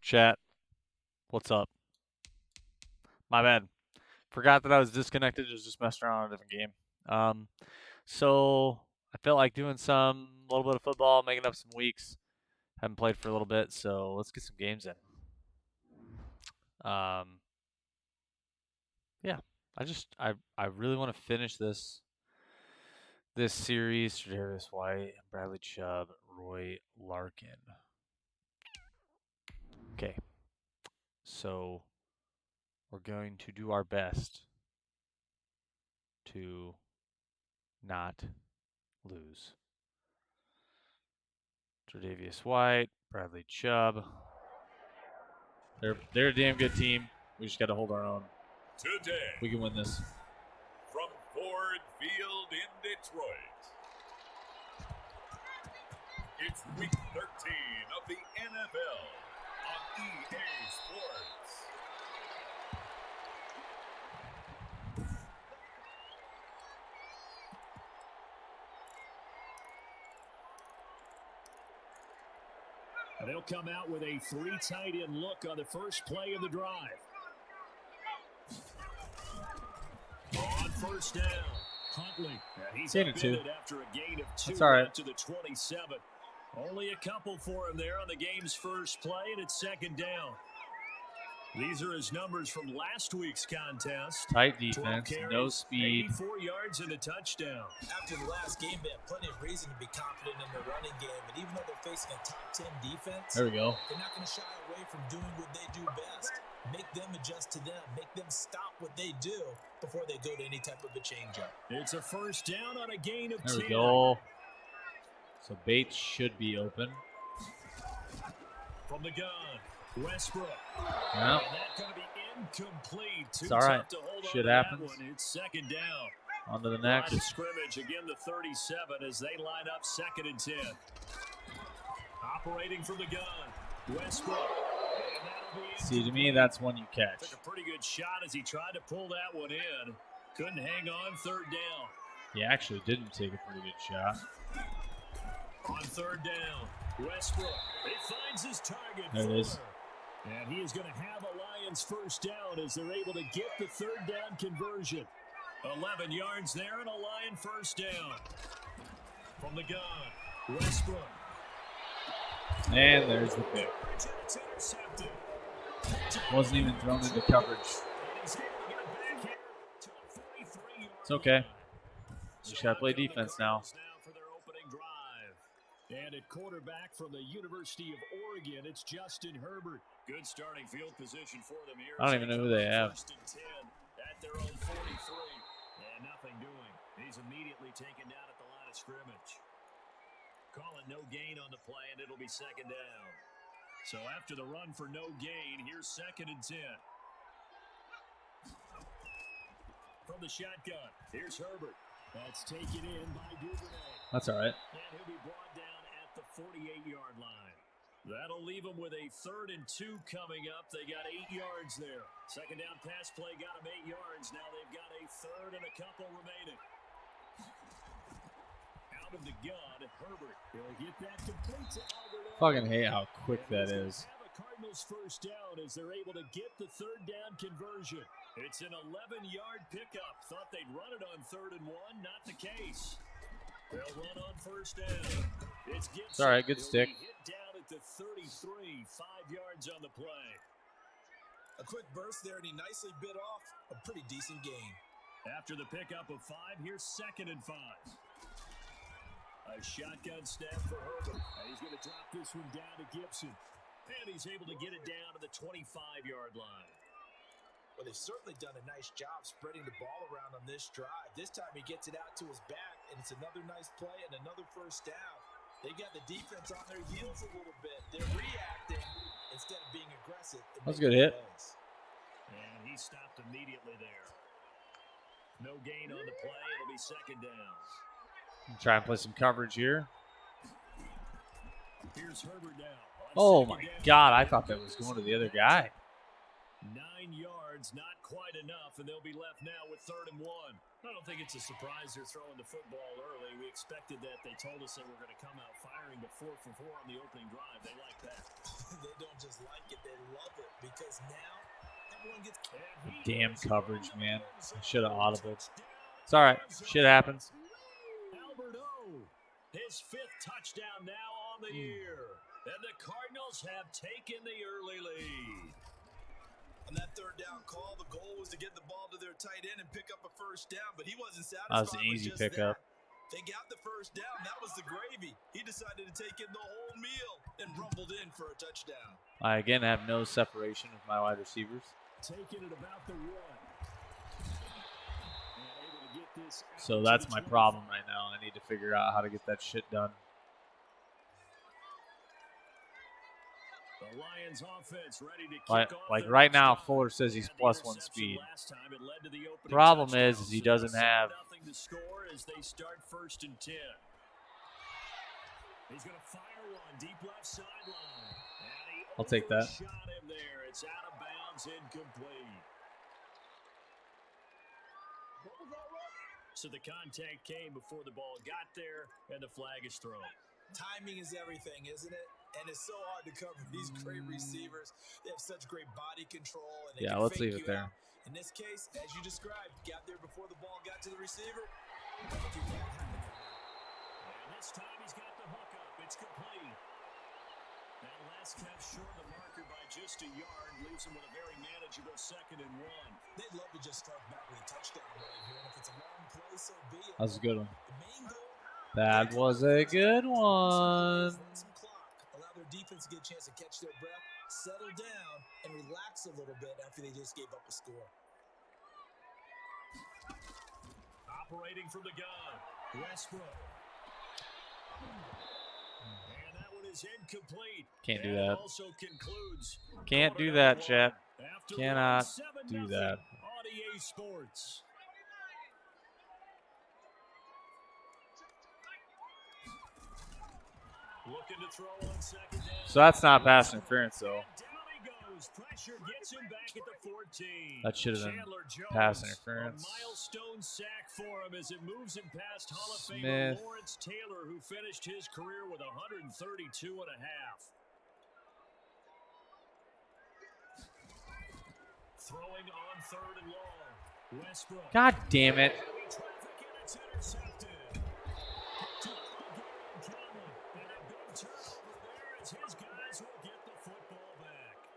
Chat, what's up? My bad. Forgot that I was disconnected. Just messing around on a different game. So I felt like doing a little bit of football, making up some weeks. Haven't played for a little bit, so let's get some games in. Yeah, I really want to finish this series. Tre'Davious White, Bradley Chubb, Roy Larkin. Okay, so we're going to do our best to not lose. Tre'Davious White, Bradley Chubb. They're a damn good team. We just got to hold our own. Today, we can win this. From Ford Field in Detroit, it's Week 13 of the NFL on EA Sports. They'll come out with a 3 tight end look on the first play of the drive. On first down, Huntley. He's upended after a gain of 2 That's all right. to the 27. Only a couple for him there on the game's first play, and it's second down. These are his numbers from last week's contest. Tight defense, carries, no speed. 84 yards and a touchdown. After the last game, they have plenty of reason to be confident in their running game. And even though they're facing a top 10 defense, there we go. They're not going to shy away from doing what they do best. Make them adjust to them. Make them stop what they do before they go to any type of a change-up. It's a first down on a gain of 10. There we go. So Bates should be open. From the gun, Westbrook. Yeah. And that's going to be incomplete. It's all right. Shit happens. It's second down. On to the next. Line of scrimmage again, the 37 as they line up second and 10. Operating from the gun, Westbrook. See, to me, that's one you catch. Took a pretty good shot as he tried to pull that one in. Couldn't hang on third down. He actually didn't take a pretty good shot. On third down, Westbrook. He finds his target. There it is. And he is going to have a Lions first down as they're able to get the third down conversion. 11 yards there and a Lion first down. From the gun, Westbrook. And there's the pick. Wasn't even thrown into coverage. It's okay. Just got to play defense now. And at quarterback from the University of Oregon, it's Justin Herbert. Good starting field position for them here. I don't even know who they have. First and 10 at their own 43. And nothing doing. He's immediately taken down at the line of scrimmage. Call it no gain on the play, and it'll be second down. So after the run for no gain, here's second and 10. From the shotgun, here's Herbert. That's taken in by Duvernay. That's all right. And he'll be brought down at the 48-yard line. That'll leave them with a 3rd and 2 coming up. They got 8 yards there. Second down pass play got them 8 yards. Now they've got a 3rd and a couple remaining. Out of the gun, Herbert. He'll get that complete to Albert. Fucking hate how quick that is. Have a Cardinals first down as they're able to get the third down conversion. It's an 11-yard pickup. Thought they'd run it on 3rd and 1. Not the case. They'll run on first down. It's Gibson. It's all right. Good stick. Hit down at the 33. 5 yards on the play. A quick burst there, and he nicely bit off a pretty decent gain. After the pickup of 5, here's 2nd and 5. A shotgun snap for Herbert. And he's going to drop this one down to Gibson. And he's able to get it down to the 25-yard line. Well, they've certainly done a nice job spreading the ball around on this drive. This time he gets it out to his back, and it's another nice play and another first down. They got the defense on their heels a little bit. They're reacting instead of being aggressive. That's a good hit. Plays. And he stopped immediately there. No gain on the play. It'll be second down. Try and play some coverage here. Here's Herbert now. Oh my God! I thought that was going to the other guy. 9 yards, not quite enough, and they'll be left now with 3rd and 1. I don't think it's a surprise they're throwing the football early. We expected that. They told us they were going to come out firing, but 4 for 4 on the opening drive. They like that. They don't just like it, they love it, because now everyone gets... Damn coverage, man. I should have audibled. It's all right. Shit happens. Alberto, his 5th touchdown now on the year. And the Cardinals have taken the early lead. On that 3rd down call, the goal was to get the ball to their tight end and pick up a 1st down, but he wasn't satisfied. That was an easy pickup. They got the 1st down. That was the gravy. He decided to take in the whole meal and rumbled in for a touchdown. I again have no separation with my wide receivers. Taking it about the 1. So that's my problem right now. I need to figure out how to get that shit done. The Lions offense ready to kick off like right now, Fuller says he's +1 speed. Problem is he doesn't have. Nothing to score as they start 1st and 10. He's going to fire one deep left sideline. I'll take that. Shot him there. It's out of bounds, incomplete. So the contact came before the ball got there, and the flag is thrown. Timing is everything, isn't it? And it's so hard to cover these great receivers. They have such great body control. And they can let's fake leave it you there. out. In this case, as you described, got there before the ball got to the receiver. And this time he's got the hook up. It's complete. That last catch short of the marker by just a yard leaves him with a very manageable 2nd and 1. They'd love to just start back with a touchdown right here. And if it's a long play, so be it. That was a good one. The main goal, That was a good one. some clock. Allow their defense to get a chance to catch their breath, settle down, and relax a little bit after they just gave up a score. Operating from the gun, Westbrook. And that one is incomplete. Can't do that. Also concludes. Can't do that, chat. Cannot do that. On EA Sports. Looking to throw on 2nd down. So that's not pass interference, though. Down he goes. Pressure gets him back at the 14. That should have been Chandler Jones, pass interference. A milestone sack for him as it moves him past Hall of Smith. Famer Lawrence Taylor, who finished his career with 132 and a half. Throwing on 3rd and long. Westbrook. God damn it. Traffic and it's intercepted. His guys will get the football back.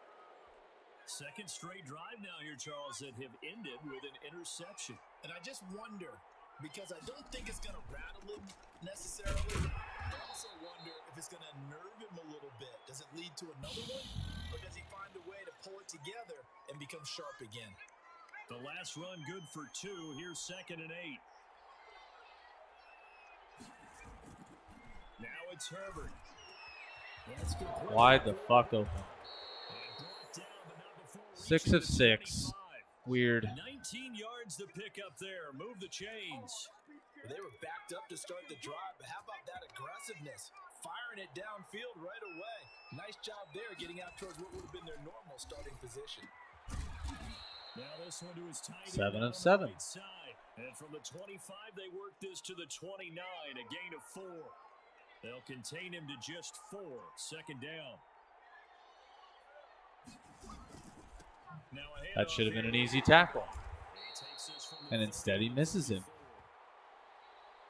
2nd straight drive now here, Charles, that have ended with an interception. And I just wonder, because I don't think it's going to rattle him necessarily. I also wonder if it's going to nerve him a little bit. Does it lead to another one? Or does he find a way to pull it together and become sharp again? The last run good for 2. Here's 2nd and 8. Now it's Herbert. Wide the fuck open. 6 of 6. Weird. 19 yards to pick up there. Move the chains. They were backed up to start the drive, but how about that aggressiveness? Firing it downfield right away. Nice job there getting out towards what would have been their normal starting position. Now this one to his tight end 7 of on the 7. right side. And from the 25, they work this to the 29, a gain of 4. They'll contain him to just 4. 2nd down. That should have been an easy tackle. And instead he misses him.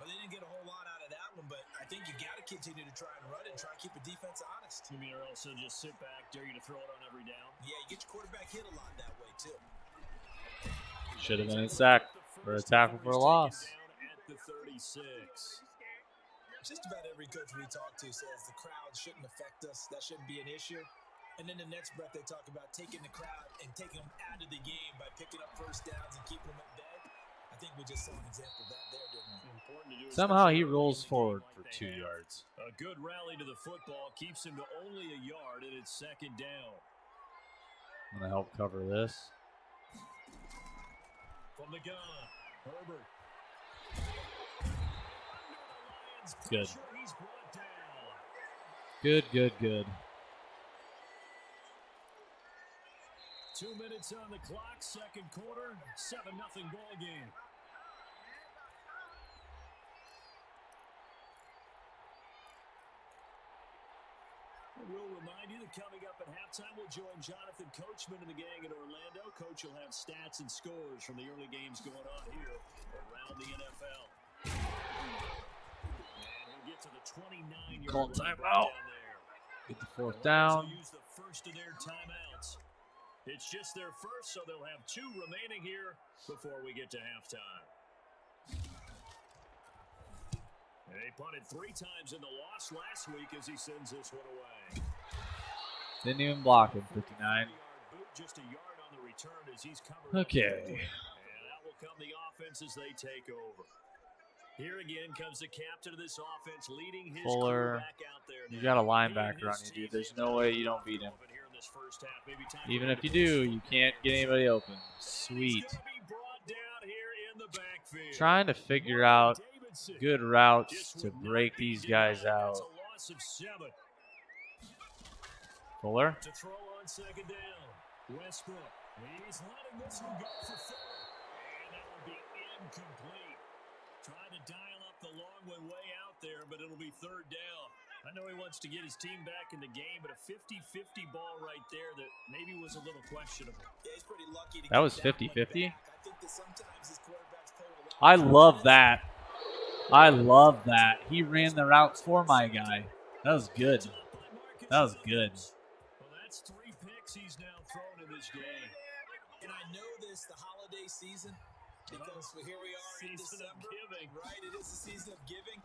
Well, they didn't get a whole lot out of that one, but I think you got to continue to try and run and try and keep the defense honest. You mean, or also just sit back, dare you to throw it on every down? Yeah, you get your quarterback hit a lot that way, too. Should have been a sack or a tackle for a loss. At the 36. Just about every coach we talk to says the crowd shouldn't affect us. That shouldn't be an issue. And then the next breath they talk about taking the crowd and taking them out of the game by picking up 1st downs and keeping them at bay. I think we just saw an example of that there, didn't we? Important to do. Somehow he rolls forward for 2 yards. A good rally to the football keeps him to only a yard, and it's 2nd down. I'm going to help cover this. From the gun, Herbert. Good. Good, good, good. 2 minutes on the clock, second quarter, 7-0 ball game. We'll remind you that coming up at halftime, we'll join Jonathan Coachman and the gang in Orlando. Coach will have stats and scores from the early games going on here around the NFL. And he'll get to the 29-yard Call line timeout. down there. Get the fourth down. Use the first of their timeouts. It's just their first, so they'll have 2 remaining here before we get to halftime. They punted 3 times in the loss last week as he sends this one away. Didn't even block him, 59. Just a yard on the return as he's covered. Okay. And out will come the offense as they take over. Here again comes the captain of this offense leading his Fuller. back out there. You got a linebacker on you, dude. There's no way you don't beat him. Even if you do, you can't get anybody open. Sweet. Trying to figure out good routes to break these guys out. Fuller. To throw on second down. Westbrook. He's letting this one go for Fuller. And that will be incomplete. Trying to dial up the long way out there, but it'll be third down. I know he wants to get his team back in the game, but a 50-50 ball right there that maybe was a little questionable. Yeah, he's pretty lucky to That was get 50-50? I think that sometimes his quarterbacks play with a lot I of love that. I love that. He ran the routes for my guy. That was good. That was good. Well, that's 3 picks he's now thrown in this game. And I know this, the holiday season, because here we are in Season of December. giving. Right, it is the season of giving.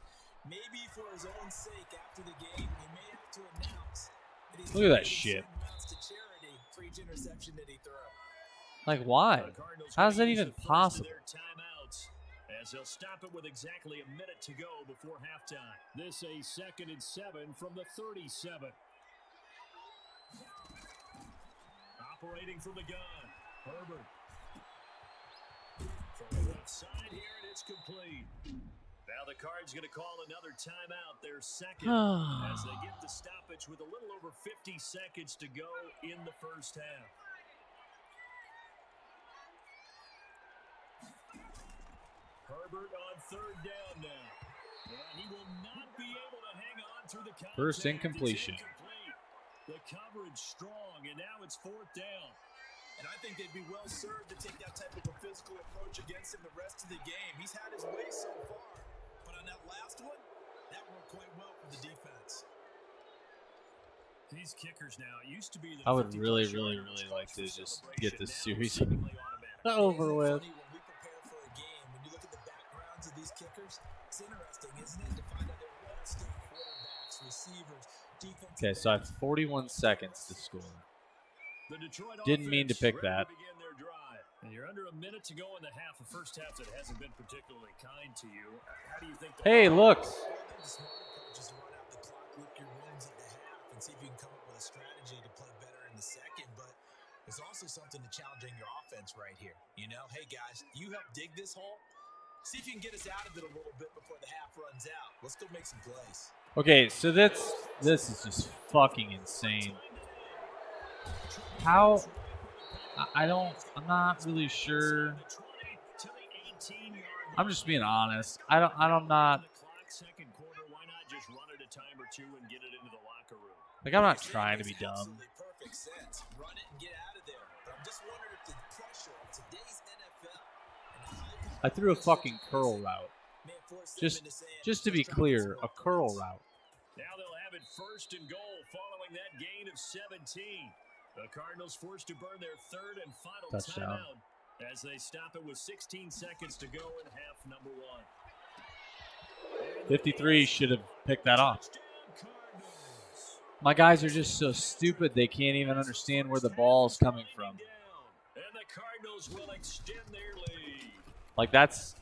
Maybe for his own sake after the game, he may have to announce that he's Look at that giving shit. certain amounts to charity for each interception that he threw. Like, why? The Cardinals How's that gonna use even the first of possible? their timeouts as they'll stop it with exactly a minute to go before halftime. This a 2nd and 7 from the 37. Operating from the gun, Herbert. From the left side here, and it's complete. Now the Cards going to call another timeout, their second, as they get the stoppage with a little over 50 seconds to go in the first half. Herbert on third down now. And he will not be able to hang on through the contact. First incompletion. It's incomplete. The coverage strong, and now it's 4th down. And I think they'd be well served to take that type of a physical approach against him the rest of the game. He's had his way so far. But on that last one, that worked quite well for the defense. These kickers now used to be the I would really like to just get this series over with. When we prepare for a game, when you look at the backgrounds of these kickers, it's interesting, isn't it, to find out they're all-state quarterbacks, receivers, defensive. Okay, so I have 41 seconds to score. The Detroit Didn't mean to offense pick ready that. to begin their drive. And you're under a minute to go in the half. The first half that hasn't been particularly kind to you. How do you think? Hey, look. I think the smart approach is to run out the clock, lick your wounds at the half, and see if you can come up with a strategy to play better in the second. But there's also something to challenging your offense right here. You know, hey guys, you help dig this hole. See if you can get us out of it a little bit before the half runs out. Let's go make some plays. Okay, so this is just fucking insane. How? I'm not really sure. I'm just being honest. I'm not. Like, I'm not trying to be dumb. Perfect sense. Run it and get out of there. But I'm just wondering if the pressure of today's NFL. I threw a fucking curl route. Just to be clear, a curl route. Now they'll have it 1st and goal following that gain of 17. The Cardinals forced to burn their 3rd and final Touchdown. timeout as they stop it with 16 seconds to go in half number 1. 53 should have picked that off. My guys are just so stupid they can't even understand where the ball's coming from. And the Cardinals will extend their lead. Like, that's,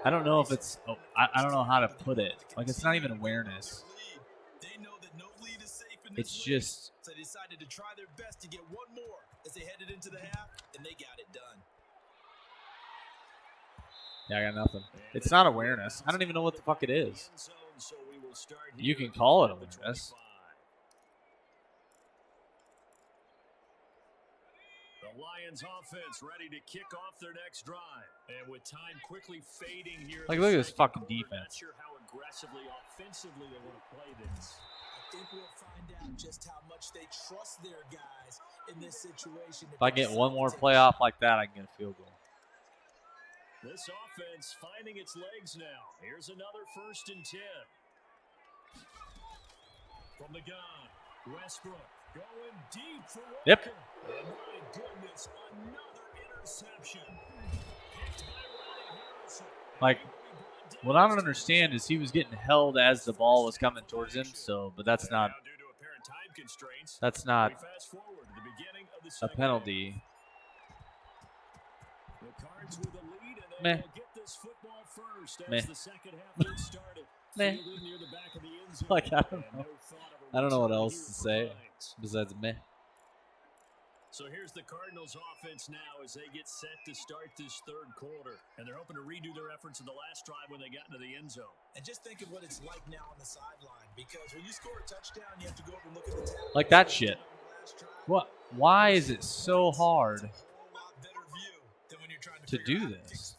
I don't know if it's, I don't know how to put it. Like, it's not even awareness. It's just, So they decided to try their best to get one more as they headed into the half, and they got it done. yeah, I got nothing. It's not awareness. I don't even know what the fuck it is. You can call it awareness. Lions offense ready to kick off their next drive. And with time quickly fading here. Like, look at this fucking defense. Not sure how aggressively, offensively they want to play this. I think we'll find out just how much they trust their guys in this situation. If I get one more playoff like that, I can get a field goal. This offense finding its legs now. Here's another 1st and 10. From the gun, Westbrook going deep for Walker. Yep. And my goodness, another interception. Picked by Riley Harrison. Like, what I don't understand is he was getting held as the ball was coming towards him. So, but that's not. Due to apparent time constraints, That's not we fast forward to the beginning of the a second penalty. half. The Cards with the lead, and they Meh. will get this football first as Meh. the second half gets started. Meh. Fielded near the back of the end zone, Like, I don't and know. no thought of a I don't know what return else here to for say Lions. besides meh. So here's the Cardinals offense now as they get set to start this third quarter. And they're hoping to redo their efforts in the last drive when they got into the end zone. And just think of what it's like now on the sideline, because when you score a touchdown, you have to go over and look at the tackle. Like that shit. What? Why is it so hard to do this?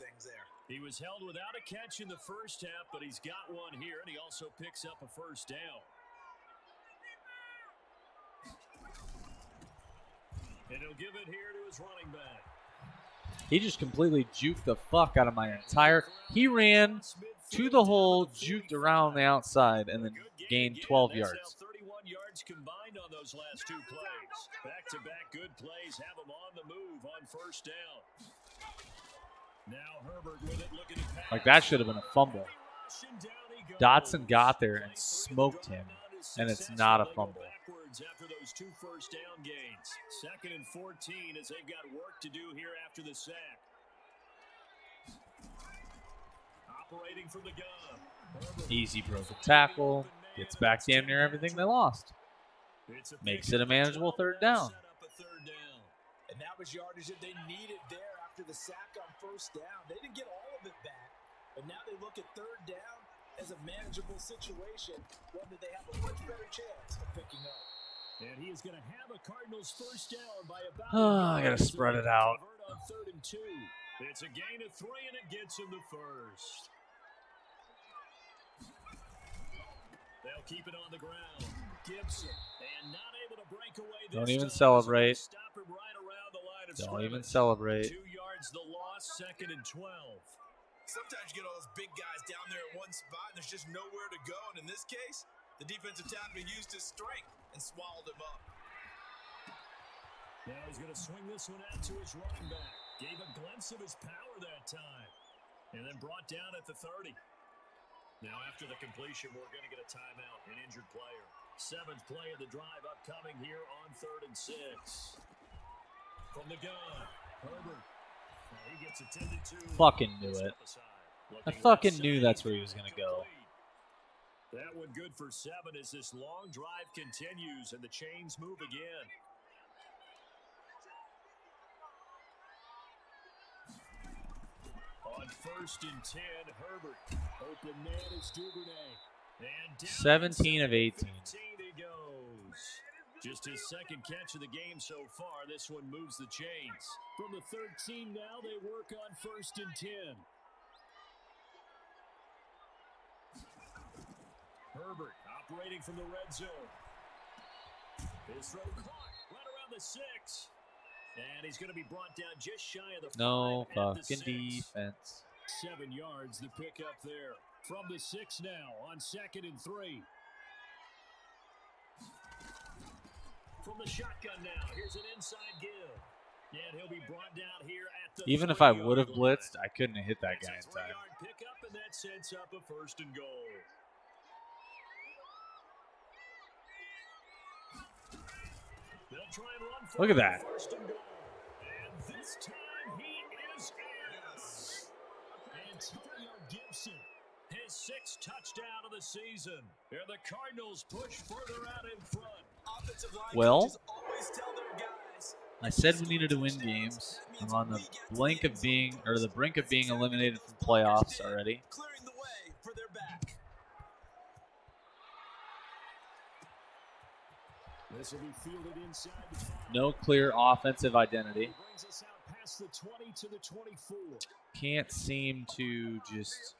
He was held without a catch in the first half, but he's got one here, and he also picks up a first down. And he'll give it here to his running back. He just completely juked the fuck out of my entire. He ran to the hole, juked around the outside, and then gained 12 yards. That's now 31 yards combined on those last 2 plays. Back-to-back good plays have him on the move on first down. Now Herbert with it, looking to pass. Like, that should have been a fumble. Dotson got there and smoked him, and it's not a fumble. After those 2 first down gains. 2nd and 14 as they've got work to do here after the sack. Operating from the gun. Herbert. Easy broken tackle. Gets back damn near everything they lost. Makes it a manageable third down. And that was yardage that they needed there after the sack on first down. They didn't get all of it back, but now they look at third down as a manageable situation, one that they have a much better chance of picking up. And he is going to have a Cardinals first down by about. I gotta spread it out. On 3rd and 2. It's a gain of 3, and it gets him the first. They'll keep it on the ground. Gibson, and not able to break away this Don't even time. celebrate. Stop him right around the line of Don't even scrimmage. celebrate. 2 yards the loss, 2nd and 12. Sometimes you get all those big guys down there at one spot, and there's just nowhere to go. And in this case, the defensive tackle used his strength and swallowed him up. Now he's going to swing this one out to his running back. Gave a glimpse of his power that time. And then brought down at the 30. Now after the completion, we're going to get a timeout, an injured player. 7th play of the drive upcoming here on 3rd and 6. From the gun, Herbert. He gets attended to. Fucking knew it. I fucking knew that's where he was going to go. That one good for 7 as this long drive continues and the chains move again. On 1st and 10, Herbert. Open man is Duvernay. And down 17 of 18. 15 he goes. Just his 2nd catch of the game so far. This one moves the chains. From the 13 now, they work on 1st and 10. Herbert operating from the red zone. His throw caught right around the 6. And he's going to be brought down just shy of the 5 No at the fucking 6. defense. 7 yards the pick up there. From the 6 now on 2nd and 3. From the shotgun now, here's an inside give. And he'll be brought down here at the Even if I 3-yard would have line. blitzed, I couldn't have hit that It's guy a in time. 3-yard pickup, and that sets up a 1st and goal. They'll try and run for Look at that. 1st and goal. And this time he is in. Antonio Gibson, his 6th touchdown of the season. And the Cardinals push further out in front. Offensive line Well, coaches always tell their guys, I said we needed to win games. I'm on the brink of being eliminated from playoffs already. clearing the way for their back. This will be fielded inside the 5. No clear offensive identity. brings us out past the 20 to the 24. Can't seem to just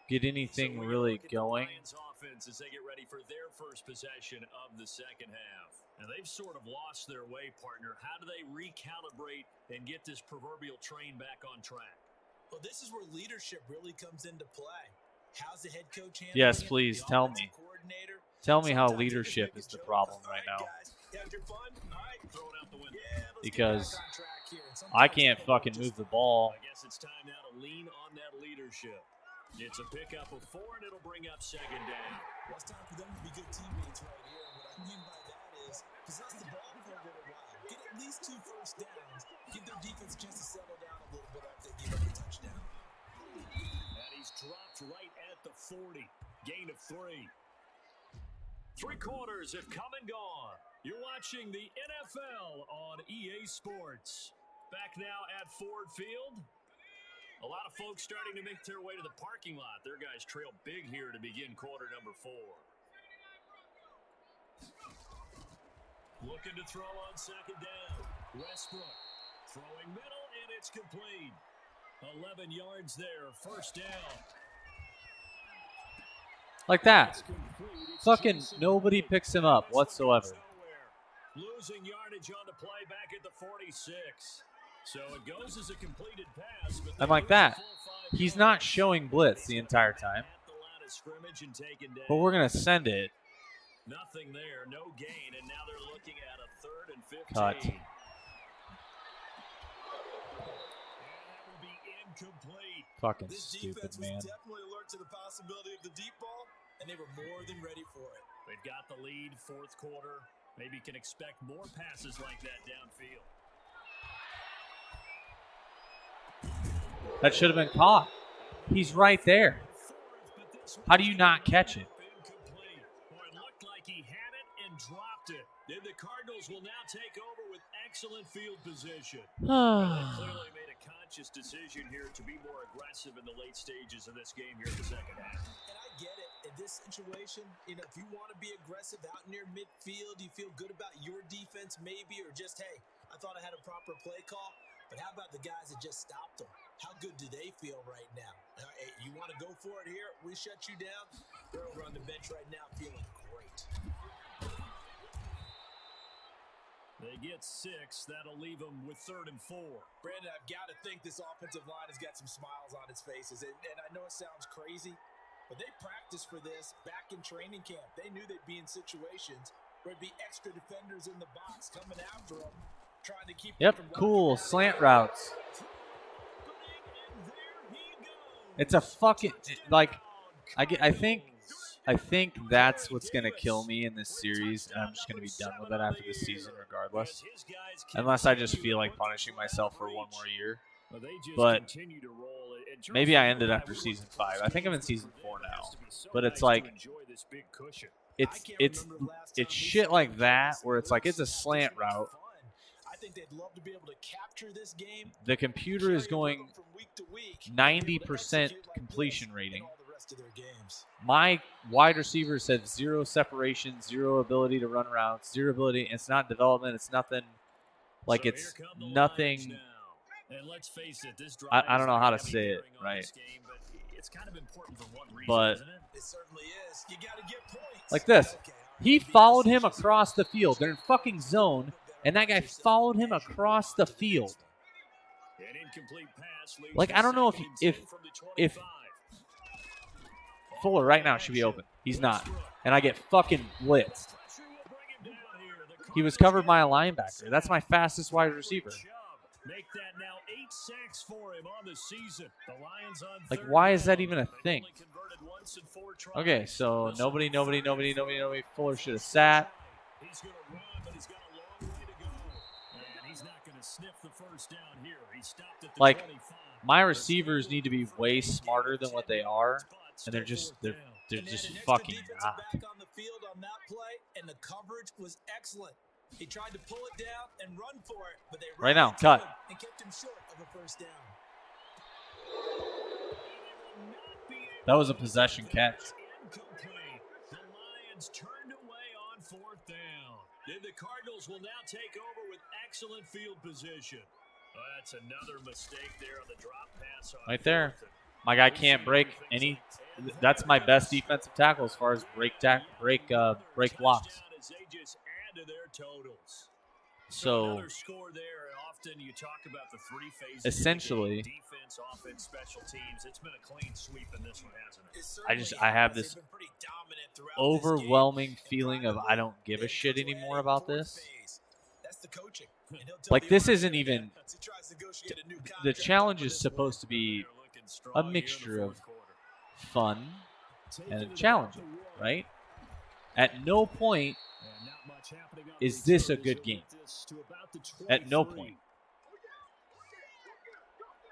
get anything really going. Lions offense as they get ready for their first possession of the second half. Now they've sort of lost their way, partner. How do they recalibrate and get this proverbial train back on track? Well, this is where leadership really comes into play. How's the head coach handling Yes, it? please The tell offensive me. coordinator? Tell me how Sometimes they just leadership make a is the joke. problem All right now. guys, you had your fun? All right, Throw it out the window. yeah, let's Because get back on track here. And I sometimes can't that'll work fucking just move the fine. ball. I guess it's time now to lean on that leadership. It's a pickup of 4, and it'll bring up second down. Well, it's time for them to be good teammates right here. And what I mean by that is possess the ball for a little while. Get at least 2 first downs. Give their defense a chance to settle down a little bit after they give up a touchdown. And he's dropped right at the 40. Gain of 3. 3 quarters have come and gone. You're watching the NFL on EA Sports. Back now at Ford Field. A lot of folks starting to make their way to the parking lot. Their guys trail big here to begin quarter number 4. Looking to throw on second down. Westbrook throwing middle, and it's complete. 11 yards there, first down. Like that. It's complete. It's Fucking Jason nobody Witten. picks him up This one whatsoever. goes nowhere. Losing yardage on the play back at the 46. So it goes as a completed pass. But And like that, he's not showing blitz the entire time. But we're going to send it. Nothing there, no gain, and now they're looking at a 3rd and 15. Cut. And that will be incomplete. Fucking This stupid, defense man. was definitely alert to the possibility of the deep ball, and they were more than ready for it. They've got the lead, 4th quarter. Maybe can expect more passes like that downfield. That should have been caught. He's right there. How do you not catch it? Incomplete. Boy, it looked like he had it and dropped it. Then the Cardinals will now take over with excellent field position. They clearly made a conscious decision here to be more aggressive in the late stages of this game here in the second half. And I get it. In this situation, if you want to be aggressive out near midfield, you feel good about your defense maybe, or just, hey, I thought I had a proper play call. But how about the guys that just stopped them? How good do they feel right now? Hey, you want to go for it here? We shut you down? They're over on the bench right now feeling great. They get 6. That'll leave them with 3rd and 4. Brandon, I've got to think this offensive line has got some smiles on its faces. And I know it sounds crazy, but they practiced for this back in training camp. They knew they'd be in situations where there'd be extra defenders in the box coming after them, trying to keep them from Cool. Slant routes. It's a fucking, like, I think that's what's going to kill me in this series, and I'm just going to be done with it after this season regardless. Unless I just feel like punishing myself for one more year. But maybe I ended after season 5. I think I'm in season 4 now. But it's like, it's shit like that where it's like it's a slant route. I think they'd love to be able to capture this game. The computer is going 90% completion rating. My wide receiver said 0 separation, 0 ability to run routes, 0 ability. It's not development. It's nothing. Like, it's nothing. And let's face it, this I don't know how to say it right. Game, but it's kind of important for one reason, But isn't it? It certainly is. You got to get points. like this, he followed him across the field. They're in fucking zone, and that guy followed him across the field. An incomplete pass leads Like, I don't know if Fuller right now should be open. He's not. And I get fucking blitzed. He was covered by a linebacker. That's my fastest wide receiver. Make that now 8 sacks for him on the season. The Lions on Like, third why is that down. even a They've thing? only converted once in 4 tries. Okay, so nobody. Fuller should have sat. He's going to run, but he's got a long way to go. And he's not going to sniff the first down here. He stopped at the Like, 25. my receivers need to be way smarter than what they are, and they're just fucking not. Back on the field on that play, and the coverage was excellent. He tried to pull it down and run for it, but they Right now, into cut. him and kept him short of a first down. That was a possession catch. Incomplete. The Lions turned away on 4th down. And the Cardinals will now take over with excellent field position. Oh, that's another mistake there on the drop pass. Right there. My guy can't break any. That's my best defensive tackle as far as break blocks. So Another score there. Often you talk about the three phases. Essentially, Defense, offense, special teams. It's been a clean sweep in this one, hasn't it? I have this overwhelming feeling of I don't give a shit anymore about this. Like, this isn't even. The challenge is supposed to be a mixture of fun and challenging, right? At no point is this a good game. At no point.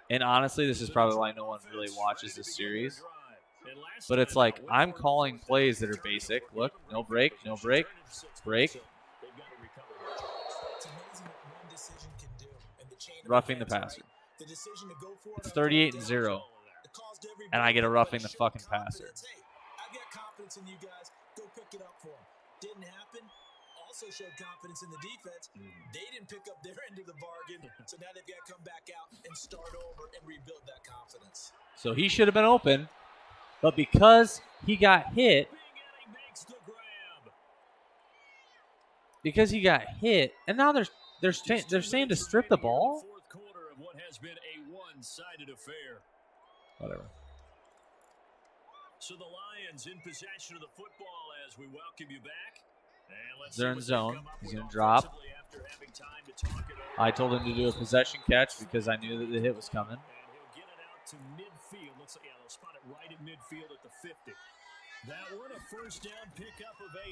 And honestly, this is probably why no one really watches this series. But it's like, I'm calling plays that are basic. Look, no break, break. Roughing the passer. It's 38-0. And I get a roughing the fucking passer. I've got confidence in you guys. Go pick it up for them. Didn't happen. Also showed confidence in the defense. They didn't pick up their end of the bargain. So now they've got to come back out and start over and rebuild that confidence. So he should have been open. But because he got hit, and now they're saying to strip the ball. Whatever. So the Lions in possession of the football as we welcome you back. They're in zone. He's going to drop. I told him to do a possession catch because I knew that the hit was coming. And he'll get it out to midfield. They'll spot it right at midfield at the 50. That one, a first down pickup of 8.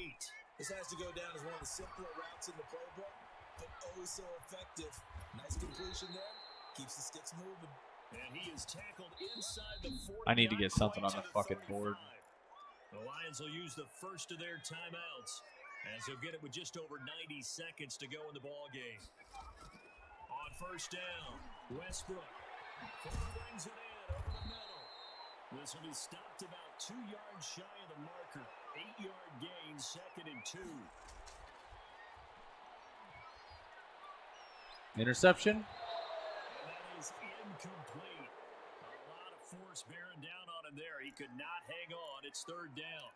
This has to go down as one of the simpler routes in the playbook, but oh so effective. Nice completion there. Keeps the sticks moving. And he is tackled inside the 40. I need to get something on the fucking board. The Lions will use the first of their timeouts as they'll get it with just over 90 seconds to go in the ball game. On first down, Westbrook brings it in over the middle. This will be stopped about 2 yards shy of the marker. 8-yard gain, 2nd and 2. Interception. And that is incomplete. A lot of force bearing down on him there. He could not hang on. It's 3rd down.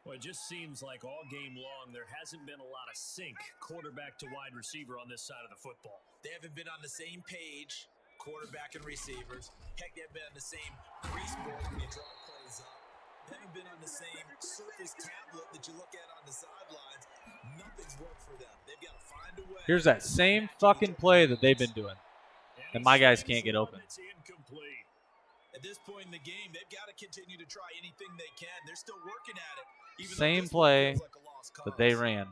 Well, it just seems like all game long there hasn't been a lot of sync quarterback to wide receiver on this side of the football. They haven't been on the same page, quarterback and receivers. Heck, they haven't been on the same grease board when you draw plays up. They haven't been on the same surface tablet that you look at on the sidelines. Nothing's worked for them. They've got to find a way. Here's that same fucking play that they've been doing. And my guys can't get open. It's incomplete. At this point in the game, they've got to continue to try anything they can. They're still working at it. Same play that they ran.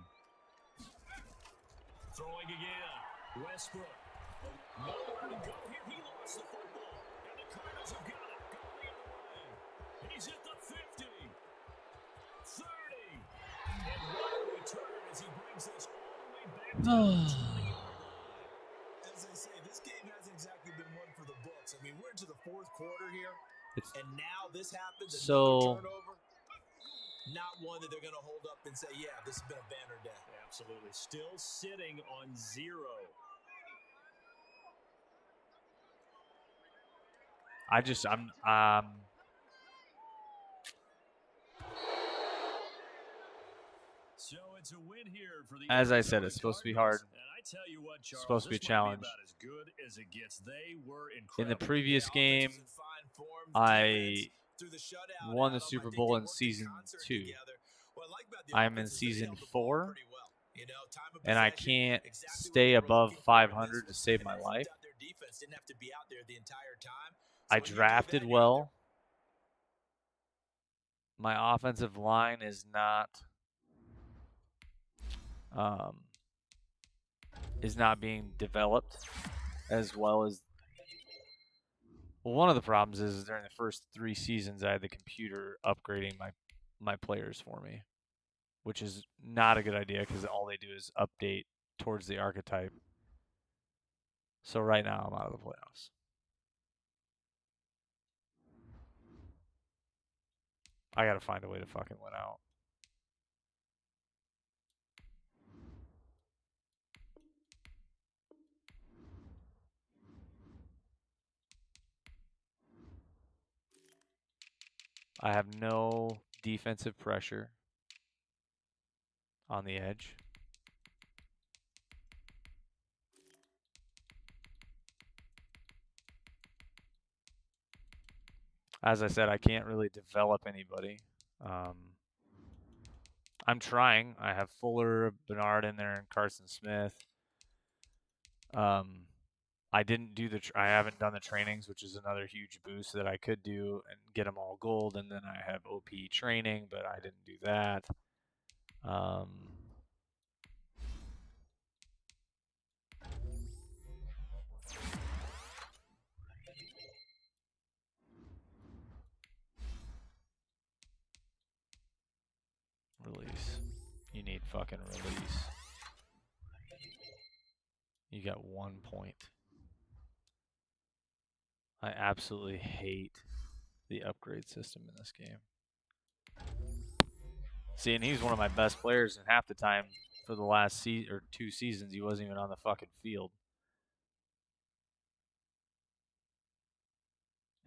Throwing again. Westbrook. Nowhere to go here. He lost the football. And the Cardinals have got it. Going the other way. He's at the 50. 30. And what a return as he brings this all the way back to the 20-yard line. As I say, this game hasn't exactly been one for the books. I mean, we're into the 4th quarter here. And now this happens. Another turnover. Not one that they're going to hold up and say, yeah, this has been a banner day. Absolutely. Still sitting on 0. So it's a win here for the As I said, it's supposed to be hard. And I tell you what, Charles, It's supposed to be a this might challenge. about as good as it gets. They were incredible. In the previous game, I won the Super Bowl in season 2. I'm in season 4, and I can't stay above 500 to save my life. I drafted well. My offensive line is not being developed as well as. Well, one of the problems is during the first 3 seasons, I had the computer upgrading my players for me, which is not a good idea because all they do is update towards the archetype. So right now, I'm out of the playoffs. I got to find a way to fucking win out. I have no defensive pressure on the edge. As I said, I can't really develop anybody. I'm trying. I have Fuller, Bernard in there, and Carson Smith. I didn't do I haven't done the trainings, which is another huge boost that I could do and get them all gold. And then I have OP training, but I didn't do that. Release. You need fucking release. You got 1 point. I absolutely hate the upgrade system in this game. See, and he's one of my best players, and half the time for the last 2 seasons, he wasn't even on the fucking field.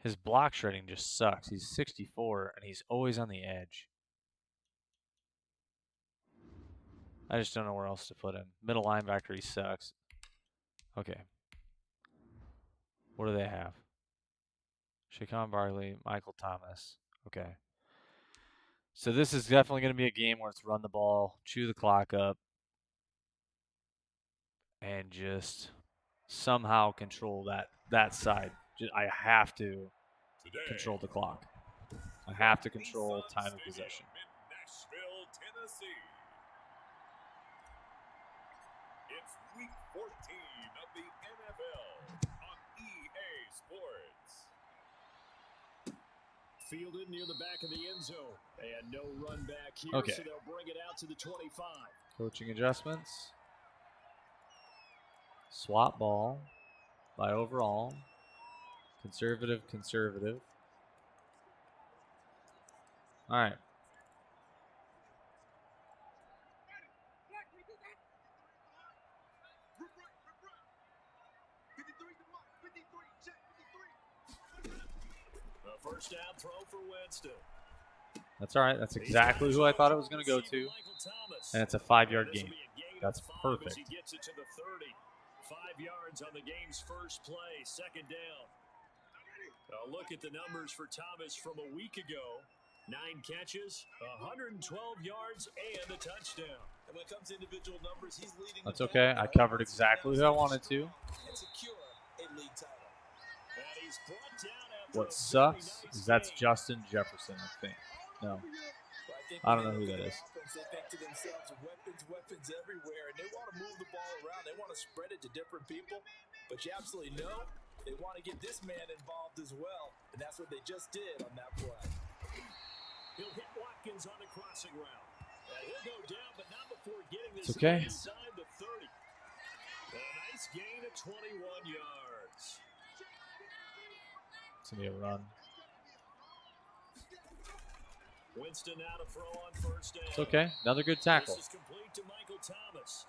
His block shredding just sucks. He's 64, and he's always on the edge. I just don't know where else to put him. Middle linebacker, he sucks. Okay. What do they have? Shaquan Barkley, Michael Thomas. Okay. So this is definitely going to be a game where it's run the ball, chew the clock up, and just somehow control that side. I have to control the clock. I have to control time of possession. Nashville, Tennessee. It's week 14 of the NFL on EA Sports. Fielded near the back of the end zone. And no run back here, Okay. so they'll bring it out to the 25. Coaching adjustments. Swap ball by overall. Conservative. All right. The first down throw for Winston. That's all right. That's exactly who I thought it was going to go to. And it's a 5-yard gain. That's perfect. He gets it to the 30. 5 yards on the game's first play, second down. Look at the numbers for Thomas from a week ago. 9 catches, 112 yards, and a touchdown. And when it comes to individual numbers, he's leading. That's okay. I covered exactly who I wanted to. And secure a league title. And he's brought down after What a sucks very nice is that's game. Justin Jefferson, I think. No. I don't know who that is. They think to themselves, weapons everywhere, and they want to move the ball around. They want to spread it to different people, but you absolutely know they want to get this man involved as well, and that's what they just did on that play. He'll hit Watkins on the crossing route. And he'll go down, but not before getting this It's okay. inside the 30. A nice gain of 21 yards. It's going to be a run. Winston now to throw on first down. It's okay. Another good tackle. This is complete to Michael Thomas.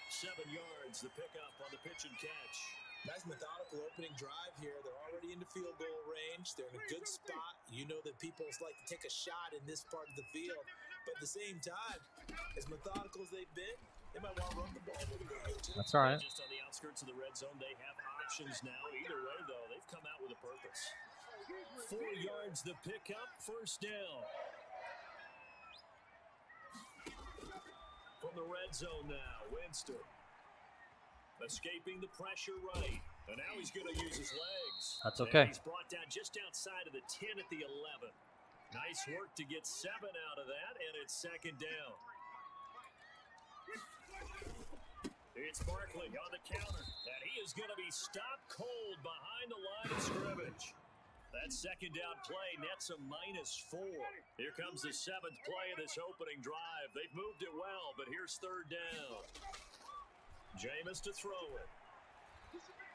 7 yards, the pickup on the pitch and catch. Nice methodical opening drive here. They're already into field goal range. They're in a good spot. You know that people like to take a shot in this part of the field. But at the same time, as methodical as they've been, they might want to run the ball a little bit. That's all right. Just on the outskirts of the red zone, they have options now. Either way, though, they've come out with a purpose. 4 yards, the pickup, first down. From the red zone now, Winston. Escaping the pressure right. And now he's going to use his legs. That's okay. And he's brought down just outside of the 10 at the 11. Nice work to get 7 out of that, and it's second down. It's Barkley on the counter, and he is going to be stopped cold behind the line of scrimmage. That second down play nets a -4. Here comes the 7th play of this opening drive. They've moved it well, but here's third down. Jameis to throw it.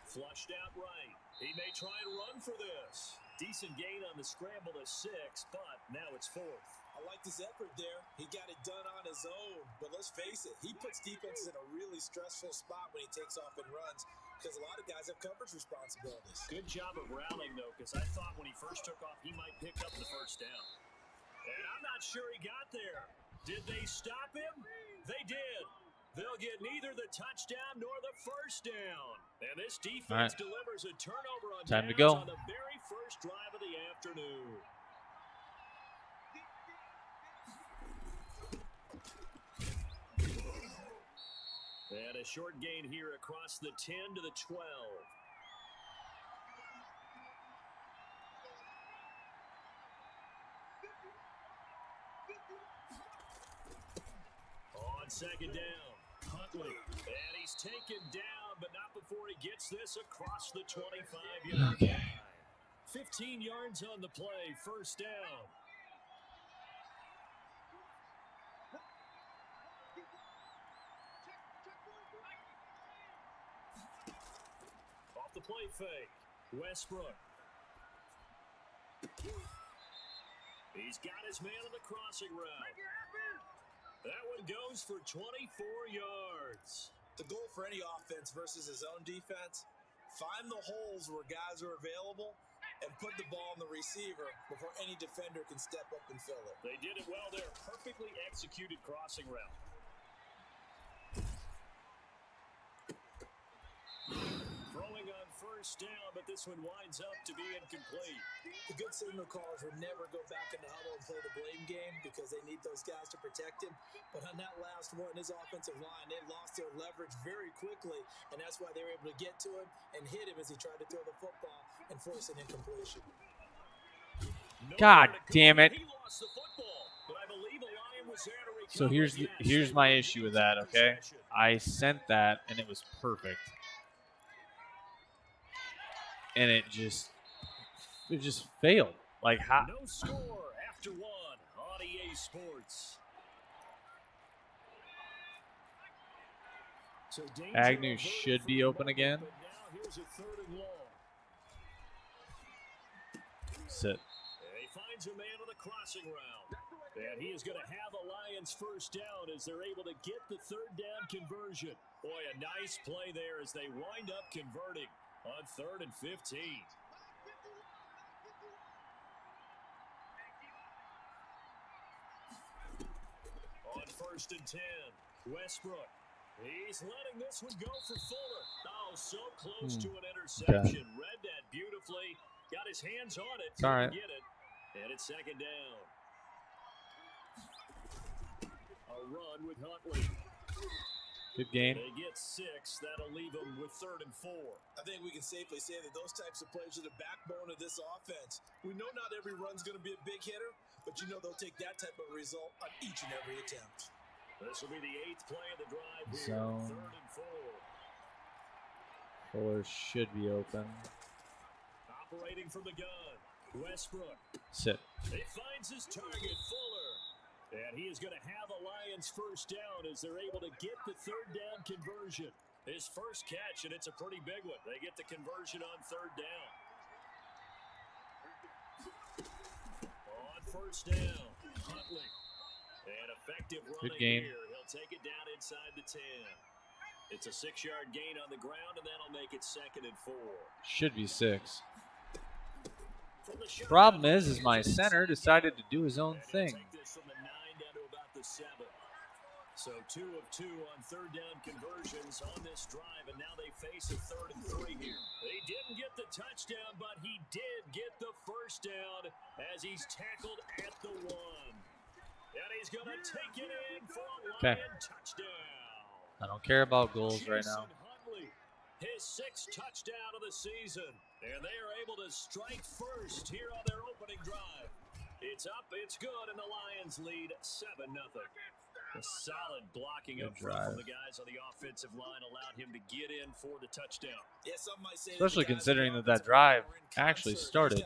Flushed out right. He may try and run for this. Decent gain on the scramble to 6, but now it's 4th. I like this effort there. He got it done on his own. But let's face it, he puts defenses in a really stressful spot when he takes off and runs. because a lot of guys have coverage responsibilities. Good job of rallying, though, because I thought when he first took off, he might pick up the first down. And I'm not sure he got there. Did they stop him? They did. They'll get neither the touchdown nor the first down. And this defense delivers a turnover on Time to downs go. on the very first drive of the afternoon. And a short gain here across the 10 to the 12. On second down, Huntley. And he's taken down, but not before he gets this across the 25-yard line. 15 yards on the play, first down. Off the play fake, Westbrook. He's got his man on the crossing route. That one goes for 24 yards. The goal for any offense versus his own defense, find the holes where guys are available and put the ball in the receiver before any defender can step up and fill it. They did it well there. Perfectly executed crossing route. Throwing on first down, but this one winds up to be incomplete. The good signal callers would never go back in the huddle and play the blame game because they need those guys to protect him. But on that last one, his offensive line, they lost their leverage very quickly, and that's why they were able to get to him and hit him as he tried to throw the football and force an incompletion. God damn it. He lost the football, but I believe a Lion was there to recover. So here's my issue with that, okay? I sent that, and it was perfect. And it just failed. Like how? No score after one on EA Sports. So Agnew should be open again. But now here's a third and long. Sit. He finds a man on the crossing route. And he is going to have a Lions first down as they're able to get the third down conversion. Boy, a nice play there as they wind up converting on 3rd and 15. On 1st and 10, Westbrook. He's letting this one go for Fuller. Oh, so close to an interception. Read that beautifully. Got his hands on it. It's all right. Get it. And it's second down. A run with Huntley. Good game. They get 6. That'll leave them with 3rd and 4. I think we can safely say that those types of plays are the backbone of this offense. We know not every run's going to be a big hitter, but you know they'll take that type of result on each and every attempt. This will be the 8th play of the drive here. Zone. 3rd and 4. Fuller should be open. Operating from the gun, Westbrook. Sit. He finds his target, Fuller. And he is going to have a Lions first down as they're able to get the third down conversion. His first catch, and it's a pretty big one. They get the conversion on 3rd down. On 1st down, Huntley. And effective running Good game. here. He'll take it down inside the 10. It's a 6-yard gain on the ground, and that'll make it 2nd and 4. Should be 6. Problem is my center decided to do his own thing. Take this from the 9 down to about the 7. So 2 of 2 on 3rd down conversions on this drive, and now they face a 3rd and 3 here. They didn't get the touchdown, but he did get the first down as he's tackled at the 1. And he's going to take it in for a Lion touchdown. I don't care about goals right now. Huntley, his 6th touchdown of the season. And they are able to strike first here on their opening drive. It's up, it's good, and the Lions lead 7-0. A solid blocking up front from the guys on the offensive line allowed him to get in for the touchdown. Yeah, some might say Especially considering that drive actually started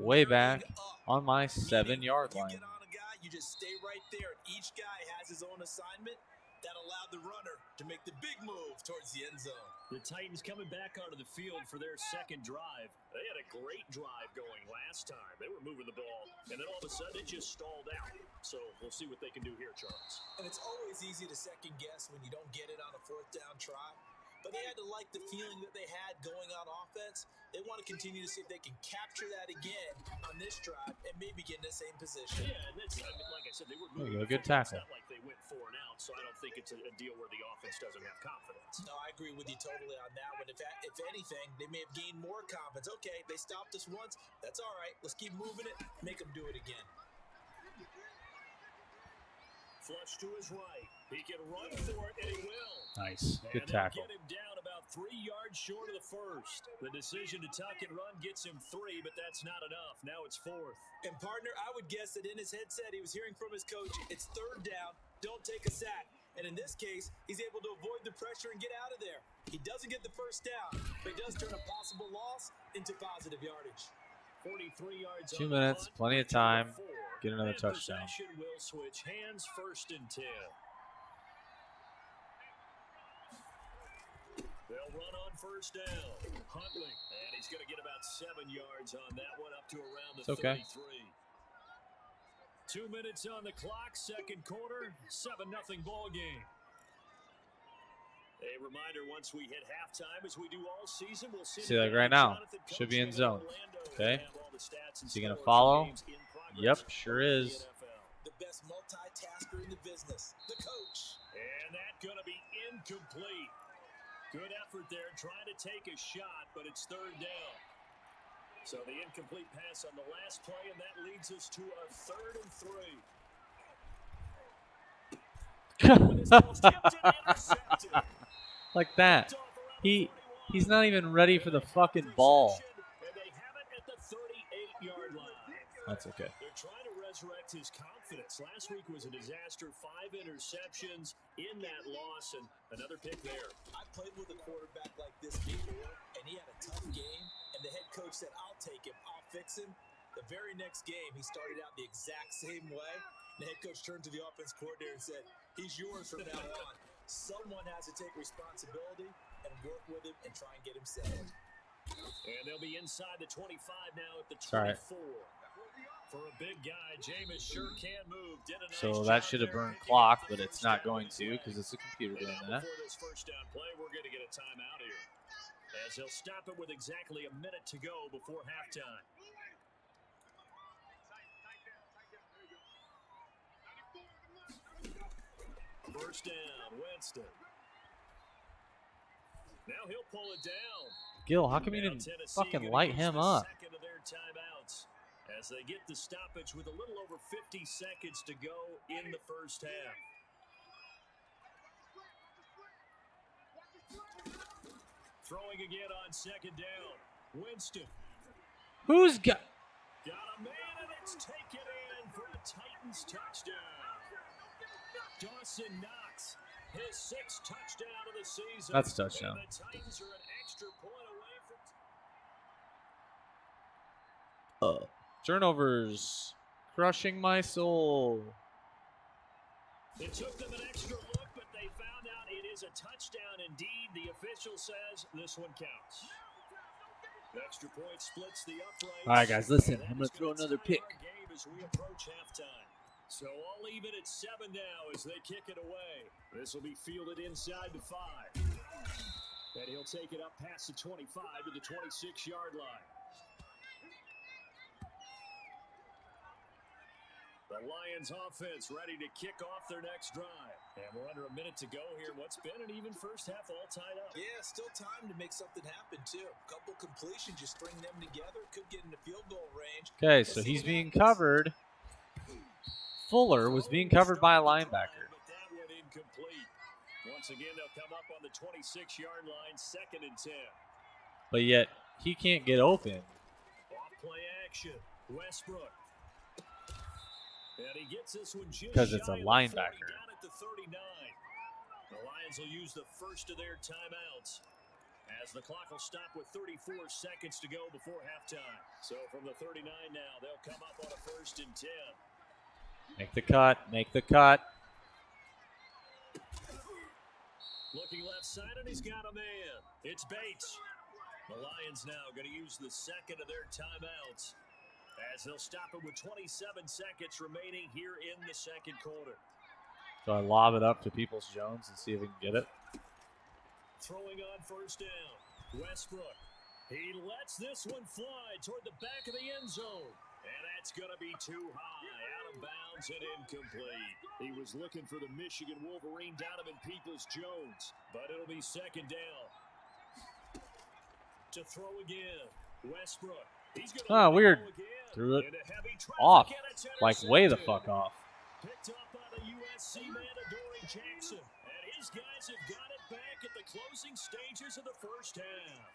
way back on my 7-yard line. You get on a guy, you just stay right there, and each guy has his own assignment. That allowed the runner to make the big move towards the end zone. The Titans coming back onto the field for their 2nd drive. They had a great drive going last time. They were moving the ball, and then all of a sudden it just stalled out. So we'll see what they can do here, Charles. And it's always easy to second guess when you don't get it on a 4th down try. but they had to like the feeling that they had going on offense. They want to continue to see if they can capture that again on this drive and maybe get in the same position. Yeah, and that's, I mean, like I said, they were There moving. you go, good It's tackle. not like they went 4 and out, so I don't think it's a deal where the offense doesn't have confidence. No, I agree with you totally on that one. If anything, they may have gained more confidence. Okay, they stopped us once. That's all right. Let's keep moving it. Make them do it again. Flush to his right. He can run for it, and he will. Nice. Good And tackle. get him down about 3 yards short of the first. The decision to tuck and run gets him 3, but that's not enough. Now it's 4th. And partner, I would guess that in his headset, he was hearing from his coach, it's 3rd down, don't take a sack. And in this case, he's able to avoid the pressure and get out of there. He doesn't get the first down, but he does turn a possible loss into positive yardage. 43 yards 2 on the minutes, punt, plenty of return to time. 4. Get another And touchdown. Possession will switch hands, 1st and 10. They'll run on 1st down. Huntley, and he's going to get about 7 yards on that one, up to around the It's okay. 33. 2 minutes on the clock, 2nd quarter, 7-0 ball game. A reminder, once we hit halftime, as we do all season, we'll See like right now. Should be in zone. Okay. Is he going to follow? Yep, sure is. The best multitasker in the business, the coach. And that's going to be incomplete. Good effort there, trying to take a shot, but it's 3rd down. So the incomplete pass on the last play, and that leads us to a 3rd and 3. Like that. He's not even ready for the fucking ball. And they have it at the 38-yard line. That's okay. They're trying to resurrect his confidence. Last week was a disaster. 5 interceptions in that loss, and another pick there. I played with a quarterback like this before, and he had a tough game, and the head coach said, I'll take him, I'll fix him. The very next game, he started out the exact same way. The head coach turned to the offense coordinator and said, he's yours from now on. Someone has to take responsibility and work with him and try and get him settled. And they'll be inside the 25 now at the 24. Sorry. For a big guy, Jameis sure can move. Did a nice So job that should have there burned picking clock, up the but it's first not down. going to because it's a computer And doing now that. before this 1st down play, we're going to get a timeout here. As they'll stop it with exactly a minute to go before halftime. First down, Winston. Now he'll pull it down. Gil, how come you Now didn't Tennessee fucking gonna light use him the up? second of their timeouts as they get the stoppage with a little over 50 seconds to go in the first half. Throwing again on 2nd down. Winston Who's got... got a man, and it's taken in for a Titans touchdown. Dawson Knox, his 6th touchdown of the season. That's a touchdown. And the Titans are an extra point away from... Turnovers. Crushing my soul. It took them an extra look, but they found out it is a touchdown indeed. The official says this one counts. The extra point splits the uprights. All right, guys, listen. And that I'm going is to throw gonna another tie pick. our game as we approach halftime. So I'll leave it at 7 now as they kick it away. This will be fielded inside the 5. And he'll take it up past the 25 to the 26-yard line. The Lions offense ready to kick off their next drive. And we're under a minute to go here. What's been an even first half all tied up. Yeah, still time to make something happen, too. A couple completions, you string them together, could get into field goal range. Okay, so he's being covered. Fuller was being covered by a linebacker. But that one incomplete. Once again, they'll come up on the 26-yard line, 2nd and 10. But yet, he can't get open. Off play action. Westbrook. And he gets this one just Because it's a shy of the 40, linebacker. down at the 39. The Lions will use the first of their timeouts as the clock will stop with 34 seconds to go before halftime. So from the 39 now, they'll come up on a 1st and 10. Make the cut. Make the cut. Looking left side, and he's got a man. It's Bates. The Lions now going to use the second of their timeouts as they'll stop it with 27 seconds remaining here in the 2nd quarter. So I lob it up to Peoples-Jones and see if we can get it. Throwing on first down. Westbrook. He lets this one fly toward the back of the end zone. And that's going to be too high, out of bounds and incomplete. He was looking for the Michigan Wolverine, Donovan Peoples-Jones, but it'll be second down. To throw again, Westbrook. He's going to weird. Threw it off, like way the fuck off. Picked up by the USC man, Adoree Jackson. And his guys have got it back at the closing stages of the first half.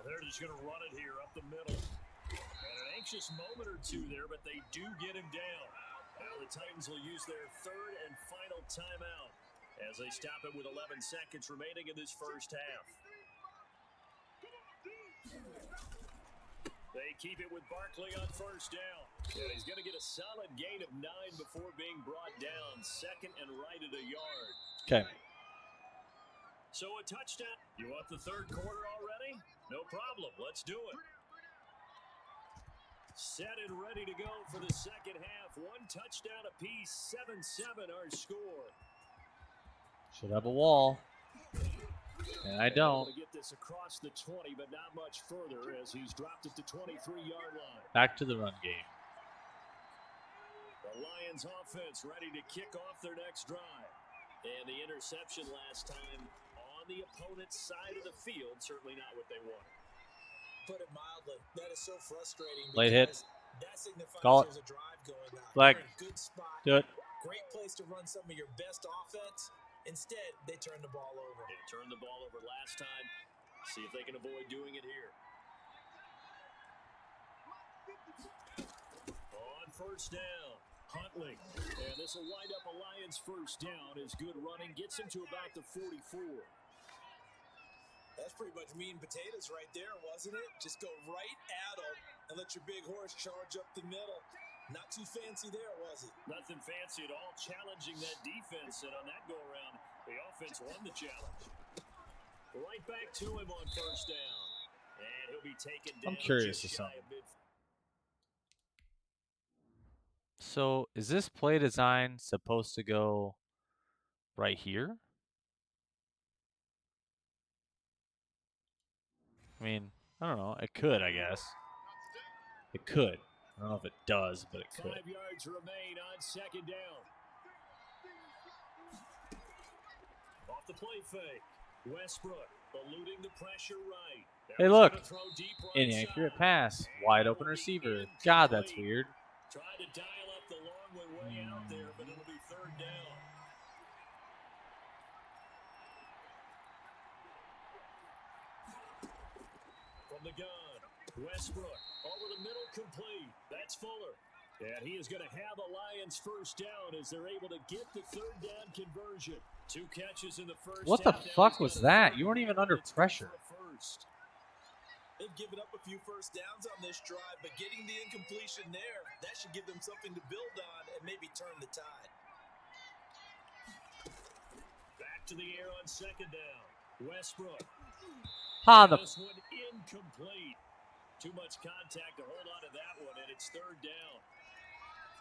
They're just going to run it here up the middle. And an anxious moment or two there, but they do get him down. Now the Titans will use their third and final timeout as they stop it with 11 seconds remaining in this first half. They keep it with Barkley on first down. And he's going to get a solid gain of 9 before being brought down. Second and right at a yard. Okay. So a touchdown. You want the third quarter already? No problem. Let's do it. Set and ready to go for the second half. One touchdown apiece. 7-7 our score. Should have a wall. And I don't. Get this across the 20, but not much further as he's dropped it to 23-yard line. Back to the run game. The Lions offense ready to kick off their next drive. And the interception last time on the opponent's side of the field, certainly not what they wanted. Put it mildly, that is so frustrating. Late hit. That signifies Call it. there's a drive going on. Flag. You're in a good spot. Do it. Great place to run some of your best offense. Instead, they turn the ball over. They turned the ball over last time. See if they can avoid doing it here. On first down, Huntley. And this will wind up a Lions first down. His good running gets him to about the 44. That's pretty much meat and potatoes right there, wasn't it? Just go right at them and let your big horse charge up the middle. Not too fancy there, was it? Nothing fancy at all, challenging that defense. And on that go-around, the offense won the challenge. Right back to him on first down. And he'll be taken down. I'm curious to something. So, is this play design supposed to go right here? I mean, I don't know. It could, I guess. It could. I don't know if it does, but it could. 5 yards remain on second down. Off the play fake. Westbrook eluding the pressure right. Hey, look. Inaccurate pass. Wide open receiver. God, that's weird. Tried to dial up the long way out there, but it'll be third down. From the gun, Westbrook over the middle, complete. That's Fuller. And he is going to have the Lions first down as they're able to get the third down conversion. 2 catches in the first. What the fuck was that? You weren't even under pressure. They've given up a few first downs on this drive, but getting the incompletion there, that should give them something to build on and maybe turn the tide. Back to the air on second down. Westbrook. This one incomplete. Too much contact to hold on to that one, and it's third down.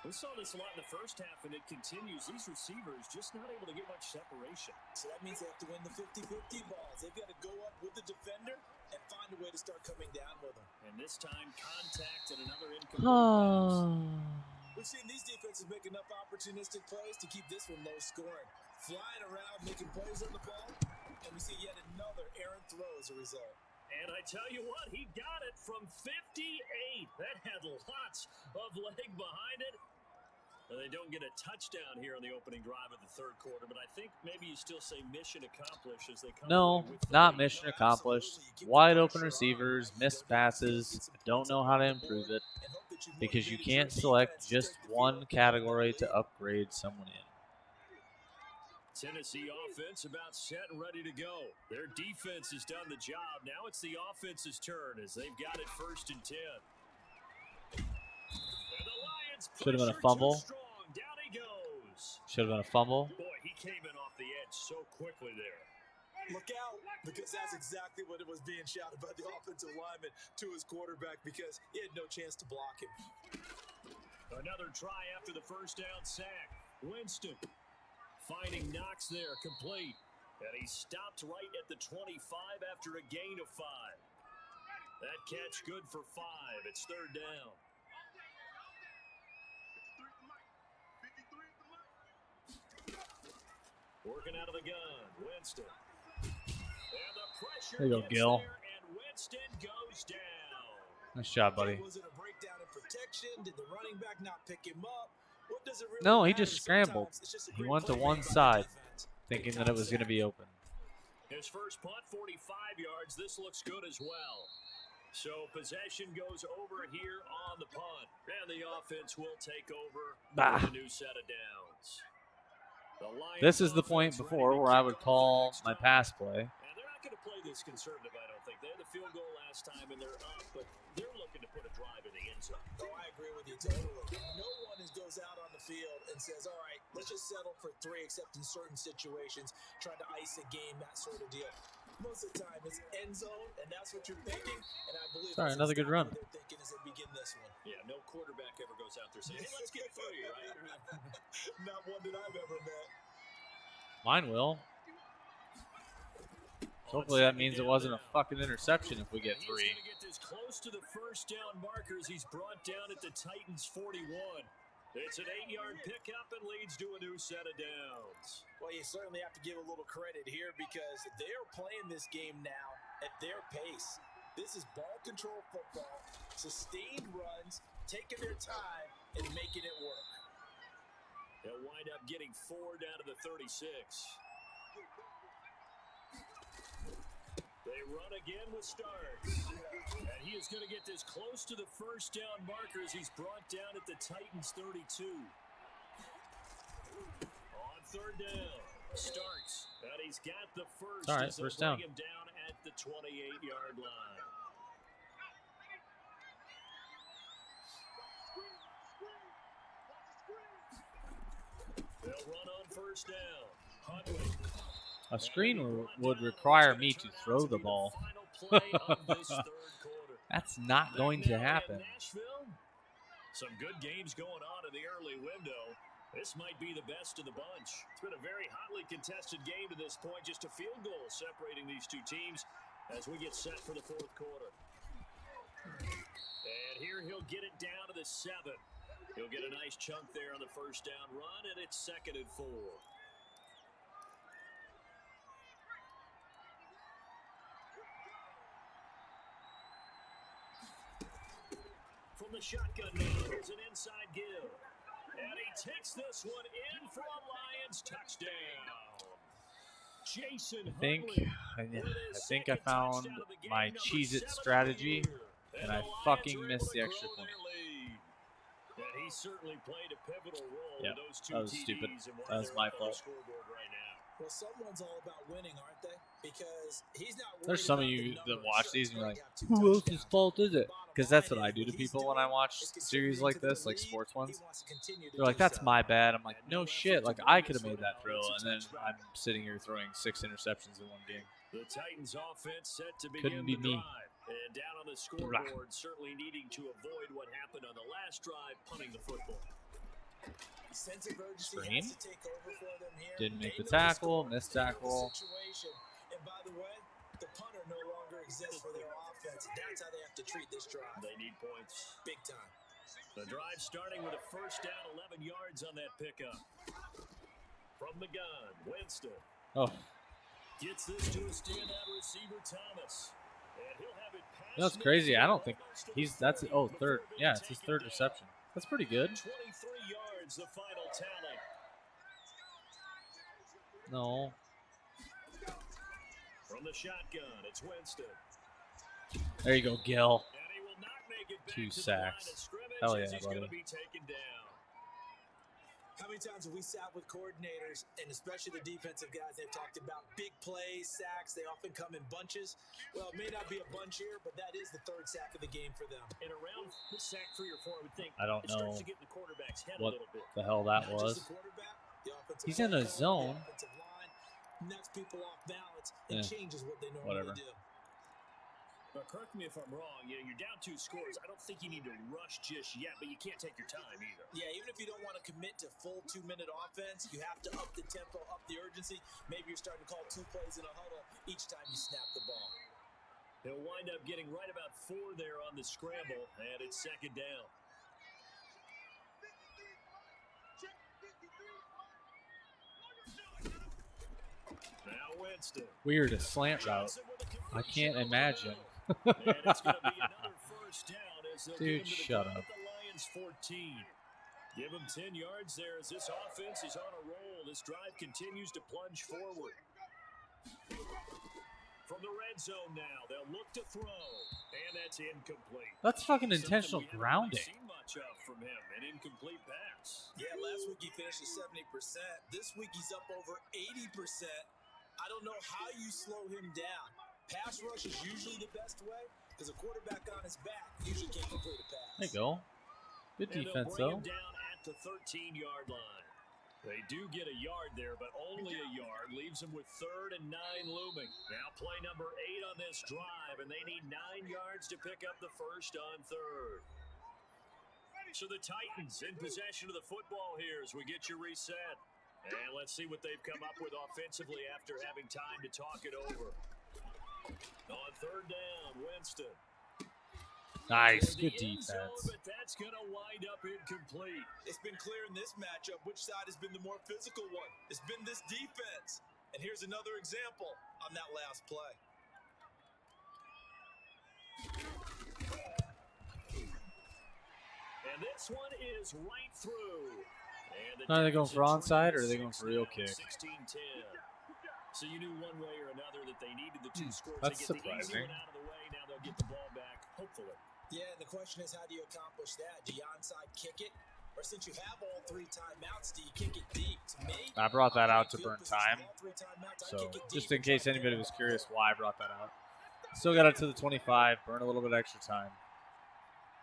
We saw this a lot in the first half, and it continues. These receivers just not able to get much separation. So that means they have to win the 50-50 balls. They've got to go up with the defender and find a way to start coming down with them. And this time, contact and another incomplete pass. We've seen these defenses make enough opportunistic plays to keep this one low scoring. Flying around, making plays on the ball, and we see yet another errant throw as a result. And I tell you what, he got it from 58. That had lots of leg behind it. And they don't get a touchdown here on the opening drive of the third quarter, but I think maybe you still say mission accomplished as they come. No, not mission accomplished. Wide open receivers, missed passes. Don't know how to improve it because you can't select just one category to upgrade someone in. Tennessee offense about set and ready to go. Their defense has done the job. Now it's the offense's turn as they've got it first and 10. Should have been a fumble. Down he goes. Should have been a fumble. Boy, he came in off the edge so quickly there. Look out, because that's exactly what it was being shouted by the offensive lineman to his quarterback because he had no chance to block him. Another try after the first down sack. Winston finding Knox there, complete. And he stopped right at the 25 after a gain of 5. That catch good for 5. It's third down. Working out of the gun, Winston. And the pressure There you go, gets Gil. there, and Winston goes down. Nice job, buddy. Was it a breakdown in protection? Did the running back not pick him up? What does it really No, he matter? just scrambled. Sometimes it's just a He great went to play one made by the side, defense. thinking that it was going to be open. His first punt, 45 yards. This looks good as well. So possession goes over here on the punt. And the offense will take over with a new set of downs. This is the point before where I would call my pass play. And they're not going to play this conservative, I don't think. They had the field goal last time, and they're up, but they're looking to put a drive in the end zone. Oh, I agree with you totally. No one goes out on the field and says, all right, let's just settle for 3, except in certain situations, trying to ice a game, that sort of deal. Most of the time, it's end zone, and that's what you're thinking. And I believe Sorry, another good run. They're thinking as they begin this one. Yeah, no quarterback ever goes out there saying, hey, let's get 3, right? Not one that I've ever met. Mine will. Hopefully that means it wasn't a fucking interception if we get 3. He's going to get this close to the first down markers. He's brought down at the Titans' 41. It's an 8-yard pickup and leads to a new set of downs. Well, you certainly have to give a little credit here because they're playing this game now at their pace. This is ball control football, sustained runs, taking their time, and making it work. They'll wind up getting 4 down to the 36. They run again with Starks. And he is going to get this close to the first down markers. He's brought down at the Titans' 32. On third down, Starks. And he's got the first. All right, as first they down. bring him down at the 28-yard line. They'll run on first down. Huntley. A screen would require me to throw the ball. That's not going to happen. Some good games going on in the early window. This might be the best of the bunch. It's been a very hotly contested game to this point. Just a field goal separating these two teams as we get set for the fourth quarter. And here he'll get it down to the 7. He'll get a nice chunk there on the first down run, and it's 2nd and 4. From the shotgun now, there's an inside give. And he takes this one in for a Lions touchdown. Jason I think I found my Cheez-It strategy, and I fucking missed the extra point. And he certainly played a pivotal role Yeah, in those two that was stupid. TDs and why That was they're my up on the fault. scoreboard right now. Well, someone's all about winning, aren't they? Because he's not worried There's some of about you the that numbers. watch Sure, these he's and you're going like, to have 2 who else's touchdowns. fault is it? Bottom Because that's line what I is, do to what he's people when I doing watch is series contributing like to the this, like lead. sports He ones. wants to continue to They're like, do that's so. my bad. I'm like, no shit. Like, I could have made that throw, and then I'm sitting here throwing 6 interceptions in one game. The Titans offense set to Couldn't begin be the me. drive. And down on the scoreboard, certainly needing to avoid what happened on the last drive, punting the football. Sense of urgency Screen. has to take over for them here. Didn't make They the know tackle, score. missed They know the tackle. situation. And by the way, the punter no longer exists for their offense. That's how they have to treat this drive. They need points. Big time. The drive starting with a first down, 11 yards on that pickup. From the gun, Winston. Oh, Gets this to a standout receiver, Thomas. And he'll have it past you know, it's crazy. I don't think almost to he's, the that's, 30 oh, before third. being Yeah, it's his taken third down. reception. That's pretty good. 23 yards, the final tally. No. From the shotgun, it's Winston. There you go, Gil. And he will not make it back 2 to the line sacks. of scrimmage Hell as yeah, he's going to buddy. be taken down. How many times have we sat with coordinators, and especially the defensive guys, they've talked about big plays, sacks. They often come in bunches. Well, it may not be a bunch here, but that is the 3rd sack of the game for them. And around sack 3 or 4, I would think I don't it starts know to get in the quarterback's head what a little bit. the hell that Not was. just the quarterback, the offensive He's in play a caller, zone. the offensive line, knocks people off balance and Yeah, changes what they normally whatever. do. But correct me if I'm wrong, you're down 2 scores. I don't think you need to rush just yet, but you can't take your time either. Yeah, even if you don't want to commit to full 2-minute offense, you have to up the tempo, up the urgency. Maybe you're starting to call 2 plays in a huddle each time you snap the ball. He'll wind up getting right about 4 there on the scramble, and it's second down. Now Winston. Weird, a slant route. I can't imagine. And it's going to be another first down as they'll Dude, get him to the shut ground up. at the Lions 14. Give him 10 yards there as this offense is on a roll. This drive continues to plunge forward. From the red zone now, they'll look to throw, and that's incomplete. That's fucking intentional Something we haven't grounding. really seen much of from him, an incomplete pass. Yeah, last week he finished at 70%. This week he's up over 80%. I don't know how you slow him down. Pass rush is usually the best way because a quarterback on his back usually can't complete a pass. There you go. Good And defense, they'll bring though. him down at the 13-yard line. They do get a yard there, but only a yard. Leaves them with 3rd and 9 looming. Now play number 8 on this drive, and they need 9 yards to pick up the first on 3rd. So the Titans in possession of the football here as we get you reset. And let's see what they've come up with offensively after having time to talk it over. On 3rd down, Winston. Nice, For the good end zone, defense. but that's going to wind up incomplete. It's been clear in this matchup which side has been the more physical one. It's been this defense. And here's another example on that last play. And this one is right through. And the Are they going for deficit's onside, right or are they at going for real 6 kick? now, 16-10. So you knew one way or another that they needed the 2 scores. That's they get the easy surprising. one out of the way. Now they'll get the ball back, hopefully. Yeah, and the question is, how do you accomplish that? Do you onside kick it? Or since you have all 3 timeouts, do you kick it deep? To me, I brought that out to field burn position, time. all 3 timeouts, I So, kick it just deep in and try case to get anybody it was off. curious why I brought that out. Still got it to the 25, burn a little bit extra time.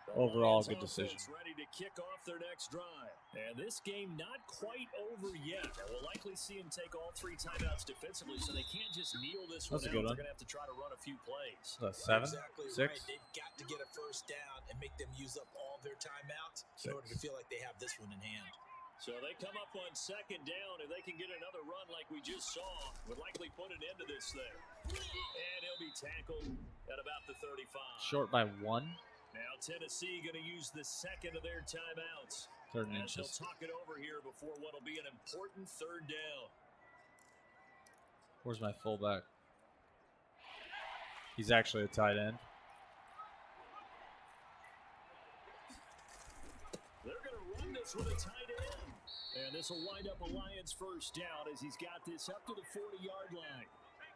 The Overall, Lions good decision. offense ready to kick off their next drive. And this game not quite over yet. And we'll likely see them take all 3 timeouts defensively, so they can't just kneel this one That's a out. good They're one. going to have to try to run a few plays. 7, Exactly 6. right. They've got to get a first down and make them use up all their timeouts in order to feel like they have this one in hand. So they come up on 2nd down, and they can get another run like we just saw. Would likely put an end to this thing. And he'll be tackled at about the 35. Short by 1. Now Tennessee going to use the 2nd of their timeouts. 3rd and As they'll inches. talk it over here before what will be an important 3rd down. Where's my fullback? He's actually a tight end. They're going to run this with a tight end. And this will wind up a Lions first down as he's got this up to the 40-yard line.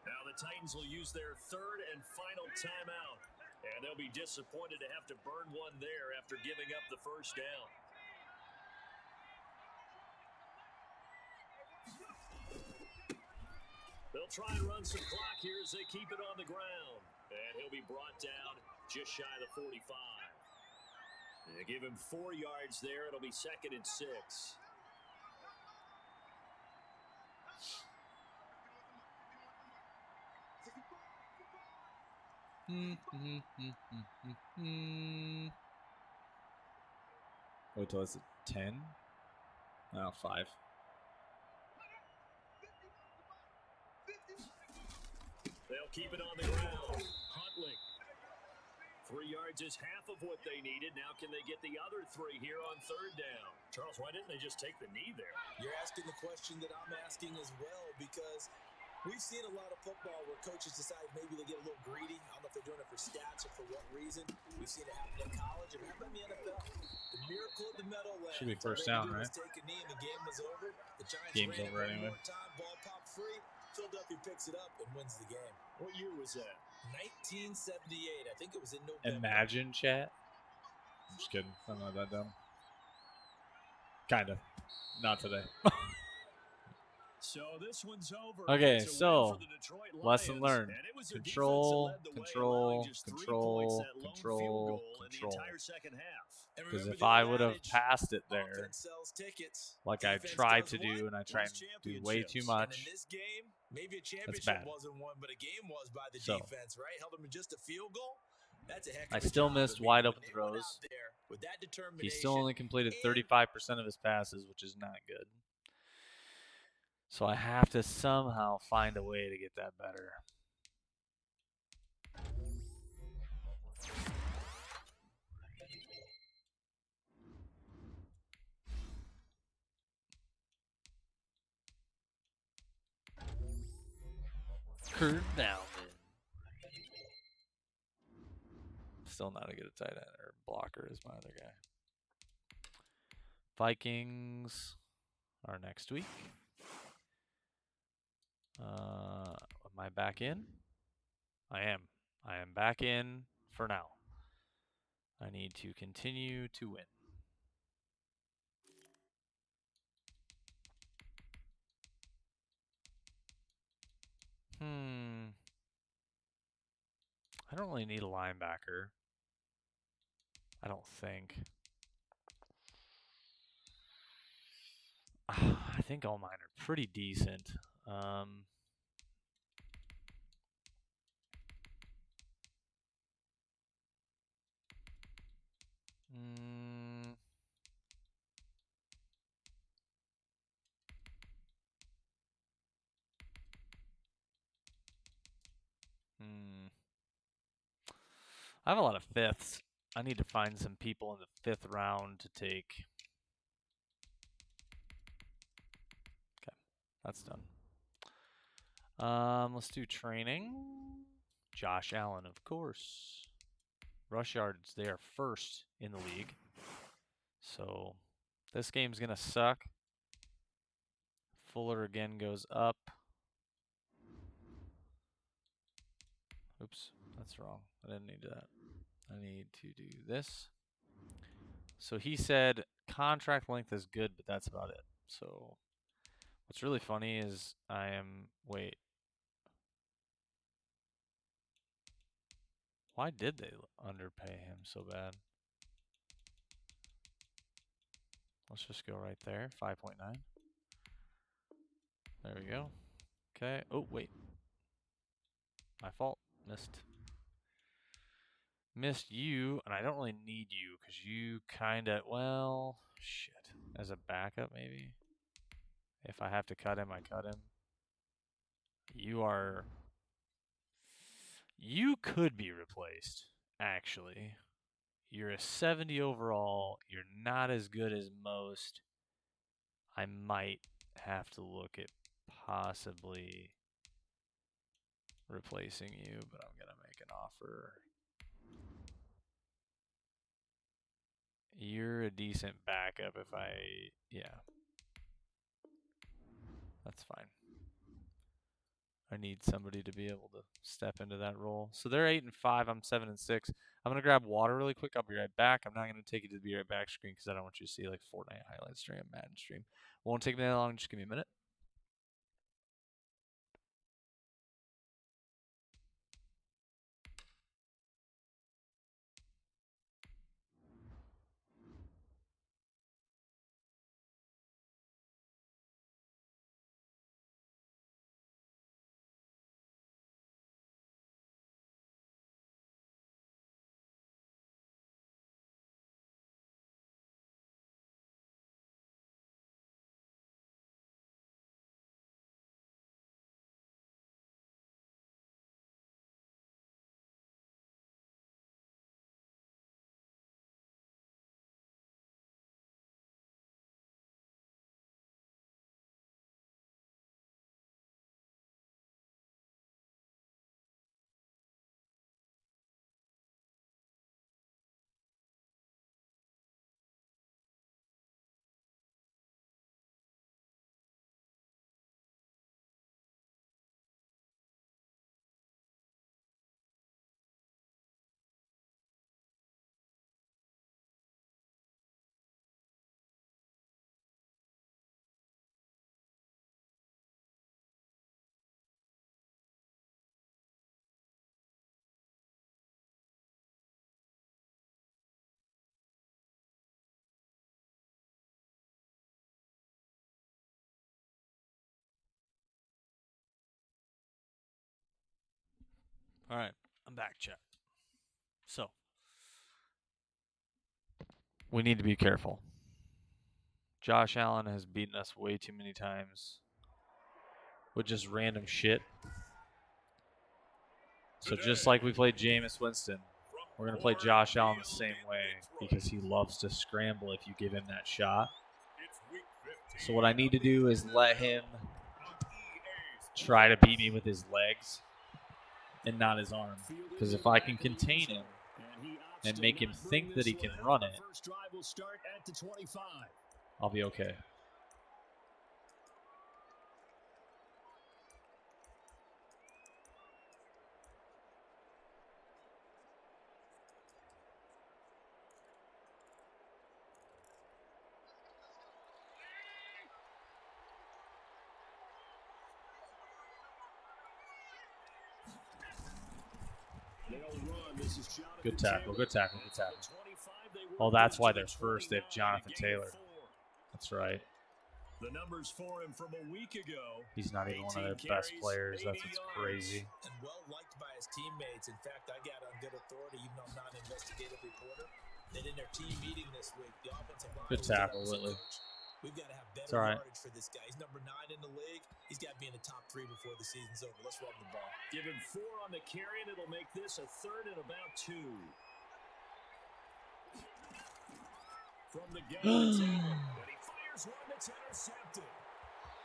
Now the Titans will use their 3rd and final timeout. And they'll be disappointed to have to burn one there after giving up the first down. They'll try and run some clock here as they keep it on the ground. And he'll be brought down just shy of the 45. They give him 4 yards there. It'll be 2nd and 6. Wait till it's at 10? Oh, 5. They'll keep it on the ground. Huntley. 3 yards is half of what they needed. Now can they get the other 3 here on 3rd down? Charles, why didn't they just take the knee there? You're asking the question that I'm asking as well, because we've seen a lot of football where coaches decide maybe they get a little greedy. I don't know if they're doing it for stats or for what reason. We've seen it happen in college and happen in the NFL. The miracle of the Meadowlands. Should be first All they down, had to do right? was take a knee and the game was over. The Giants Game's ran it over one anyway. more time, ball popped free. Philadelphia picks it up and wins the game. What year was that? 1978. I think it was in November. Imagine, chat. I'm just kidding. I'm not that dumb. Kind of. Not today. So this one's over. Okay, It's a win so, for the Detroit lesson Lions, learned. and it was a defense that Control, led the way, control, allowing just 3 control, points, that lone field control, goal in the control. entire second half. And Because remember if the I old would have adage, passed it there, offense sells tickets. like I Defense tried does to do, what? and I try Wins and do way too championships. much, And in this game, Maybe a That's championship bad. wasn't won, but a game was by the So, defense, right? Held them in just a field goal. That's a heck I of a still job. missed I mean, wide when open they went out throws. there with that He still determination only completed and 35% of his passes, which is not good. So I have to somehow find a way to get that better. Kurt Bauman. Still not a good tight end or blocker as my other guy. Vikings are next week. Am I back in? I am. I am back in for now. I need to continue to win. I don't really need a linebacker. I don't think. I think all mine are pretty decent. I have a lot of fifths. I need to find some people in the 5th round to take. Okay, that's done. Let's do training. Josh Allen, of course. Rush yards, they are first in the league. So this game's going to suck. Fuller again goes up. Oops, that's wrong. I didn't need that. I need to do this. So he said contract length is good, but that's about it. So what's really funny is wait. Why did they underpay him so bad? Let's just go right there, 5.9. There we go. Okay. Oh, wait. My fault. Missed you, and I don't really need you because you kind of, well, shit. As a backup, maybe. If I have to cut him, I cut him. You could be replaced, actually. You're a 70 overall. You're not as good as most. I might have to look at possibly replacing you, but I'm going to make an offer. You're a decent backup yeah. That's fine. I need somebody to be able to step into that role. So they're 8-5. I'm 7-6. I'm gonna grab water really quick. I'll be right back. I'm not gonna take you to the be right back screen because I don't want you to see like Fortnite highlight stream, Madden stream. Won't take me that long. Just give me a minute. All right, I'm back, chat. So, we need to be careful. Josh Allen has beaten us way too many times with just random shit. So just like we played Jameis Winston, we're going to play Josh Allen the same way because he loves to scramble if you give him that shot. So what I need to do is let him try to beat me with his legs and not his arm. Because if I can contain him and make him think that he can run it, I'll be okay. Good tackle, good tackle, good tackle. Oh, that's why they're first. They have Jonathan Taylor. That's right. The numbers for him from a week ago. He's not even one of their best players. That's what's crazy. And well liked by his teammates. In fact, I got on good authority, even though I'm not an investigative reporter, that in their team meeting this week, the offensive line. Good tackle, Whitley. We've got to have better yardage for this guy. He's number 9 in the league. He's got to be in the top 3 before the season's over. Let's run the ball. Give him 4 on the carry, and it'll make this a 3rd and about 2. From the gun, and he fires one that's intercepted.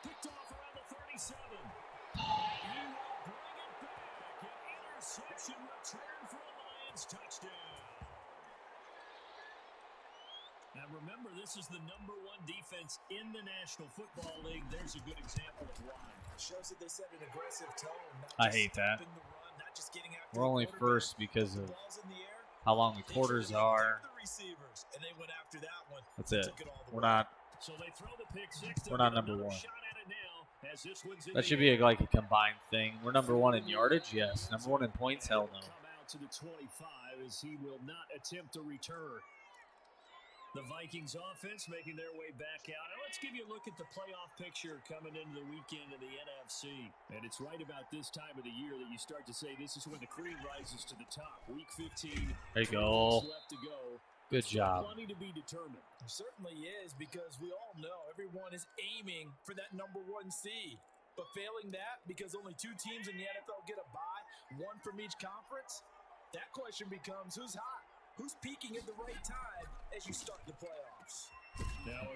Picked off around the 37. And he will bring it back. An interception return for a Lions touchdown. Now remember, this is the number 1 defense in the National Football League. There's a good example of why. Shows that they set an aggressive tone. I hate that. We're only first because of how long the quarters are. That's it. We're not number 1. That should be like a combined thing. We're number 1 in yardage, yes. Number 1 in points, hell no. Come out to the 25 as he will not attempt to return. The Vikings offense making their way back out. Now let's give you a look at the playoff picture coming into the weekend in the NFC. And it's right about this time of the year that you start to say this is when the cream rises to the top. Week 15. There you go. Left to go. Good job. Plenty to be determined. It certainly is, because we all know everyone is aiming for that number 1 seed. But failing that, because only 2 teams in the NFL get a bye, 1 from each conference, that question becomes who's hot? Who's peaking at the right time as you start the playoffs?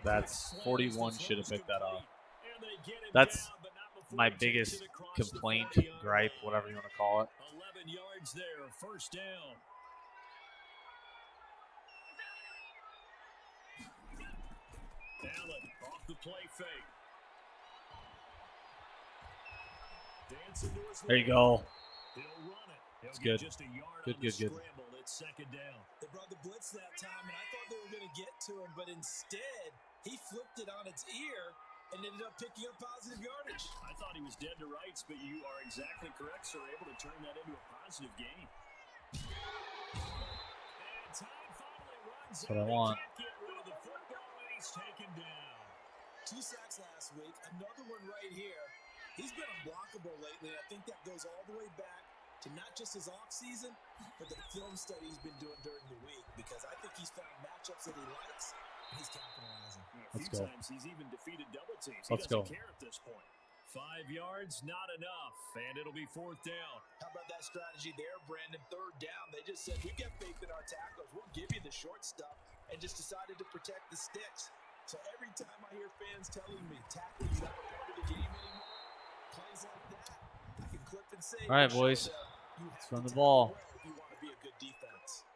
That's 41 should have picked that off. That's my biggest complaint, gripe, whatever you want to call it. 11 yards there, first down. Allen off the play fake. There you go. He'll run it. It's good. Just a yard good. It's second down. They brought the blitz that time, and I thought they were going to get to him, but instead, he flipped it on its ear and ended up picking up positive yardage. I thought he was dead to rights, but you are exactly correct, sir. Able to turn that into a positive gain. And time finally runs That's what I want. Can't get rid of the football, and he's taken down. 2 sacks last week, another one right here. He's been unblockable lately. I think that goes all the way back to not just his offseason, but the film study he's been doing during the week, because I think he's found matchups that he likes, and he's capitalizing. A few times he's even defeated double teams. Let's he doesn't care at this point. 5 yards, not enough, and it'll be 4th down. How about that strategy there, Brandon? 3rd down. They just said, we've got faith in our tacklers. We'll give you the short stuff, and just decided to protect the sticks. So every time I hear fans telling me tackling's not a part of the game anymore, plays like that, I can clip and say, all right, boys, let's run the ball. If you want to be a good defense.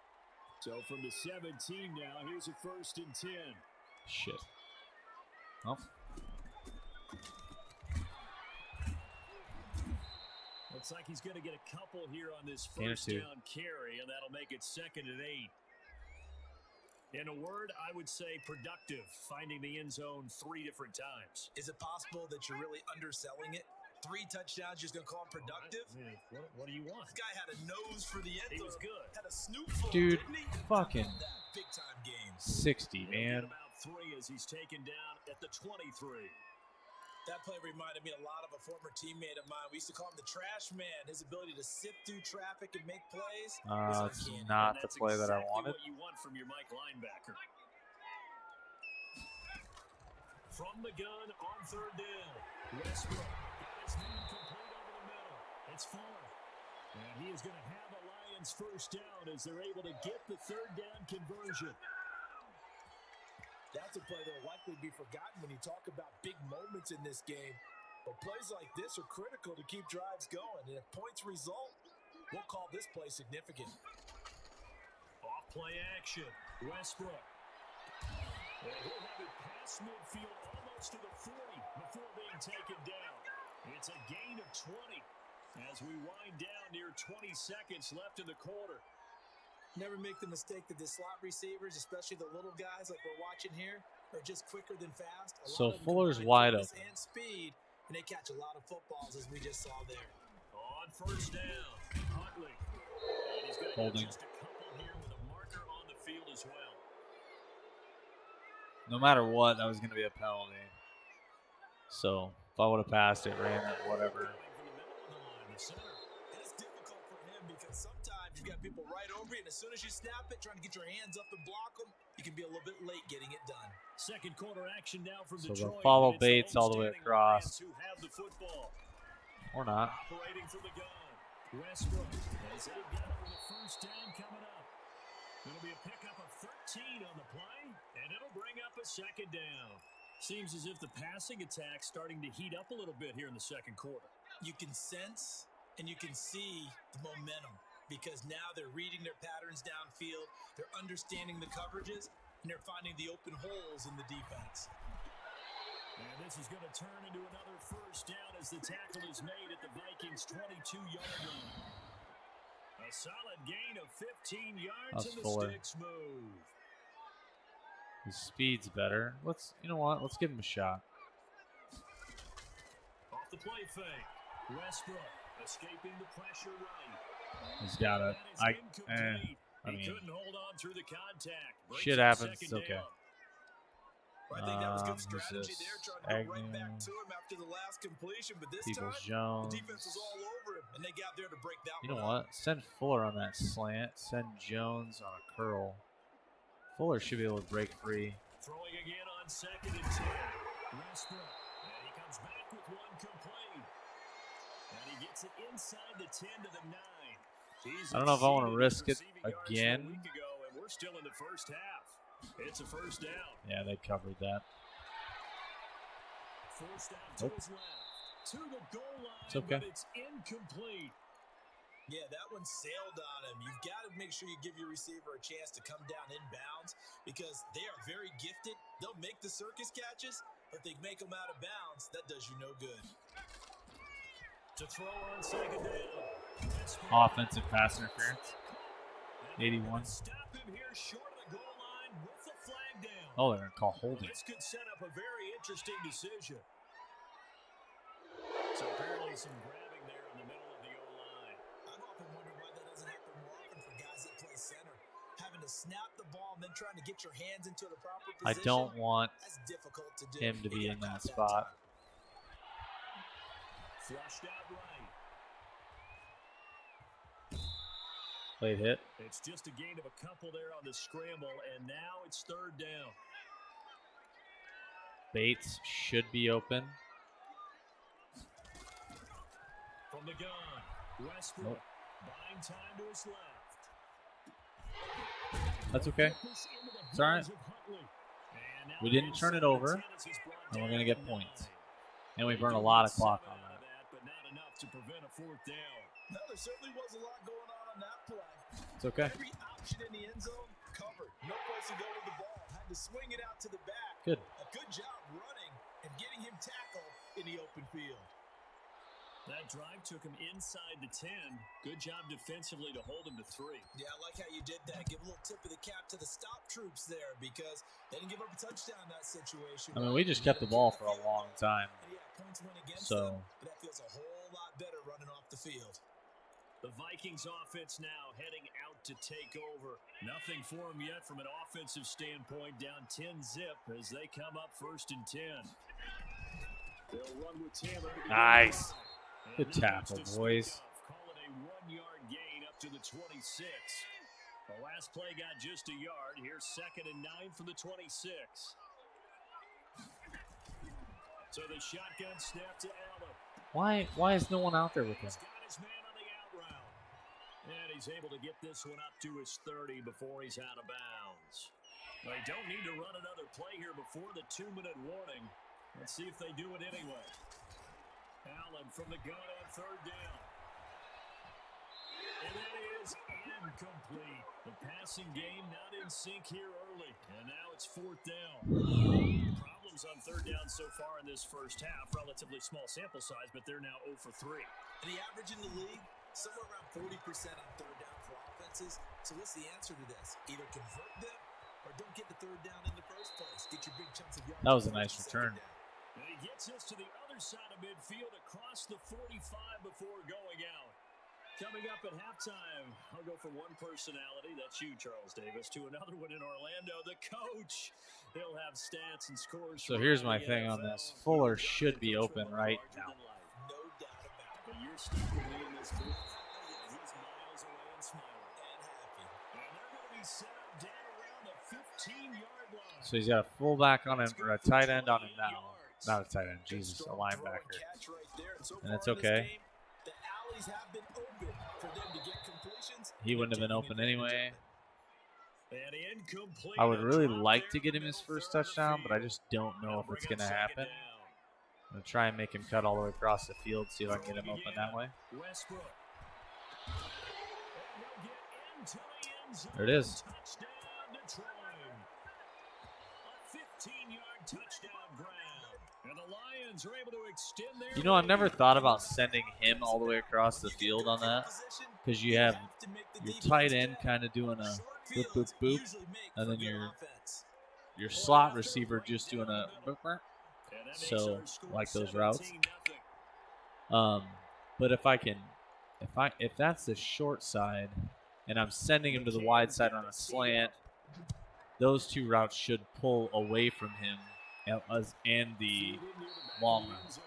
So from the 17 now, here's a 1st and 10. Shit. Oh. Looks like he's going to get a couple here on this first down carry, and that'll make it 2nd and 8. In a word, I would say productive, finding the end zone 3 different times. Is it possible that you're really underselling it? 3 touchdowns, just going to call him productive? What do you want? This guy had a nose for the end zone. He was good. Had a snoop for dude, him, fucking big-time game. 60, man. About 3 as he's taken down at the 23. That play reminded me a lot of a former teammate of mine. We used to call him the trash man. His ability to sift through traffic and make plays was It's uncanny. not the play that I exactly wanted. what you want from your Mike linebacker. From the gun on third down, Westbrook is complete over the middle. It's Fuller. And he is going to have a Lions first down as they're able to get the third down conversion. That's a play that will likely be forgotten when you talk about big moments in this game. But plays like this are critical to keep drives going. And if points result, we'll call this play significant. Off play action, Westbrook. And he'll have it past midfield almost to the 40 before being taken down. It's a gain of 20 as we wind down near 20 seconds left in the quarter. Never make the mistake that the slot receivers, especially the little guys like we're watching here, are just quicker than fast. So Fuller's wide open. And speed, and they catch a lot of footballs as we just saw there. On first down, Huntley. And he's going to Holding. get just a couple here with a marker on the field as well. No matter what, that was going to be a penalty. So if I would have passed it, ran it, whatever. And it's difficult for him because sometimes you've got people right over you, and as soon as you snap it, trying to get your hands up and block them, you can be a little bit late getting it done. Second quarter action now from So Detroit. they'll follow It's the Bates all the way homestanding across. Lions who have the football. Or not. Operating from the gun. Westbrook has it together with a first down coming up. It'll be a pickup of 13 on the play, and it'll bring up a second down. Seems as if the passing attack's starting to heat up a little bit here in the second quarter. You can sense and you can see the momentum because now they're reading their patterns downfield, they're understanding the coverages, and they're finding the open holes in the defense. And this is going to turn into another first down as the tackle is made at the Vikings' 22-yard line. A solid gain of 15 yards That's in the Fuller. sticks move. His speed's better. You know what? Let's give him a shot. Off the play fake. Westbrook escaping the pressure right. He's got it. That is He incomplete. He couldn't hold on through the contact. Breaks shit up happens. It's second okay. down. I think that was good Who's strategy this? there, trying to go right Agnew. back to him after the last completion. But this Peoples time, Jones. the defense was all over him, and they got there to break that You know one up. what? Send Fuller on that slant. Send Jones on a curl. Fuller should be able to break free. Throwing again on second and 10. Westbrook. And he comes back with one complete. And he gets it inside the 10 to the 9. I don't know if I want to risk it Receiving yards from a again. week ago, and we're still in the first half. It's a first down. Yeah, they covered that. First down to Nope. his left. To the goal line, It's okay. but it's incomplete. Yeah, that one sailed on him. You've got to make sure you give your receiver a chance to come down inbounds because they are very gifted. They'll make the circus catches, but if they make them out of bounds, that does you no good. To throw on second down. Offensive pass interference. And 81. Stop him here short of the goal line with the flag down. Oh, they're going to call holding. This could set up a very interesting decision. So apparently some grabbing there in the middle of the O-line. I've often wondered why that doesn't happen more often for guys that play center. Having to snap the ball and then trying to get your hands into the proper I position. don't want That's difficult to do. him to be You in got that caught spot. Flushed out right. Late hit. It's just a gain of a couple there on the scramble, and now it's third down. Bates should be open. From the gun, Westbrook Nope. buying time to his left. That's okay. It's all right. We didn't turn it over, and we're going to get points. And we burn a lot of clock on that. But not enough to prevent a fourth down. No, there certainly was a lot going on that play. It's okay. Every option in the end zone covered. No place to go with the ball. Had to swing it out to the back. Good. A good job running and getting him tackled in the open field. That drive took him inside the 10. Good job defensively to hold him to 3. Yeah, I like how you did that. Give a little tip of the cap to the stop troops there because they didn't give up a touchdown in that situation. I mean, we just kept the ball for a long time. And yeah, points went against So- them, but that feels a whole lot better running off the field. The Vikings offense now heading out to take over. Nothing for them yet from an offensive standpoint, down 10-zip as they come up first and 10. They'll run with Taylor to begin Nice. the drive. Good And that tackle, looks to boys. stay off. Call it a 1-yard gain up to the 26. The last play got just a yard. Here's 2nd and 9 from the 26. So the shotgun snap to Allen. Why is no one out there with him? He's got his man on the out route. And he's able to get this one up to his 30 before he's out of bounds. They don't need to run another play here before the 2-minute warning. Let's see if they do it anyway. Allen from the gun on 3rd down. And that is incomplete. The passing game not in sync here early. And now it's 4th down. Problems on 3rd down so far in this first half. Relatively small sample size, but they're now 0 for 3. And the average in the league, somewhere around 40% on 3rd down for offenses. So what's the answer to this? Either convert them or don't get the 3rd down in the first place. Get your big chunks of yards. That was a nice return. And he gets us to the other side of midfield across the 45 before going out. Coming up at halftime, I'll go from one personality, that's you, Charles Davis, to another one in Orlando, the coach. He'll have stats and scores. So here's my thing on this. Fuller should be open right now. No doubt about it. But you're stuck with me in this booth. He's miles away and smiling. And happy. And they're going to be set up down around the 15-yard line. So he's got a fullback on him, or a tight end on him now. Not a tight end, Jesus, a linebacker. And it's okay. The alleys have been open for them to get completions. He wouldn't have been open anyway. And incomplete. I would really like to get him his first touchdown, but I just don't know if it's going to happen. I'm going to try and make him cut all the way across the field, see if I can get him open that way. Westbrook. There it is. Touchdown, Detroit. A 15-yard touchdown grab. And the Lions are able to extend their You know, I've never thought about sending him all the way across the field on that, because you have your tight end kind of doing a boop, boop, boop, and then your slot receiver just doing a boop, boop. So, like those routes. But if that's the short side, and I'm sending him to the wide side on a slant, those two routes should pull away from him and the long route.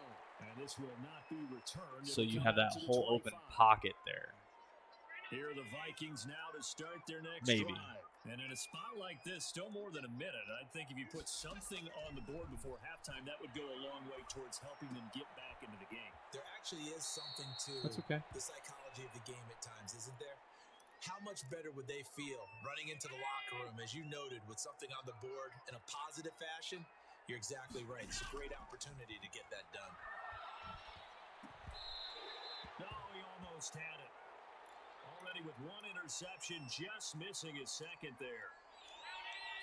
So you have that whole open pocket there. Here are the Vikings now to start their next Maybe. drive. And in a spot like this, still more than a minute, I think if you put something on the board before halftime, that would go a long way towards helping them get back into the game. There actually is something to That's okay. the psychology of the game at times, isn't there? How much better would they feel running into the locker room, as you noted, with something on the board in a positive fashion? You're exactly right. It's a great opportunity to get that done. No, he almost had it. Already with one interception, just missing his second there.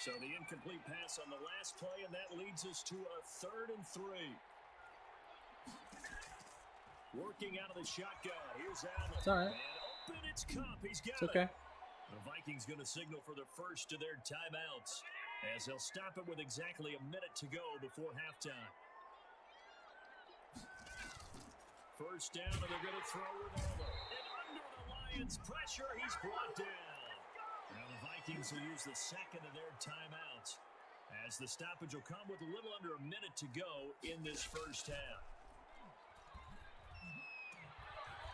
So the incomplete pass on the last play, and that leads us to a 3rd and 3. Working out of the shotgun. Here's Allen. It's all right. And open, it's Cup. He's got It's okay. it. The Vikings going to signal for the first of their timeouts, as they'll stop it with exactly a minute to go before halftime. First down, and they're going to throw it over. And under the Lions' pressure, he's brought down. Now the Vikings will use the second of their timeouts, as the stoppage will come with a little under a minute to go in this first half.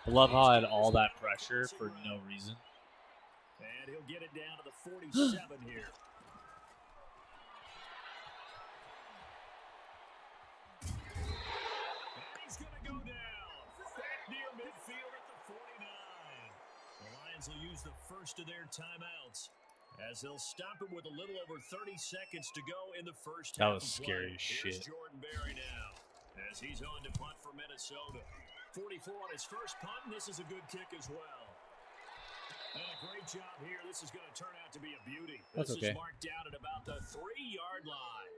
I love how I had all that pressure for no reason. And he'll get it down to the 47 here. And he's going to go down. Back near midfield at the 49. The Lions will use the first of their timeouts, as they'll stop it with a little over 30 seconds to go in the first half. That was scary as Here's shit. Jordan Berry now, as he's on to punt for Minnesota. 44 on his first punt, and this is a good kick as well. And a great job here. This is going to turn out to be a beauty. That's this okay. is marked down at about the 3-yard line.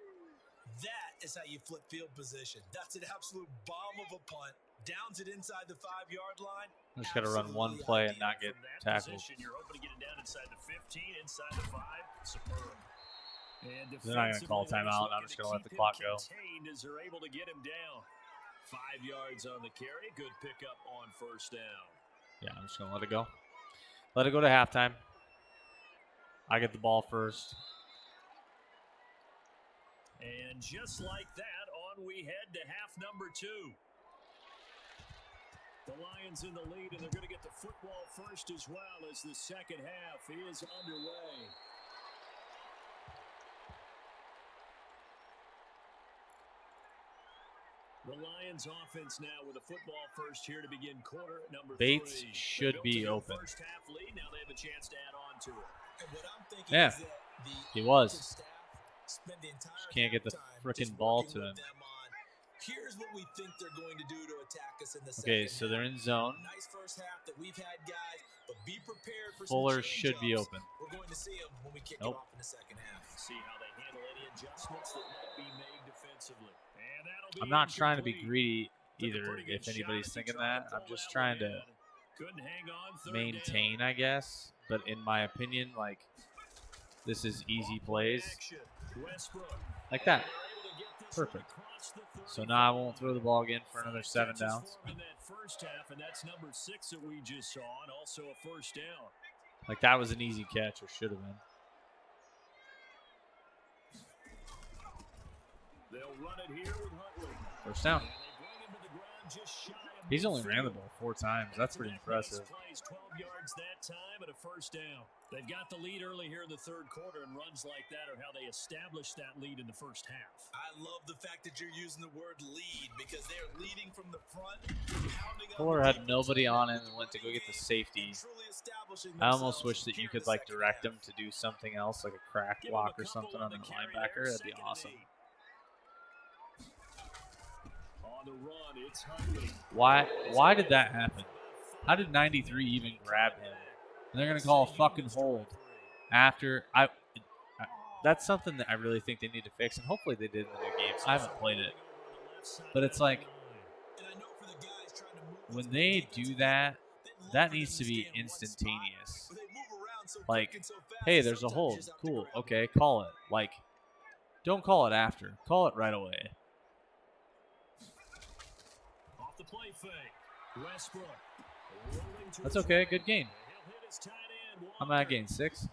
That is how you flip field position. That's an absolute bomb of a punt. Downs it inside the 5-yard line. I just got to run one play and not get From that tackled. position, you're hoping to get it down inside the 15, inside the 5. Superb. And They're not going to call timeout. I'm just going to let the clock go. Contained as they're able to get him down. 5 yards on the carry. Good pickup on first down. Yeah, I'm just going to let it go. Let it go to halftime. I get the ball first. And just like that, on we head to half number 2. The Lions in the lead, and they're going to get the football first as well as the second half is underway. The Lions offense now with a football first here to begin quarter number 3. Bates should be open. First half lead. Now they have a chance to add on to it. And what I'm thinking Yeah, is that the he was. staff spent the entire Just can't get the halftime frickin' just ball working to with him. them on, here's what we think they're going to do to attack us in the Okay, second so half. they're in zone. Nice first half that we've had, guys, but be prepared for Fuller some should be change-ups. open. We're going to see them when we kick Nope. it off in the second half. See how they handle any adjustments that might be made defensively. And that'll be I'm not trying to be incomplete. greedy either, if anybody's thinking that. I'm just trying to Couldn't hang on third maintain, down. I guess. But in my opinion, like, this is easy plays. Like that. Perfect. So now I won't throw the ball again for another 7 downs. In that first half, and that's number 6 that we just saw, and also a first down. Like, that was an easy catch, or should have been. They'll run it here with Huntley. First down. And they bring him to the ground just shy of He's only ran the midfield. ball 4 times. That's pretty impressive. Plays 12 yards that time and a first down. They've got the lead early here in the third quarter, and runs like that are how they establish that lead in the first half. I love the fact that you're using the word lead because they're leading from the front. Pounding Fuller had nobody on him and went to go get the safety. I almost wish that you could, like, direct him to do something else, like a crack block or something on the linebacker. That'd be awesome. On the run, it's Huntley. Why did that happen? How did 93 even grab him? And they're going to call a fucking hold after that's something that I really think they need to fix, and hopefully they did in the new games. I haven't played it. But it's like, when they do that, that needs to be instantaneous. Like, hey, there's a hold. Cool. Okay, call it. Like, don't call it after. Call it right away. Off the play fake. Westbrook. That's okay. Good gain. I'm at gain 6.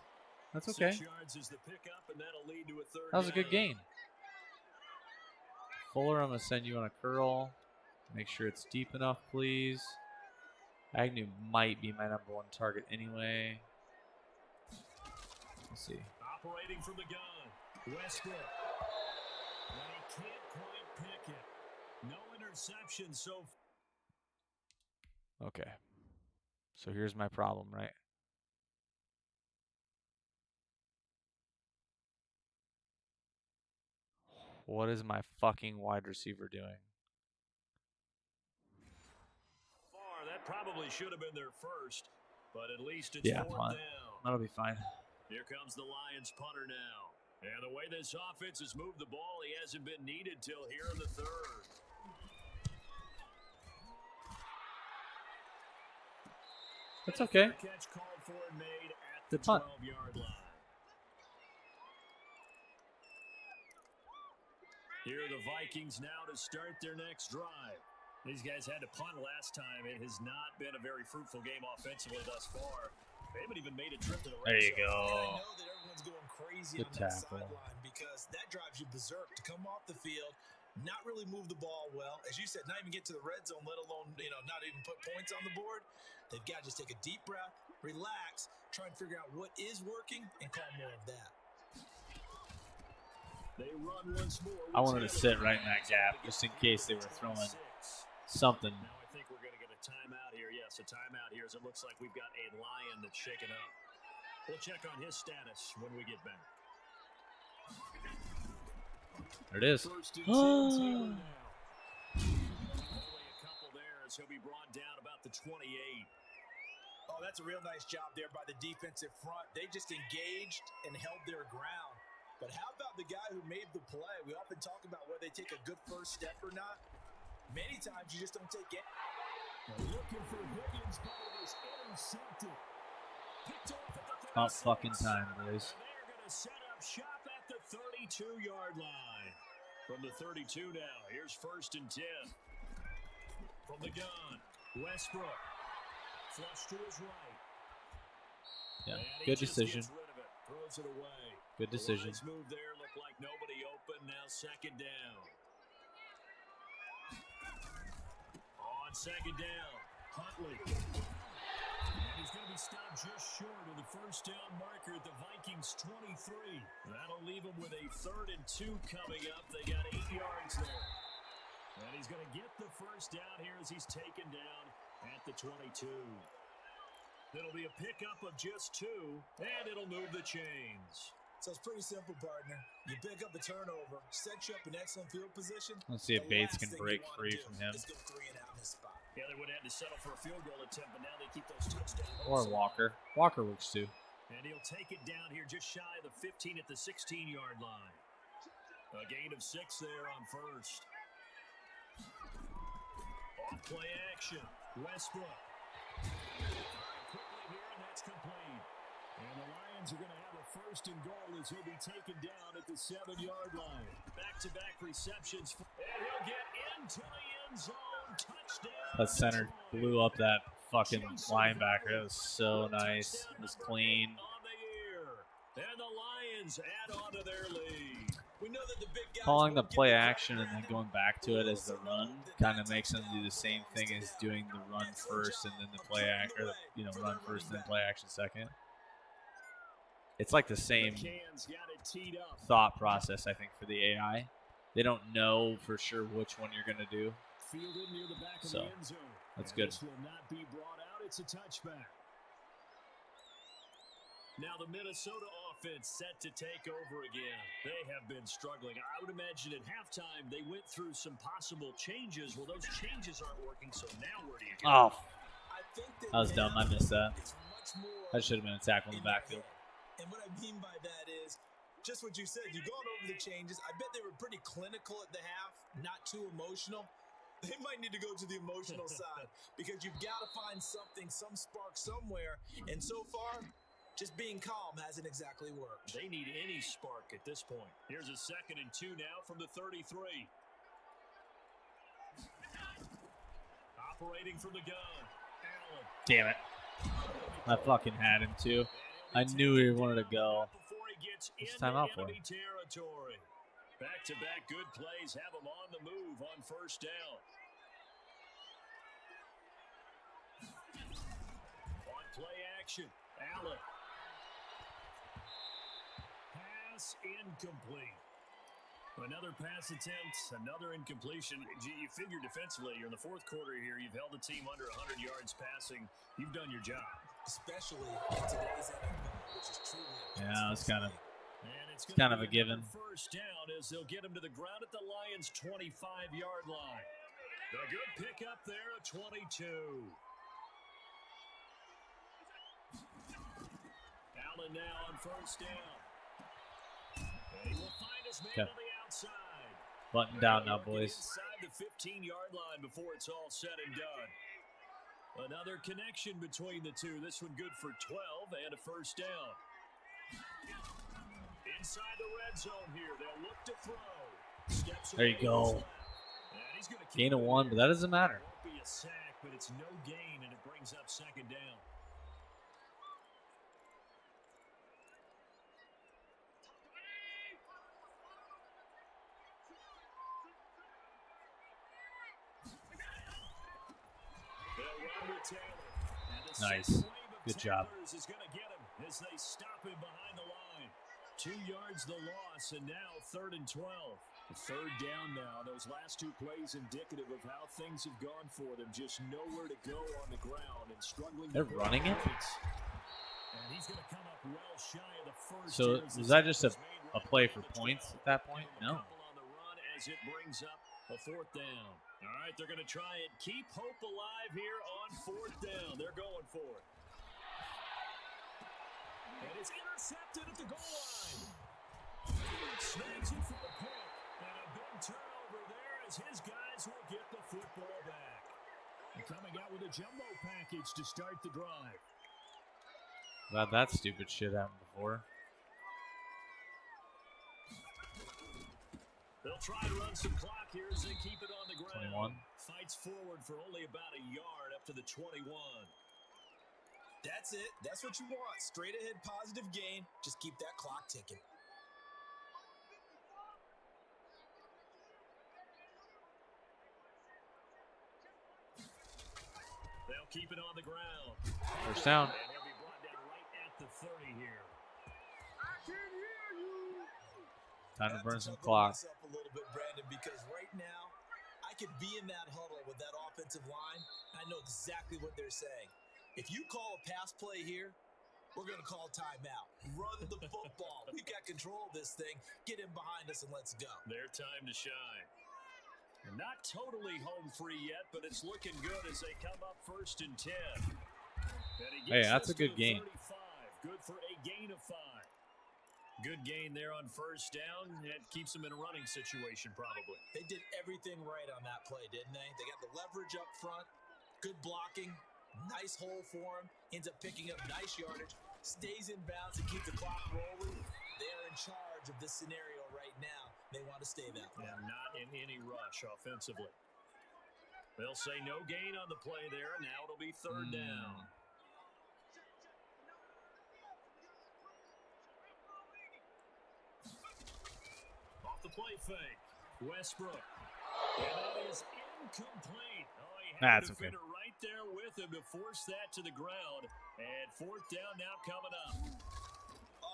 That's okay. 6 yards is the pickup, and that'll lead to a third That was a good down. gain. Fuller, I'm going to send you on a curl. Make sure it's deep enough, please. Agnew might be my #1 target anyway. Let's see. Operating from the gun. Westbrook. And he can't quite pick it. No interception so far. Okay. So here's my problem, right? What is my fucking wide receiver doing? That probably should have been their first, but at least it's Yeah, fourth fine. down. That'll be fine. Here comes the Lions punter now. And the way this offense has moved the ball, he hasn't been needed till here in the third. That's okay. Catch called for and made at the Good punt. 12-yard line. Here are the Vikings now to start their next drive. These guys had to punt last time. It has not been a very fruitful game offensively thus far. They haven't even made a trip to the There red you zone. go. And I know that everyone's going crazy Good on that tackle. sideline because that drives you berserk to come off the field, not really move the ball well. As you said, not even get to the red zone, let alone, not even put points on the board. They've got to just take a deep breath, relax, try and figure out what is working, and call more of that. They run once more. I wanted to sit right in that gap just in case they were throwing something. Now I think we're going to get a timeout here. Yes, a timeout here as it looks like we've got a Lion that's shaken up. We'll check on his status when we get back. There it is. First and 10 Taylor now. Only a couple there as he'll be brought down about the 28. Oh, that's a real nice job there by the defensive front. They just engaged and held their ground. But how about the guy who made the play? We often talk about whether they take a good first step or not. Many times you just don't take it. Looking for Higgins, but it is intercepted. Picked off at the 36. About fucking time, boys. And they're going to set up shop at the 32-yard line. From the 32 now, here's first and 10. From the gun, Westbrook. Flush to his right. Yeah, And he good just decision. gets rid of it, throws it away. Good decision. The Lions move there, look like nobody open. Now second down. second down. Huntley. And he's going to be stopped just short of the first down marker at the Vikings 23. That'll leave him with a 3rd and 2 coming up. They got 8 yards there. And he's going to get the first down here as he's taken down at the 22. It'll be a pickup of just 2, and it'll move the chains. So it's pretty simple, partner. You pick up a turnover, set you up in excellent field position. Let's see if Bates can break free from him. Go 3 and out in this spot. Yeah, they would have to settle for a field goal attempt, but now they keep those touchdowns. Or Walker. Walker works too. And he'll take it down here just shy of the 15 at the 16-yard line. A gain of 6 there on first. Off play action. Westbrook. Quickly here, and that's complete. And the Lions are going to have a 1st and goal as he'll be taken down at the 7-yard line. Back-to-back receptions. And he'll get into the end zone. Touchdown. That center blew up that fucking linebacker. That was so nice. It was clean. On the year. And the Lions add on to their lead. We know that the big guys Calling the play action and then going back to it as the run kind of makes them do the same thing as doing the run first and then the play action, run first and then play action second. It's like the same thought process, I think, for the AI. They don't know for sure which one you're going to do. So that's good. This will not be brought out. It's a touchback. Now the Minnesota offense set to take over again. They have been struggling. I would imagine at halftime they went through some possible changes. Well, those changes aren't working, so now where do you go? Oh, that was dumb. I missed that. That should have been a tackle in the backfield. And what I mean by that is just what you said. You've gone over the changes. I bet they were pretty clinical at the half, not too emotional. They might need to go to the emotional side because you've got to find something, some spark somewhere. And so far, just being calm hasn't exactly worked. They need any spark at this point. Here's a 2nd and 2 now from the 33. Operating from the gun. Allen. Damn it. I fucking had him too. I knew he wanted to go. What's time out for? Territory. Back-to-back good plays have him on the move on first down. On play action. Allen. Pass incomplete. Another pass attempt, another incompletion. You figure defensively, you're in the 4th quarter here. You've held the team under 100 yards passing. You've done your job. Especially in today's NFL, which is truly it's kind of a given. First down as they'll get him to the ground at the Lions' 25-yard line. A good pickup there, a 22. Allen now on first down. And he will find his man on the outside. Button down now, boys. Inside the 15-yard line before it's all said and done. Another connection between the two. This one good for 12 and a first down. Inside the red zone here. They'll look to throw. There you go. Gain of 1, but that doesn't matter. It won't be a sack, but it's no gain, and it brings up 2nd down. Nice. Good job. Is going to get him as they stop him behind the line. 2 yards the loss, and now 3rd and 12. 3rd down now. Those last 2 plays indicative of how things have gone for them. Just nowhere to go on the ground and struggling. They're running it? And he's going to come up well shy of the first. So was that just a play for points at that point? No. On the run as it brings up a 4th down. All right, they're going to try and keep hope alive here on 4th down. They're going for it. And it's intercepted at the goal line. Snags it for the pick. And a big turnover there as his guys will get the football back. And coming out with a jumbo package to start the drive. Glad that stupid shit happened before. They'll try to run some clock here as they keep it on the ground. 21. Fights forward for only about a yard up to the 21. That's it. That's what you want. Straight ahead positive gain. Just keep that clock ticking. keep it on the ground. First down. And he'll be brought down right at the 30 here. Time to burn some chuckle clock. myself a little bit, Brandon, because right now I could be in that huddle with that offensive line. I know exactly what they're saying. If you call a pass play here, we're going to call timeout. Run the football. We've got control of this thing. Get in behind us and let's go. Their time to shine. Not totally home free yet, but it's looking good as they come up 1st and 10. Hey, that's a good game. 35. Good for a gain of 5. Good gain there on 1st down. That keeps them in a running situation probably. They did everything right on that play, didn't they? They got the leverage up front, good blocking, nice hole for him, ends up picking up nice yardage, stays in bounds and keeps the clock rolling. They're in charge of this scenario right now. They want to stay that way. And not in any rush offensively. They'll say no gain on the play there. Now it'll be 3rd down. Off the play fake. Westbrook. And that is incomplete. Oh, he had That's a defender right there with him to force that to the ground. And 4th down now coming up.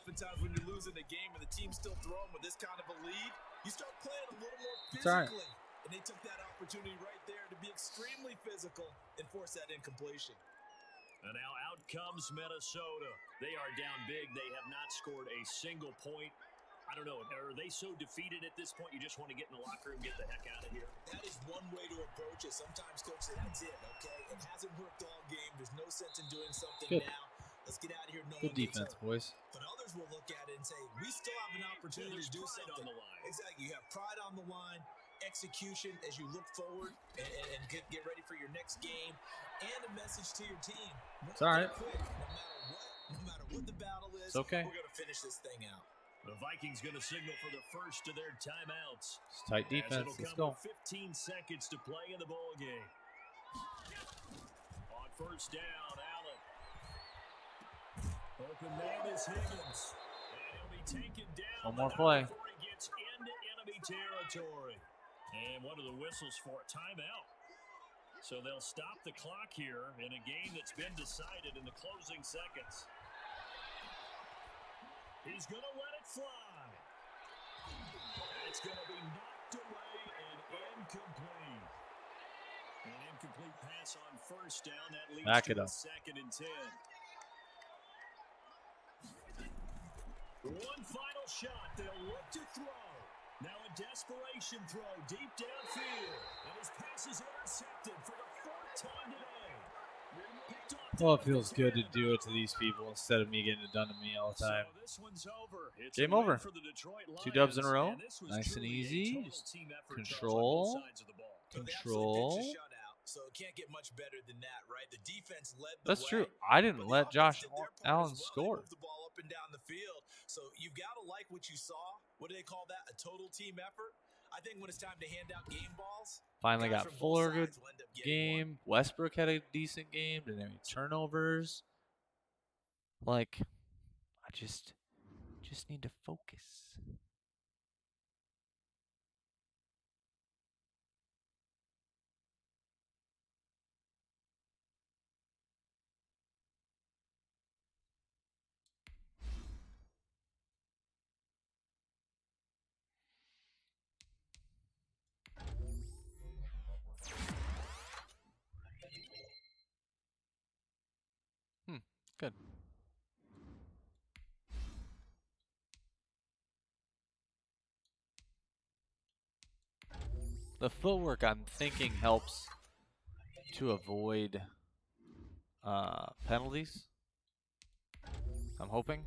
Oftentimes when you're losing a game and the team's still throwing with this kind of a lead, you start playing a little more physically. And they took that opportunity right there to be extremely physical and force that incompletion. And now out comes Minnesota. They are down big. They have not scored a single point. I don't know. Are they so defeated at this point you just want to get in the locker room and get the heck out of here? That is one way to approach it. Sometimes, Coach, that's it, okay? It hasn't worked all game. There's no sense in doing something now. Let's get out of here. No Good defense, boys. But others will look at it and say, we still have an opportunity to do something. On the line. Exactly. You have pride on the line, execution as you look forward and get ready for your next game, and a message to your team. It's all right. No matter what the battle is, it's okay. We're going to finish this thing out. The Vikings going to signal for the first of their timeouts. It's tight defense. Let's go. 15 seconds to play in the ball game. On 1st down, Allen. Open man is Higgins. And he'll be taken down. One more play. Before he gets into enemy territory. And one of the whistles for a timeout. So they'll stop the clock here in a game that's been decided in the closing seconds. He's going to let it fly. It's going to be knocked away and incomplete. An incomplete pass on 1st down. That leads to a 2nd and 10. One final shot. They'll look to throw. Now a desperation throw deep downfield. And his pass is intercepted for the 4th time today. Well, it feels good to do it to these people instead of me getting it done to me all the time. So this one's over. Game over. 2 dubs in a row. Nice and easy. Just control. Control. So it can't get much better than that, right? The defense led the That's way, true. I didn't let Josh did their part Allen as well. score. They moved the ball up and down the field. So you've got to like what you saw. What do they call that? A total team effort? I think when it's time to hand out game balls, Finally guys got from both Fuller good sides will end up getting game. one. Westbrook had a decent game. Didn't have any turnovers. Like, I just need to focus. Good. The footwork, I'm thinking, helps to avoid penalties. I'm hoping.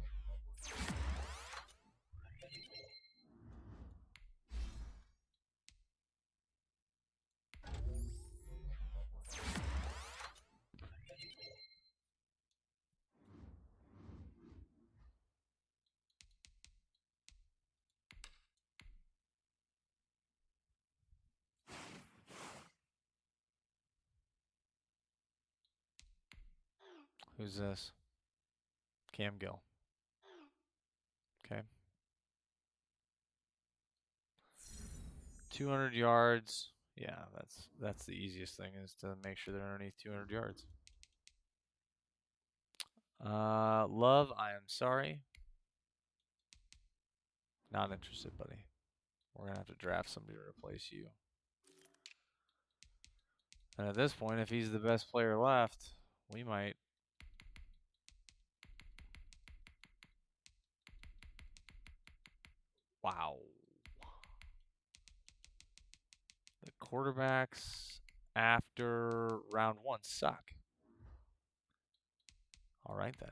Who's this? Cam Gill. Okay. 200 yards. Yeah, that's the easiest thing is to make sure they're underneath 200 yards. Love, I am sorry. Not interested, buddy. We're going to have to draft somebody to replace you. And at this point, if he's the best player left, we might. Wow. The quarterbacks after round 1 suck. All right, then.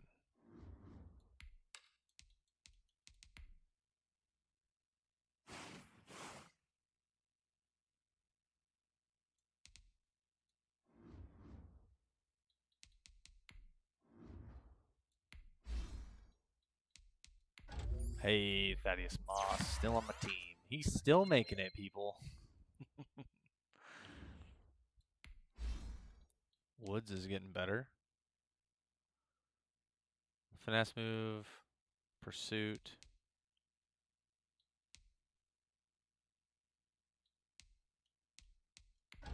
Hey, Thaddeus Moss, still on my team. He's still making it, people. Woods is getting better. Finesse move, pursuit.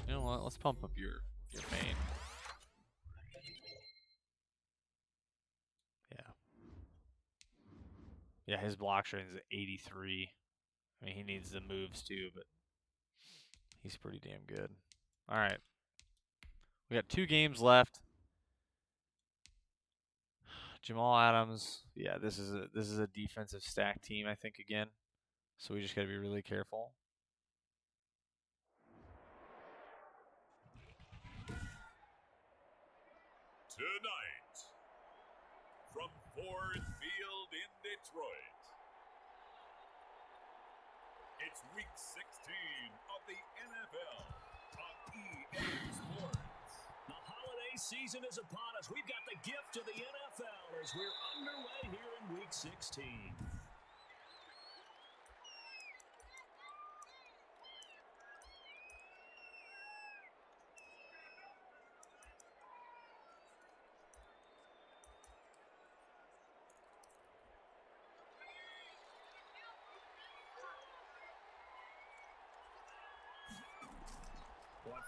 You know what? Let's pump up your main. Yeah. Yeah, his block strength is 83. I mean, he needs the moves too, but he's pretty damn good. All right. We got 2 games left. Jamal Adams. Yeah, this is a defensive stack team, I think, again. So we just got to be really careful. Tonight, from Ford Field in Detroit, it's Week 16 of the NFL on EA Sports. The holiday season is upon us. We've got the gift of the NFL as we're underway here in Week 16.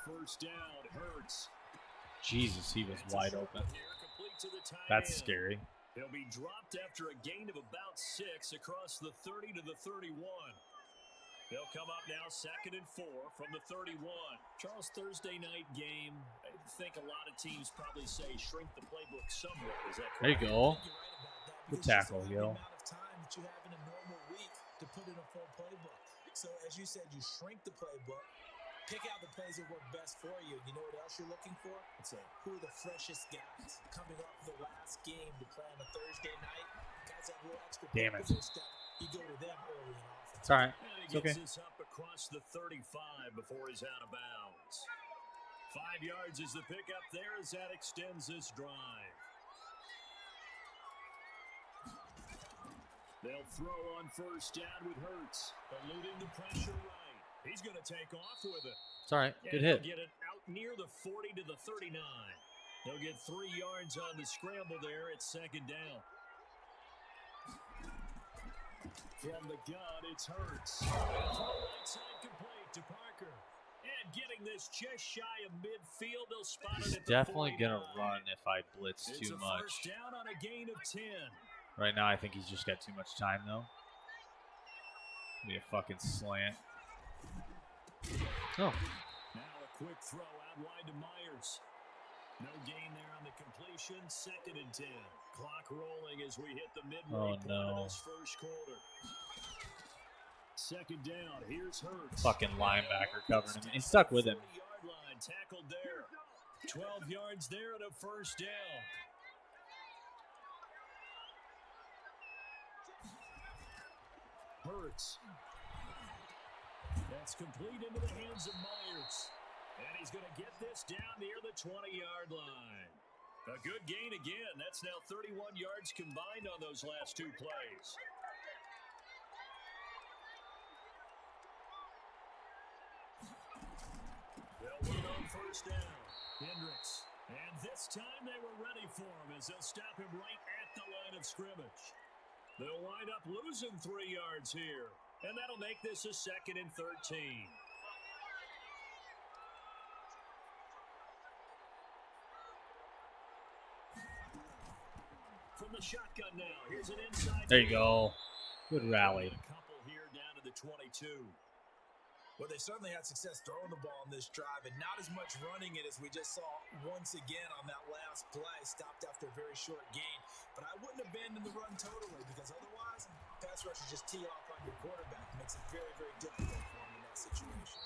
First down, Hurts. Jesus, he was wide open. That's scary. He'll be dropped after a gain of about 6 across the 30 to the 31. They'll come up now 2nd and 4 from the 31. Charles, Thursday night game. I think a lot of teams probably say shrink the playbook somewhat. Is that correct? There you go. Good tackle, yo. amount of time that you have in a normal week to put in a full playbook. So as you said, you shrink the playbook. Pick out the plays that work best for you. You know what else you're looking for? It's who are the freshest guys coming off the last game to play on a Thursday night? Guys have a little extra. Damn it. You go to them early in offense. It's all right. It's okay. This up across the 35 before he's out of bounds. 5 yards is the pickup there as that extends this drive. They'll throw on first down with Hurts, eluding the pressure right. He's going to take off with it. It's all right. Good hit. hit. Get it out near the 40 to the 39. They'll get 3 yards on the scramble there at 2nd down. From the gun, it's Hurts. Right side complete to Parker. And getting this just shy of midfield, they'll spot it at the Definitely 49. going to run if I blitz It's too a much. First down on a gain of 10. Right now, I think he's just got too much time, though. Be a fucking slant. Oh. Now a quick throw out wide to Myers. No gain there on the completion. 2nd and 10. Clock rolling as we hit the midway point of this first quarter. 2nd down. Here's Hurts. Fucking linebacker covering him. He stuck with him. 40-yard line. Tackled there. 12 yards there and a first down. Hurts. That's complete into the hands of Myers. And he's going to get this down near the 20-yard line. A good gain again. That's now 31 yards combined on those last 2 plays. They'll run on first down. Hendricks. And this time they were ready for him as they'll stop him right at the line of scrimmage. They'll wind up losing 3 yards here. And that'll make this a 2nd and 13. From the shotgun now. Here's an inside. There you go. Good rally. A couple here down to the 22. Well, they certainly had success throwing the ball in this drive and not as much running it as we just saw once again on that last play. Stopped after a very short gain. But I wouldn't abandon the run totally because otherwise, pass rushers just tee off on your quarterback. It makes it very, very difficult for him in that situation.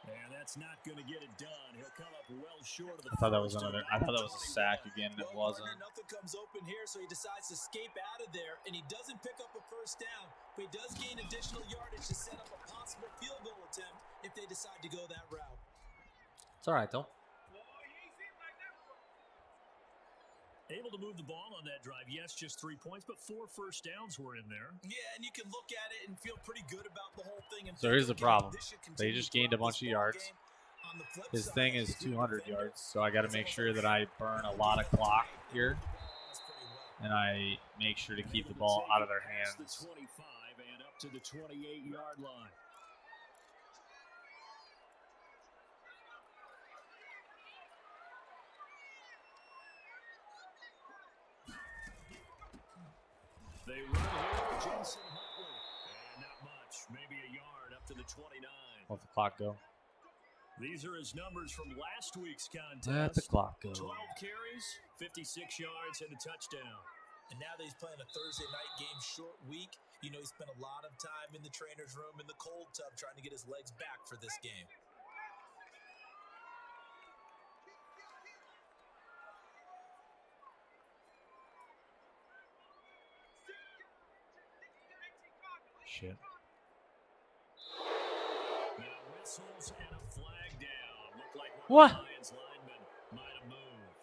And that's not going to get it done. He'll come up well short of the I thought that was a sack again, and it wasn't. Nothing comes open here, so he decides to escape out of there, and he doesn't pick up a first down, but he does gain additional yardage to set up a possible field goal attempt if they decide to go that route. It's all right, though. Able to move the ball on that drive. Yes, just 3 points, but 4 first downs were in there. Yeah, and you can look at it and feel pretty good about the whole thing. So here's the problem. They just gained a bunch of yards. His thing is 200 yards, so I got to make sure that I burn a lot of clock here, and I make sure to keep the ball out of their hands. The 25 and up to the 28-yard line. They run here with Jensen Huntley. And not much. Maybe a yard up to the 29. Let the clock go. These are his numbers from last week's contest. Let the clock go. 12 carries, 56 yards, and a touchdown. And now that he's playing a Thursday night game, short week, you know he spent a lot of time in the trainer's room in the cold tub trying to get his legs back for this game. Shit. Now whistles and a flag down. Looked like What? one of the Lions linemen might have moved.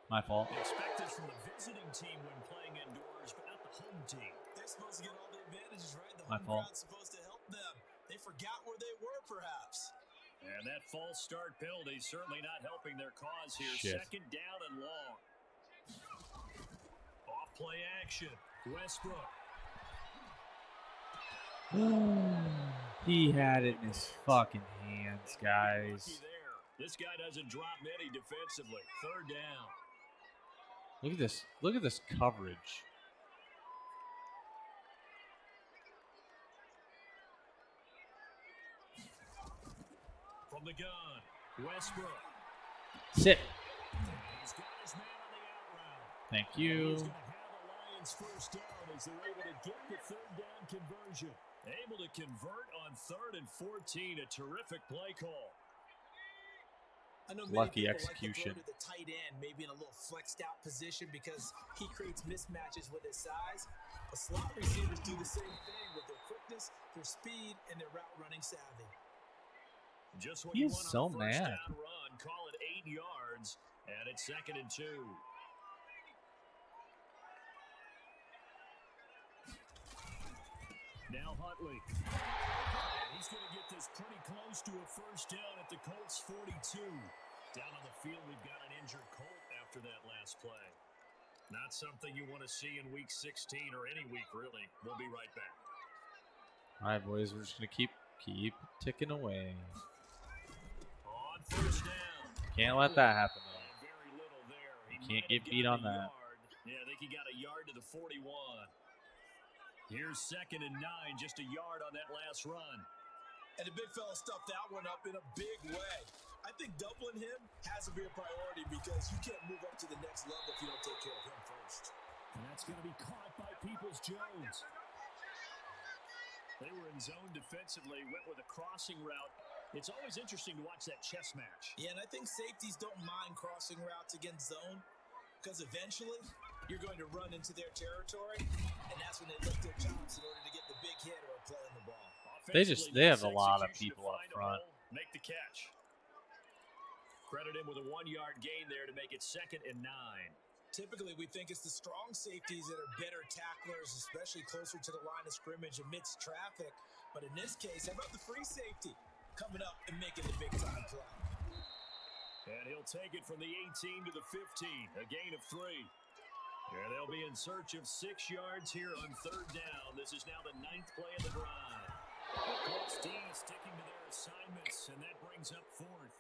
My fault. Expected from the visiting team when playing indoors, but not the home team. They're supposed to get all the advantages, right? The My home fault. crowd's supposed to help them. They forgot where they were, perhaps. And that false start penalty certainly not helping their cause here. Shit. Second down and long. Off play action. Westbrook. He had it in his fucking hands, guys. Lucky there. This guy doesn't drop many defensively. Third down. Look at this. Look at this coverage. From the gun. Westbrook. Sit. He's got his man on the out route. Thank He's you. going to have the Lions first down as they're able to get the third down conversion. Able to convert on 3rd and 14. A terrific play call. I know Lucky many people execution. Like to throw to the tight end, maybe in a little flexed out position because he creates mismatches with his size. But slot receivers do the same thing with their quickness, their speed, and their route running savvy. Just what He you is want so on a first mad. down run. Call it 8 yards, and it's 2nd and 2. Now Huntley. And he's going to get this pretty close to a first down at the Colts 42. Down on the field, we've got an injured Colt after that last play. Not something you want to see in Week 16 or any week, really. We'll be right back. All right, boys. We're just gonna keep ticking away. On first down. Can't let that happen, though. Very little there. He Can't might get have beat on gotten a that. yard. Yeah, I think he got a yard to the 41. Here's 2nd and 9, just a yard on that last run. And the big fella stuffed that one up in a big way. I think doubling him has to be a priority because you can't move up to the next level if you don't take care of him first. And that's going to be caught by Peoples-Jones. They were in zone defensively, went with a crossing route. It's always interesting to watch that chess match. Yeah, and I think safeties don't mind crossing routes against zone because eventually you're going to run into their territory, and that's when they lift their chops in order to get the big hit or play on the ball. They have a lot of people up front. Make the catch. Credit him with a 1-yard gain there to make it 2nd and 9. Typically, we think it's the strong safeties that are better tacklers, especially closer to the line of scrimmage amidst traffic. But in this case, how about the free safety coming up and making the big-time play? And he'll take it from the 18 to the 15, a gain of 3. And they'll be in search of 6 yards here on 3rd down. This is now the 9th play of the drive. The Colts D sticking to their assignments, and that brings up 4th.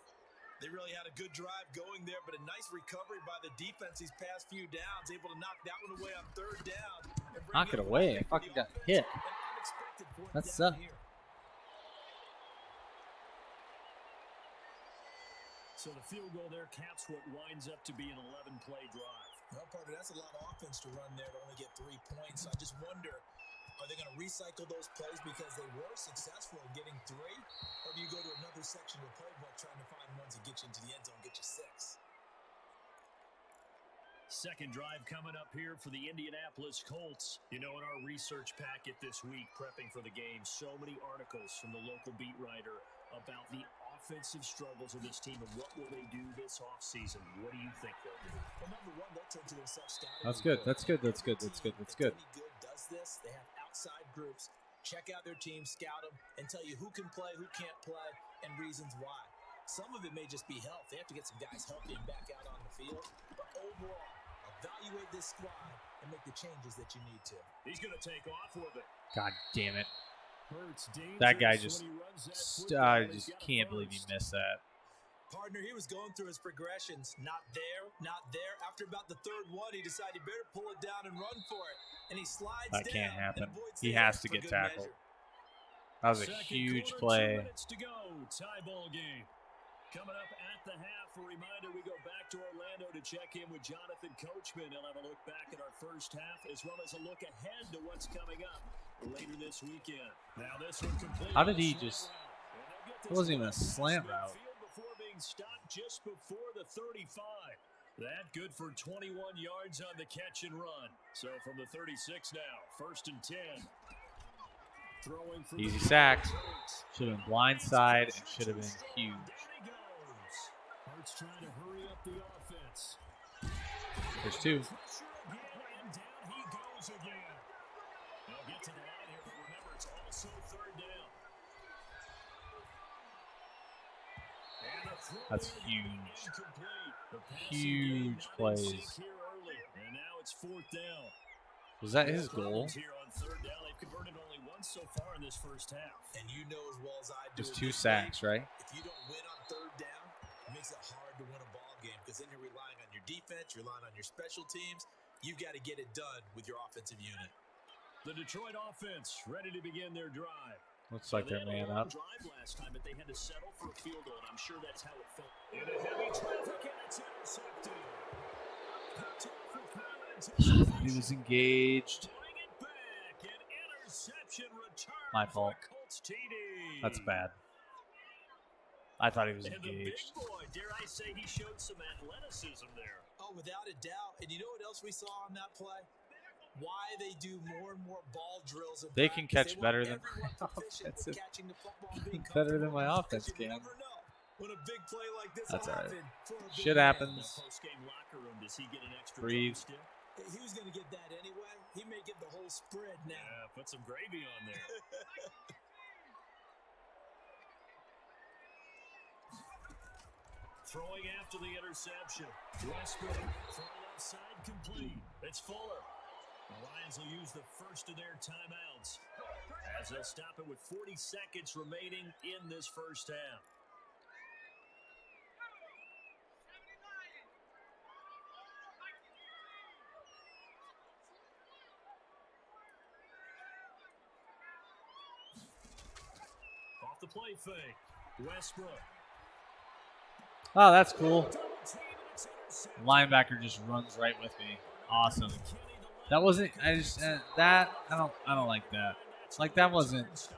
They really had a good drive going there, but a nice recovery by the defense these past few downs, able to knock that one away on third down. Knock it away. I fucking got hit. That sucked. So the field goal there caps what winds up to be an 11-play drive. Well, partner, that's a lot of offense to run there to only get 3 points. I just wonder, are they going to recycle those plays because they were successful in getting 3? Or do you go to another section of the playbook trying to find ones that get you into the end zone, get you 6? Second drive coming up here for the Indianapolis Colts. You know, in our research packet this week, prepping for the game, so many articles from the local beat writer about the offensive struggles of this team and what will they do this offseason. What do you think they'll do? Well, number one, they'll turn to their self-scouting. That's good. That's good. That's good. That's good. That's good. Any good does this? They have outside groups. Check out their team, scout them, and tell you who can play, who can't play, and reasons why. Some of it may just be health. They have to get some guys healthy and back out on the field. But overall, evaluate this squad and make the changes that you need to. He's going to take off with it. God damn it. That guy just, I just can't believe he missed that. Partner, he was going through his progressions. Not there, not there. After about the third one, he decided he better pull it down and run for it. And he slides down. That can't happen. He has to get tackled. That was a huge play. 2 minutes to go. Tie ball game. Coming up at the half, a reminder, we go back to Orlando to check in with Jonathan Coachman. He'll have a look back at our first half, as well as a look ahead to what's coming up later this weekend. Now this one complete. How did he just, it wasn't even a slant route. Before being stopped just before the 35. That good for 21 yards on the catch and run. So from the 36 now, 1st and 10. Throwing for Easy sack. Should have been blindside and should have been huge. Hart's trying to hurry up the offense. There's 2. And down he goes again. They'll get to the line here, but remember, it's also third down. That's huge. Huge plays. And now it's 4th down. Was that his goal? Here on third down. They've converted only once so far in this first half. And you know as well as I do. There's 2 sacks, right? If you don't win on third down, it makes it hard to win a ball game because then you're relying on your defense, you're relying on your special teams. You've got to get it done with your offensive unit. The Detroit offense ready to begin their drive. Looks like they're man up. Drive last time, but they had to settle for a field goal, and I'm sure that's how it felt. In a heavy traffic, and it's intercepted. He was engaged. My fault. That's bad. I thought he was engaged. The big boy, dare I say, he showed some athleticism there. Oh, without a doubt. And you know what else we saw on that play? Why they do more and more ball drills. They can catch better than my offense. Better than my offense can. That's all right. Shit happens. Breathe. He was going to get that anyway. He may get the whole spread now. Yeah, put some gravy on there. Throwing after the interception. Westbrook, throw left side complete. It's Fuller. The Lions will use the first of their timeouts as they'll stop it with 40 seconds remaining in this first half. Off the play fake. Westbrook. Oh, that's cool. Linebacker just runs right with me. Awesome. That wasn't. I just that. I don't like that. Like that wasn't.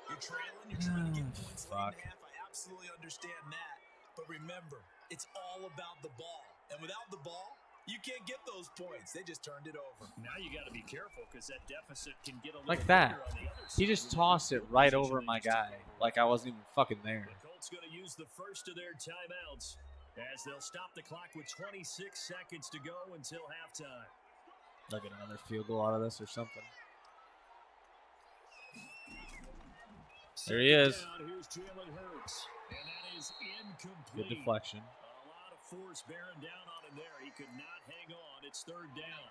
You're trailing. You're trying to get points Fuck. late in half. I absolutely understand that. But remember, it's all about the ball. And without the ball, you can't get those points. They just turned it over. Now you got to be careful because that deficit can get a little Like that. bigger on the other He side. just tossed it right over my guy. Like I wasn't even fucking there. The Colts going to use the first of their timeouts as they'll stop the clock with 26 seconds to go until halftime. They'll get another field goal out of this or something. There he is. Here's Jalen Hurts, and that is incomplete. Good deflection. A lot of force bearing down on him there. He could not hang on. It's third down.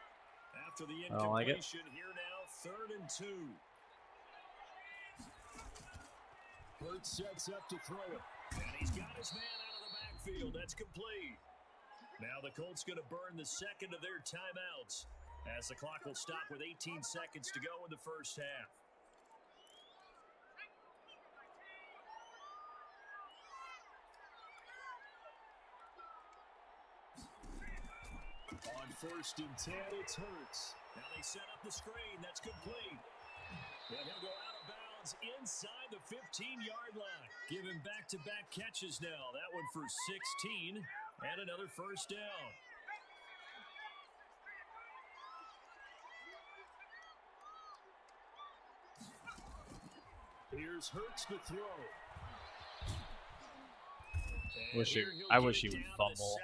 After the I don't like it. incompletion, here now, 3rd and 2. Hurts sets up to throw it. And he's got his man out field. That's complete. Now the Colts going to burn the second of their timeouts as the clock will stop with 18 seconds to go in the first half. On 1st and 10, it's Hurts. Now they set up the screen. That's complete. And he'll go out of bounds inside the 15-yard line. Giving back-to-back catches now. That one for 16 and another first down. Here's Hurts to throw. I wish he would fumble.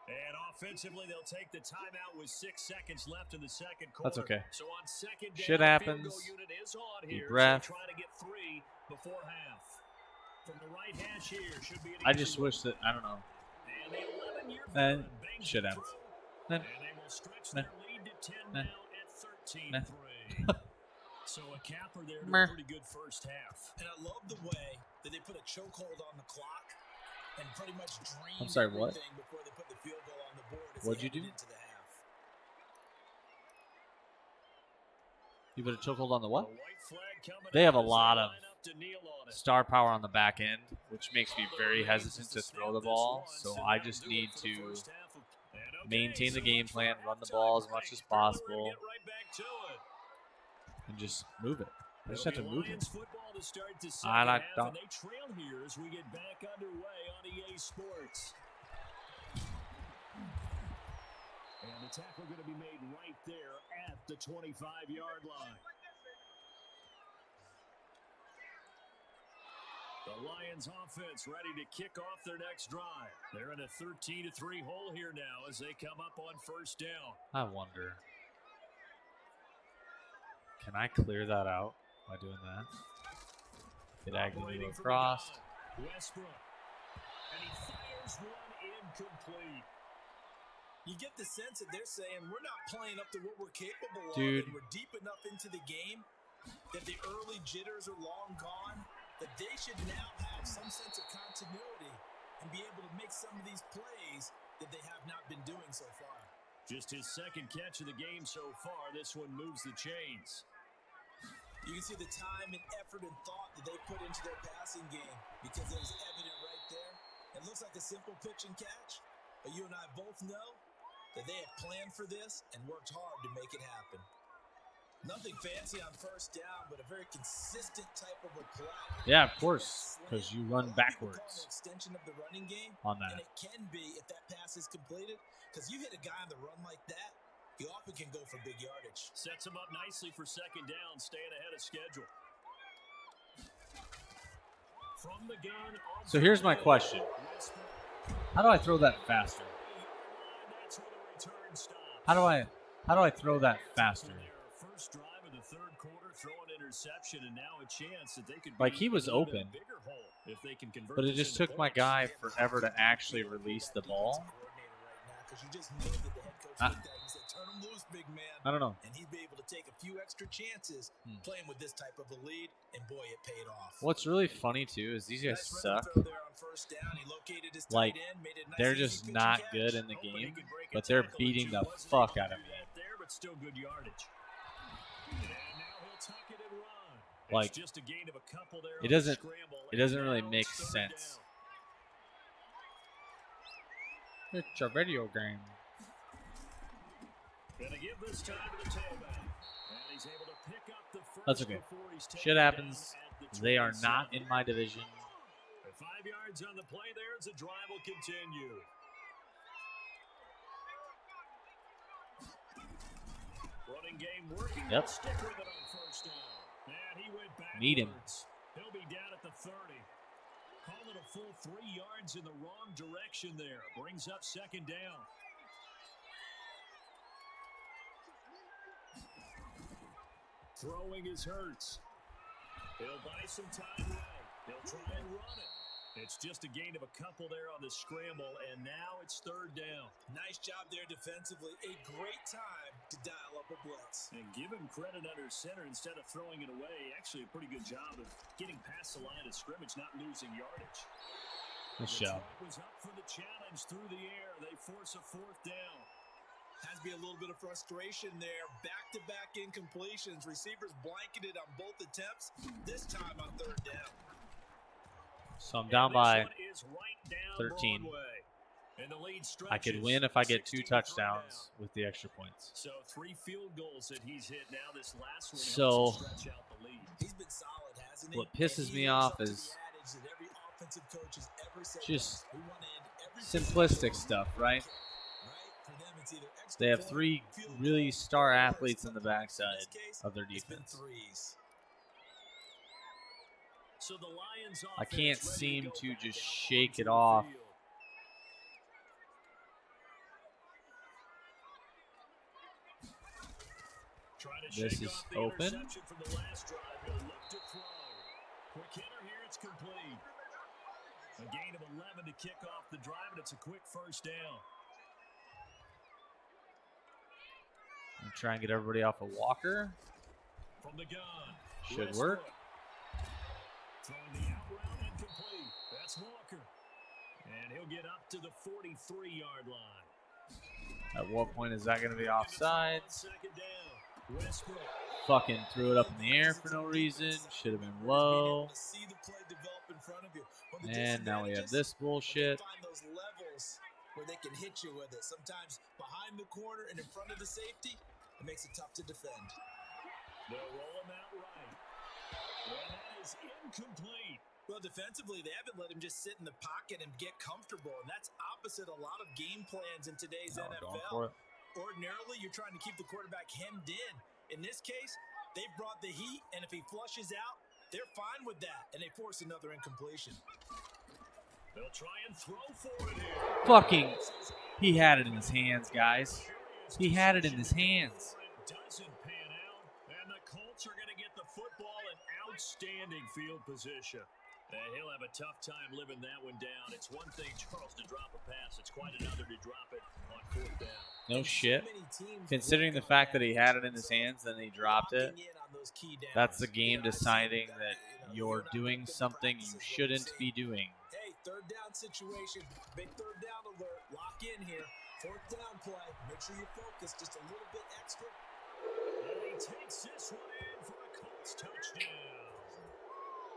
And offensively, they'll take the timeout with 6 seconds left in the second quarter. That's okay. So on second down, Shit happens. the field goal unit is on Deep here. breath. So trying to get 3 before half. From the right hash here should be an I easy just one. wish that, I don't know. And the 11-year Then veteran bangs shit the happens. throw. Then And they will stretch Then their lead to 10 Then now at 13-3. So a capper there to Meh. a pretty good first half. And I love the way that they put a chokehold on the clock and pretty much dreamed I'm sorry, what? everything before they put the field goal on the board as What'd they you do? headed into the half. You put a chokehold on the what? The white flag coming They have a out as lot they of line up to kneel on it. star power on the back end, which makes me very hesitant to throw the ball. So I just need to maintain the game plan, run the ball as much as possible, and just move it. I just have to move it. I like that. And they trail here as we get back underway on EA Sports. And the tackle going to be made right there at the 25-yard line. The Lions offense ready to kick off their next drive. They're in a 13-3 hole here now as they come up on first down. I wonder, can I clear that out by doing that? Get Agnew across. Westbrook. And he fires one incomplete. You get the sense that they're saying we're not playing up to what we're capable Dude. of, and we're deep enough into the game that the early jitters are long gone, that they should now have some sense of continuity and be able to make some of these plays that they have not been doing so far. Just his second catch of the game so far. This one moves the chains. You can see the time and effort and thought that they put into their passing game because it was evident right there. It looks like a simple pitch and catch, but you and I both know that they had planned for this and worked hard to make it happen. Nothing fancy on first down, but a very consistent type of a play. Yeah, of course, because you run A lot of people call it backwards an extension of the running game, on and that. it can be if that pass is completed, because you hit a guy on the run like that, he often can go for big yardage. Sets him up nicely for second down, staying ahead of schedule. From the gun. So here's my question: how do I throw that faster? That's where the return stops. How do I throw that faster? Their first drive of the third quarter, throw an interception, and now a chance that they could Like, be he was in a open, bigger hole if they can convert but it this just into took my points. guy forever to actually release the ball. Because you just know that the head coach Ah. looked at him and said, "Turn him loose, big man." I don't know. And he'd be able to take a few extra chances playing with this type of a lead, and boy, it paid off. What's really funny too is these guys Nice running suck. throw there on first down. He located his Like, tight end, made it a nice, they're easy just pitch and not catch. good in the Hoping he game, could break a but they're tackle or beating two. the Wasn't fuck able to out of do me. that there, but still good yardage. And now he'll tuck it and run. Like, It's just a gain of a couple there it on the doesn't- scramble, it doesn't and really now make it's third sense. down. It's a video game. Gonna give this time to the tailback. And he's able to pick up the first That's okay. before he's taken Shit down happens. at the They are 27. not in my division. The 5 yards on the play there as the drive will continue. Running game working. Yep. Stick with it on first down. And he went backwards. Need him. He'll be down at the 30. Call it a full 3 yards in the wrong direction there. Brings up second down. Throwing is Hurts. He'll buy some time right. He'll try and run it. It's just a gain of a couple there on the scramble, and now it's third down. Nice job there defensively. A great time to dial up a blitz. And give him credit under center instead of throwing it away. Actually, a pretty good job of getting past the line of scrimmage, not losing yardage. Good job. Was up for the challenge through the air. They force a fourth down. Has to be a little bit of frustration there. Back-to-back incompletions. Receivers blanketed on both attempts. This time on third down. So I'm down by 13. And the lead I could win if I get 2 touchdowns with the extra points. So 3 field goals that he's hit now. This last one So helps him stretch out the lead. He's been solid, hasn't he? what pisses me off is just simplistic stuff, right? They have 3 really star athletes in the backside of their defense. So the Lions I can't seem to back just out shake onto it the off. field. Try to This shake is off the open. interception from the last drive. He'll look to throw. Quick hitter here, it's complete. A gain of 11 to kick off the drive, and it's a quick first down. I'm trying to get everybody off of Walker. From the gun. Should work. Throwing the out route incomplete. That's Walker. And he'll get up to the 43-yard line. At what point is that going to be offsides? Second down. Westbrook. Fucking threw it up in the air for no reason. Should have been low. And now we have this bullshit. Find those levels where they can hit you with it. Sometimes behind the corner and in front of the safety, it makes it tough to defend. They'll roll him out right. And that is incomplete. Well, defensively, they haven't let him just sit in the pocket and get comfortable, and that's opposite a lot of game plans in today's Going for NFL. it. Ordinarily, you're trying to keep the quarterback hemmed in. In this case, they brought the heat, and if he flushes out, they're fine with that, and they force another incompletion. They'll try and throw for it here. Fucking, he had it in his hands, guys. He had it in his hands. Doesn't pan out, and the Colts are going to get the football in outstanding field position. And he'll have a tough time living that one down. It's one thing, Charles, to drop a pass. It's quite another to drop it on fourth down. No shit. Considering the fact that he had it in his hands, then he dropped it. That's the game deciding that you're doing something you shouldn't be doing. Hey, third down situation. Big third down alert. Lock in here. Fourth down play. Make sure you focus just a little bit extra. And he takes this one in for a Colts touchdown.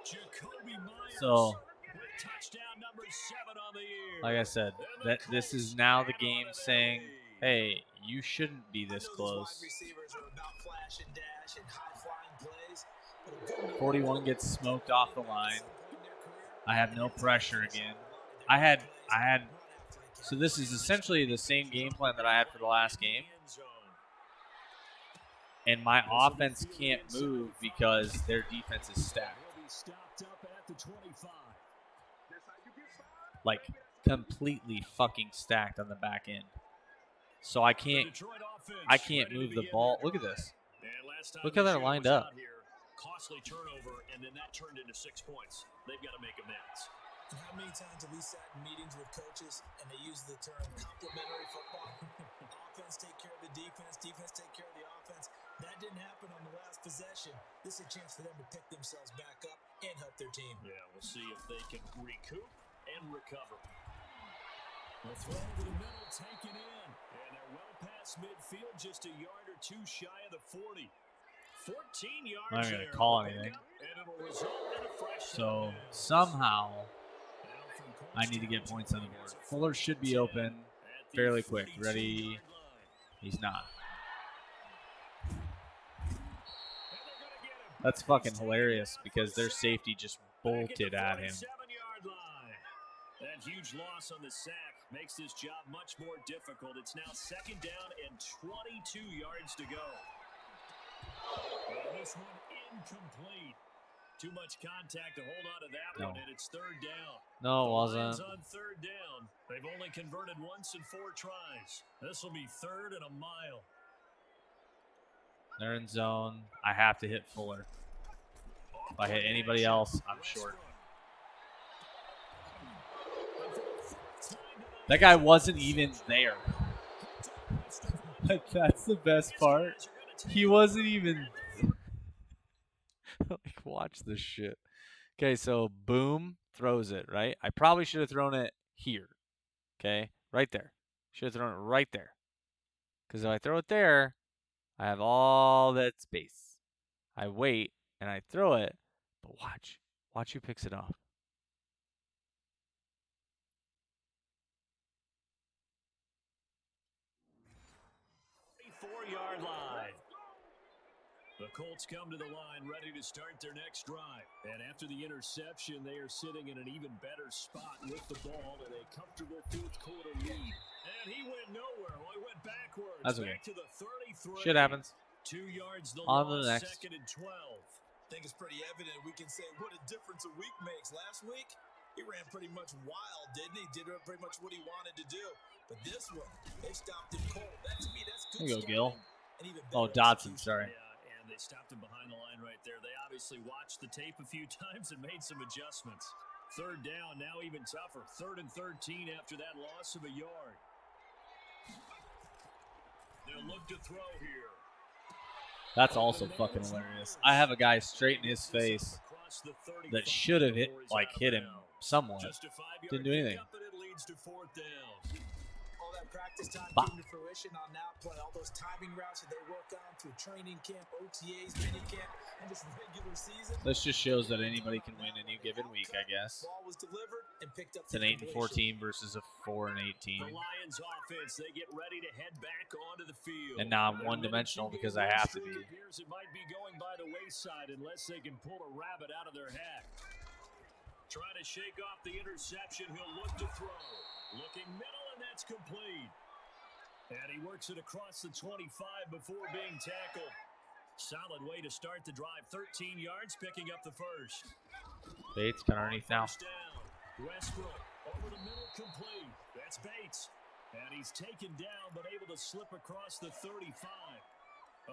Jacoby Myers So, with touchdown number 7 on the year. like I said, that this is now the game saying, hey, you shouldn't be this close. 41 gets smoked off the line. I have no pressure again. I had so this is essentially the same game plan that I had for the last game. And my offense can't move because their defense is stacked. Stopped up at the 25. Like completely fucking stacked on the back end. So I can't move the ball. Look at this. Look how they're lined up. Costly turnover, and then that turned into 6 points. They've got to make amends. How many times have we sat in meetings with coaches and they use the term complementary football? Offense take care of the defense, defense take care of the offense. That didn't happen on the last possession. This is a chance for them to pick themselves back up and help their team. Yeah, we'll see if they can recoup and recover. The throw over the middle, taken in. And they're well past midfield, just a yard or 2 shy of the 40. 14 yards. I'm not going there to call on the anything. pickup, and it'll result in a fresh So down. somehow Now from Colts I need to get points on the board. Fuller should be open at the fairly quick. 42-yard Ready? line. He's not. And they're gonna get him. That's fucking hilarious because their safety just bolted at him. 47-yard line. That huge loss on the sack makes this job much more difficult. It's now second down and 22 yards to go. And this one incomplete. Too much contact to hold on to that No. one, and it's third down. No, it The Lions wasn't. on third down. They've only converted once in 4 tries. This will be third and a mile. They're in zone. I have to hit Fuller. If I hit anybody else, I'm short. That guy wasn't even there. That's the best part. He wasn't even. Like, watch this shit. Okay, so boom, throws it, right? I probably should have thrown it here. Okay, right there. Should have thrown it right there. Because if I throw it there, I have all that space. I wait, and I throw it, but watch. Watch who picks it off. 4-yard line. The Colts come to the line ready to start their next drive. And after the interception, they are sitting in an even better spot with the ball in a comfortable fourth-quarter lead. And he went nowhere. Well, he went backwards. That's okay. Back to the 33. Shit happens. 2 yards the On to loss, the next. 2nd and 12. I think it's pretty evident we can say what a difference a week makes. Last week, he ran pretty much wild, didn't he? Did pretty much what he wanted to do. But this one, they stopped him cold. That, to me, that's good. There you go, Gil. And even Oh, better Dodson, execution. sorry. Yeah, and they stopped him behind the line right there. They obviously watched the tape a few times and made some adjustments. 3rd down, now even tougher. 3rd and 13 after that loss of a yard. They'll look to throw here. That's also fucking hilarious. I have a guy straight in his face that should have hit him somewhat. Just a 5-yard Didn't do anything. pickup, and it leads to 4th down. All that practice time Bah. came to fruition on that play. All those timing routes that they work on through training camp, OTAs, mini camp, and just regular season. This just shows that anybody can win any given week, I guess. Ball was delivered and picked up. It's an 8-14 versus a 4-18. The Lions offense, they get ready to head back onto the field. And now I'm one-dimensional because I have to be. Appears it might be going by the wayside unless they can pull a rabbit out of their hat. Trying to shake off the interception, he'll look to throw. Looking middle, and that's complete. And he works it across the 25 before being tackled. Solid way to start the drive. 13 yards, picking up the first. Bates kind of underneath now. First down. Westbrook over the middle, complete. That's Bates. And he's taken down, but able to slip across the 35.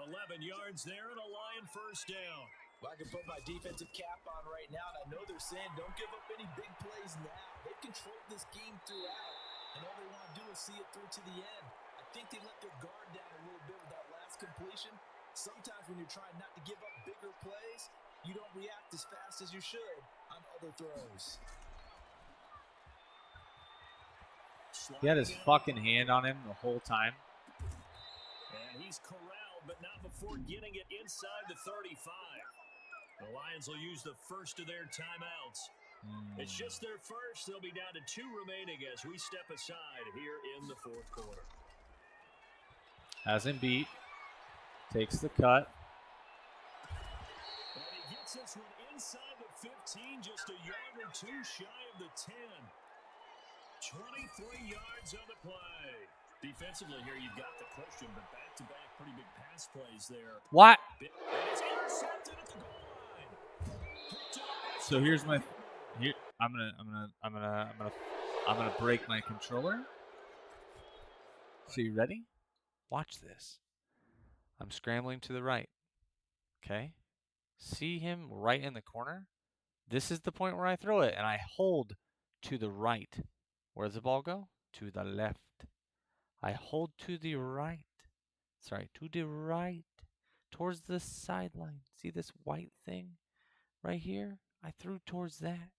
11 yards there, and a Lion first down. Well, I can put my defensive cap on right now, and I know they're saying don't give up any big plays now. They've controlled this game throughout, and all they want to do is see it through to the end. I think they let their guard down a little bit with that last completion. Sometimes when you're trying not to give up bigger plays, you don't react as fast as you should on other throws. He had his fucking hand on him the whole time. And he's corralled, but not before getting it inside the 35. The Lions will use the first of their timeouts. It's just their first. They'll be down to 2 remaining as we step aside here in the 4th quarter. Has him beat. Takes the cut. And he gets this one inside the 15, just a yard or 2 shy of the 10. 23 yards on the play. Defensively here, you've got the question, but back-to-back pretty big pass plays there. What? And it's intercepted at the goal line. So here's my. Here I'm gonna break my controller. So you ready? Watch this. I'm scrambling to the right. Okay. See him right in the corner? This is the point where I throw it, and I hold to the right. Where does the ball go? To the left. I hold to the right. Sorry, to the right. Towards the sideline. See this white thing right here? I threw towards that.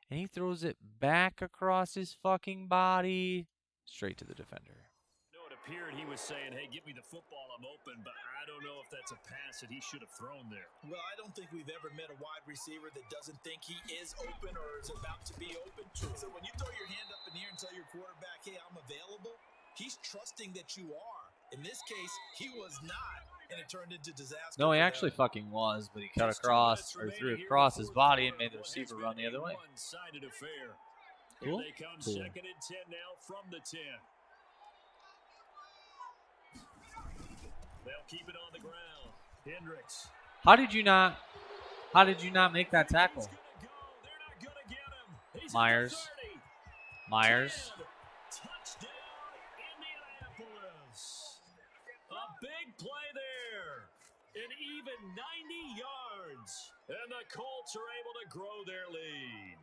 And he throws it back across his fucking body. Straight to the defender. No, it appeared he was saying, hey, give me the football, I'm open, but I don't know if that's a pass that he should have thrown there. Well, I don't think we've ever met a wide receiver that doesn't think he is open or is about to be open. So when you throw your hand up in the air and tell your quarterback, hey, I'm available, he's trusting that you are. In this case, he was not, and it turned into disaster. No, he actually fucking was, but he cut across or threw across his body and made the receiver run the other way. One-sided affair. Cool. Here they come, Cool. 2nd and 10 now from the 10. They'll keep it on the ground. Hendricks. How did you not make that tackle? He's gonna go. They're not gonna get him. He's Myers. at the 30. Myers. 10. Touchdown, Indianapolis. A big play there. An even 90 yards. And the Colts are able to grow their lead.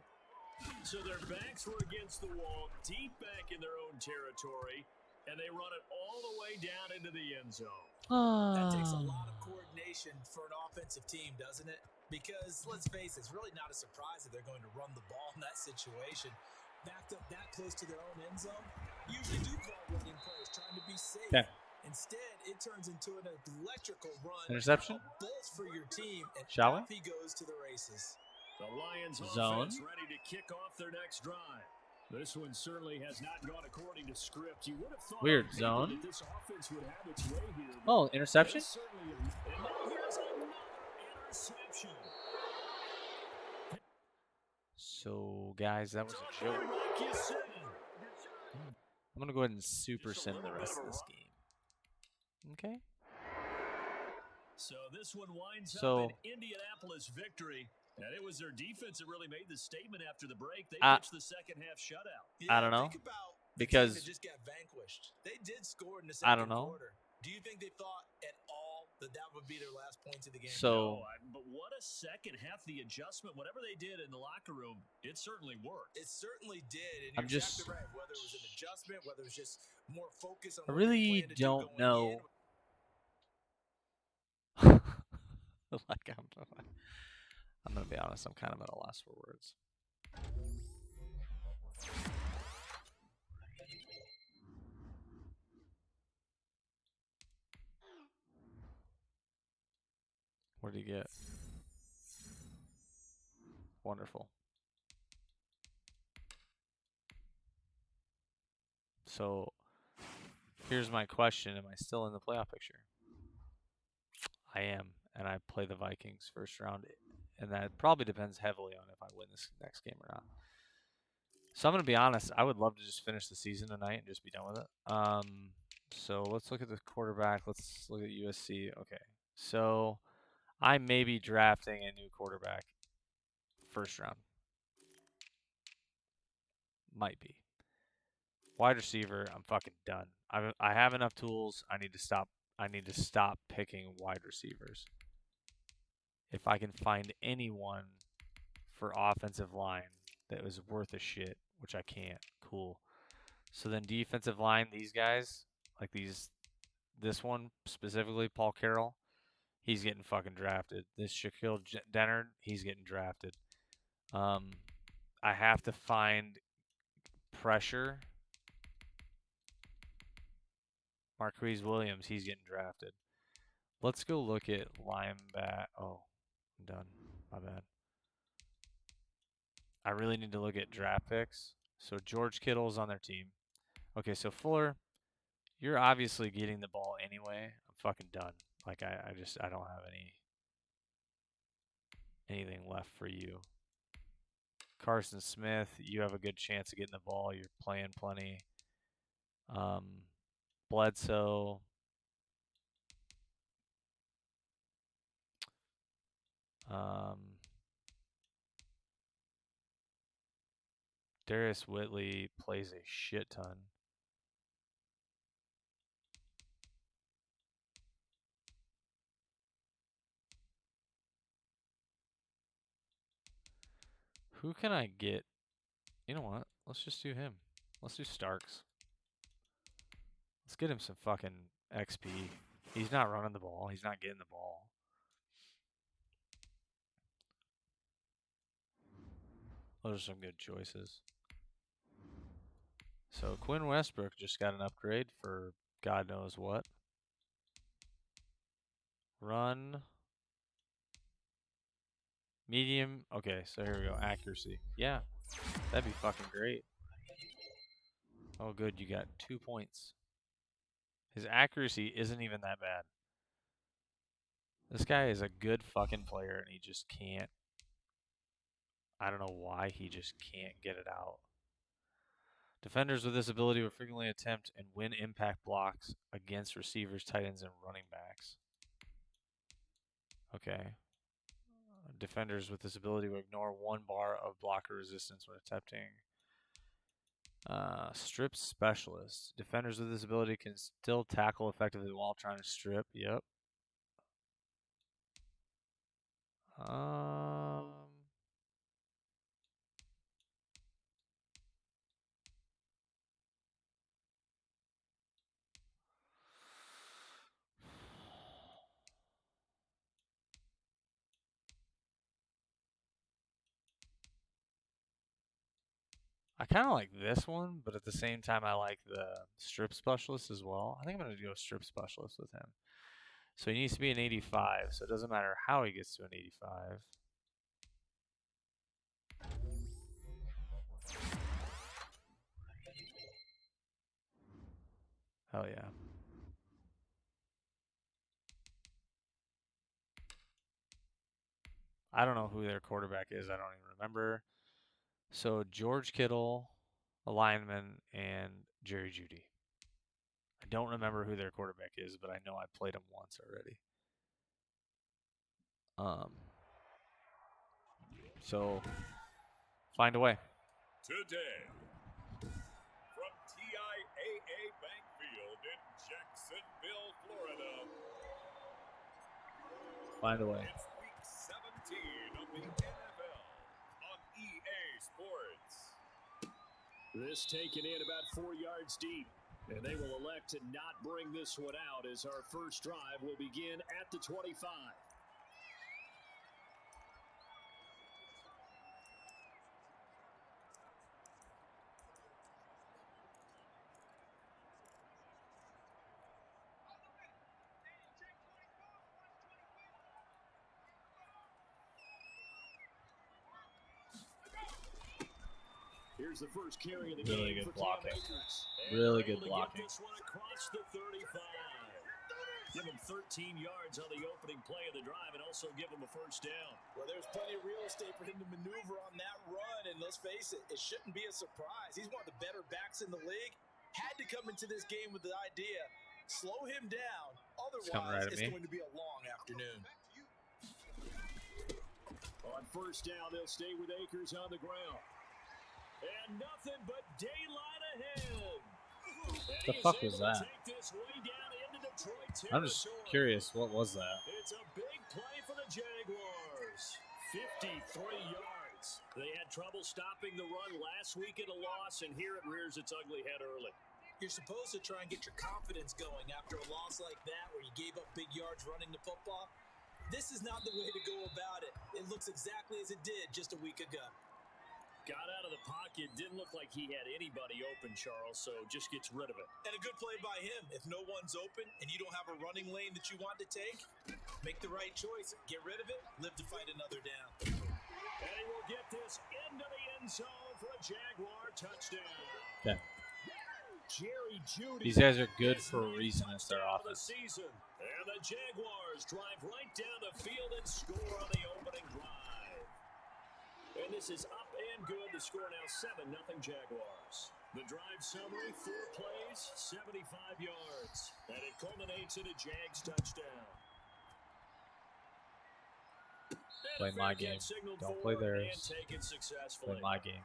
So their backs were against the wall, deep back in their own territory, and they run it all the way down into the end zone. That takes a lot of coordination for an offensive team, doesn't it? Because, let's face it, it's really not a surprise that they're going to run the ball in that situation. Backed up that close to their own end zone, usually do call running plays, trying to be safe. Okay. Instead, it turns into an electrical run. Interception? A bolt for your team, and Shall we? off he goes to the races. The Lions Zone. offense ready to kick off their next drive. This one certainly has not gone according to script. You would have thought Weird on paper zone. that this offense would have its way here. Oh, interception? Certainly, and now here's another interception. So, guys, that was a joke. Like you said. I'm going to go ahead and super sim the rest of this game. Okay. So this one winds So- up an Indianapolis victory. And it was their defense that really made the statement after the break. They I- pitched the second half shutout. I don't know. Think about the Because- team that just got vanquished. They did score in the I second don't know. quarter. Do you think they thought at all that that would be their last points of the game? So, But what a second half, the adjustment, whatever they did in the locker room, it certainly worked. It certainly did. And I'm you're just- exactly right. Whether it was an adjustment, whether it was just more focus on I what they really planned to do don't going know. in. Like, I'm going to be honest, I'm kind of at a loss for words. What did he get? Wonderful. So, here's my question. Am I still in the playoff picture? I am, and I play the Vikings first round, and that probably depends heavily on if I win this next game or not. So I'm going to be honest, I would love to just finish the season tonight and just be done with it. So let's look at the quarterback. Let's look at USC. Okay, so I may be drafting a new quarterback first round. Might be. Wide receiver, I'm fucking done. I have enough tools. I need to stop picking wide receivers. If I can find anyone for offensive line that was worth a shit, which I can't, cool. So then defensive line, these guys, like this one specifically, Paul Carroll, he's getting fucking drafted. This Shaquille Dennard, he's getting drafted. I have to find pressure. Marquise Williams, he's getting drafted. Let's go look at linebacker. Oh, I'm done. My bad. I really need to look at draft picks. So George Kittle's on their team. Okay, so Fuller, you're obviously getting the ball anyway. I'm fucking done. Like I don't have anything left for you. Carson Smith, you have a good chance of getting the ball. You're playing plenty. Bledsoe. Darius Whitley plays a shit ton. Who can I get? You know what? Let's just do him. Let's do Starks. Let's get him some fucking XP. He's not running the ball. He's not getting the ball. Those are some good choices. So Quinn Westbrook just got an upgrade for God knows what. Run. Medium. Okay, so here we go. Accuracy. Yeah, that'd be fucking great. Oh, good. You got 2 points. His accuracy isn't even that bad. This guy is a good fucking player, and he just can't. I don't know why he just can't get it out. Defenders with this ability will frequently attempt and win impact blocks against receivers, tight ends, and running backs. Okay. Defenders with this ability will ignore 1 bar of blocker resistance when attempting. Strip specialist. Defenders with this ability can still tackle effectively while trying to strip. Yep. I kind of like this one, but at the same time, I like the strip specialist as well. I think I'm going to go strip specialist with him. So he needs to be an 85, so it doesn't matter how he gets to an 85. Hell yeah. I don't know who their quarterback is. I don't even remember. So George Kittle, a lineman, and Jerry Jeudy. I don't remember who their quarterback is, but I know I played him once already. So find a way. Today, from TIAA Bank Field in Jacksonville, Florida. Find a way. It's week 17 of the NFL on EA Sports. This taken in about 4 yards deep. And they will elect to not bring this one out as our first drive will begin at the 25. Here's the first carry of the Really game good for blocking. Cam Really Akers. good And blocking. Get this one across the 35. Give him 13 yards on the opening play of the drive and also give him a first down. Well, there's plenty of real estate for him to maneuver on that run, and let's face it, it shouldn't be a surprise. He's one of the better backs in the league. Had to come into this game with the idea, slow him down, otherwise it's going to be a long afternoon. On first down, they'll stay with Akers on the ground. And nothing but daylight ahead. The fuck was that? I'm just curious, what was that? It's a big play for the Jaguars. 53 yards. They had trouble stopping the run last week in a loss, and here it rears its ugly head early. You're supposed to try and get your confidence going after a loss like that where you gave up big yards running the football. This is not the way to go about it. It looks exactly as it did just a week ago. Got out of the pocket, didn't look like he had anybody open, Charles, so just gets rid of it. And a good play by him. If no one's open and you don't have a running lane that you want to take, make the right choice. Get rid of it, live to fight another down. And he will get this into the end zone for a Jaguar touchdown. Okay. Jerry Jeudy. These guys are good for a reason. It's their offense. And the Jaguars drive right down the field and score on the opening drive. And this is up and good. The score now 7-0 Jaguars. The drive summary, 4 plays, 75 yards. And it culminates in a Jags touchdown. Play my game. Don't play theirs. Play my game.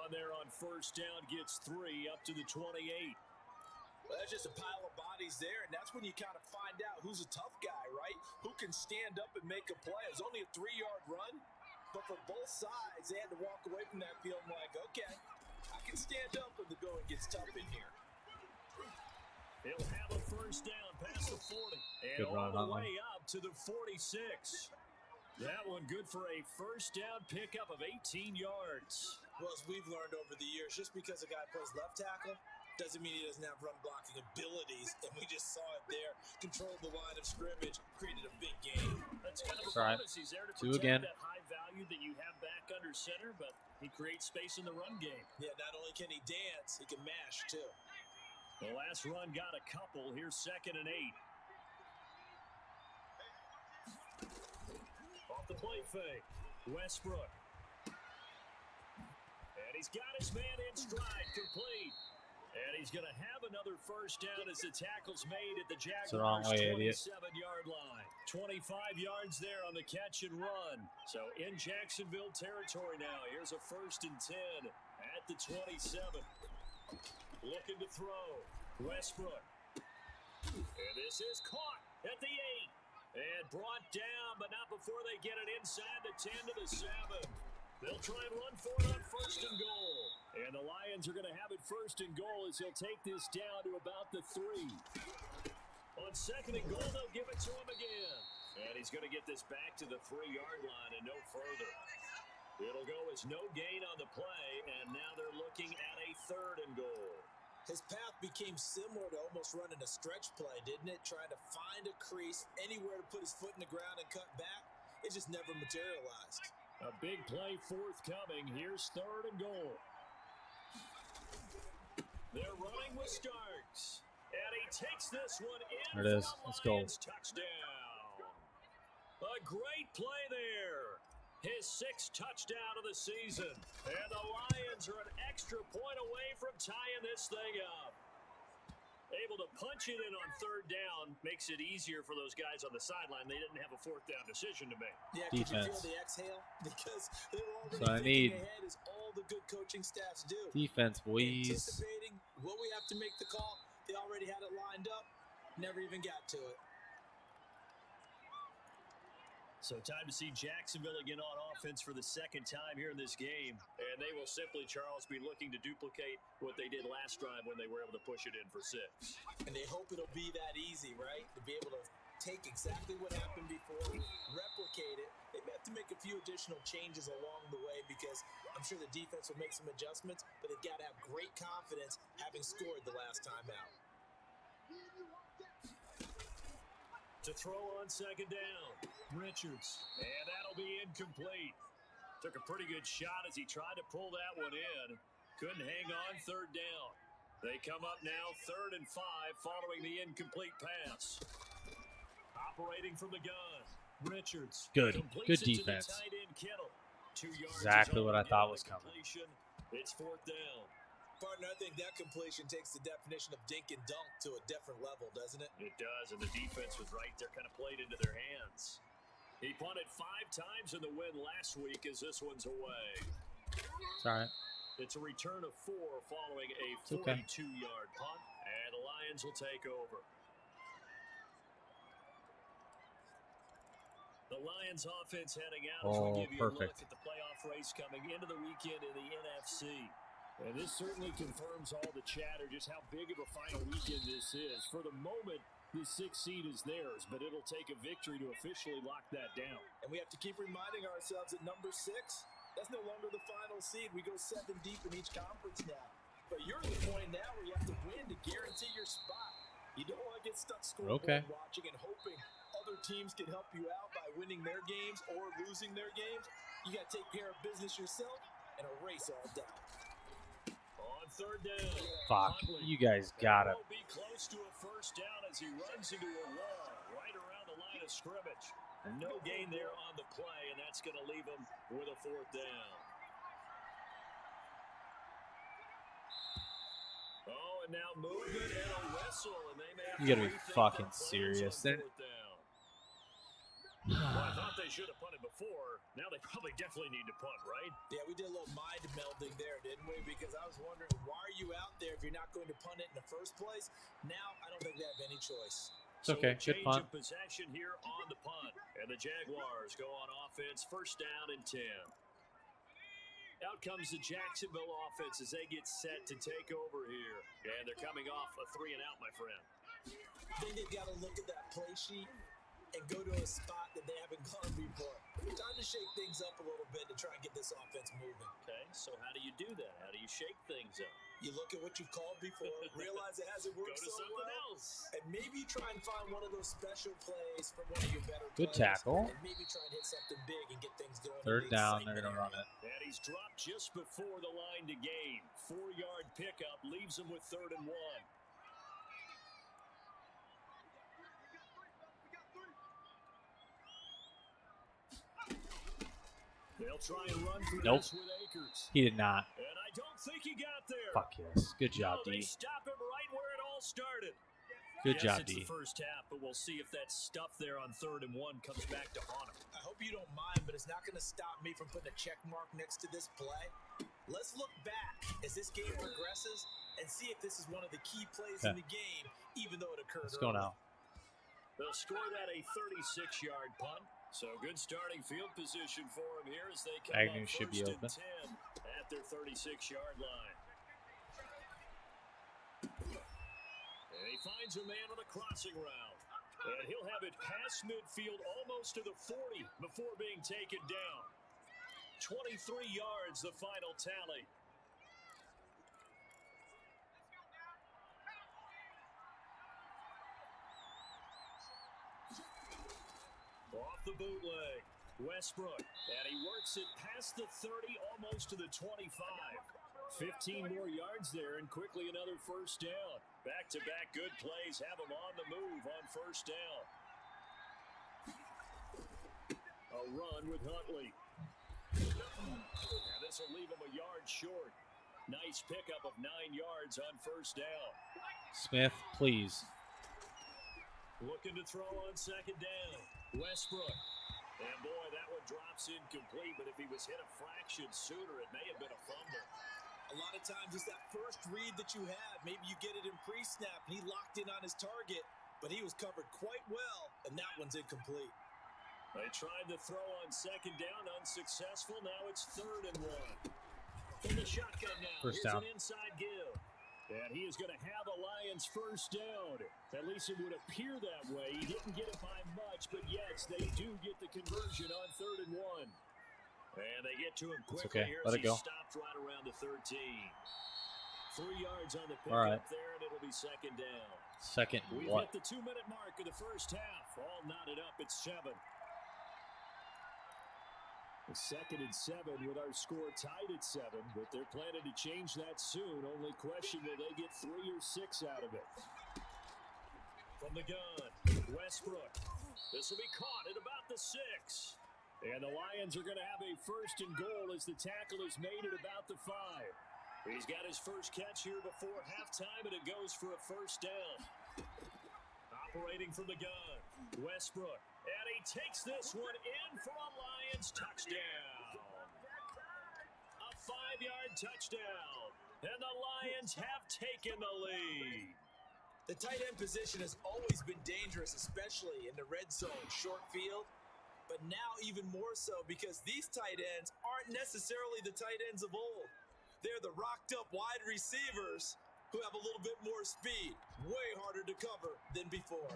There on first down gets 3 up to the 28. Well, that's just a pile of bodies there, and that's when you kind of find out who's a tough guy, right? Who can stand up and make a play. It was only a 3-yard run, but for both sides, they had to walk away from that field like, okay, I can stand up when the going gets tough in here. He'll have a first down past the 40 and good run, all the way up to the 46. That one good for a first down pickup of 18 yards. Well, as we've learned over the years, just because a guy plays left tackle doesn't mean he doesn't have run blocking abilities. And we just saw it there. Controlled the line of scrimmage, created a big game. That's kind of a right. bonus. He's there to Two protect again. that high value that you have back under center, but he creates space in the run game. Yeah, not only can he dance, he can mash too. The last run got a couple. Here's 2nd and 8. Off the play fake. Westbrook. And he's got his man in stride, complete. And he's going to have another first down as the tackle's made at the Jaguars' 27-yard line. 25 yards there on the catch and run. So in Jacksonville territory now. Here's a 1st and 10 at the 27. Looking to throw. Westbrook. And this is caught at the 8. And brought down, but not before they get it inside the 10 to the 7. They'll try and run for it on 1st and goal. And the Lions are going to have it first and goal as he'll take this down to about the 3. On second and goal, they'll give it to him again. And he's going to get this back to the 3-yard line and no further. It'll go as no gain on the play, and now they're looking at a 3rd and goal. His path became similar to almost running a stretch play, didn't it? Trying to find a crease, anywhere to put his foot in the ground and cut back. It just never materialized. A big play forthcoming. Here's 3rd and goal. They're running with Starks. And he takes this one in. There it is. Let's go. Touchdown. A great play there. His 6th touchdown of the season. And the Lions are an extra point away from tying this thing up. Able to punch it in on 3rd down makes it easier for those guys on the sideline. They didn't have a 4th down decision to make. Yeah, defense. Could you feel the exhale? Because they're already so I need ahead as all the good coaching staffs do. Defense, boys. Anticipating what we have to make the call. They already had it lined up. Never even got to it. So time to see Jacksonville again on offense for the 2nd time here in this game. And they will simply, Charles, be looking to duplicate what they did last drive when they were able to push it in for 6. And they hope it'll be that easy, right? To be able to take exactly what happened before, replicate it. They may have to make a few additional changes along the way because I'm sure the defense will make some adjustments, but they've got to have great confidence having scored the last time out. To throw on 2nd down, Richards. And that'll be incomplete. Took a pretty good shot as he tried to pull that one in. Couldn't hang on 3rd down. They come up now 3rd and 5 following the incomplete pass. Operating from the gun, Richards. Good defense. Exactly what I thought was coming. It's 4th down. Partner, I think that completion takes the definition of dink and dunk to a different level, doesn't it? It does, and the defense was right there, kind of played into their hands. He punted 5 times in the win last week as this one's away. It's all right. It's a return of 4 following a 42-yard punt, and the Lions will take over. The Lions offense heading out as we give you a look at the playoff race coming into the weekend in the NFC. And this certainly confirms all the chatter, just how big of a final weekend this is. For the moment, the 6th seed is theirs, but it'll take a victory to officially lock that down. And we have to keep reminding ourselves that number 6, that's no longer the final seed. We go 7 deep in each conference now. But you're at the point now where you have to win to guarantee your spot. You don't want to get stuck scoreboard watching and hoping other teams can help you out by winning their games or losing their games. You got to take care of business yourself and erase all doubt. On 3rd down. Fuck, you guys got it. Be close to a 1st down as he runs into a wall right around the line of scrimmage. No gain there on the play, and that's going to leave him with a 4th down. Oh, and now movement and a whistle, and they may have You gotta be fucking serious. Well, I thought they should have punted before. Now they probably definitely need to punt, right? Yeah, we did a little mind melding there, didn't we? Because I was wondering, why are you out there if you're not going to punt it in the first place? Now, I don't think they have any choice. It's okay. Good punt. Change of possession here on the punt. And the Jaguars go on offense, 1st down and 10. Out comes the Jacksonville offense as they get set to take over here. And they're coming off a 3-and-out, my friend. I think they've got to look at that play sheet and go to a spot that they haven't gone before. Time to shake things up a little bit to try and get this offense moving. Okay, so how do you do that? How do you shake things up? You look at what you've called before, realize it hasn't worked so well, and maybe try and find one of those special plays from one of your better Good players, tackle. and maybe try and hit something big and get things going. 3rd down, they're going to run it. And he's dropped just before the line to gain. 4-yard pickup leaves him with 3rd and 1. They'll try and run through this with Akers. He did not. And I don't think he got there. Fuck yes. Good job, They D. stop him right where it all started. Good job, it's D. the first half, but we'll see if that stuff there on 3rd and 1 comes back to haunt him. I hope you don't mind, but it's not going to stop me from putting a check mark next to this play. Let's look back as this game progresses and see if this is one of the key plays in the game, even though it occurred Let's go early. now. They'll score that a 36-yard punt. So good starting field position for him here as they come Agnew up should be 1st open. and 10 at their 36-yard line. And he finds a man on the crossing route. And he'll have it past midfield almost to the 40 before being taken down. 23 yards, the final tally. Off the bootleg, Westbrook, and he works it past the 30, almost to the 25. 15 more yards there, and quickly another first down. Back-to-back good plays have him on the move on first down. A run with Huntley. And this will leave him a yard short. Nice pickup of 9 yards on first down. Smith, please. Looking to throw on second down. Westbrook. And boy, that one drops incomplete, but if he was hit a fraction sooner, it may have been a fumble. A lot of times it's that first read that you have. Maybe you get it in pre-snap, and he locked in on his target, but he was covered quite well, and that one's incomplete. They tried to throw on second down, unsuccessful. Now it's 3rd and 1. From the shotgun now, First here's down. an inside give. And he is going to have a Lions first down. At least it would appear that way. He didn't get it by much, but yes, they do get the conversion on 3rd and 1. And they get to him quickly. Okay. Here Let as it go. He stopped right around the 13. 3 yards on the All right. pickup there, and it'll be second down. Second We've what? hit the 2-minute mark of the first half. All knotted up at 7. The 2nd and 7 with our score tied at 7, but they're planning to change that soon. Only question, will they get 3 or 6 out of it? From the gun, Westbrook. This will be caught at about the 6. And the Lions are going to have a 1st and goal as the tackle is made at about the 5. He's got his first catch here before halftime, and it goes for a first down. Operating from the gun, Westbrook. And he takes this one in for a Lions touchdown. A 5-yard touchdown. And the Lions have taken the lead. The tight end position has always been dangerous, especially in the red zone, short field. But now even more so because these tight ends aren't necessarily the tight ends of old. They're the rocked-up wide receivers who have a little bit more speed, way harder to cover than before.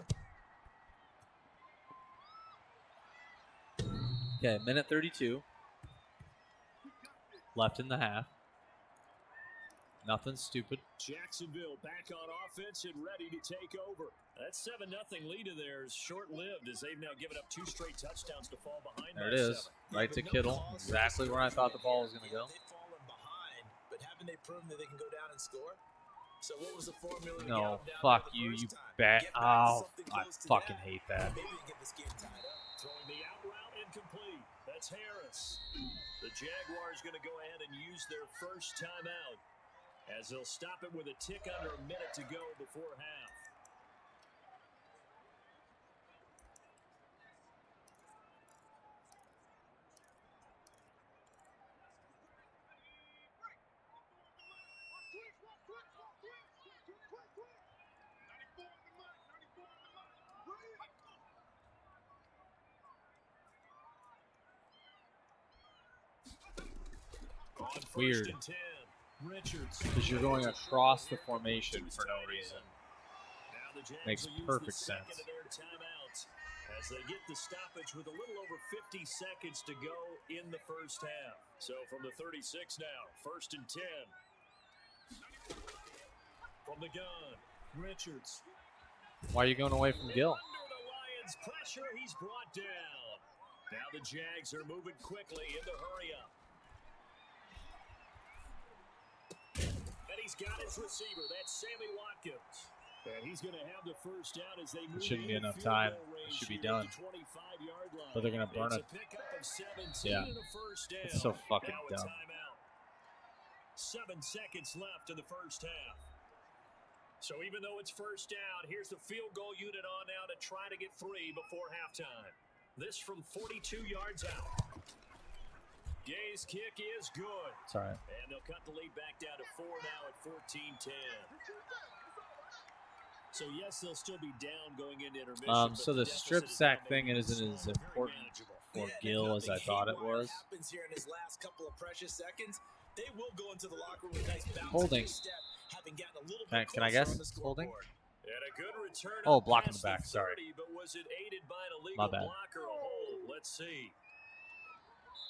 Okay, minute 32. Left in the half. Nothing stupid. Jacksonville back on offense and ready to take over. That 7-0 lead of theirs short-lived as they've now given up 2 straight touchdowns to fall behind. There it is. Right to Kittle. Exactly where I thought the ball was going to go. They've fallen behind, but haven't they proven that they can go down and score? So what was the formula to No, get them down fuck there the you. first You time? bat. Get back to Oh, something I close to fucking that. hate that. Maybe they get this game tied up. Throwing the out route incomplete. That's Harris. The Jaguars going to go ahead and use their first timeout as they'll stop it with a tick under a minute to go before half. Weird. Because you're going across the formation for no reason. Makes perfect sense. As they get the stoppage with a little over 50 seconds to go in the first half. So from the 36 now, 1st and 10. From the gun, Richards. Why are you going away from Gill? Under the Lions' pressure, he's brought down. Now the Jags are moving quickly in the hurry up. And he's got his receiver. That's Sammy Watkins. And he's going to have the first down as they move. There shouldn't be enough time. It should be done. But they're going to burn it. Yeah. It's so fucking dumb. 7 seconds left in the first half. So even though it's first down, here's the field goal unit on now to try to get 3 before halftime. This from 42 yards out. Gay's kick is good. It's all right. And they'll cut the lead back down to 4 now at 14-10. So yes, they'll still be down going into intermission. So the strip sack thing isn't as important for Gill as I thought it was. Happens here in his last couple of precious seconds. They will go into the locker room with a nice bounce Holding. step, having gotten a little bit Can I closer guess? on the Holding? scoreboard. And a good return. Oh, block in the back. Sorry. 30, but was it aided by an My illegal bad. block or a hold? Let's see.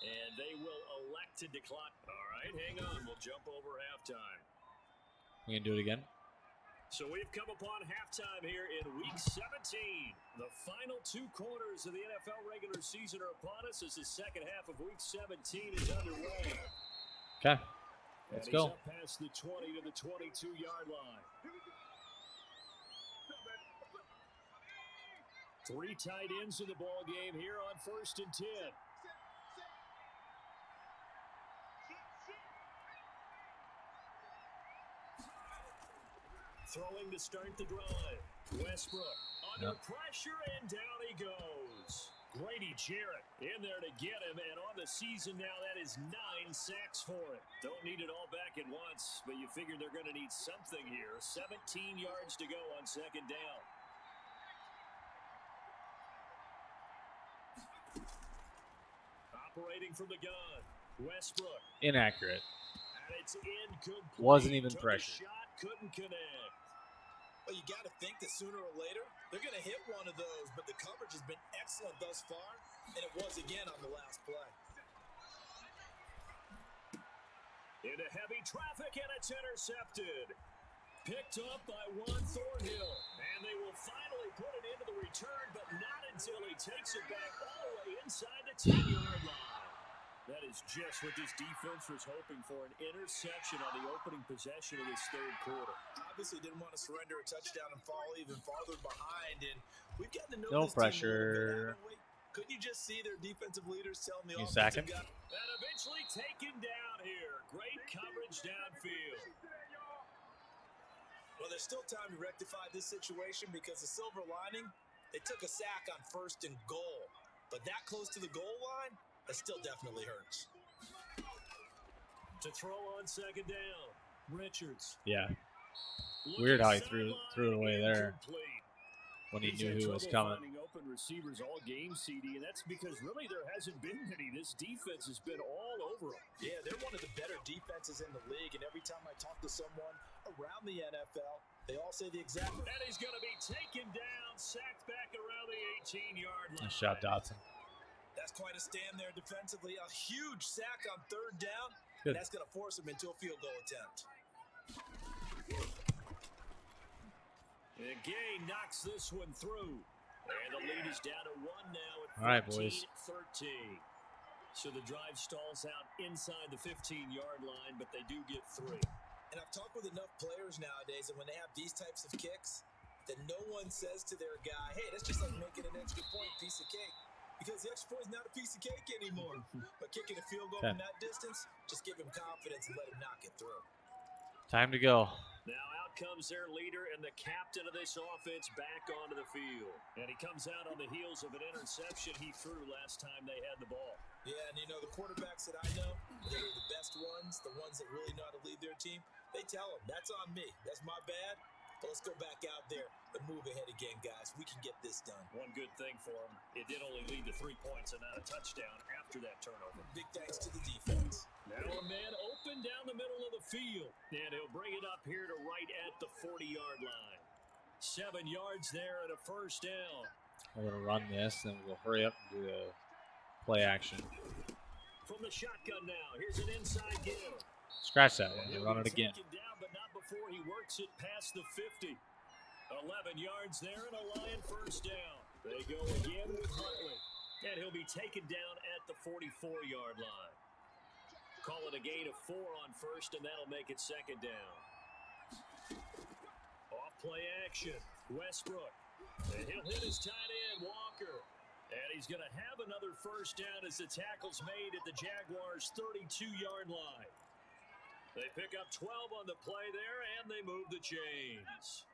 And they will elect to decline. All right, hang on. We'll jump over halftime. We can do it again. So we've come upon halftime here in Week 17. The final 2 quarters of the NFL regular season are upon us as the second half of Week 17 is underway. Okay, let's go. Up past the 20 to the 22-yard line. 3 tight ends in the ball game here on 1st and 10. Throwing to start the drive. Westbrook under pressure, and down he goes. Grady Jarrett in there to get him, and on the season now, that is 9 sacks for him. Don't need it all back at once, but you figure they're going to need something here. 17 yards to go on 2nd down. Operating from the gun. Westbrook. Inaccurate. And it's incomplete. Wasn't even Took a pressured. shot, couldn't connect. Well, you got to think that sooner or later, they're going to hit one of those, but the coverage has been excellent thus far, and it was again on the last play. Into heavy traffic, and it's intercepted. Picked up by Juan Thornhill, and they will finally put it into the return, but not until he takes it back all the way inside the 10-yard line. That is just what this defense was hoping for, an interception on the opening possession of this 3rd quarter. Obviously didn't want to surrender a touchdown and fall even farther behind, and we've gotten to know No this team a little pressure. bit, haven't we? Couldn't you just see their defensive leaders telling the You sack him? offensive guy? And eventually taken down here. Great coverage downfield. Well, there's still time to rectify this situation because the silver lining, they took a sack on 1st and goal. But that close to the goal line, that still definitely hurts. To throw on 2nd down, Richards. Yeah. Weird how he threw it away there Incomplete. when he He's knew had who was trouble coming. finding open receivers all game, CD, and that's because really there hasn't been many. This defense has been all over them. Yeah, they're one of the better defenses in the league, and every time I talk to someone around the NFL, they all say the exact. And he's going to be taken down, sacked back around the 18-yard line. Nice shot, Dotson. That's quite a stand there defensively. A huge sack on 3rd down, Good. and that's going to force him into a field goal attempt. And Gay knocks this one through. And the lead is down to 1 now at 14-13. All right, boys. So the drive stalls out inside the 15-yard line, but they do get 3. And I've talked with enough players nowadays, and when they have these types of kicks, that no one says to their guy, hey, that's just like making an extra point, piece of cake. Because the extra point is not a piece of cake anymore. But kicking a field goal from that distance, just give him confidence and let him knock it through. Time to go. Now out comes their leader and the captain of this offense back onto the field. And he comes out on the heels of an interception he threw last time they had the ball. Yeah, and you know, the quarterbacks that I know, that are the best ones, the ones that really know how to lead their team, they tell them, that's on me. That's my bad. But let's go back out there and move ahead again, guys. We can get this done. One good thing for him, it did only lead to 3 points and not a touchdown after that turnover. Big thanks to the defense. Now a man open down the middle of the field. And he'll bring it up here to right at the 40-yard line. 7 yards there and a 1st down. We're going to run this, and we'll hurry up and do the play action. From the shotgun now, here's an inside give. Scratch that one. We'll run it again. Down, but not before he works it past the 50. 11 yards there and a Lion 1st down. They go again with Huntley. And he'll be taken down at the 44-yard line. Call it a gain of 4 on 1st, and that'll make it 2nd down. Off play action. Westbrook. And he'll hit his tight end, Walker. And he's going to have another 1st down as the tackle's made at the Jaguars' 32-yard line. They pick up 12 on the play there, and they move the chains.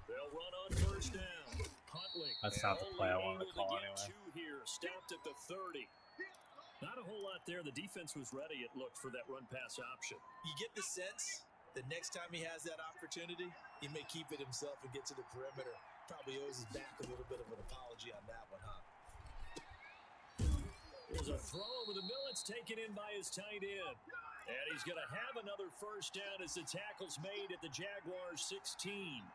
They'll run on 1st down. Huntley. That's not the play I wanted to call anyway. 2 here, stopped at the 30. Not a whole lot there. The defense was ready, it looked, for that run-pass option. You get the sense that next time he has that opportunity, he may keep it himself and get to the perimeter. Probably owes his back a little bit of an apology on that one, huh? Here's There's a throw over the middle. It's taken in by his tight end. And he's going to have another first down as the tackle's made at the Jaguars' 16.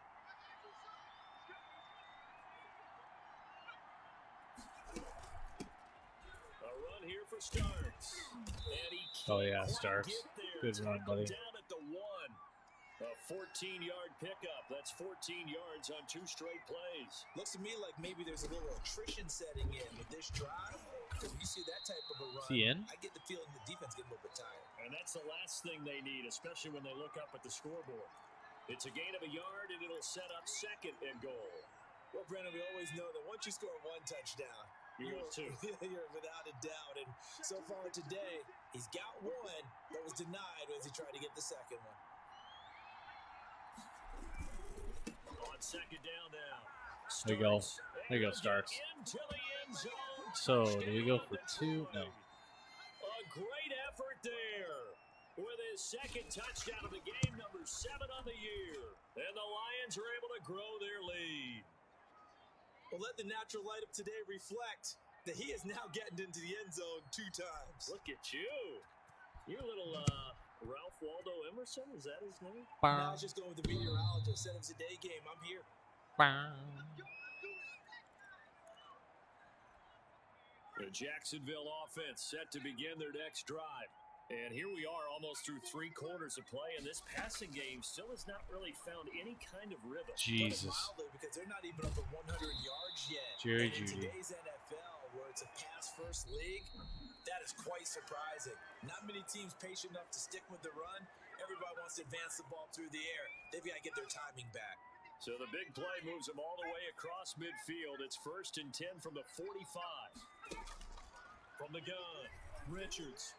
A run here for Starks. And he can't Starks. get there. Good run, buddy. Down at the 1. A 14-yard pickup. That's 14 yards on 2 straight plays. Looks to me like maybe there's a little attrition setting in with this drive. Because when you see that type of a run, I get the feeling the defense getting a little bit tired. And that's the last thing they need, especially when they look up at the scoreboard. It's a gain of a yard, and it'll set up 2nd and goal. Well, Brandon, we always know that once you score 1 touchdown, you're without a doubt. And so far today, he's got 1, but was denied as he tried to get the second one. On 2nd down now. There you go. There you go, Starks. So, do we go for 2? No. A great effort there with his 2nd touchdown of the game, number 7 on the year. And the Lions are able to grow their lead. Well, let the natural light of today reflect that he is now getting into the end zone 2 times. Look at you. You're a little Ralph Waldo Emerson, is that his name? Now I was just going with the meteorologist. Said it was a day game. I'm here. The Jacksonville offense set to begin their next drive. And here we are almost through 3 quarters of play, and this passing game still has not really found any kind of rhythm. Jesus. Because they're not even up to 100 yards yet. Jerry in Judy. today's NFL, where it's a pass-first league, that is quite surprising. Not many teams patient enough to stick with the run. Everybody wants to advance the ball through the air. They've got to get their timing back. So the big play moves them all the way across midfield. It's 1st and 10 from the 45. From the gun, Richards.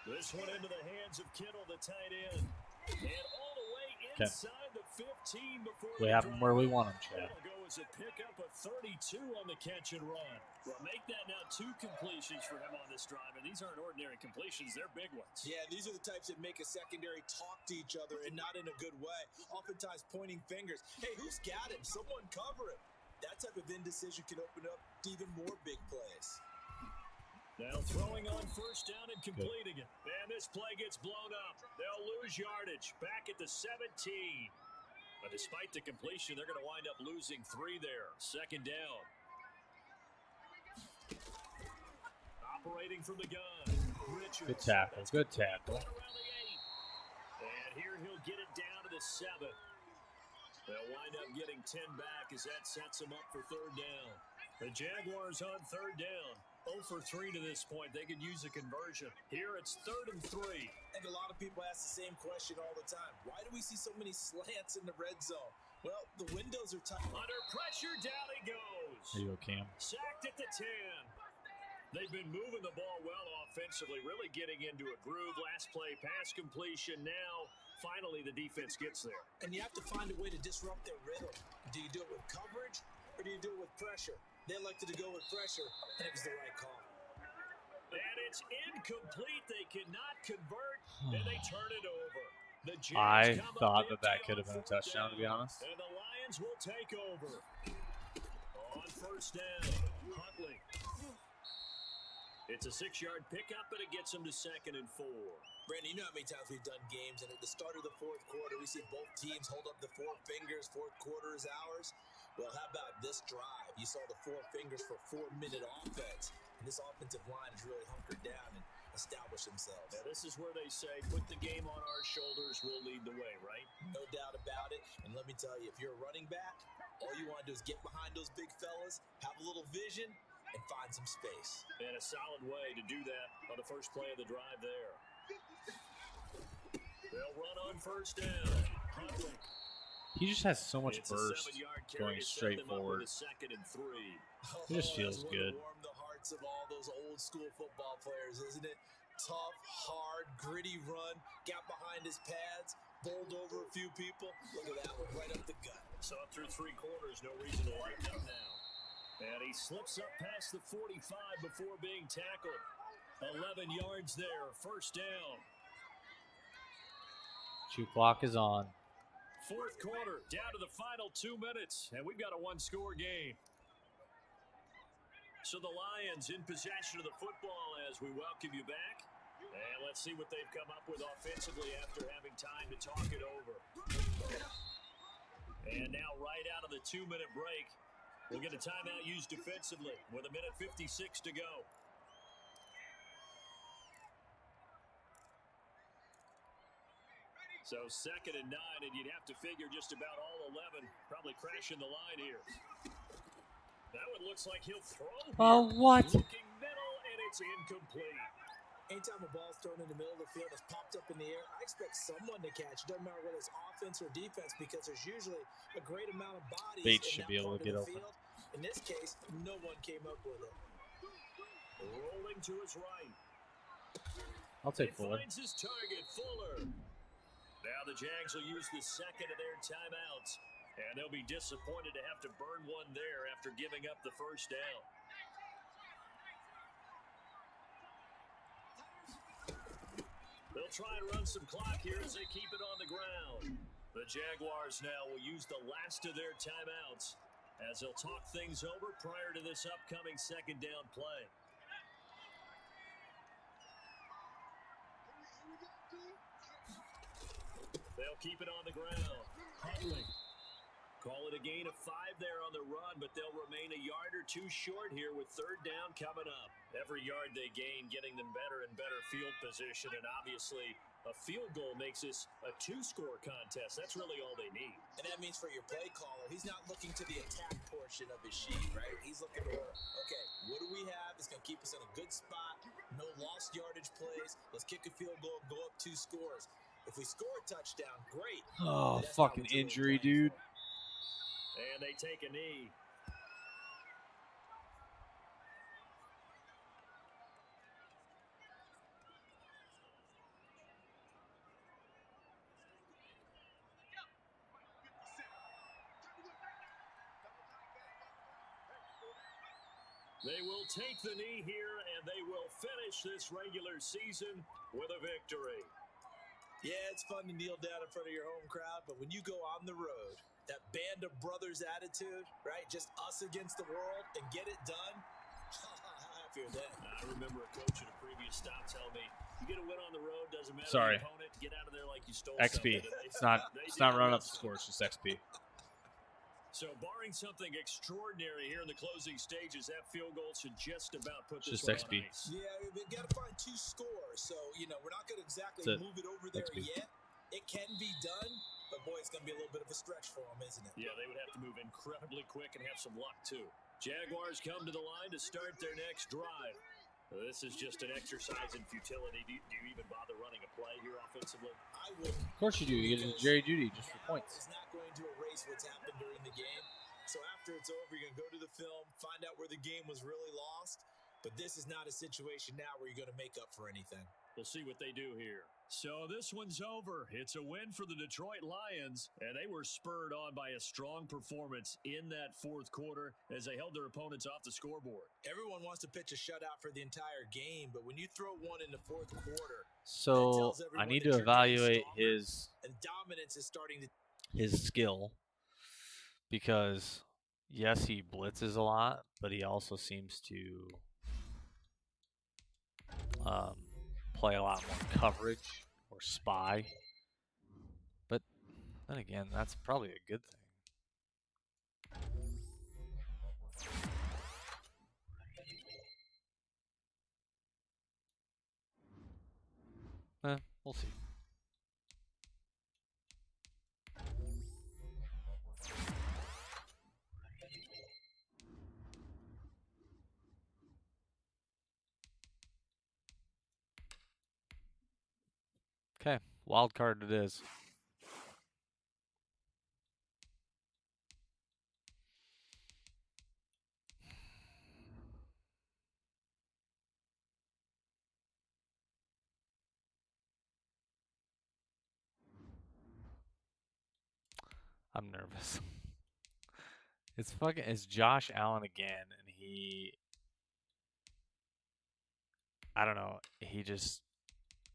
This one into the hands of Kittle, the tight end. And all the way inside the 15 before we have him where we want him, Chad. That'll go as a pickup of 32 on the catch and run. Well, make that now 2 completions for him on this drive, and these aren't ordinary completions. They're big ones. Yeah, these are the types that make a secondary talk to each other and not in a good way. Oftentimes pointing fingers. Hey, who's got him? Someone cover him. That type of indecision can open up to even more big plays. Now throwing on 1st down and completing it. And this play gets blown up. They'll lose yardage back at the 17. But despite the completion, they're going to wind up losing 3 there. 2nd down. Operating from the gun. Richards. Good tackle. Good tackle. Around the 8. And here he'll get it down to the 7. They'll wind up getting 10 back as that sets them up for 3rd down. The Jaguars on 3rd down. 0 for 3 to this point. They could use a conversion. Here it's 3rd and 3. I think a lot of people ask the same question all the time. Why do we see so many slants in the red zone? Well, the windows are tight. Under pressure, down he goes. There you go, Cam. Sacked at the 10. They've been moving the ball well offensively, really getting into a groove. Last play, pass completion. Now, finally, the defense gets there. And you have to find a way to disrupt their rhythm. Do you do it with coverage or do you do it with pressure? They elected to go with pressure, and it was the right call. And it's incomplete. They cannot convert, and they turn it over. The I thought that could have been a touchdown, to be honest. And the Lions will take over. On 1st down, Huntley. It's a 6-yard pickup, but it gets them to 2nd and 4. Brandon, you know how many times we've done games, and at the start of the 4th quarter, we see both teams hold up the 4 fingers. 4th quarter is ours. Well, how about this drive? You saw the 4 fingers for 4-minute offense. And this offensive line has really hunkered down and established themselves. Now, this is where they say, put the game on our shoulders, we'll lead the way, right? No doubt about it. And let me tell you, if you're a running back, all you want to do is get behind those big fellas, have a little vision, and find some space. And a solid way to do that on the first play of the drive there. They'll run on 1st down. Huntley. He just has so much It's burst a 7-yard carry going to set straight them up forward. with a 2nd and 3. It just feels that's good. Warm the hearts of all those old school football players, isn't it? Tough, hard, gritty run, got behind his pads, bowled over a few people. Look at that one, right up the gut. So up through 3 quarters, no reason to lighten up now. And he slips up past the 45 before being tackled. 11 yards there, 1st down. Shoe clock is on. 4th quarter, down to the final 2 minutes, and we've got a 1-score game. So the Lions in possession of the football as we welcome you back. And let's see what they've come up with offensively after having time to talk it over. And now right out of the 2-minute break, we'll get a timeout used defensively with 1:56 to go. So 2nd and 9, and you'd have to figure just about all 11 probably crashing the line here. That one looks like he'll throw. Oh, what? Looking middle, and it's incomplete. Anytime a ball's thrown in the middle of the field, it's popped up in the air, I expect someone to catch. It doesn't matter whether it's offense or defense because there's usually a great amount of bodies Bates in should that be able part to of get the open. field. In this case, no one came up with it. Rolling to his right. I'll take Fuller. Finds his target, Fuller. Now the Jags will use the second of their timeouts, and they'll be disappointed to have to burn one there after giving up the first down. They'll try and run some clock here as they keep it on the ground. The Jaguars now will use the last of their timeouts as they'll talk things over prior to this upcoming second down play. They'll keep it on the ground. Huntley. Call it a gain of 5 there on the run, but they'll remain a yard or two short here with 3rd down coming up. Every yard they gain getting them better and better field position, and obviously a field goal makes this a 2-score contest. That's really all they need. And that means for your play caller, he's not looking to the attack portion of his sheet, right? He's looking for, okay, what do we have that's going to keep us in a good spot? No lost yardage plays. Let's kick a field goal, go up 2 scores. If we score a touchdown, great. Oh, That's not fucking what you're really injury, playing dude. for. And they take a knee. They will take the knee here, and they will finish this regular season with a victory. Yeah, it's fun to kneel down in front of your home crowd, but when you go on the road, that band of brothers attitude, right? Just us against the world and get it done. How happy with that? I remember a coach at a previous stop tell me, you get a win on the road, doesn't matter Sorry. the opponent, get out of there like you stole XP. something. It's not running up the score. It's just XP. So barring something extraordinary here in the closing stages, that field goal should just about put Just this one XP. on ice. Yeah, we got to find 2 scores. So, we're not going to exactly That's it. move it over there XP. yet. It can be done, but boy, it's going to be a little bit of a stretch for them, isn't it? Yeah, they would have to move incredibly quick and have some luck, too. Jaguars come to the line to start their next drive. This is just an exercise in futility. Do you even bother running a play here offensively? I would. Of course you do. You get a Jerry Jeudy just for points. It's not going to erase what's happened during the game. So after it's over, you're going to go to the film, find out where the game was really lost. But this is not a situation now where you're going to make up for anything. We'll see what they do here. So this one's over. It's a win for the Detroit Lions, and they were spurred on by a strong performance in that 4th quarter as they held their opponents off the scoreboard. Everyone wants to pitch a shutout for the entire game, but when you throw one in the 4th quarter, So I need to evaluate his and dominance is starting to skill because yes, he blitzes a lot, but he also seems to play a lot more coverage or spy. But then again, that's probably a good thing. We'll see. Okay, wild card it is. I'm nervous. It's Josh Allen again, and I don't know,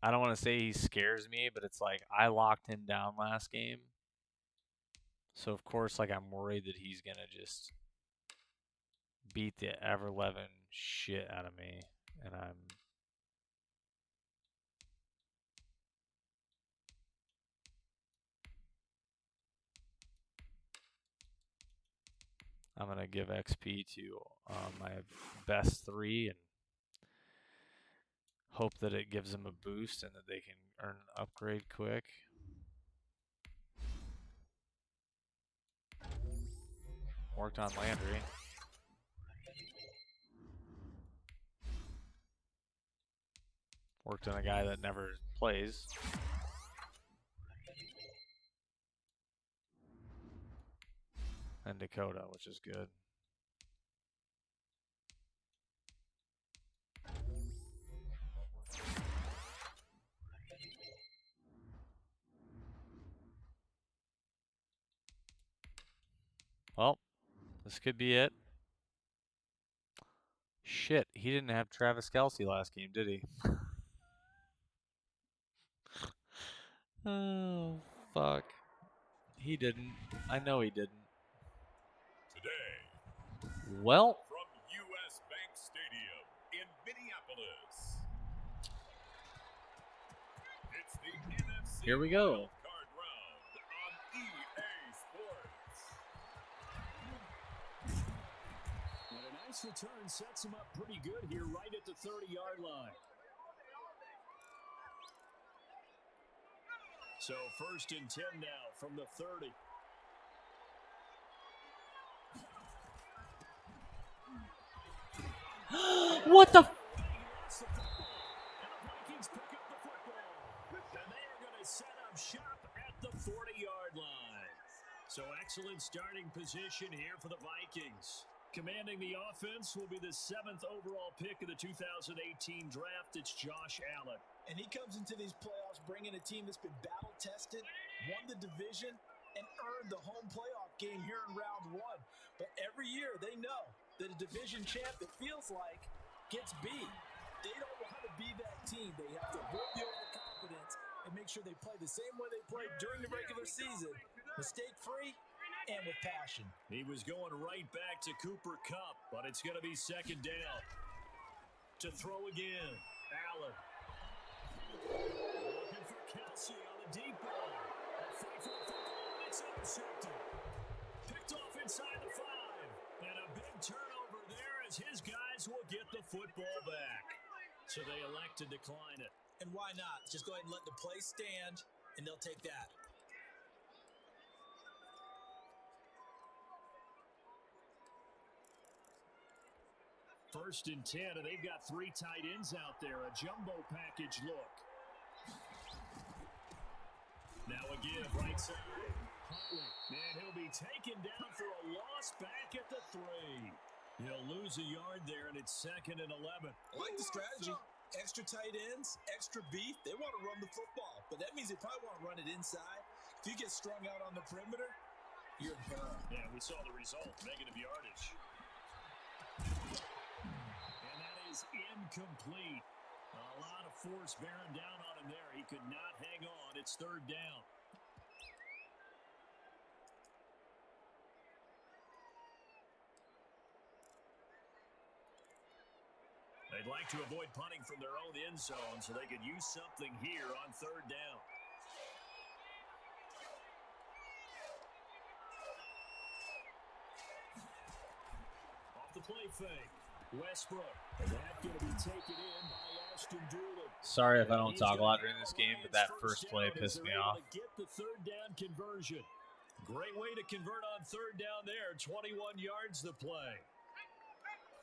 I don't want to say he scares me, but it's like I locked him down last game. So of course, like I'm worried that he's gonna just beat the ever-loving shit out of me, and I'm gonna give XP to my best 3 and hope that it gives them a boost and that they can earn an upgrade quick. Worked on Landry. Worked on a guy that never plays. And Dakota, which is good. Well, this could be it. Shit, he didn't have Travis Kelce last game, did he? Oh, fuck. He didn't. I know he didn't. Today, well, from U.S. Bank Stadium in Minneapolis, it's the NFC here we go. Wild Card Round on EA Sports. And a nice return sets him up pretty good here right at the 30-yard line. So 1st and 10 now from the 30. What the? And the Vikings pick up the football. And they are going to set up shop at the 40-yard line. So excellent starting position here for the Vikings. Commanding the offense will be the 7th overall pick of the 2018 draft. It's Josh Allen. And he comes into these playoffs bringing a team that's been battle-tested, won the division, and earned the home playoff game here in round 1. But every year they know that a division champ, it feels like, gets beat. They don't want to be that team. They have to avoid the overconfidence and make sure they play the same way they played during the regular season, mistake-free and with passion. He was going right back to Cooper Kupp, but it's going to be 2nd down. To throw again, Allen. Looking for Kelce on the deep ball. A fight for the football, and it's intercepted. Picked off inside the 5. And a big turnover there as his guys will get the football back. So they elect to decline it. And why not? Just go ahead and let the play stand, and they'll take that. First and 10, and they've got 3 tight ends out there. A jumbo package look. Now again, right side. Huntley, and he'll be taken down for a loss back at the 3. He'll lose a yard there, and it's 2nd and 11. I like the strategy. Extra tight ends, extra beef. They want to run the football, but that means they probably want to run it inside. If you get strung out on the perimeter, you're in peril. Yeah, we saw the result, negative yardage. And that is incomplete. A lot of force bearing down on him there. He could not hang on. It's 3rd down. They'd like to avoid punting from their own end zone so they could use something here on 3rd down. Off the play fake. Westbrook. And that's going to be taken in by Ashton Doolin. Sorry if I don't talk a lot during this game, but that first play pissed me off. Get the 3rd down conversion. Great way to convert on 3rd down there. 21 yards to play.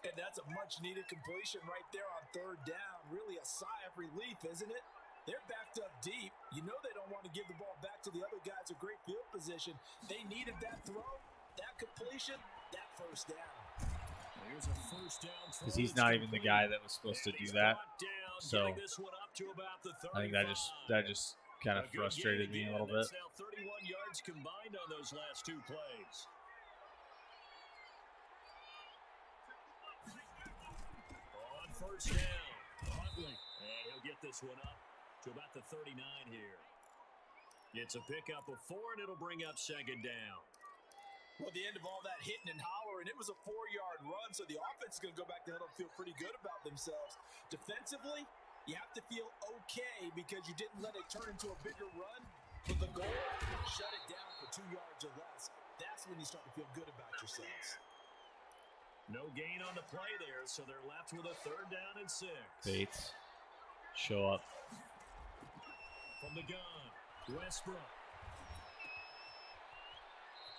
And that's a much-needed completion right there on 3rd down. Really a sigh of relief, isn't it? They're backed up deep. You know they don't want to give the ball back to the other guys. A great field position. They needed that throw, that completion, that 1st down. Here's a 1st down. Because he's not even the guy that was supposed to do that. So I think that just kind of frustrated me a little bit. Now 31 yards combined on those last 2 plays. On 1st down, Huntley, and he'll get this one up to about the 39 here. It's a pickup of 4, and it'll bring up 2nd down. Well, the end of all that hitting and hollering score, and it was a 4-yard run, so the offense is going to go back to huddle and feel pretty good about themselves. Defensively, you have to feel okay because you didn't let it turn into a bigger run. But the goal, shut it down for 2 yards or less. That's when you start to feel good about yourselves. No gain on the play there, so they're left with a 3rd down and 6. Bates, show up. From the gun, Westbrook.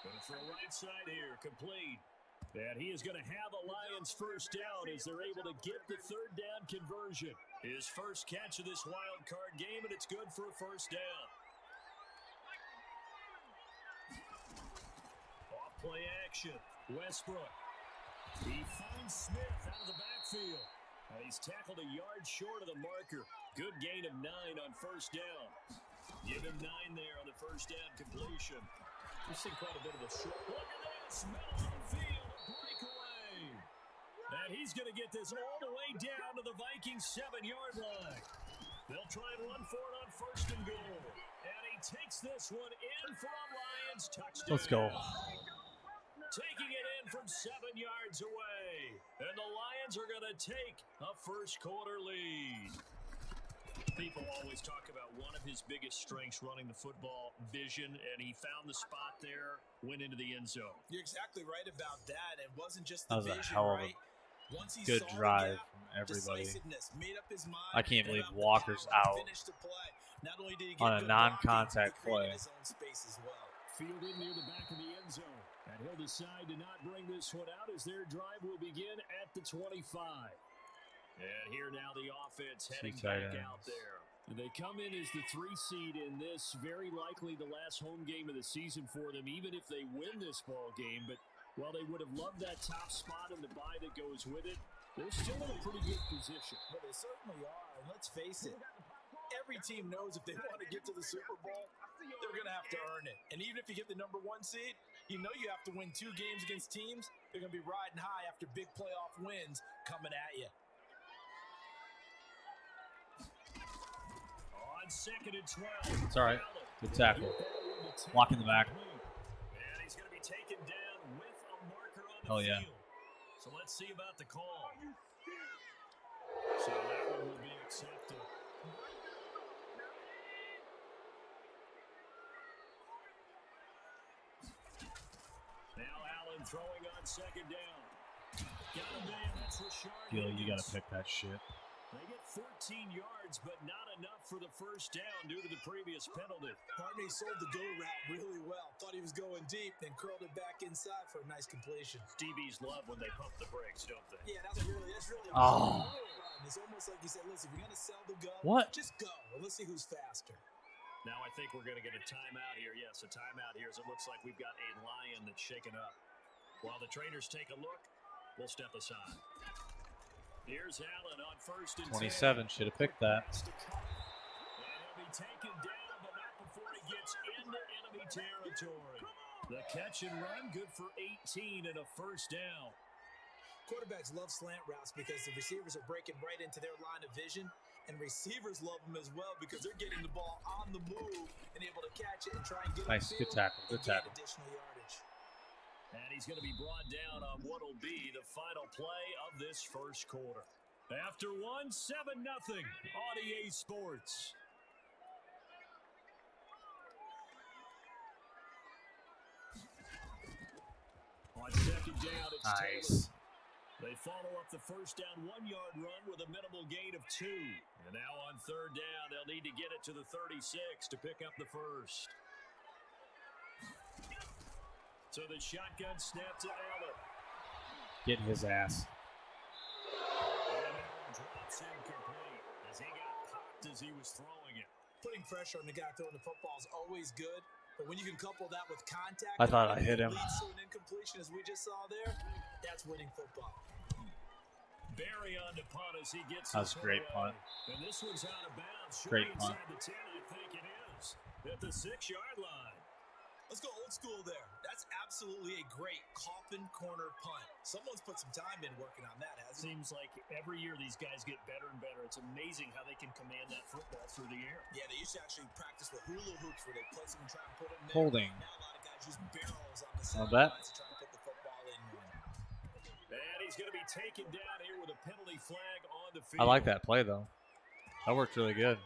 Going to throw right side here, complete. And he is going to have a Lions first down as they're able to get the 3rd down conversion. His first catch of this wild card game, and it's good for a first down. Off play action, Westbrook. He finds Smith out of the backfield. He's tackled a yard short of the marker. Good gain of 9 on first down. Give him 9 there on the first down completion. We've seen quite a bit of a short. Look at this, middle of the field, a breakaway. And he's going to get this all the way down to the Vikings 7-yard line. They'll try and run for it on 1st and goal. And he takes this one in for a Lions touchdown. Let's go. Taking it in from 7 yards away. And the Lions are going to take a first quarter lead. People always talk about one of his biggest strengths running the football, vision, and he found the spot there, went into the end zone. You're exactly right about that. It wasn't just the That was a vision, hell of a right? Once he good saw the drive gap, from everybody. decisiveness, made up his mind, I can't and believe up the Walker's power to out finish the play. Not only did he on get a good non-contact blocking, he created play. his own space as well. Fielded near the back of the end zone. And he'll decide to not bring this one out as their drive will begin at the 25. And here now the offense heading back out there. They come in as the 3 seed in this, very likely the last home game of the season for them, even if they win this ball game. But while they would have loved that top spot and the bye that goes with it, they're still in a pretty good position. But they certainly are, and let's face it, every team knows if they want to get to the Super Bowl, they're going to have to earn it. And even if you get the number 1 seed, you know you have to win 2 games against teams. They're going to be riding high after big playoff wins coming at you. On 2nd and 12. It's all right. Good tackle. Block in the back. And he's going to be taken down with a marker on the Hell yeah. field. So let's see about the call. So that one will be accepted. Now Allen throwing on 2nd down. Got him in. That's Rashard. Gil, you got to pick that shit. They get 14 yards, but not enough for the first down due to the previous penalty. Pardon me, sold the go route really well. Thought he was going deep, then curled it back inside for a nice completion. DBs love when they pump the brakes, don't they? Yeah, that's really Oh. It's almost like you said, listen, if you're going to sell the gun, What? just go. And let's see who's faster. Now I think we're going to get a timeout here. Yes, a timeout here as it looks like we've got a Lion that's shaken up. While the trainers take a look, we'll step aside. Here's Allen on 1st and 27 should have picked that. And he'll be taken down, but not before he gets into enemy territory. The catch and run, good for 18 and a first down. Quarterbacks love slant routes because the receivers are breaking right into their line of vision, and receivers love them as well because they're getting the ball on the move and able to catch it and try and get Nice, good tackle, good tackle. Additional yardage. And he's going to be brought down on what will be the final play of this first quarter. After 1, 7-0 on EA Sports. On 2nd down, it's Nice. Taylor. They follow up the first down 1-yard run with a minimal gain of 2. And now on 3rd down, they'll need to get it to the 36 to pick up the first. So the shotgun snap to Allen. Getting his ass. And Allen drops incomplete as he got popped as he was throwing it. Putting pressure on the guy throwing the football is always good, but when you can couple that with contact, I thought I hit him. leads to an incompletion as we just saw there. That's winning football. Barry on the punt as he gets That was this a great one away. punt. And this one's out of bounds. Great Short punt. inside the 10, I think it is. At the 6-yard line. Let's go old school there. That's absolutely a great coffin corner punt. Someone's put some time in working on that, hasn't it? Seems like every year these guys get better and better. It's amazing how they can command that football through the air. Yeah, they used to actually practice with hula hoops where they place them and try and put them there. Holding. Now a lot of guys use barrels on the Not sidelines bad. to try and put the football in. he's going to be taken down here with a penalty flag on the field. I like that play, though. That worked really good.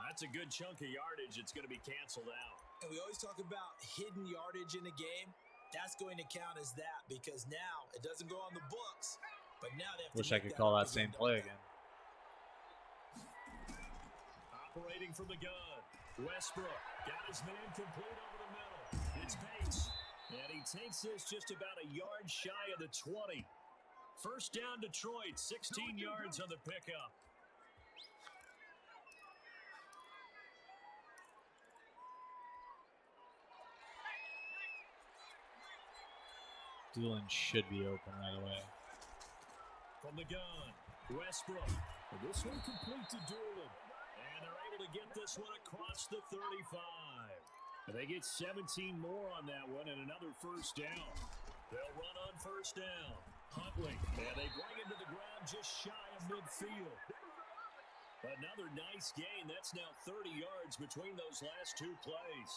That's a good chunk of yardage. It's going to be canceled out. And we always talk about hidden yardage in a game. That's going to count as that because now it doesn't go on the books, but now they have to Wish I could call that same play again. Operating from the gun, Westbrook got his man complete over the middle. It's Bates, and he takes this just about a yard shy of the 20. First down, Detroit, 16 yards on the pickup. Doolin should be open right away. From the gun, Westbrook. This one complete to Doolin. And they're able to get this one across the 35. And they get 17 more on that one and another first down. They'll run on first down. Huntley, and they bring him to the ground just shy of midfield. Another nice gain. That's now 30 yards between those last two plays.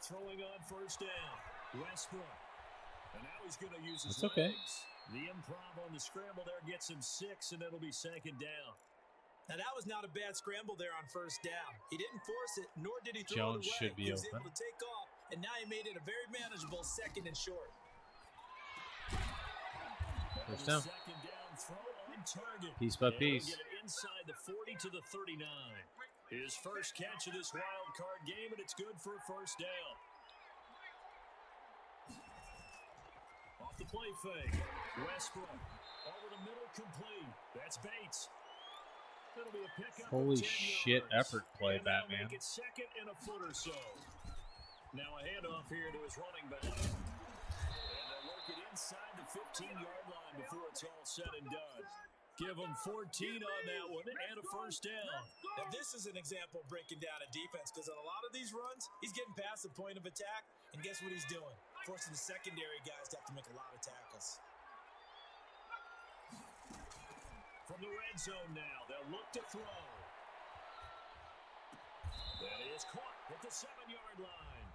Throwing on first down, Westbrook. And now he's going to use his legs. Okay. The improv on the scramble there gets him 6, and it'll be second down. Now, that was not a bad scramble there on first down. He didn't force it, nor did he throw Jones it away. should be he was open. able to take off, and now he made it a very manageable second and short. First down. Second down throw on target. Piece by And piece. Get it inside the 40 to the 39. His first catch of this wild card game, and it's good for a first down. Off the play fake, Westbrook over the middle, complete. That's Bates. It'll be a pickup. Holy of 10 shit, yards. effort play, And that'll Batman. Make it second and a foot or so. Now a handoff here to his running back. And they'll work it inside the 15-yard line before it's all said and done. Give him 14 on that one and a first down. Now, this is an example of breaking down a defense because on a lot of these runs, he's getting past the point of attack, and guess what he's doing? Forcing the secondary guys to have to make a lot of tackles. From the red zone now, they'll look to throw. That is caught at the 7-yard line.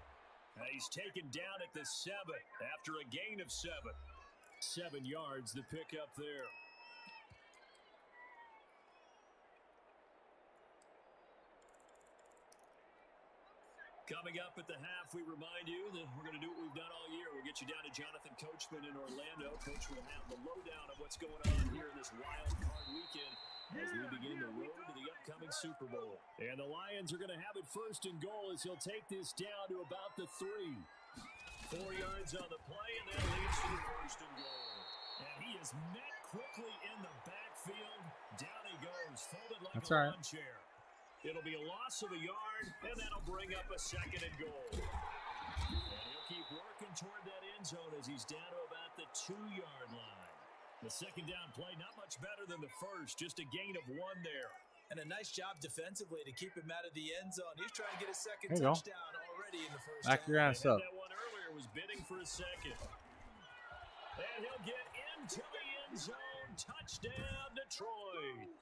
And he's taken down at the 7 after a gain of 7. 7 yards, the pickup there. Coming up at the half, we remind you that we're going to do what we've done all year. We'll get you down to Jonathan Coachman in Orlando. Coach will have the lowdown of what's going on here in this wild card weekend as we begin the road to the upcoming Super Bowl. And the Lions are going to have it first and goal as he'll take this down to about the 3. 4 yards on the play, and that leads to the first and goal. And he is met quickly in the backfield. Down he goes, folded like That's a all right. lawn chair. It'll be a loss of a yard, and that'll bring up a second and goal. And he'll keep working toward that end zone as he's down to about the 2-yard line. The second down play, not much better than the first, just a gain of 1 there. And a nice job defensively to keep him out of the end zone. He's trying to get a second There you go. touchdown already in the first Back half. your ass And up. that one earlier was bidding for a second. And he'll get into the end zone. Touchdown, Detroit.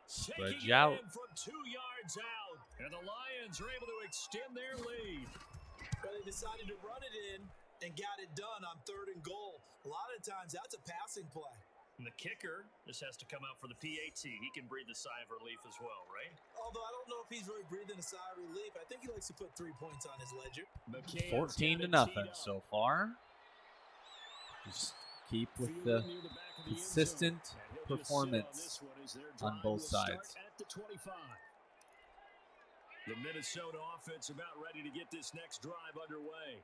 Spread Taking you out. it in from 2 yards out. And the Lions are able to extend their lead. Well, they decided to run it in and got it done on 3rd and goal. A lot of times, that's a passing play. And the kicker just has to come out for the PAT. He can breathe a sigh of relief as well, right? Although I don't know if he's really breathing a sigh of relief. I think he likes to put 3 points on his ledger. McCann's 14 to got it nothing teed up. so far. Just keep with the Fielded near back of the end consistent zone. And he'll just sit performance on this one as their on drive both will start sides. At the 25. The Minnesota offense about ready to get this next drive underway.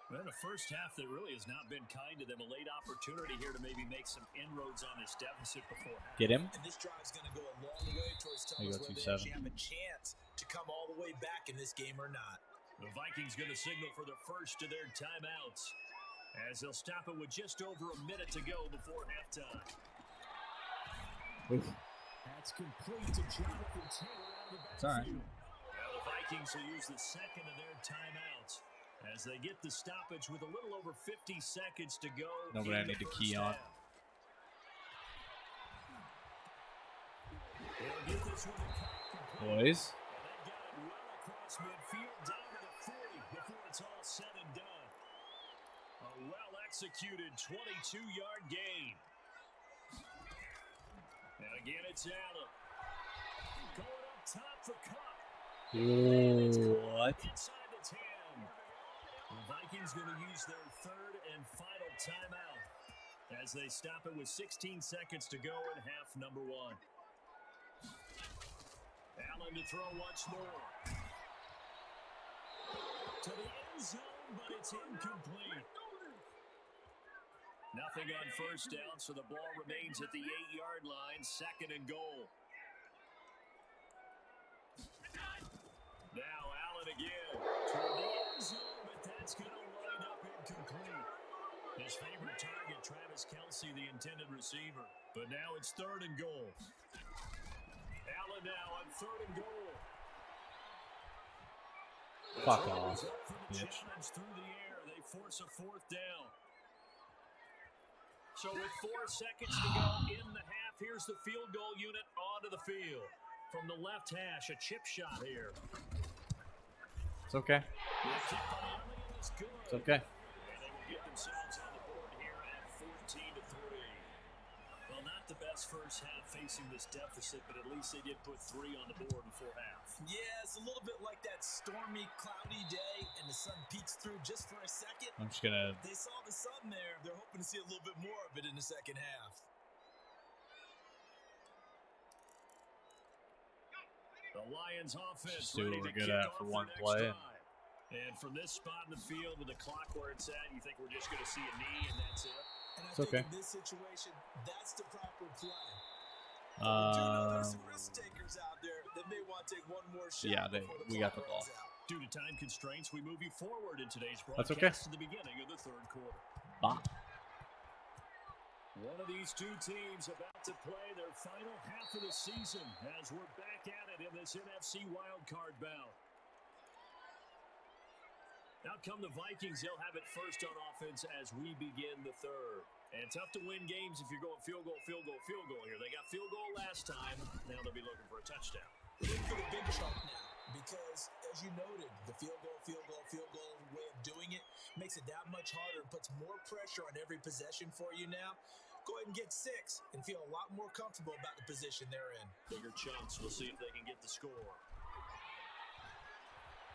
Well, the first half that really has not been kind to them. A late opportunity here to maybe make some inroads on this deficit before half. Get him. And this drive's going to go a long way towards There you telling us go, whether they 2-7. actually have a chance to come all the way back in this game or not. The Vikings going to signal for the first of their timeouts as they'll stop it with just over a minute to go before halftime. Oof. That's complete to Jonathan Taylor out of the It's all right. backfield. Now the Vikings will use the second of their timeouts as they get the stoppage with a little over 50 seconds to go. Nobody I in the need to first key on. half. They'll get this one to complete. Boys. And they got it well across midfield down to the 40 before it's well-executed 22-yard gain. And again, it's Allen. Going up top for Cup. What? Inside the 10. The Vikings going to use their third and final timeout as they stop it with 16 seconds to go in half number 1. Allen to throw once more. To the end zone, but it's incomplete. Nothing on first down, so the ball remains at the 8-yard line, 2nd and goal. Now Allen again. Toward the end zone, but that's going to wind up incomplete. His favorite target, Travis Kelce, the intended receiver. But now it's 3rd and goal. Allen now on 3rd and goal. Fuck off, bitch. Challenge through the air. They force a 4th down. So with 4 seconds to go in the half, here's the field goal unit onto the field. From the left hash, a chip shot here. It's okay. It's okay. And they will get themselves on the board here at 14-3. Well, not the best first half facing this deficit, but at least they did put 3 on the board before half. Yeah, it's a little bit like that stormy, cloudy day, and the sun peeks through just for a second. I'm just gonna. They saw the sun there. They're hoping to see a little bit more of it in the second half. The Lions offense Just do ready what to we're good kick at off for their one next play. drive. And from this spot in the field with the clock where it's at, you think we're just going to see a knee and that's it? And I It's think okay. in this situation, that's the proper play. But we do know there's some risk takers out there that may want to take one more shot. Yeah, before we got the ball. runs out. Due to time constraints, we move you forward in today's That's broadcast okay. to the beginning of the 3rd quarter. Bah. One of these two teams about to play their final half of the season as we're back at it in this NFC wildcard bout. Out come the Vikings. They'll have it first on offense as we begin the 3rd. And tough to win games if you're going field goal, field goal, field goal here. They got field goal last time. Now they'll be looking for a touchdown. Look for the big chunk now because, as you noted, the field goal way of doing it makes it that much harder and puts more pressure on every possession for you now. Go ahead and get 6 and feel a lot more comfortable about the position they're in. Bigger chunks. We'll see if they can get the score.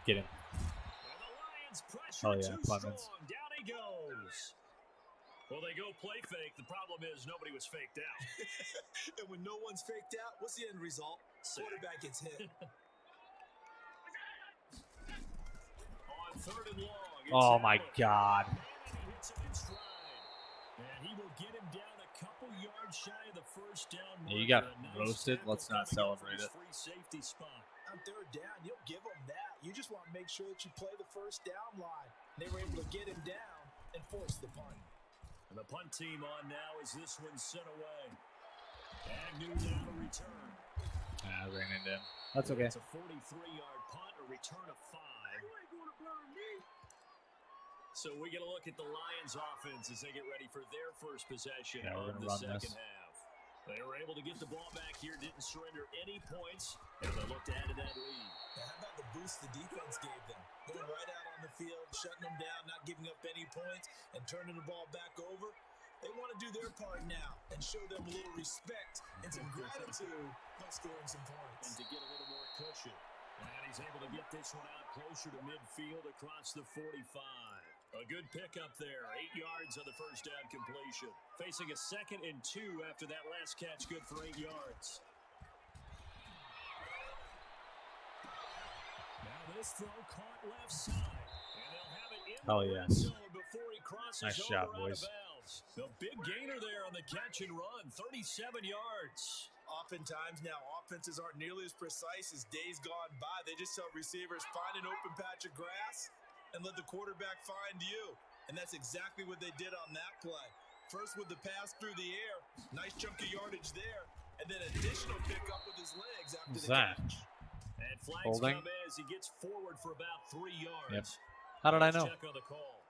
Get him. And the Lions pressure Oh, yeah, too Clemens. strong. Down he goes. Well, they go play fake. The problem is nobody was faked out. And when no one's faked out, what's the end result? Quarterback gets hit. On 3rd and long. it's Oh my Allen. God. And he hits him in stride. And he will get him down a couple yards shy of the first down mark. Yeah, you got A nice roasted. tackle Let's not coming up from celebrate his it. Free safety spot. On 3rd down, you don't give them that. You just want to make sure that you play the first down line. They were able to get him down and force the punt. And the punt team on now as this one's sent away. Agnew now to return. I ran into him. That's okay. It's a 43-yard punt, a return of 5. So we get a look at the Lions offense as they get ready for their first possession Yeah, we're of gonna the run second this. half. They were able to get the ball back here, didn't surrender any points, and they look to add to that lead. Now, how about the boost the defense gave them? Going right out on the field, shutting them down, not giving up any points, and turning the ball back over. They want to do their part now and show them a little respect and some gratitude by scoring some points. And to get a little more cushion. And he's able to get this one out closer to midfield across the 45. A good pickup there. 8 yards on the first down completion. Facing a 2nd and 2 after that last catch, good for 8 yards. Now this throw caught left side. And they'll have it in Oh, the red yes. zone before he crosses Nice over job, out boys. of bounds. The big gainer there on the catch and run. 37 yards. Oftentimes now, offenses aren't nearly as precise as days gone by. They just tell receivers, find an open patch of grass and let the quarterback find you. And that's exactly what they did on that play. First with the pass through the air, nice chunk of yardage there, and then additional pickup with his legs after What's the that? catch. And flags Holding. come in as he gets forward for about 3 yards. Yep. How did I know? Check on the call.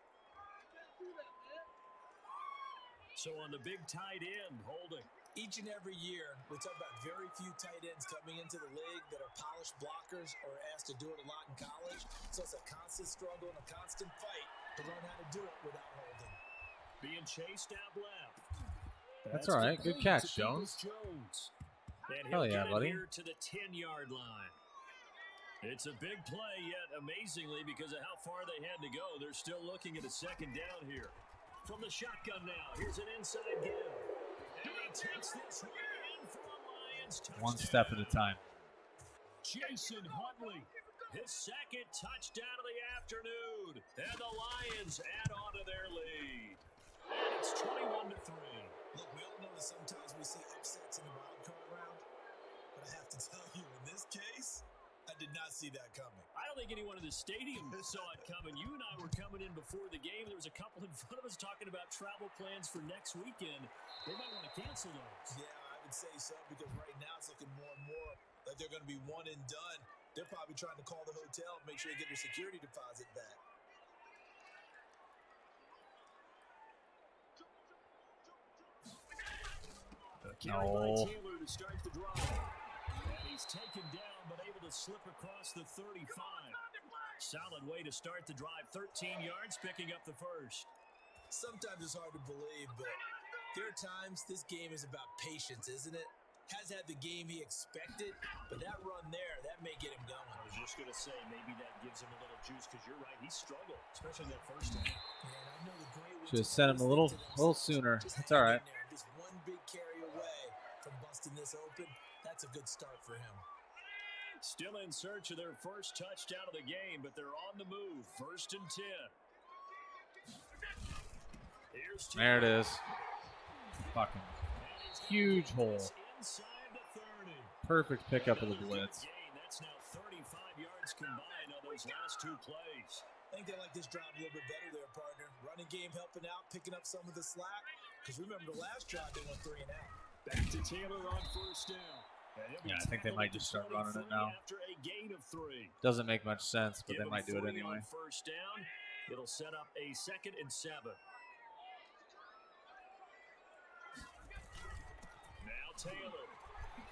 So on the big tight end, holding. Each and every year, we talk about very few tight ends coming into the league that are polished blockers or asked to do it a lot in college. So it's a constant struggle and a constant fight to learn how to do it without holding. being chased out left. That's all right. Good catch, Jones. And Hell he'll yeah, get it buddy. here to the 10-yard line. It's a big play, yet amazingly, because of how far they had to go, they're still looking at a second down here. From the shotgun now, here's an inside give. And he takes this one in for a Lions touchdown. One step at a time. Jason Huntley, his second touchdown of the afternoon. And the Lions add on to their lead. And it's 21-3. Look, we all know that sometimes we see upsets in the wild card round, but I have to tell you, in this case, I did not see that coming. I don't think anyone in the stadium saw it coming. You and I were coming in before the game. There was a couple in front of us talking about travel plans for next weekend. They might want to cancel those. Yeah, I would say so, because right now it's looking more and more like they're going to be one and done. They're probably trying to call the hotel and make sure they get their security deposit back. Carry by Taylor to start the drive. And he's taken down, but able to slip across the 35. Solid way to start the drive. 13 yards, picking up the first. Sometimes it's hard to believe, but there are times this game is about patience, isn't it? Has had the game he expected, but that run there, that may get him going. I was just going to say, maybe that gives him a little juice, because you're right, he struggled, especially that first time. Man, I know the great ones Should have sent him a little sooner. just It's all hang right. in there. Just one big carry away from busting this open. That's a good start for him. Still in search of their first touchdown of the game, but they're on the move. 1st and 10. Here's There it is. Fucking huge hole. inside the 30. Perfect pickup of the blitz. That's now 35 yards combined on those last two plays. I think they like this drive a little bit better there, partner. Running game helping out, picking up some of the slack. Because remember the last drive, they went 3 and out. Back to Taylor on 1st down. Yeah, I think they might just start running it now. After a gain of 3. Doesn't make much sense, but they Give might do him it 40 anyway. on 1st down. It'll set up a 2nd and 7. Now Taylor.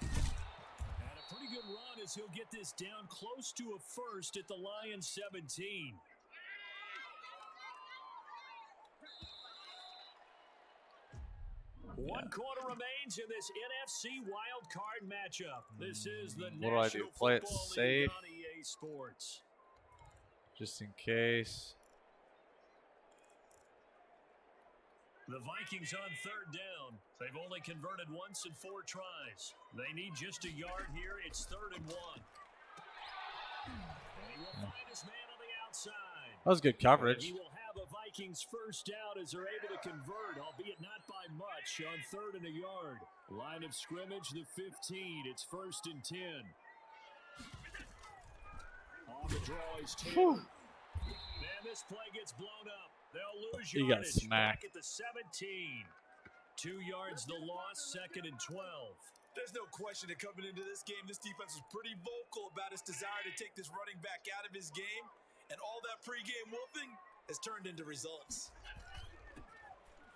And a pretty good run as he'll get this down close to a first at the Lions 17. One quarter remains in this NFC wild card matchup. This is the What do I do? National Play it Football safe? League on EA Sports. Just in case. The Vikings on 3rd down. They've only converted once in 4 tries. They need just a yard here. It's 3rd and 1. And he will find his man on the outside. That was good coverage. He will have a Vikings first down as they're able to convert, albeit not by much, on 3rd and a yard. Line of scrimmage, the 15. It's 1st and 10. On the draw is Taylor. And this play gets blown up. They'll lose He got yardage back smacked. at the 17. 2 yards the loss, 2nd and 12. There's no question that coming into this game, this defense was pretty vocal about its desire to take this running back out of his game. And all that pregame whooping has turned into results.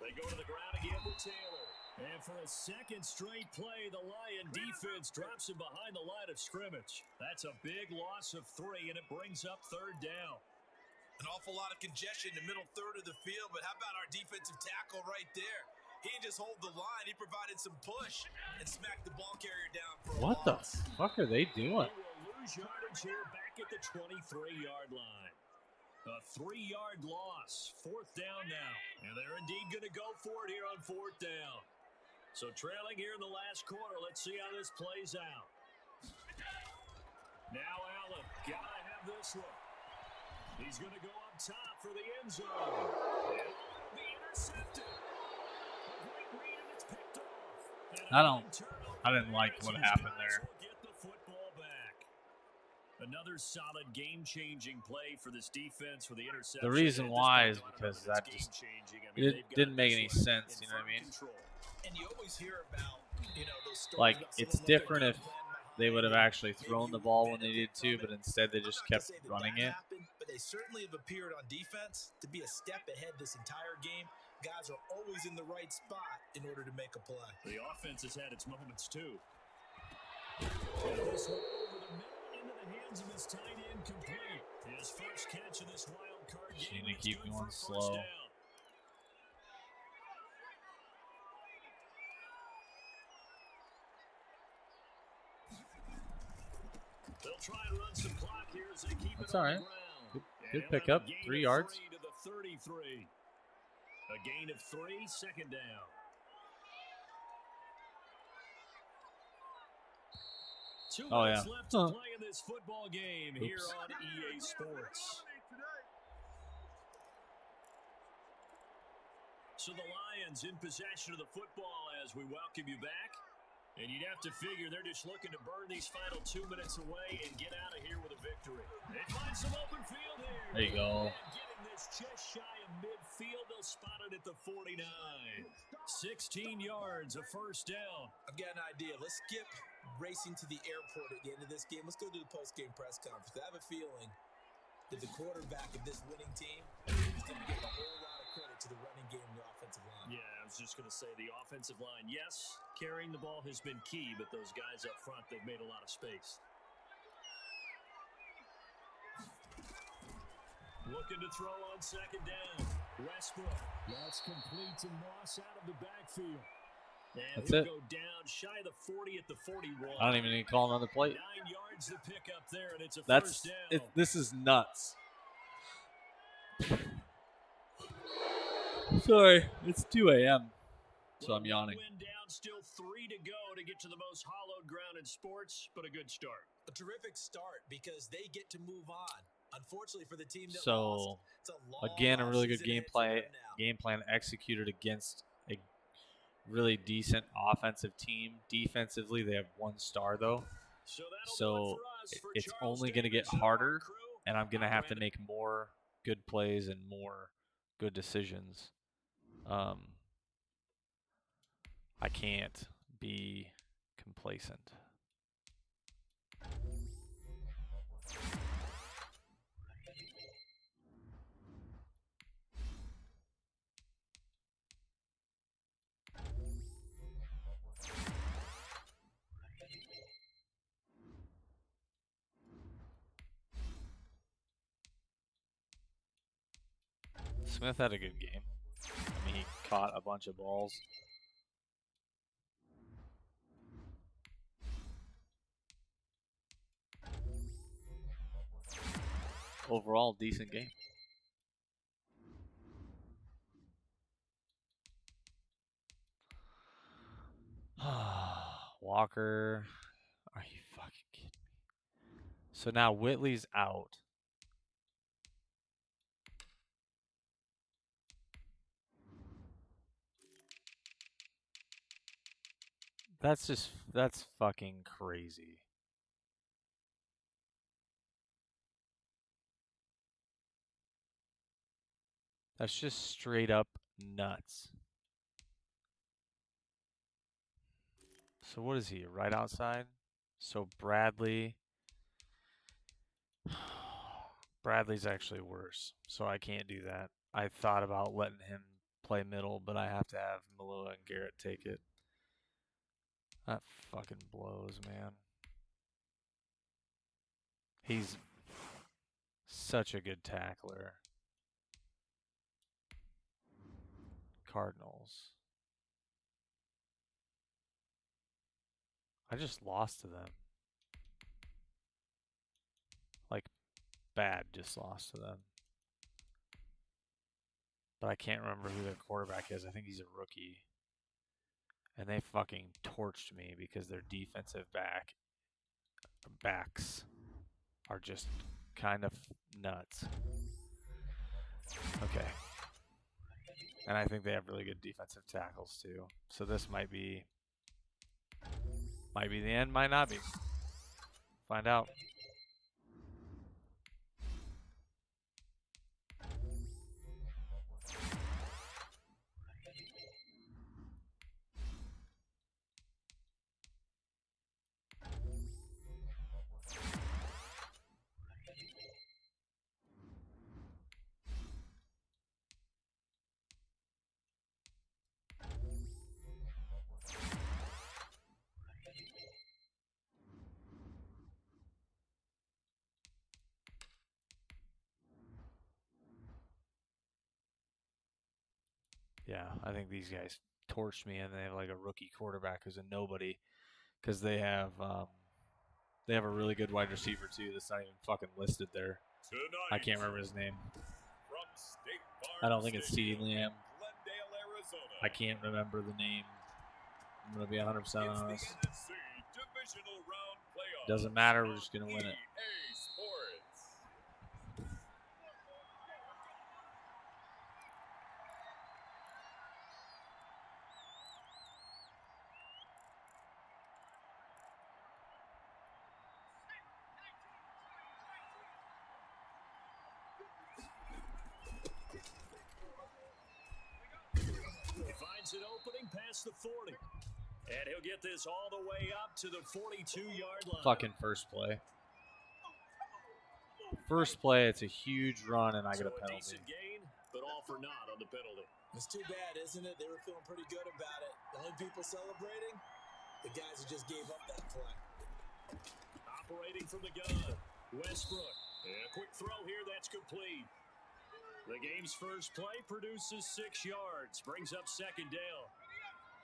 They go to the ground again with Taylor. And for a 2nd straight play, the Lion defense drops him behind the line of scrimmage. That's a big loss of 3, and it brings up 3rd down. An awful lot of congestion in the middle third of the field, but how about our defensive tackle right there? He didn't just hold the line, he provided some push and smacked the ball carrier down for a What the loss. fuck are they doing? They will lose yardage here back at the 23-yard line. A 3-yard loss. 4th down now. And they're indeed going to go for it here on 4th down. So trailing here in the last quarter. Let's see how this plays out. Now Allen. Gotta have this one. He's going to go up top for the end zone. And it will be intercepted. A great read, and it's picked off. And I didn't like what happened there. will get the football back. Another solid game-changing play for this defense for the interception. The reason At this why point, is don't know because that that it's just game-changing. I mean, it they've got didn't make any this one sense. in You know what I firm mean? control. And you always hear about, those stories Like, about it's someone with their different game if plan behind they would have it. actually thrown the ball when they needed to, but instead they just I'm not kept gonna say that running that it. happened, but they certainly have appeared on defense to be a step ahead this entire game. Guys are always in the right spot in order to make a play. The offense has had its moments, too. And this one over the middle into the hands of his tight end complete. His first catch of this wild card Just game. need to It's keep good going for a first slow. down. They'll try and run some clock here as they keep That's it on all the right. ground. Good And pickup. a gain 3 of yards. 3 to the 33. A gain of 3, second down. 2 Oh, minutes yeah. left to play in this football game here on EA Sports. So the Lions in possession of the football as we welcome you back. And you'd have to figure they're just looking to burn these final 2 minutes away and get out of here with a victory. They find some open field here. There you go. And getting this just shy of midfield, they'll spot it at the 49. 16 yards, a first down. I've got an idea. Let's skip racing to the airport at the end of this game. Let's go to the post-game press conference. I have a feeling that the quarterback of this winning team is going to give a whole lot of credit to the running game and the offensive line. Yeah, I was just going to say the offensive line, yes, carrying the ball has been key, but those guys up front, they've made a lot of space. Looking to throw on second down. Westbrook. That's complete to Moss out of the backfield. And That's he'll it. go down shy of the 40 at the 41. I don't even need to call another play. 9 yards to pick up there, and it's a That's first down. this is nuts. Sorry, it's 2 a.m. So I'm yawning. Win down, still 3 to go to get to the most hollowed ground in sports, but a good start. A terrific start because they get to move on. Unfortunately for the team that So lost, it's a long again, a really good offseason ahead for them now. game plan executed against a really decent offensive team. Defensively, they have 1 star though, so it's only going to get harder, and I'm going to have to make more good plays and more good decisions. I can't be complacent. Smith had a good game. I mean, he caught a bunch of balls. Overall, decent game. Walker, are you fucking kidding me? So now Whitley's out. That's fucking crazy. That's just straight up nuts. So what is he, right outside? So Bradley's actually worse, so I can't do that. I thought about letting him play middle, but I have to have Malua and Garrett take it. That fucking blows, man. He's such a good tackler. Cardinals. I just lost to them. Like, bad just lost to them. But I can't remember who their quarterback is. I think he's a rookie. And they fucking torched me because their defensive backs are just kind of nuts. Okay. And I think they have really good defensive tackles too. So this might be the end, might not be. Find out. Yeah, I think these guys torched me, and they have like a rookie quarterback who's a nobody because they have They have a really good wide receiver too. That's not even fucking listed there. Tonight, I can't remember his name. from State Farm I don't think it's CeeDee Stadium in Lamb. Glendale, Arizona. I can't remember the name. I'm gonna be 100% It's honest. the NFC Divisional Round Playoffs. Doesn't matter. We're just gonna on win it. EA Sports. He finds an opening past the 40. And he'll get this all the way up to the 42-yard line. Fucking first play. First play, it's a huge run, and I get a So penalty. decent gain, but all for naught on the penalty. It's too bad, isn't it? They were feeling pretty good about it. The only people celebrating, the guys who just gave up that play. Operating from the gun, Westbrook. And a quick throw here, that's complete. The game's first play produces 6 yards, brings up second down.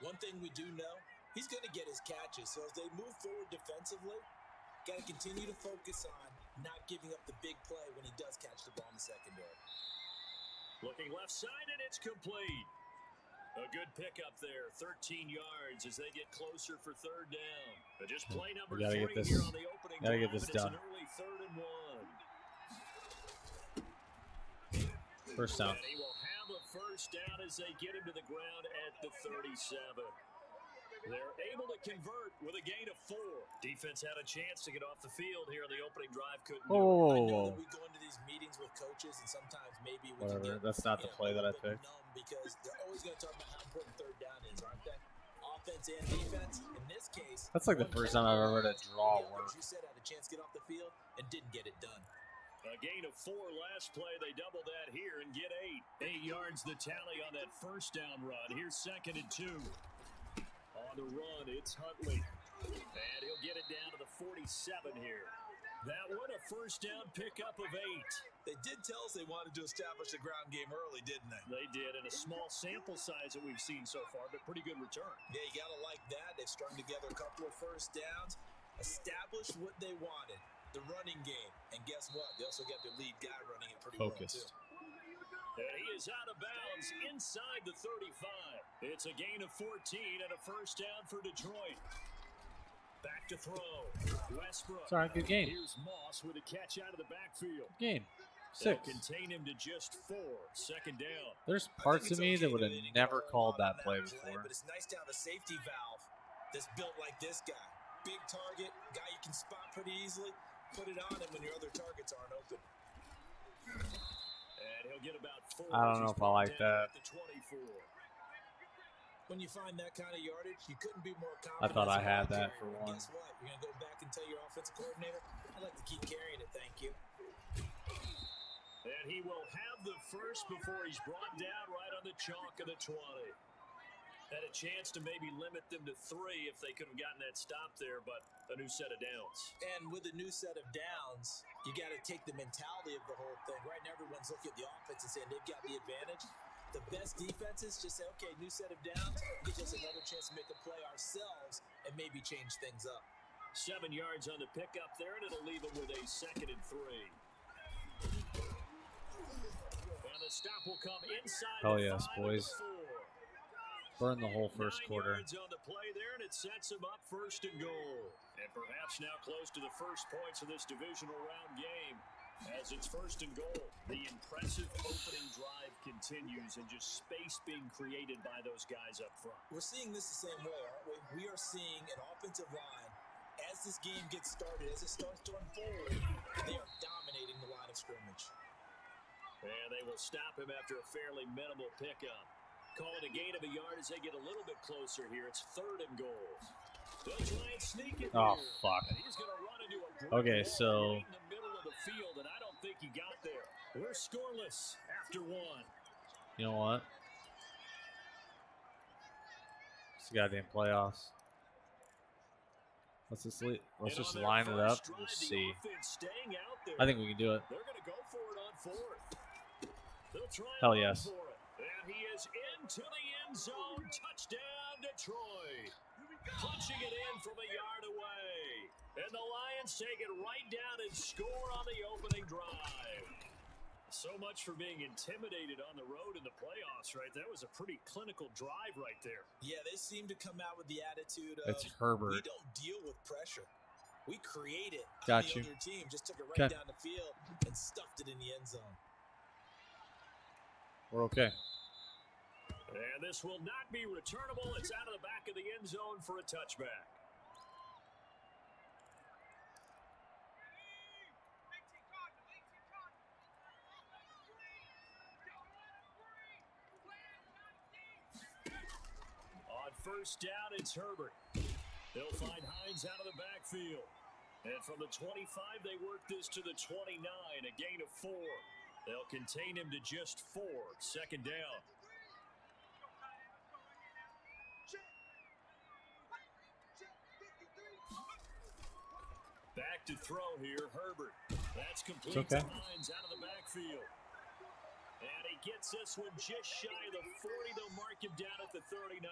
One thing we do know, he's going to get his catches. So as they move forward defensively, got to continue to focus on not giving up the big play when he does catch the ball in the secondary. Looking left side, and it's complete. A good pickup there, 13 yards as they get closer for third down. But just play number We gotta 3 get this- here on the opening gotta drive, get this and it's done. an early 3rd and 1. First down. And he will have a first down as they get him to the ground at the 37. They're able to convert with a gain of 4. Defense had a chance to get off the field here on the opening drive. Couldn't do it. I know Oh, that we go into these meetings with coaches, and sometimes maybe we whatever. can get, That's not the play that I a little bit picked. numb because they're always going to talk about how important third down is, aren't they? Offense and defense. In this case, That's like the one first time I've ever read a draw the work. coach you said had a chance to get off the field and didn't get it done. A gain of 4 last play. They double that here and get 8. 8 yards the tally on that first down run. Here's 2nd and 2. On the run, it's Huntley. And he'll get it down to the 47 here. That one, a first down pickup of 8. They did tell us they wanted to establish the ground game early, didn't they? They did, in a small sample size that we've seen so far, but pretty good return. Yeah, you got to like that. They've strung together a couple of first downs, established what they wanted, the running game. And guess what? They also got their lead guy running it pretty Focused. well, too. And he is out of bounds inside the 35. It's a gain of 14 and a first down for Detroit. Back to throw. Westbrook. It's all right, good game. Here's Moss with a catch out of the backfield. Game. They'll 6. contain him to just 4. Second down. There's I parts think of it's me okay that would have they didn't never go called all out that on play play, before. But it's nice to have a safety valve that's built like this guy. Big target, guy you can spot pretty easily. Put it on him when your other targets aren't open. And he'll get about 4. I don't know if I like that. At the 24. When you find that kind of yardage, you couldn't be more confident. I thought as I a had ball that carrier. for And one. Guess what? You're going to go back and tell your offensive coordinator, I'd like to keep carrying it, thank you. And he will have the first before he's brought down right on the chalk of the 20. Had a chance to maybe limit them to 3 if they could have gotten that stop there, but a new set of downs. And with a new set of downs, you got to take the mentality of the whole thing. Right now, everyone's looking at the offense and saying they've got the advantage. The best defenses just say, okay, new set of downs, gives us another chance to make a play ourselves and maybe change things up. 7 yards on the pickup there, and it'll leave him with a 2nd and 3. And the stop will come inside Hell the yes, 5 boys. and the 4. Burn the whole first 9 quarter. yards on the play there, and it sets him up 1st and goal. And perhaps now close to the first points of this divisional round game. As it's 1st and goal, the impressive opening drive continues and just space being created by those guys up front. We're seeing this the same way, aren't we? We are seeing an offensive line, as this game gets started, as it starts to unfold, they are dominating the line of scrimmage. And they will stop him after a fairly minimal pickup. Calling a gain of a yard as they get a little bit closer here. It's 3rd and goal. They'll try and sneak it Oh, here. fuck. And he's going to run into a brick Okay, wall so- right in the middle of the field, and I don't think he got there. We're scoreless after 1. You know what? It's the goddamn playoffs. Let's just And just on their line it up first and drive, just the see. offense staying out there. I think we can do it. They're going to go for it on 4th. They'll try Hell and run yes. for it. And he is into the end zone. Touchdown, Detroit. Punching it in from a yard away. And the Lions take it right down and score on the opening drive. So much for being intimidated on the road in the playoffs, right? That was a pretty clinical drive right there. Yeah, they seem to come out with the attitude of, That's Herbert. we don't deal with pressure. We create it. Got the you. other team just took it right Okay. down the field and stuffed it in the end zone. We're okay. And this will not be returnable. It's out of the back of the end zone for a touchback. On first down, it's Herbert. They'll find Hines out of the backfield. And from the 25, they work this to the 29, a gain of 4. They'll contain him to just 4, second down. Back to throw here, Herbert. That's complete okay. to Hines out of the backfield. And he gets this one just shy of the 40. They'll mark him down at the 39.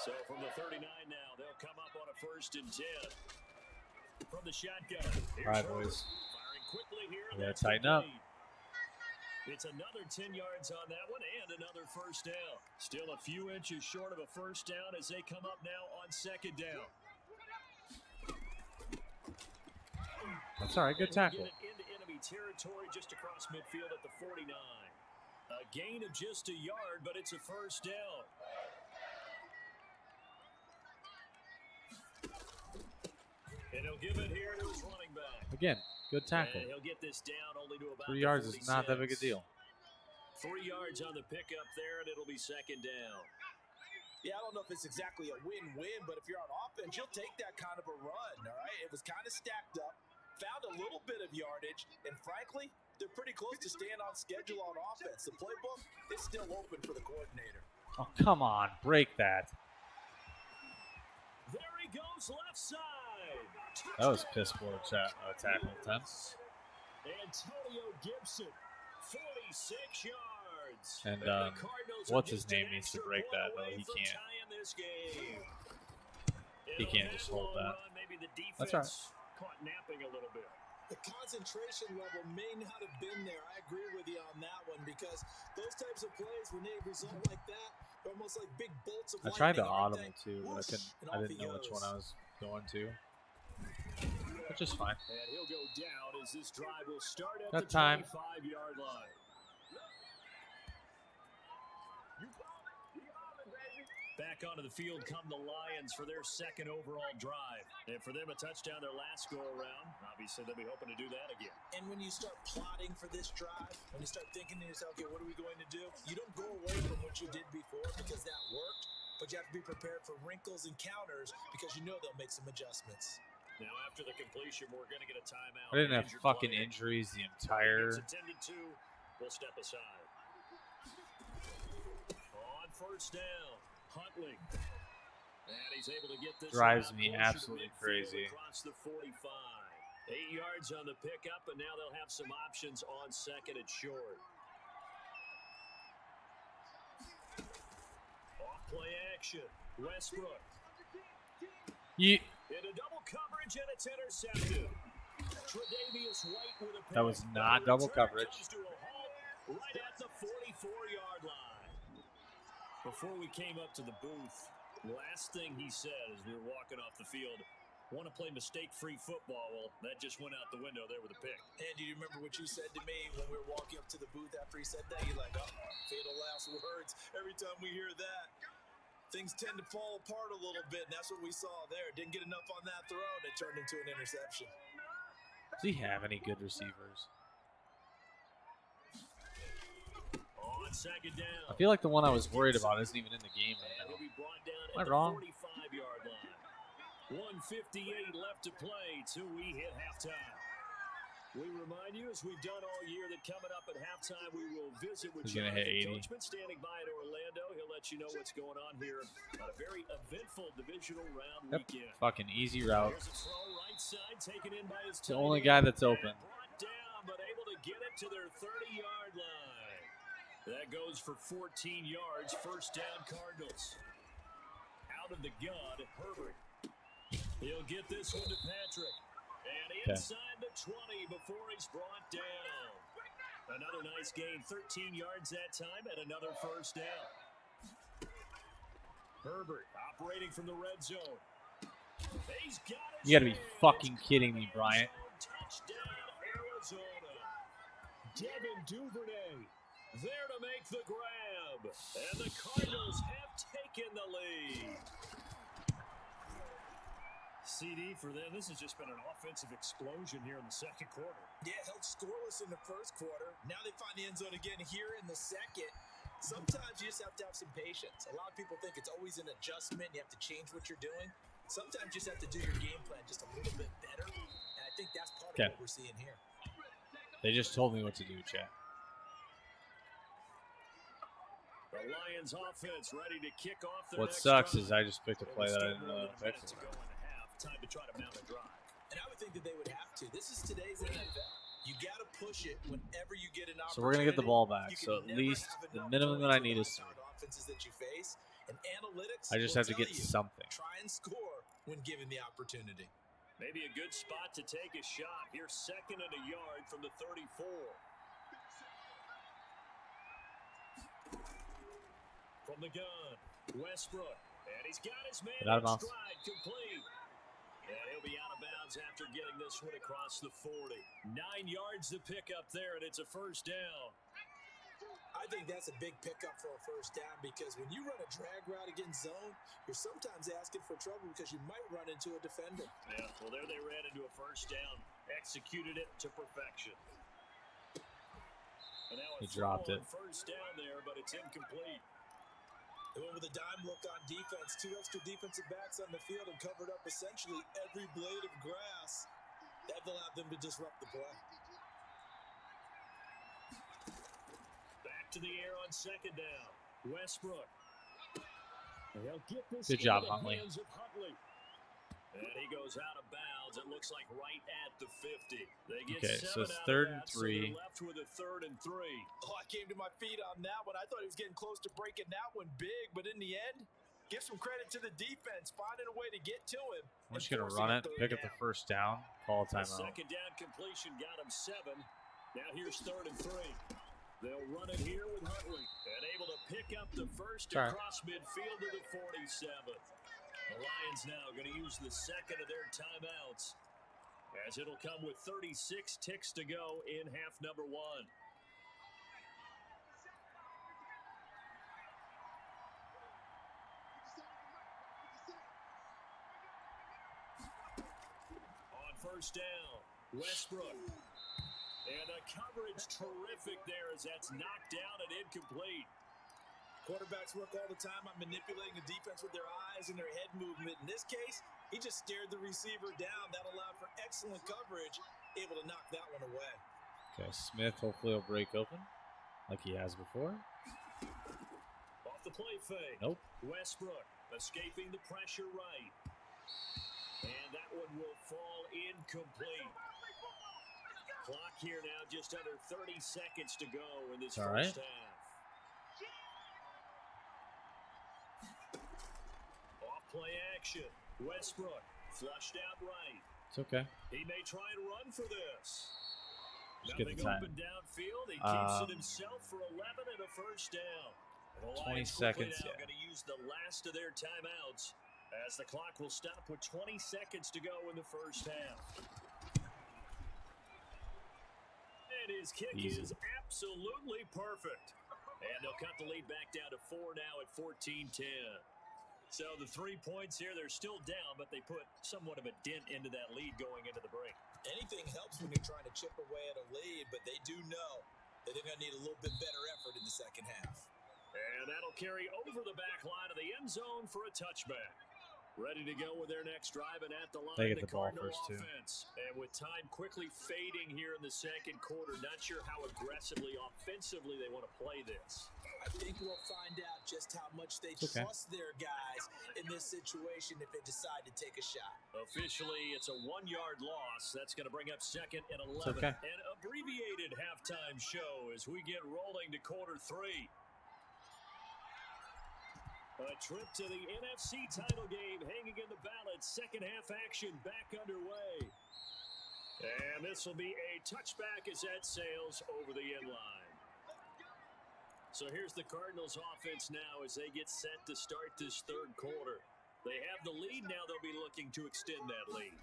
So from the 39 now, they'll come up on a 1st and 10. From the shotgun. Here's All right, Herbert. boys. Firing quickly here. We gotta That's tighten up. complete. It's another 10 yards on that one and another 1st down. Still a few inches short of a 1st down as they come up now on 2nd down. That's all right. Good tackle. Get it into enemy territory just across midfield at the 49. A gain of just a yard, but it's a 1st down. And he'll give it here to his running back. Again, good tackle. And he'll get this down only to about 3 yards is not that big a 46. deal. 3 yards on the pickup there, and it'll be 2nd down. Yeah, I don't know if it's exactly a win-win, but if you're on offense, you'll take that kind of a run, all right? It was kind of stacked up, found a little bit of yardage, and frankly, they're pretty close to staying on schedule on offense. The playbook is still open for the coordinator. Oh, come on. Break that. There he goes left side. That was piss poor tackle attempt. Antonio Gibson, 46 yards. And the Cardinals are what's his just name an needs to extra break point that, though. away He from can't. tying this game. He can't On just that hold long that. run, maybe the defense That's all right. caught napping a little bit. The concentration level may not have been there. I agree with you on that one because those types of plays, when they result like that, they're almost like big bolts of I lightning. tried to Everything audible too, but whoosh, and I off didn't he know which goes. one I was going to. Which is fine. And he'll go down as this drive will start at Got the time. 25-yard line. Back onto the field come the Lions for their 2nd overall drive. And for them, a touchdown their last go-around. Obviously, they'll be hoping to do that again. And when you start plotting for this drive, when you start thinking to yourself, okay, what are we going to do? You don't go away from what you did before because that worked, but you have to be prepared for wrinkles and counters because you know they'll make some adjustments. Now, after the completion, we're going to get a timeout. I didn't have Injured fucking player. injuries the Gets entire. attended to. We'll step aside. On 1st down, Huntley. And he's able to get this Drives one out me closer to absolutely midfield crazy. Across the 45. 8 yards on the pickup, and now they'll have some options on 2nd and short. Off play action. Westbrook. Into double coverage, and it's intercepted. Tre'Davious White with a pick. That was not double coverage. Comes to a halt right at the 44-yard line. Before we came up to the booth, last thing he said as we were walking off the field, want to play mistake-free football. Well, that just went out the window there with a pick. And do you remember what you said to me when we were walking up to the booth after he said that? You're like, oh, fatal last words. Every time we hear that, things tend to fall apart a little bit, and that's what we saw there. Didn't get enough on that throw, and it turned into an interception. Does he have any good receivers? On 2nd down. I feel like the one I was worried about isn't even in the game right And now. he'll be brought down Am I at wrong? the 45-yard line. 1:58 left to play till we hit halftime. We remind you, as we've done all year, that coming up at halftime, we will visit with He's gonna hit Jonathan 80. Coachman standing by at Orlando. He'll let you know what's going on here on a very eventful divisional round Yep. weekend. Fucking easy route. Here's a throw right side, taken in by his It's the tight only end. guy that's open. And brought down, but able to get it to their 30-yard line. That goes for 14 yards. First down, Cardinals. Out of the gun, Herbert. He'll get this one to Patrick. And inside the 20 before he's brought down. Another nice gain, 13 yards that time, and another first down. Herbert operating from the red zone. He's got it. You gotta be fucking kidding me, Bryant. Touchdown, Arizona. Devin Duvernay there to make the grab. And the Cardinals have taken the lead. CD for them, this has just been an offensive explosion here in the second quarter. Yeah, held scoreless in the first quarter. Now they find the end zone again here in the second. Sometimes you just have to have some patience. A lot of people think it's always an adjustment. You have to change what you're doing. Sometimes you just have to do your game plan just a little bit better. And I think that's part of what we're seeing here. They just told me what to do, chat. The Lions offense ready to kick off their What next sucks drive. is I just picked a play that I didn't know to pick. Time to try to mount a drive. And I would think that they would have to. This is today's NFL. You got to push it whenever you get an opportunity. So we're going to get the ball back. So at least the minimum that I need is 3. Offenses that you face, and analytics I just have to get something. Try and score when given the opportunity. Maybe a good spot to take a shot. Here, second and a yard from the 34. From the gun, Westbrook. And he's got his man in stride, complete. And he'll be out of bounds after getting this one across the 40. 9 yards to pick up there, and it's a first down. I think that's a big pickup for a first down because when you run a drag route against zone, you're sometimes asking for trouble because you might run into a defender. Yeah, well, there they ran into a first down. Executed it to perfection. And now he dropped it. First down there, but it's incomplete. They went with a dime look on defense. 2 extra defensive backs on the field and covered up essentially every blade of grass. That allowed them to disrupt the play. Back to the air on second down. Westbrook. They'll get this. Good job, Huntley. And he goes out of bounds. It looks like right at the 50. They get okay, so it's 3rd and 3. So they're left with a 3rd and 3. Oh, I came to my feet on that one. I thought he was getting close to breaking that one big, but in the end, give some credit to the defense, finding a way to get to him. I'm just going to run it, pick up the first down, call a timeout. Second down completion got him 7. Now here's 3rd and 3. They'll run it here with Huntley. And able to pick up the first across midfield to the 47. The Lions now going to use the second of their timeouts as it'll come with 36 ticks to go in half number 1. On first down, Westbrook. And the coverage terrific there as that's knocked down and incomplete. Quarterbacks work all the time on manipulating the defense with their eyes and their head movement. In this case, he just stared the receiver down. That allowed for excellent coverage, able to knock that one away. Okay, Smith hopefully will break open like he has before. Off the play fake. Nope. Westbrook escaping the pressure right. And that one will fall incomplete. Clock here now just under 30 seconds to go in this first half. Play action. Westbrook flushed out right. It's okay. He may try and run for this. Just get the Nothing time. open downfield. He keeps it himself for 11 and a first down. The 20 Lions seconds. now going to use the last of their timeouts as the clock will stop with 20 seconds to go in the first half. And his kick is absolutely perfect. And they'll cut the lead back down to 4 now at 14-10. So the 3 points here, they're still down, but they put somewhat of a dent into that lead going into the break. Anything helps when you're trying to chip away at a lead, but they do know that they're going to need a little bit better effort in the second half. And that'll carry over the back line of the end zone for a touchback. Ready to go with their next drive and at the line, They get the the ball Cardinal first, too. offense. And with time quickly fading here in the second quarter, not sure how aggressively, offensively they want to play this. I think we'll find out just how much they trust their guys in this situation if they decide to take a shot. Officially, it's a 1-yard loss. That's going to bring up 2nd and 11. An abbreviated halftime show as we get rolling to quarter 3. A trip to the NFC title game hanging in the balance. Second half action back underway. And this will be a touchback as that sails over the end line. So here's the Cardinals offense now as they get set to start this third quarter. They have the lead. Now they'll be looking to extend that lead.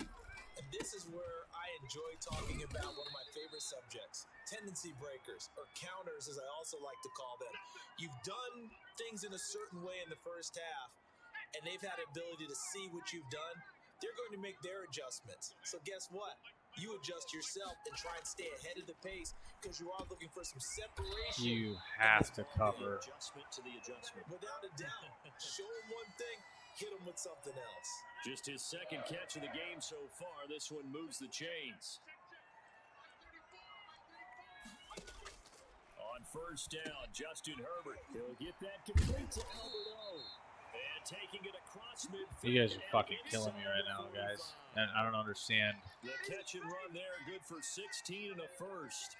And this is where I enjoy talking about one of my favorite subjects, tendency breakers, or counters as I also like to call them. You've done things in a certain way in the first half, and they've had ability to see what you've done. They're going to make their adjustments. So guess what? You adjust yourself and try and stay ahead of the pace because you are looking for some separation. You have to cover. Adjustment to the adjustment. Without a doubt. Show them one thing, hit them with something else. Just his second catch of the game so far. This one moves the chains. On first down, Justin Herbert. He'll get that complete to Albert O. And taking it across midfield. You guys are fucking killing me right now, guys. And I don't understand. The catch and run there, good for 16 and a first.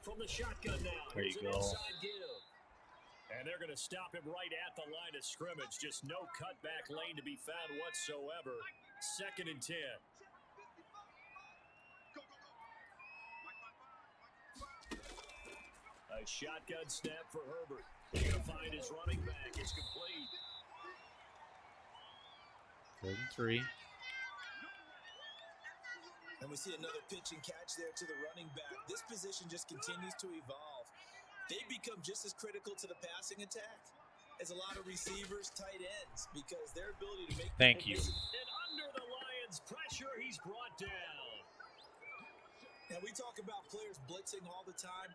From the shotgun now. There you go. And they're going to stop him right at the line of scrimmage. Just no cutback lane to be found whatsoever. 2nd and 10. A shotgun snap for Herbert. He's going to find his running back. It's complete. 3rd and 3. And we see another pitch and catch there to the running back. This position just continues to evolve. They become just as critical to the passing attack as a lot of receivers, tight ends, because their ability to make... Thank you. And under the Lions' pressure, he's brought down. Now, we talk about players blitzing all the time.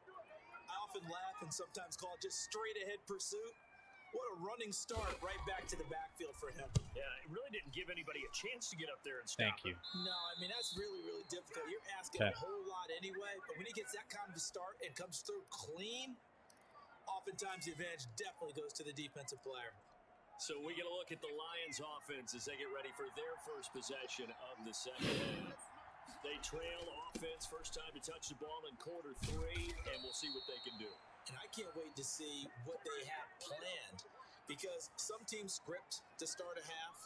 I often laugh and sometimes call it just straight-ahead pursuit. What a running start right back to the backfield for him. Yeah, it really didn't give anybody a chance to get up there and stop Thank you. No, I mean, that's really, really difficult. You're asking a whole lot anyway, but when he gets that kind of a start and comes through clean, oftentimes the advantage definitely goes to the defensive player. So we get a look at the Lions offense as they get ready for their first possession of the second half. They trail offense, first time to touch the ball in quarter 3, and we'll see what they can do. And I can't wait to see what they have planned, because some teams script to start a half.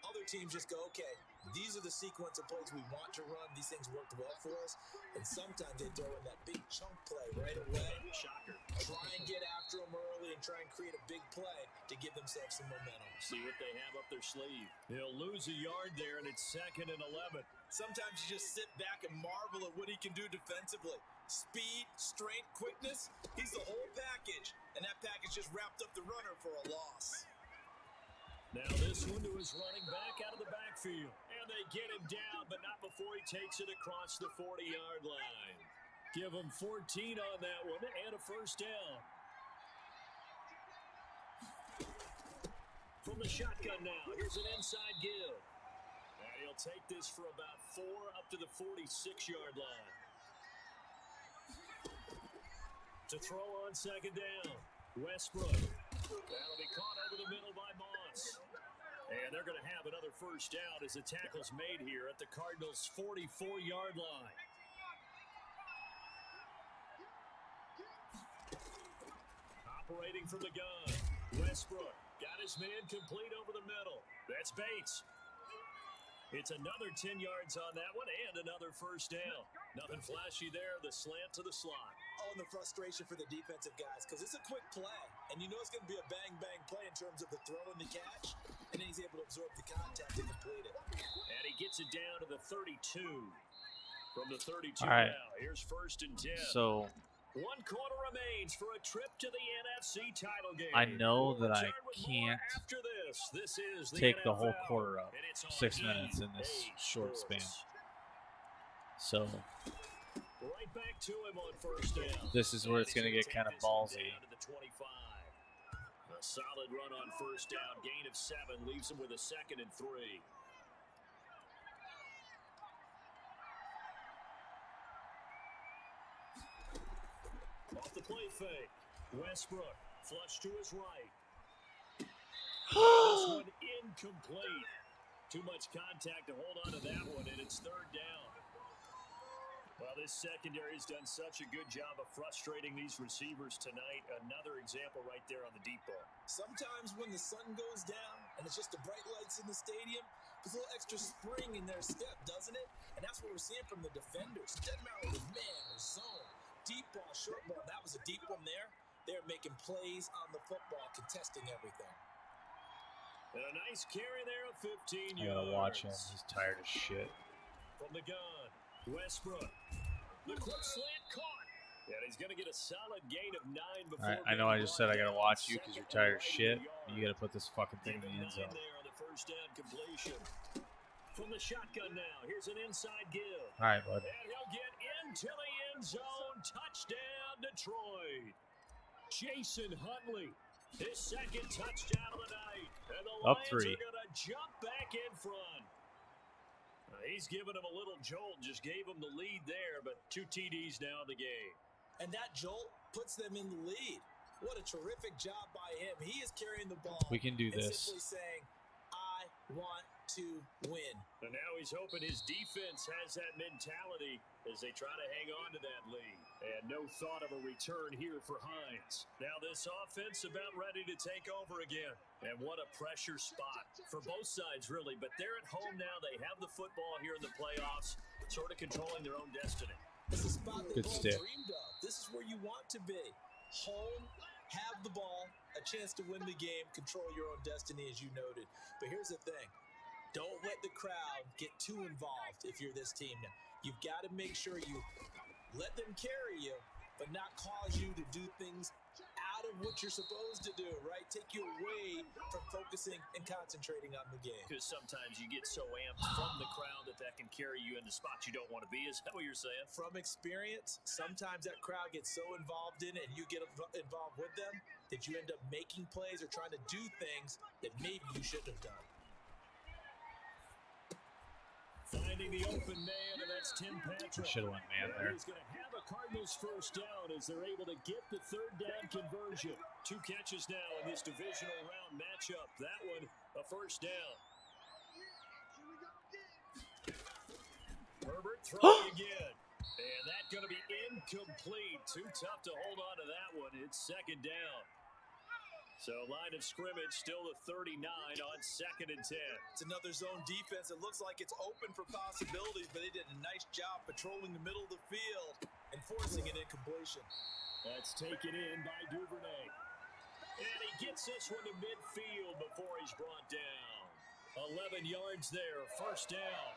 Other teams just go, okay, these are the sequence of plays we want to run. These things worked well for us. And sometimes they throw in that big chunk play right away. Shocker. Try and get after them early and try and create a big play to give themselves some momentum. See what they have up their sleeve. They'll lose a yard there, and it's 2nd and 11. Sometimes you just sit back and marvel at what he can do defensively. Speed, strength, quickness, he's the whole package. And that package just wrapped up the runner for a loss. Now this one to his running back out of the backfield. And they get him down, but not before he takes it across the 40-yard line. Give him 14 on that one and a first down. From the shotgun now, here's an inside give. And he'll take this for about 4 up to the 46-yard line. To throw on second down, Westbrook. That'll be caught over the middle by Moss. And they're going to have another first down as the tackle's made here at the Cardinals' 44-yard line. Operating from the gun, Westbrook got his man complete over the middle. That's Bates. It's another 10 yards on that one and another first down. Nothing flashy there, the slant to the slot. Oh, and the frustration for the defensive guys, because it's a quick play. And you know it's going to be a bang-bang play in terms of the throw and the catch. And then he's able to absorb the contact and complete it. And he gets it down to the 32. From the 32 All right. now, here's 1st and 10. So 1 quarter remains for a trip to the NFC title game. I know that I Return with more can't after this. This is the take the whole NFL, quarter up. and it's on 6 minutes in this EA short Sports. span. So Right back to him on first down. this is where it's going to get kind of ballsy. Down to the 25. Solid run on first down. Gain of 7 leaves him with a 2nd and 3. Off the play fake. Westbrook flush to his right. This one incomplete. Too much contact to hold on to that one, and it's 3rd down. Well, this secondary has done such a good job of frustrating these receivers tonight. Another example right there on the deep ball. Sometimes when the sun goes down and it's just the bright lights in the stadium, there's a little extra spring in their step, doesn't it? And that's what we're seeing from the defenders. Doesn't matter with man or zone. Deep ball, short ball, that was a deep one there. They're making plays on the football, contesting everything. And a nice carry there of 15 yards. I gotta watch him. He's tired as shit. From the gun, Westbrook. The quick slant caught. And he's going to get a solid gain of 9 before. I know I just said I gotta watch you because you're tired as shit. You gotta put this fucking thing in the end zone. There on the first down completion. From the shotgun now, here's an inside give. All right, bud. And he'll get into the end zone. Touchdown, Detroit. Jason Huntley, his 2nd touchdown of the night. And the Up Lions 3. are going to jump back in front. He's giving him a little jolt, just gave him the lead there, but 2 TDs now in the game. And that jolt puts them in the lead. What a terrific job by him. He is carrying the ball. We can do and this. simply saying, I want to win. And now he's hoping his defense has that mentality as they try to hang on to that lead. And no thought of a return here for Hines. Now this offense about ready to take over again. And what a pressure spot for both sides, really. But they're at home now. They have the football here in the playoffs, sort of controlling their own destiny. It's a spot they've Good all stick. dreamed of. This is where you want to be. Home, have the ball, a chance to win the game, control your own destiny, as you noted. But here's the thing. Don't let the crowd get too involved if you're this team now. You've got to make sure you let them carry you, but not cause you to do things out of what you're supposed to do, right? Take you away from focusing and concentrating on the game. Because sometimes you get so amped from the crowd that can carry you into spots you don't want to be. Is that what you're saying? From experience, sometimes that crowd gets so involved in it and you get involved with them that you end up making plays or trying to do things that maybe you shouldn't have done. Finding the open man, and that's Tim Patrick. Should have went man there. He's going to have a Cardinals first down as they're able to get the 3rd down conversion. 2 catches now in this divisional round matchup. That one, a first down. Herbert throwing again. And that's going to be incomplete. Too tough to hold on to that one. It's 2nd down. So line of scrimmage still the 39 on 2nd and 10. It's another zone defense. It looks like it's open for possibilities, but they did a nice job patrolling the middle of the field and forcing an incompletion. That's taken in by Duvernay. And he gets this one to midfield before he's brought down. 11 yards there, first down.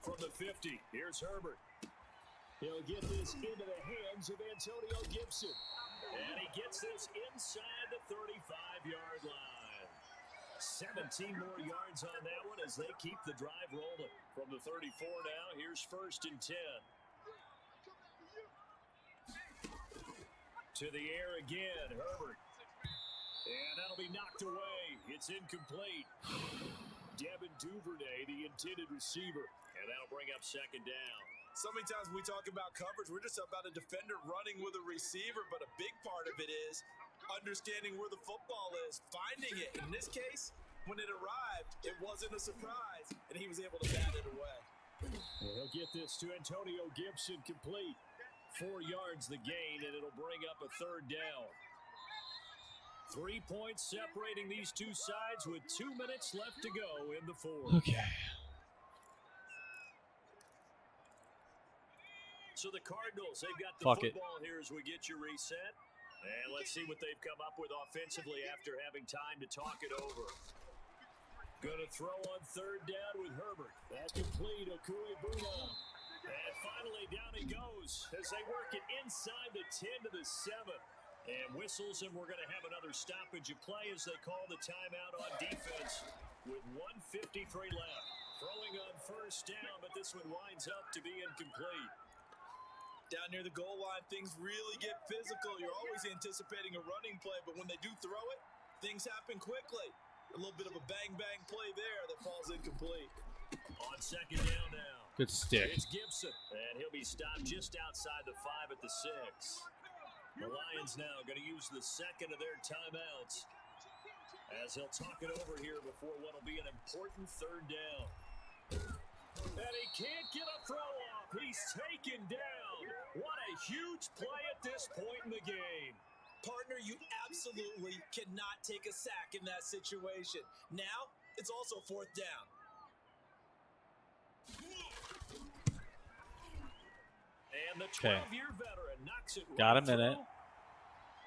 From the 50, here's Herbert. He'll get this into the hands of Antonio Gibson. And he gets this inside the 35-yard line. 17 more yards on that one as they keep the drive rolling. From the 34 now, here's 1st and 10. To the air again, Herbert. And that'll be knocked away. It's incomplete. Devin Duvernay, the intended receiver. And that'll bring up 2nd down. So many times when we talk about coverage, we're just about a defender running with a receiver, but a big part of it is understanding where the football is, finding it. In this case, when it arrived, it wasn't a surprise, and he was able to bat it away. And he'll get this to Antonio Gibson complete. 4 yards the gain, and it'll bring up a 3rd down. 3 points separating these two sides with 2 minutes left to go in the 4th. Okay. So the Cardinals, they've got the Fuck football here as we get you reset. And let's see what they've come up with offensively after having time to talk it over. Going to throw on 3rd down with Herbert. That's complete, Okuegbuna. And finally, down he goes as they work it inside the 10 to the 7. And whistles, and we're going to have another stoppage of play as they call the timeout on defense with 1:53 left. Throwing on 1st down, but this one winds up to be incomplete. Down near the goal line, things really get physical. You're always anticipating a running play, but when they do throw it, things happen quickly. A little bit of a bang-bang play there that falls incomplete. On second down now. Good stick. It's Gibson, and he'll be stopped just outside the 5 at the 6. The Lions now going to use the second of their timeouts as he'll talk it over here before what will be an important third down. And he can't get a throw off. He's taken down. What a huge play at this point in the game. Partner, you absolutely cannot take a sack in that situation. Now, it's also fourth down. And the 12-year veteran knocks it right Got a minute. through.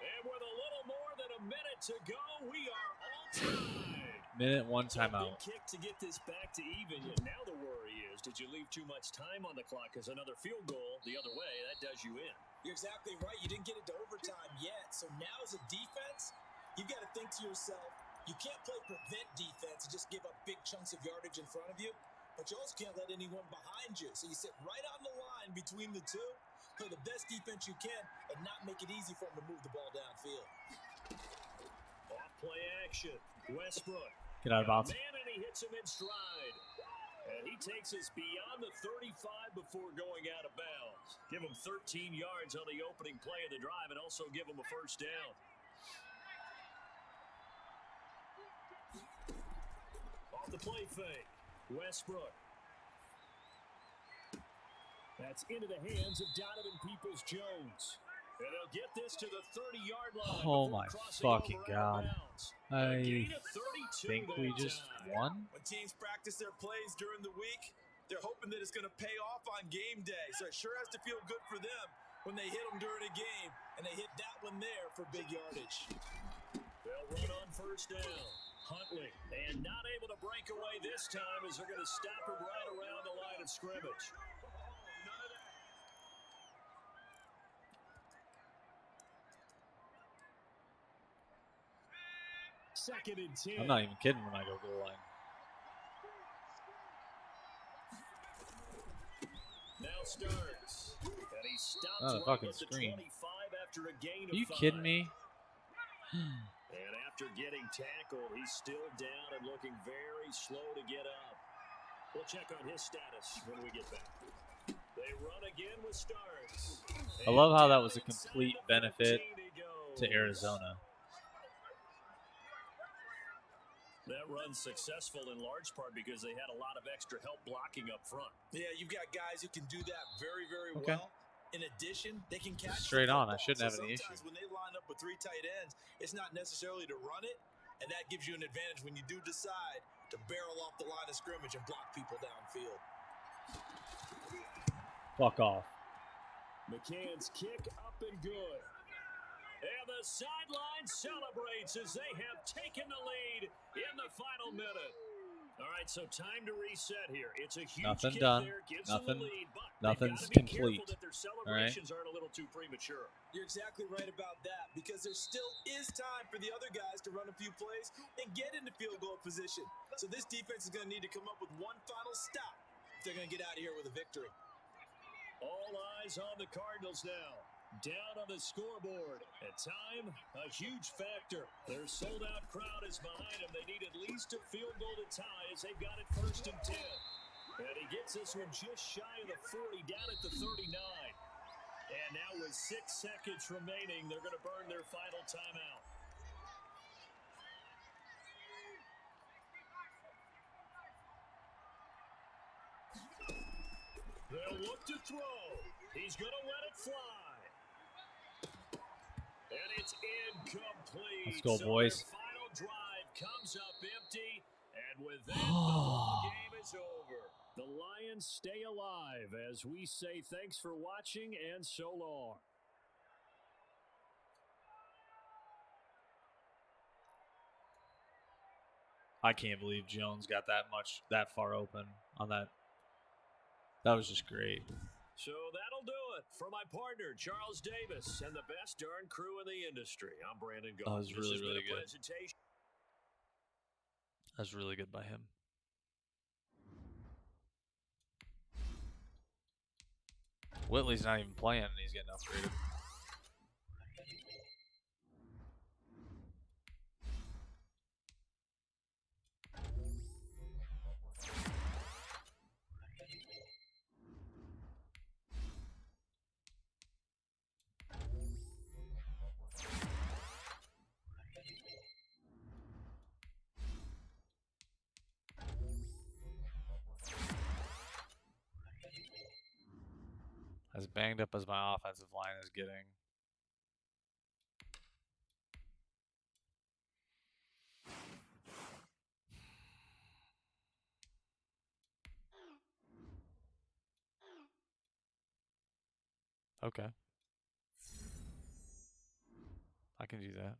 And with a little more than a minute to go, we are all tied. Minute, one Big timeout. kick to get this back to even. And now the worry is, did you leave too much time on the clock? Because another field goal the other way, that does you in. You're exactly right. You didn't get it to overtime yet. So now as a defense, you've got to think to yourself, you can't play prevent defense and just give up big chunks of yardage in front of you. But you also can't let anyone behind you. So you sit right on the line between the two, play the best defense you can, and not make it easy for them to move the ball downfield. Off play action. Westbrook. Get out of bounds. Man, and he hits him in stride. And he takes us beyond the 35 before going out of bounds. Give him 13 yards on the opening play of the drive and also give him a first down. Off the play fake. Westbrook. That's into the hands of Donovan Peoples-Jones. And they'll get this to the 30-yard line. Oh before my crossing fucking over out of God. bounds. A I gain of 32 think we that just time. won. When teams practice their plays during the week, they're hoping that it's going to pay off on game day. So it sure has to feel good for them when they hit them during a game, and they hit that one there for big yardage. They'll run on first down. Huntley, and not able to break away this time as they're going to stop him right around the line of scrimmage. Second and 10. I'm not even kidding when I go goal line. Now Starks. And he stops Oh, the right fucking at the screen. 25 after a gain Are you of 5. kidding me? And after getting tackled, he's still down and looking very slow to get up. We'll check on his status when we get back. They run again with Starks. I love how that was a complete benefit to goes. Arizona. That run's successful in large part because they had a lot of extra help blocking up front. Yeah, you've got guys who can do that very, very Okay. well. In addition, they can catch Straight the on. I football. shouldn't have So any issue. sometimes when they line up with 3 tight ends, it's not necessarily to run it, and that gives you an advantage when you do decide to barrel off the line of scrimmage and block people downfield. Fuck off. McCann's kick up and good. And the sideline celebrates as they have taken the lead in the final minute. All right, so time to reset here. It's a huge Nothing kick done. there, gives them Nothing- the lead, but nothing's they've got to be complete. careful that their celebrations aren't a little too premature. You're exactly right about that because there still is time for the other guys to run a few plays and get into field goal position. So this defense is going to need to come up with one final stop if they're going to get out of here with a victory. All eyes on the Cardinals now. Down on the scoreboard. At time, a huge factor. Their sold-out crowd is behind them. They need at least a field goal to tie as they've got it 1st and 10. And he gets this one just shy of the 40, down at the 39. And now with 6 seconds remaining, they're going to burn their final timeout. They'll look to throw. He's going to let it fly. And it's incomplete. Let's go, So boys. their final drive comes up empty. And with that, the ball game is over. The Lions stay alive as we say thanks for watching and so long. I can't believe Jones got that far open on that. That was just great. So that'll do it for my partner, Charles Davis, and the best darn crew in the industry. I'm Brandon Goff. That was really, This has been really a good. presentation. That was really good by him. Whitley's not even playing, and he's getting upgraded. As banged up as my offensive line is getting. Okay. I can do that.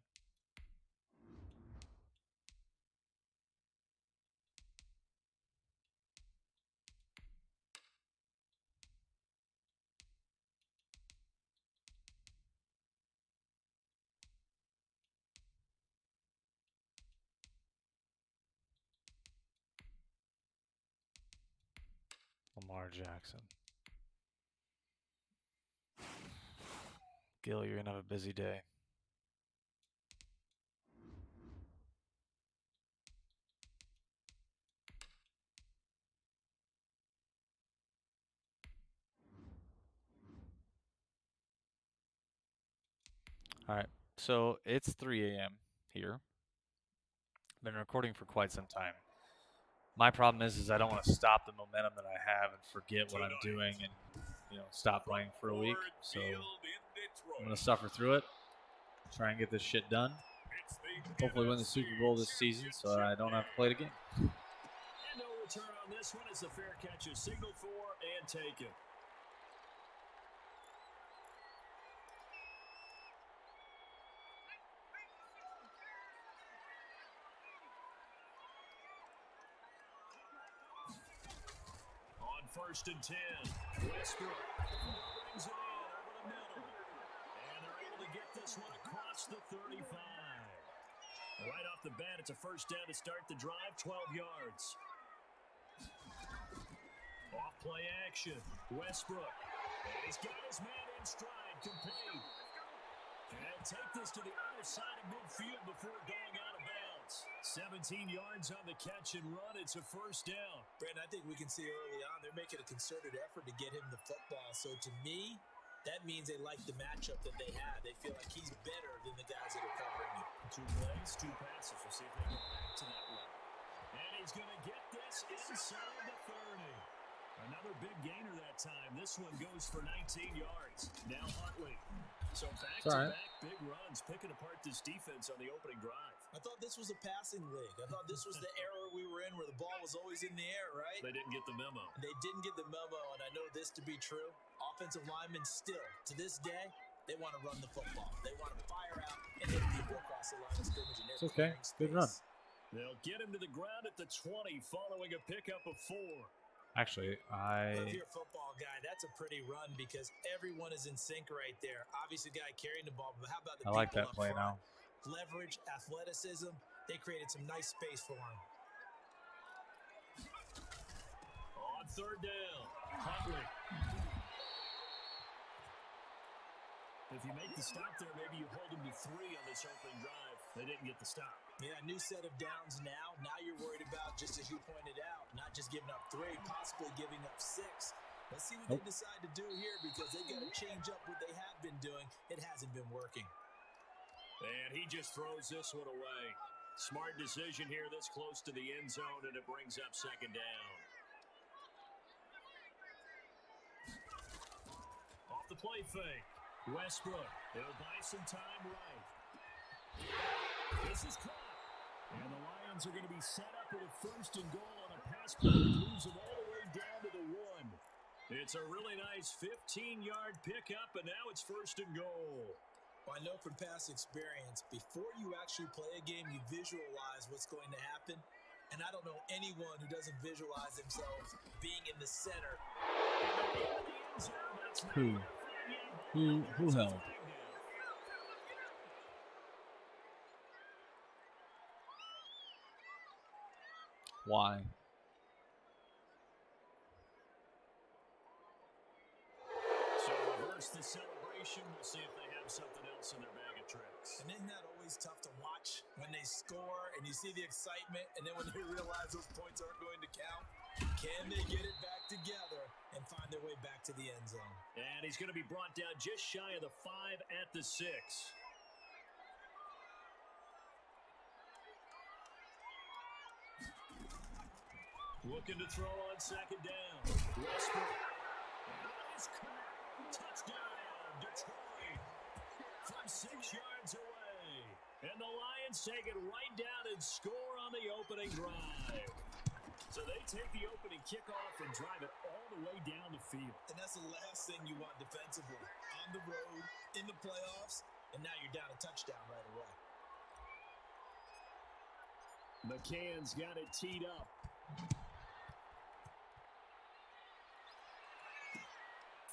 Lamar Jackson. Gil, you're going to have a busy day. All right, so it's 3 a.m. here. Been recording for quite some time. My problem is I don't want to stop the momentum that I have and forget what I'm doing and stop playing for a week. So I'm gonna suffer through it, try and get this shit done. Hopefully win the Super Bowl this season so I don't have to play the game. And no return on this one as the fair catch is signaled for and taken. On 1st and 10, Westbrook brings it in over the middle. And they're able to get this one across the 35. Right off the bat, it's a first down to start the drive, 12 yards. Off play action, Westbrook. And he's got his man in stride, contained. And take this to the other side of midfield before going out of bounds. 17 yards on the catch and run. It's a first down. Brandon, I think we can see early on they're making a concerted effort to get him the football. So to me, that means they like the matchup that they have. They feel like he's better than the guys that are covering him. 2 plays, 2 passes. We'll see if they go back to that run. And he's going to get this inside the 30. Another big gainer that time. This one goes for 19 yards. Now Huntley. So back-to-back big runs, picking apart this defense on the opening drive. I thought this was a passing league. I thought this was the era we were in where the ball was always in the air, right? They didn't get the memo. They didn't get the memo, and I know this to be true. Offensive linemen still, to this day, they want to run the football. They want to fire out and hit people across the line of scrimmage. And it's okay. Good run. They'll get him to the ground at the 20 following a pickup of 4. Actually, If you're a football guy, that's a pretty run because everyone is in sync right there. Obviously, the guy carrying the ball, but how about the I like people that up play front? now. Leverage, athleticism, they created some nice space for him. On 3rd down, Huntley. If you make the stop there, maybe you hold him to 3 on this opening drive. They didn't get the stop. Yeah, new set of downs now. Now you're worried about, just as you pointed out, not just giving up 3, possibly giving up 6. Let's see what they decide to do here because they've got to change up what they have been doing. It hasn't been working. And he just throws this one away. Smart decision here this close to the end zone, and it brings up 2nd down. Off the play fake. Westbrook. He'll buy some time right. This is caught. And the Lions are going to be set up with a 1st and goal on a pass play that moves them all the way down to the 1. It's a really nice 15-yard pickup, and now it's 1st and goal. Well, I know from past experience, before you actually play a game, you visualize what's going to happen. And I don't know anyone who doesn't visualize themselves being in the center. Who held? Why? First the celebration. We'll see if they have something else in their bag of tricks. And isn't that always tough to watch when they score and you see the excitement, and then when they realize those points aren't going to count? Can they get it back together and find their way back to the end zone? And he's going to be brought down just shy of the 5 at the 6. Looking to throw on second down. Westbrook. Touchdown, Detroit. From 6 yards away. And the Lions take it right down and score on the opening drive. So they take the opening kickoff and drive it all the way down the field. And that's the last thing you want defensively. On the road, in the playoffs, and now you're down a touchdown right away. McCann's got it teed up.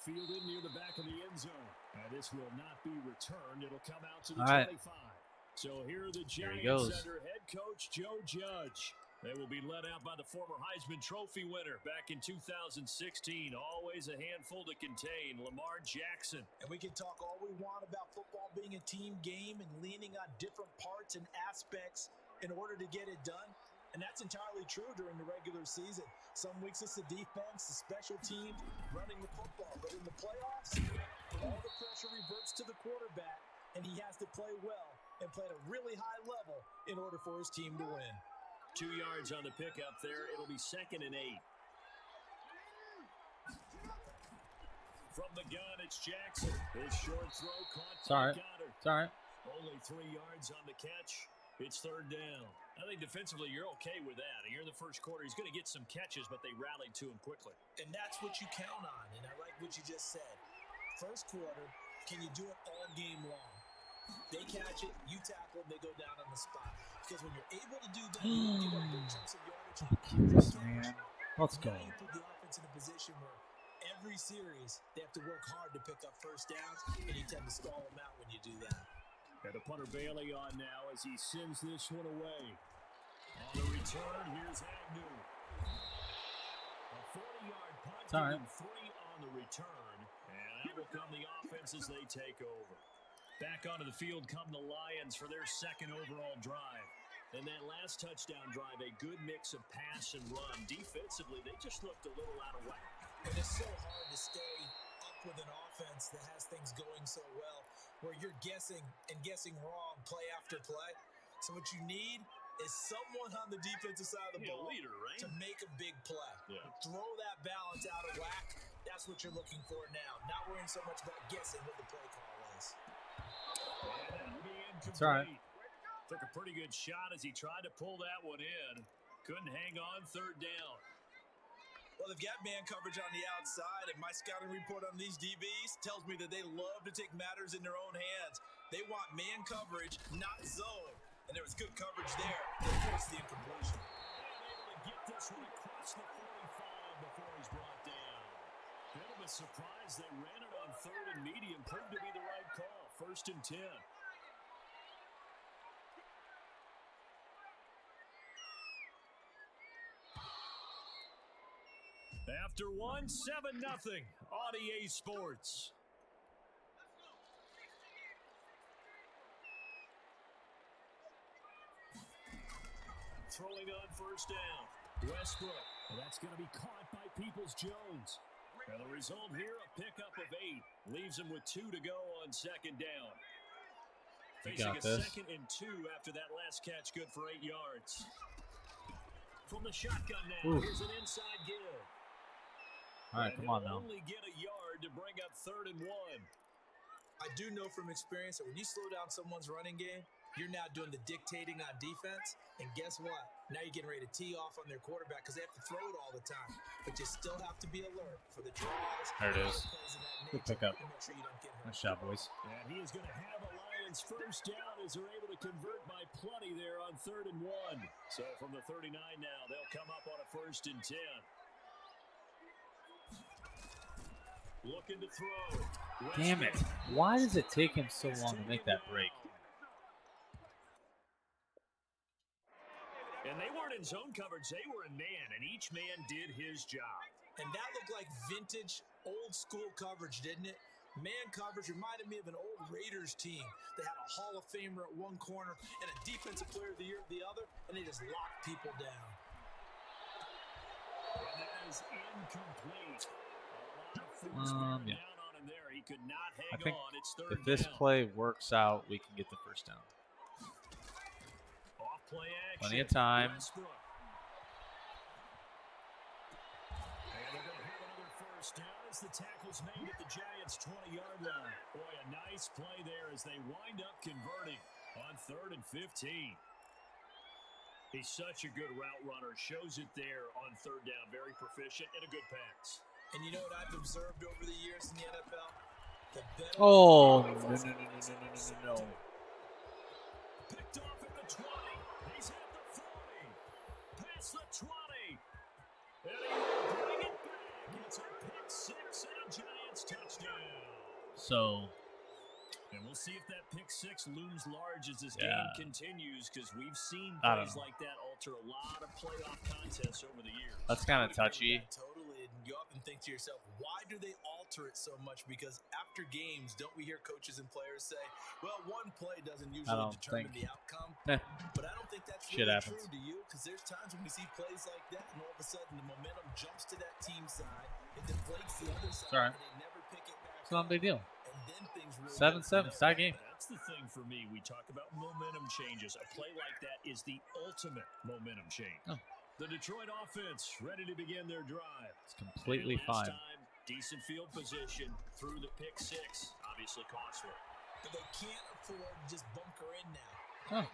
Fielded near the back of the end zone. And this will not be returned. It'll come out to the 25. So here are the Giants under head coach Joe Judge. They will be led out by the former Heisman Trophy winner back in 2016. Always a handful to contain, Lamar Jackson. And we can talk all we want about football being a team game and leaning on different parts and aspects in order to get it done. And that's entirely true during the regular season. Some weeks it's the defense, the special team, running the football. But in the playoffs, all the pressure reverts to the quarterback, and he has to play well and play at a really high level in order for his team to win. 2 yards on the pickup there. It'll be 2nd and 8. From the gun, it's Jackson. His short throw caught by Goddard. It's all right. Only 3 yards on the catch. It's 3rd down. I think defensively you're okay with that. Here in the first quarter, he's going to get some catches, but they rallied to him quickly. And that's what you count on, and I like what you just said. First quarter, can you do it all game long? They catch it, you tackle them, they go down on the spot. Because when you're able to do that, you give up big chunks of yardage. This man. Let's go. Now you put the offense in a position where every series they have to work hard to pick up first downs, and you tend to stall them out when you do that. And the punter Bailey on now as he sends this one away. On the return, here's Agnew. A 40-yard punt, and 3 on the return. And that will come the offense as they take over. Back onto the field come the Lions for their 2nd overall drive. And that last touchdown drive, a good mix of pass and run. Defensively, they just looked a little out of whack. And it's so hard to stay up with an offense that has things going so well, where you're guessing and guessing wrong play after play. So what you need is someone on the defensive side of the ball leader, right? to make a big play. Yeah. Throw that balance out of whack. That's what you're looking for now. Not worrying so much about guessing what the play call is. That's right. Took a pretty good shot as he tried to pull that one in. Couldn't hang on 3rd down. Well, they've got man coverage on the outside, and my scouting report on these DBs tells me that they love to take matters in their own hands. They want man coverage, not zone. And there was good coverage there. They forced the incompletion. And able to get this one across the 45 before he's brought down. Bit of a surprise. They ran it on 3rd and medium. Proved to be the right call. 1st and 10. After 1, 7-0 on EA Sports. Throwing on 1st down. Westbrook. And that's going to be caught by Peoples-Jones. And the result here, a pickup of 8. Leaves him with 2 to go on 2nd down. Facing a 2nd and 2 after that last catch, good for 8 yards. From the shotgun now, here's an inside give. All right, come on now. Only get a yard to bring up 3rd and 1. I do know from experience that when you slow down someone's running game, you're now doing the dictating on defense. And guess what? Now you're getting ready to tee off on their quarterback because they have to throw it all the time. But you still have to be alert for the draws. There it is. Good pickup. And make sure you don't get hurt. Nice job, boys. And he is going to have a Lions 1st down as they're able to convert by plenty there on 3rd and 1. So from the 39 now, they'll come up on a 1st and 10. Looking to throw. Damn it. Why does it take him so long to make that break? And they weren't in zone coverage. They were in man, and each man did his job. And that looked like vintage, old-school coverage, didn't it? Man coverage reminded me of an old Raiders team that had a Hall of Famer at one corner and a Defensive Player of the Year at the other, and they just locked people down. And that is incomplete. A lot of force bearing down on him there. He could not hang I think on. It's third if this down. play works out, we can get the first down. Off play action. Plenty of time. Westbrook. And they're going to have another first down as the tackle's made at the Giants' 20-yard line. Boy, a nice play there as they wind up converting on 3rd and 15. He's such a good route runner. Shows it there on 3rd down. Very proficient and a good pass. And you know what I've observed over the years in the NFL? The better Oh, no. Picked off at the 20. He's at the 40. Past the 20. And he will bring it back. It's a pick 6 and a Giants touchdown. So, And we'll see if that pick 6 looms large as this Yeah. game continues, because we've seen I don't plays know. like that alter a lot of playoff contests over the years. that's kind of touchy. Totally, and you often think to yourself, why do they alter it so much? Because after games, don't we hear coaches and players say, well, one play doesn't usually don't determine think- the outcome. Eh. But I don't think that's Shit really happens. true to you, because there's times when we see plays like that, and all of a sudden the momentum jumps to that team side, it deflates the other side, all right. and they never pick it back It's not a big deal. and then things really 7-7, it's that game. That's the thing for me. We talk about momentum changes. A play like that is the ultimate momentum change. Oh. The Detroit offense ready to begin their drive. It's completely And last fine. time, decent field position through the pick 6. Obviously costly. But they can't afford to just bunker in now. Huh.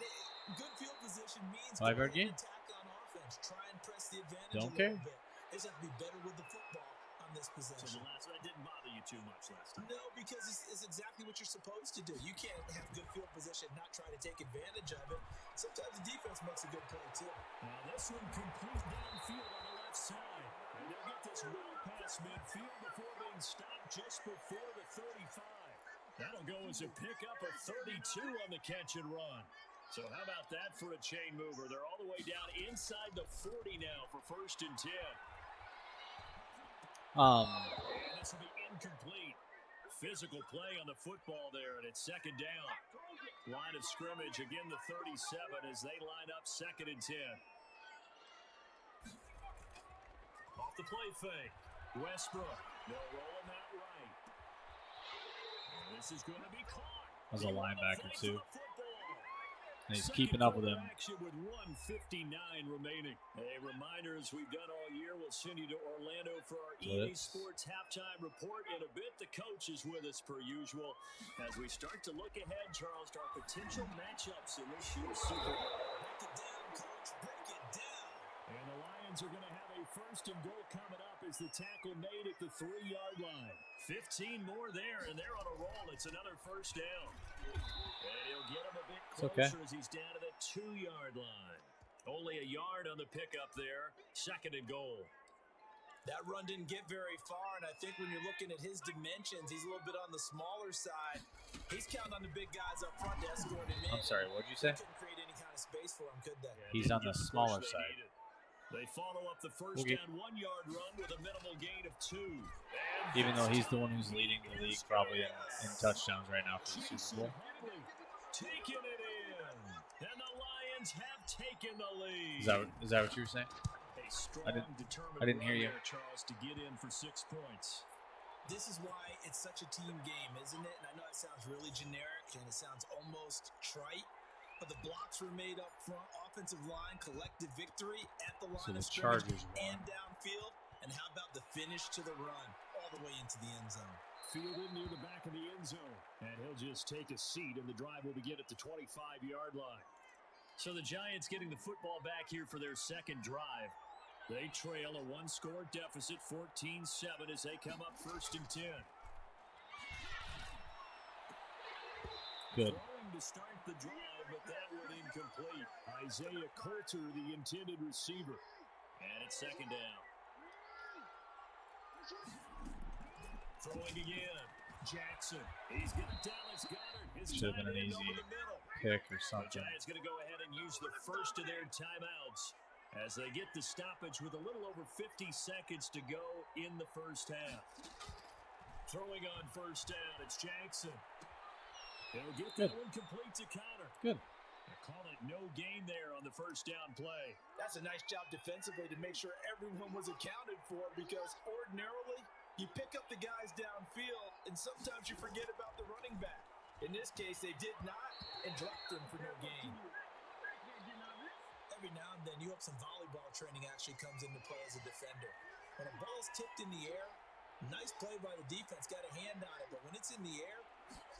Good field position means 5-yard go game. attack on offense. Try and press the advantage Don't a care. little bit. They just have to be better with the football on this So possession. that didn't bother you too much last time. No, because it's exactly what you're supposed to do. You can't have good field position, not try to take advantage of it. Sometimes the defense makes a good play too. Now this one complete downfield on the left side. And they'll get this well past midfield before being stopped just before the 35. That'll go as a pickup of 32 on the catch and run. So how about that for a chain mover? They're all the way down inside the 40 now for 1st and 10. Um, And this will be incomplete. Physical play on the football there, and it's 2nd down. Line of scrimmage, again the 37 as they line up 2nd and 10. Off the play fake. Westbrook. They'll roll him out right. And this is going to be caught. As a They run the linebacker, fake too. to the football. and he's Second keeping up with quarter him. Action with 1:59 remaining. A reminder, as we've done all year, we'll send you to Orlando for our EA Blitz. Sports halftime report in a bit. The coach is with us per usual as we start to look ahead, Charles, to our potential matchups in this year's Super Bowl. Break it down, coach. Break it down. And the Lions are going to have a 1st and goal coming up as the tackle made at the 3-yard line. 15 more there, and they're on a roll. It's another 1st down. And he'll get him a bit closer as he's down to the 2-yard line. Only a yard on the pickup there. 2nd and goal. That run didn't get very far, and I think when you're looking at his dimensions, he's a little bit on the smaller side. He's counting on the big guys up front to escort him in. I'm sorry, what did you say? They couldn't create any kind of space for him, could they? And He's didn't on the get smaller push they side. needed. They follow up the 1st Okay. down 1-yard run with a minimal gain of 2. And Even though he's the touchdown one who's leading the league is probably in Giants. touchdowns right now for the Super Jason Bowl. Huntley taking it in. And the Lions have taken the lead. Is that what you were saying? A strong, determined I didn't hear run you. there, Charles, to get in for 6 points. This is why it's such a team game, isn't it? And I know it sounds really generic and it sounds almost trite, but the blocks were made up front. Offensive line, collective victory at the line So the of scrimmage Chargers won. and downfield. And how about the finish to the run all the way into the end zone? Fielded near the back of the end zone. And he'll just take a seat, and the drive will begin at the 25-yard line. So the Giants getting the football back here for their 2nd drive. They trail a 1-score deficit, 14-7, as they come up 1st and 10. Good. Throwing to start the drive, but that one incomplete. Isaiah Coulter, the intended receiver. And it's 2nd down. Throwing again. Jackson. He's got Dallas Goedert. His Should have been tight an end easy over the middle. pick or The something. Giants going to go ahead and use the first of their timeouts as they get the stoppage with a little over 50 seconds to go in the 1st half. Throwing on first down, it's Jackson. He'll get Good. that one complete to Connor. Good. Call it no gain there on the first down play. That's a nice job defensively to make sure everyone was accounted for, because ordinarily you pick up the guys downfield and sometimes you forget about the running back. In this case, they did not and dropped him for no gain. Every now and then you have some volleyball training actually comes into play as a defender. When a ball's tipped in the air, nice play by the defense, got a hand on it, but when it's in the air,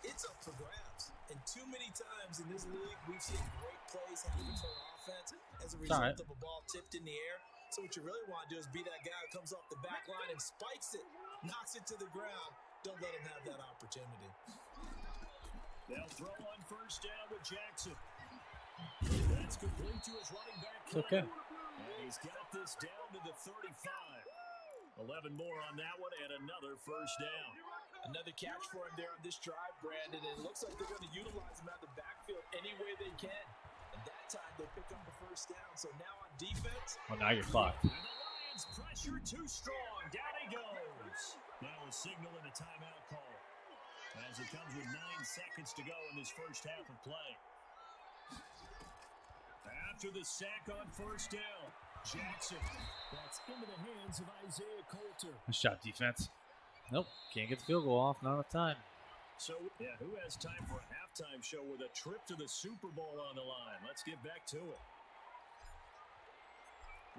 it's up for grabs. And too many times in this league, we've seen great plays happen for offense as a result of a ball tipped in the air. So what you really want to do is be that guy who comes off the back line and spikes it, knocks it to the ground. Don't let him have that opportunity. They'll throw on first down with Jackson. That's complete to his running back. It's okay. And he's got this down to the 35. 11 more on that one and another first down. Another catch for him there on this drive, Brandon. And it looks like they're going to utilize him out of the backfield any way they can. And that time they pick up the first down. So now on defense. Well, now you're fucked. And the Lions pressure too strong. Down he goes. Now a signal and a timeout call, as it comes with 9 seconds to go in this first half of play. After the sack on first down, Jackson. That's into the hands of Isaiah Coulter. Nice job, defense. Nope, can't get the field goal off. Not enough time. So, yeah, who has time for a halftime show with a trip to the Super Bowl on the line? Let's get back to it.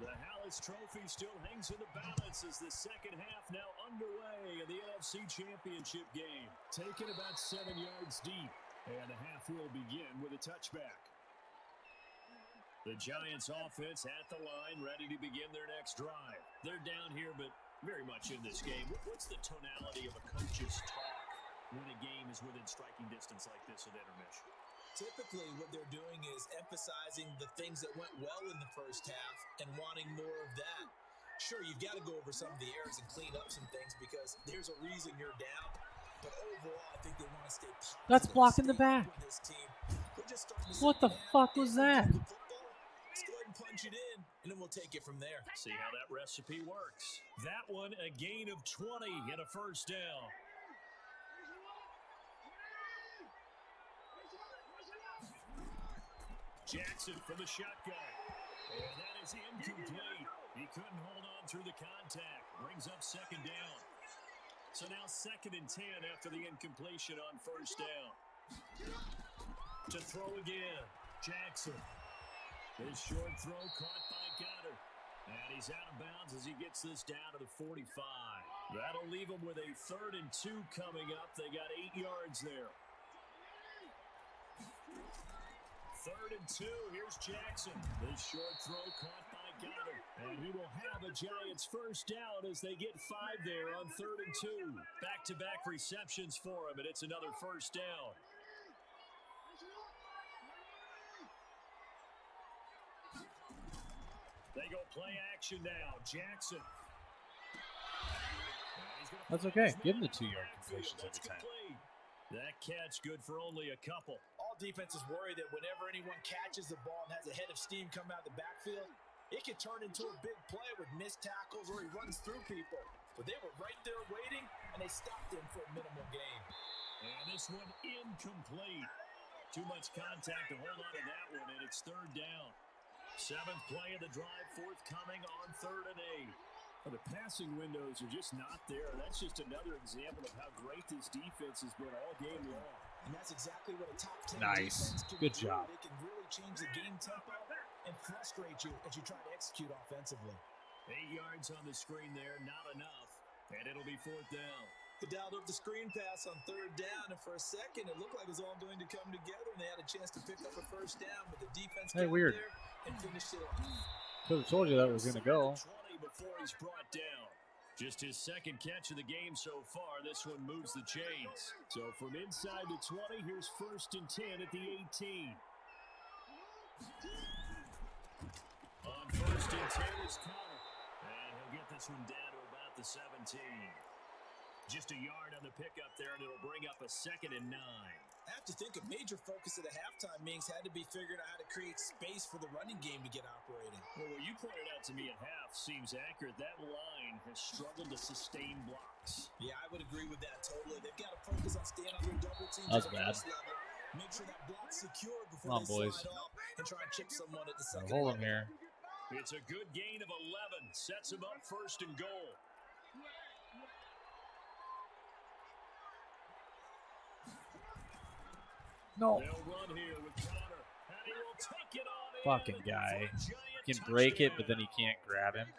The Hallis Trophy still hangs in the balance as the second half now underway in the NFC Championship game. Taken about 7 yards deep, and the half will begin with a touchback. The Giants offense at the line, ready to begin their next drive. They're down here, but very much in this game. What's the tonality of a coach's talk when a game is within striking distance like this at intermission? Typically, what they're doing is emphasizing the things that went well in the first half and wanting more of that. Sure, you've got to go over some of the errors and clean up some things because there's a reason you're down. But overall, I think they want to stay positive. That's blocking the back. This team. We're just starting to What the fuck was that? Let's go ahead and punch it in, and then we'll take it from there. See how that recipe works. That one, a gain of 20 and a first down. Jackson from the shotgun. And that is incomplete. He couldn't hold on through the contact. Brings up second down. So now 2nd and 10 after the incompletion on first down. To throw again, Jackson. His short throw caught by Goddard. And he's out of bounds as he gets this down to the 45. That'll leave him with a 3rd and 2 coming up. They got 8 yards there. 3rd and 2. Here's Jackson. His short throw caught by Goddard. And he will have a Giants first down as they get 5 there on 3rd and 2. Back-to-back receptions for him, and it's another first down. They go play action now. Jackson. That's okay. Give him the 2-yard completions every time. That catch good for only a couple. All defenses worry that whenever anyone catches the ball and has a head of steam come out of the backfield, it could turn into a big play with missed tackles or he runs through people. But they were right there waiting, and they stopped him for a minimal gain. And this one incomplete. Too much contact to hold on to that one, and it's 3rd down. 7th play of the drive, forthcoming on 3rd and 8. Well, the passing windows are just not there. That's just another example of how great this defense has been all game long. And that's exactly what a top 10 Nice. defense can Good do. job. They can really change the game tempo and frustrate you as you try to execute offensively. 8 yards on the screen there, not enough. And it'll be 4th down. They dialed up the screen pass on 3rd down, and for a second, it looked like it was all going to come together, and they had a chance to pick up a first down, but the defense got weird. there and finished it off. Could have told you that was going to go. 20 before he's brought down. Just his 2nd catch of the game so far. This one moves the chains. So from inside the 20, here's 1st and 10 at the 18. On 1st and 10 is Connor. And he'll get this one down to about the 17. Just a yard on the pickup there, and it'll bring up a 2nd and 9. I have to think a major focus of the halftime, Minks, had to be figuring out how to create space for the running game to get operating. Well, what you pointed out to me at half seems accurate. That line has struggled to sustain blocks. Yeah, I would agree with that totally. They've got to focus on staying on their double teams That was at the bad. first level. Make sure that block's secure before Come on, they boys. slide off and try and chip someone at the second Hold him level. here. It's a good gain of 11. Sets him up 1st and goal. No. They'll run here with Connor, and he will take it on in. Fucking guy. For a He can giant break it, but touchdown. then he can't grab him.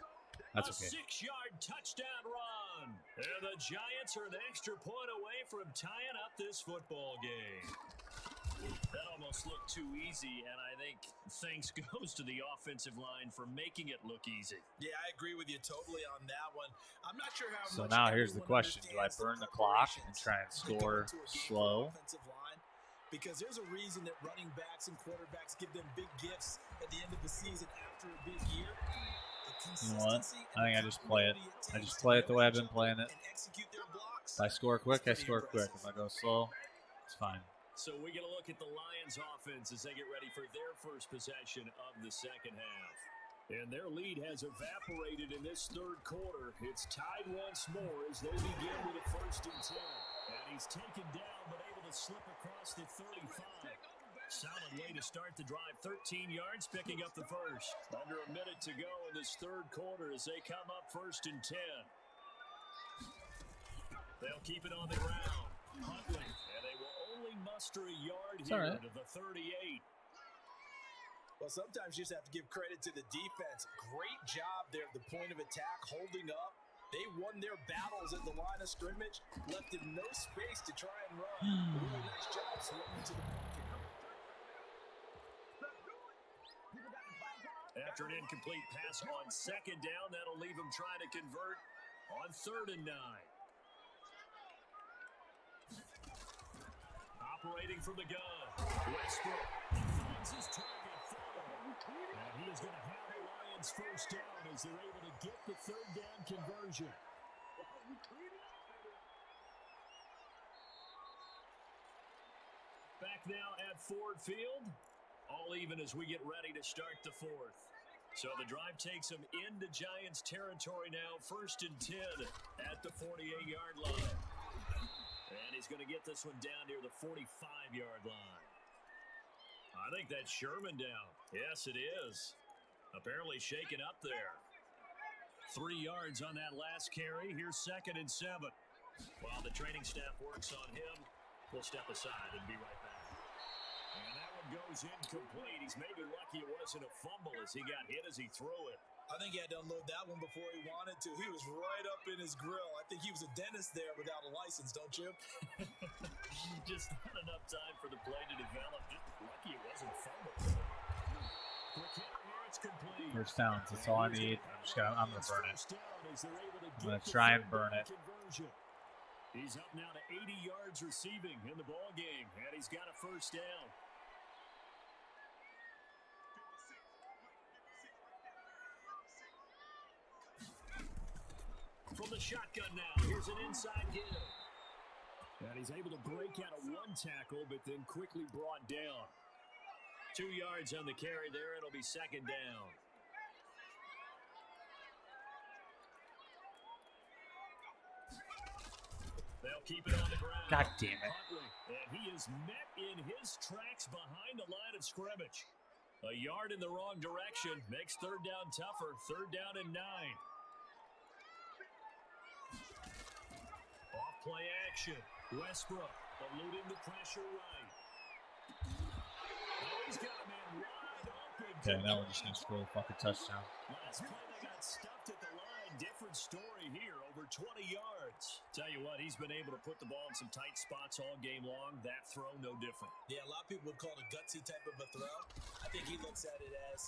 That's okay. A 6-yard touchdown run. And the Giants are an extra point away from tying up this football game. That almost looked too easy, and I think thanks goes to the offensive line for making it look easy. Yeah, I agree with you totally on that one. I'm not sure how So much now here's the everyone question. Do I understands burn the clock and preparations try and that go score into a game for slow? the offensive line? Because there's a reason that running backs and quarterbacks give them big gifts at the end of the season after a big year. You know what? I think I just play it. I just play it the way I've been playing it. If I score quick, I score quick. If I go slow, it's fine. So we get a look at the Lions offense as they get ready for their first possession of the second half. And their lead has evaporated in this third quarter. It's tied once more as they begin with a 1st and 10. And he's taken down but able to slip across the 35. Solid way to start the drive. 13 yards, picking up the first. Under a minute to go in this third quarter as they come up 1st and 10. They'll keep it on the ground. Huntley, and they will only muster a yard here to the 38. Well, sometimes you just have to give credit to the defense. Great job there at the point of attack, holding up. They won their battles at the line of scrimmage, left him no space to try and run. Really nice job swinging to the pocket. After an incomplete pass on 2nd down, that'll leave him trying to convert on 3rd and 9. Operating from the gun, Westbrook finds his target forward. And he is going to have the Lions first down as they're able to get the 3rd down conversion. Back now at Ford Field. All even as we get ready to start the 4th. So the drive takes them into Giants territory now. 1st and 10 at the 48-yard line. And he's going to get this one down near the 45-yard line. I think that's Sherman down. Yes, it is. Apparently shaken up there. 3 yards on that last carry. Here's 2nd and 7. While the training staff works on him, we'll step aside and be right back. And that one goes incomplete. He's maybe lucky it wasn't a fumble as he got hit as he threw it. I think he had to unload that one before he wanted to. He was right up in his grill. I think he was a dentist there without a license, don't you? Just not enough time for the play to develop. Just lucky it wasn't a fumble. First downs. That's all I need. I'm gonna burn it. I'm gonna try and burn it. He's up now to 80 yards receiving in the ball game, and he's got a first down. From the shotgun now, here's an inside give. And he's able to break out of one tackle, but then quickly brought down. 2 yards on the carry there. It'll be 2nd down. They'll keep it on the ground. God damn it. And he is met in his tracks behind the line of scrimmage. A yard in the wrong direction makes 3rd down tougher. 3rd down and 9. Off play action. Westbrook eluding the pressure right. Oh, he's got a man wide open. Okay, now we're just going to score a fucking touchdown. Last play they got stuffed at the line. Different story here. Over 20 yards. Tell you what, he's been able to put the ball in some tight spots all game long. That throw, no different. Yeah, a lot of people would call it a gutsy type of a throw. I think he looks at it as,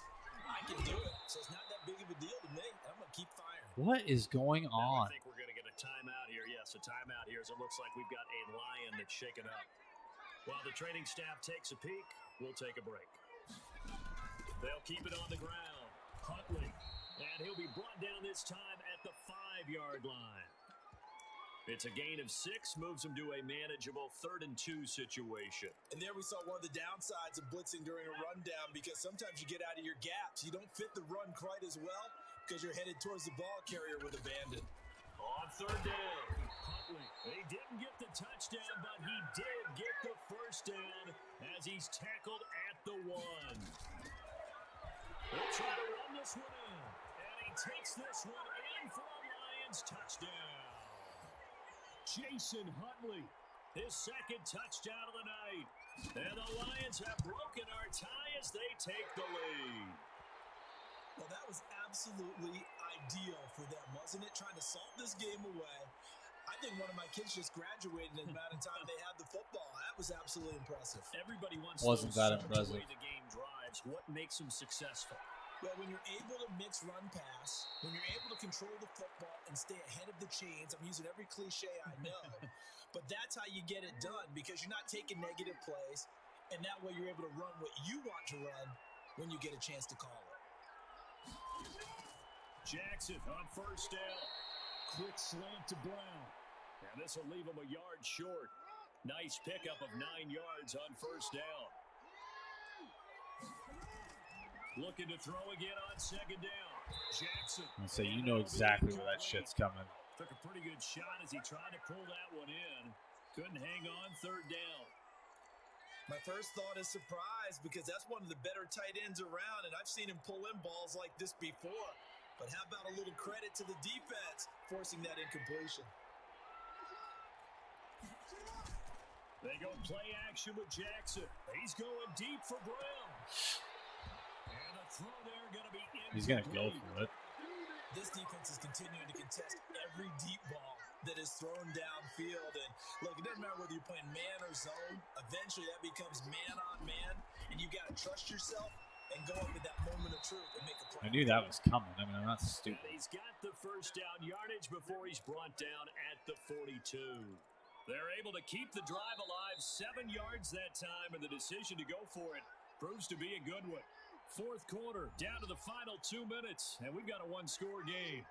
I can do it. So it's not that big of a deal to me. I'm going to keep firing. What is going Now on? I think we're going to get a timeout here. Yes, a timeout here as it looks like we've got a Lion that's shaken up. While the training staff takes a peek, we'll take a break. They'll keep it on the ground. Huntley. And he'll be brought down this time at the 5-yard line. It's a gain of 6, moves them to a manageable 3rd and 2 situation. And there we saw one of the downsides of blitzing during a rundown, because sometimes you get out of your gaps. You don't fit the run quite as well because you're headed towards the ball carrier with abandon. On 3rd down, Huntley. He didn't get the touchdown, but he did get the first down as he's tackled at the 1. They'll try to run this one in, and he takes this one in for a Lions touchdown. Jason Huntley, his 2nd touchdown of the night. And the Lions have broken our tie as they take the lead. Well, that was absolutely ideal for them, wasn't it? Trying to salt this game away. I think one of my kids just graduated in the amount of time they had the football. That was absolutely impressive. Everybody wants Wasn't that impressive? the way the game drives. What makes them successful? Well, when you're able to mix run pass, when you're able to control the football and stay ahead of the chains, I'm using every cliche I know, but that's how you get it done, because you're not taking negative plays, and that way you're able to run what you want to run when you get a chance to call it. Jackson on 1st down. Quick slant to Brown. And this will leave him a yard short. Nice pickup of 9 yards on 1st down. Looking to throw again on 2nd down. Jackson. So you know exactly where that shit's coming. Took a pretty good shot as he tried to pull that one in. Couldn't hang on 3rd down. My first thought is surprise, because that's one of the better tight ends around, and I've seen him pull in balls like this before. But how about a little credit to the defense forcing that incompletion? They go play action with Jackson. He's going deep for Brown. And the throw there going to be incomplete. He's going to go for it. This defense is continuing to contest every deep ball that is thrown downfield. And look, it doesn't matter whether you're playing man or zone. Eventually that becomes man on man, and you got to trust yourself and go up at that moment of truth and make a play. I knew that was coming. I mean, I'm not stupid. And he's got the first down yardage before he's brought down at the 42. They're able to keep the drive alive, 7 yards that time, and the decision to go for it proves to be a good one. 4th quarter, down to the final 2 minutes, and we've got a 1-score game.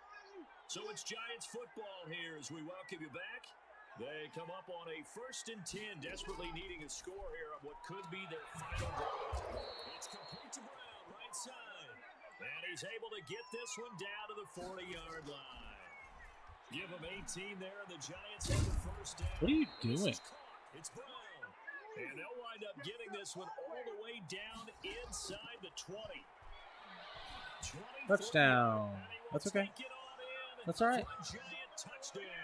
So it's Giants football here as we welcome you back. They come up on a 1st and 10, desperately needing a score here on what could be their final drive. It's complete to Brown, right side. And he's able to get this one down to the 40-yard line. Give him 18 there, and the Giants have the first down. What are you doing? It's Brown. And they'll wind up getting this one all the way down inside the 20. Touchdown. That's okay. That's all right.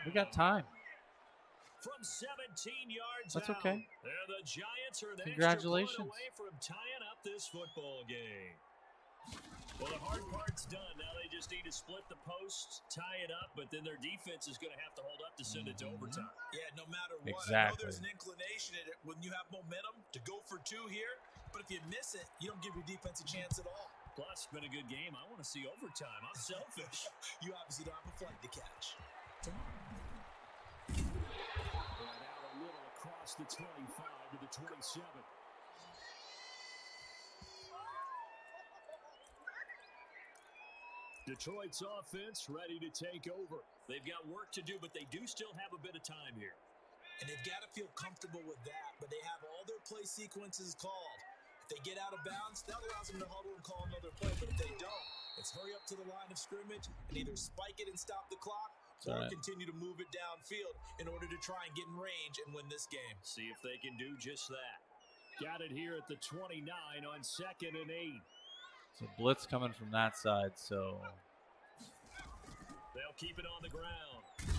We got time. From 17 yards That's out. okay. And the Giants are an Congratulations. extra point away from tying up this football game. Well, the hard part's done. Now they just need to split the post, tie it up, but then their defense is going to have to hold up to send it to overtime. Yeah, no matter what. Exactly. I know there's an inclination in it when you have momentum to go for 2 here, but if you miss it, you don't give your defense a chance at all. Plus, it's been a good game. I want to see overtime. I'm selfish. You obviously don't have a flight to catch. And out a little across the 25 to the 27. Detroit's offense ready to take over. They've got work to do, but they do still have a bit of time here. And they've got to feel comfortable with that, but they have all their play sequences called. If they get out of bounds, that allows them to huddle and call another play, but if they don't, it's hurry up to the line of scrimmage and either spike it and stop the clock or continue to move it downfield in order to try and get in range and win this game. See if they can do just that. Got it here at the 29 on 2nd and 8. So blitz coming from that side, so they'll keep it on the ground. And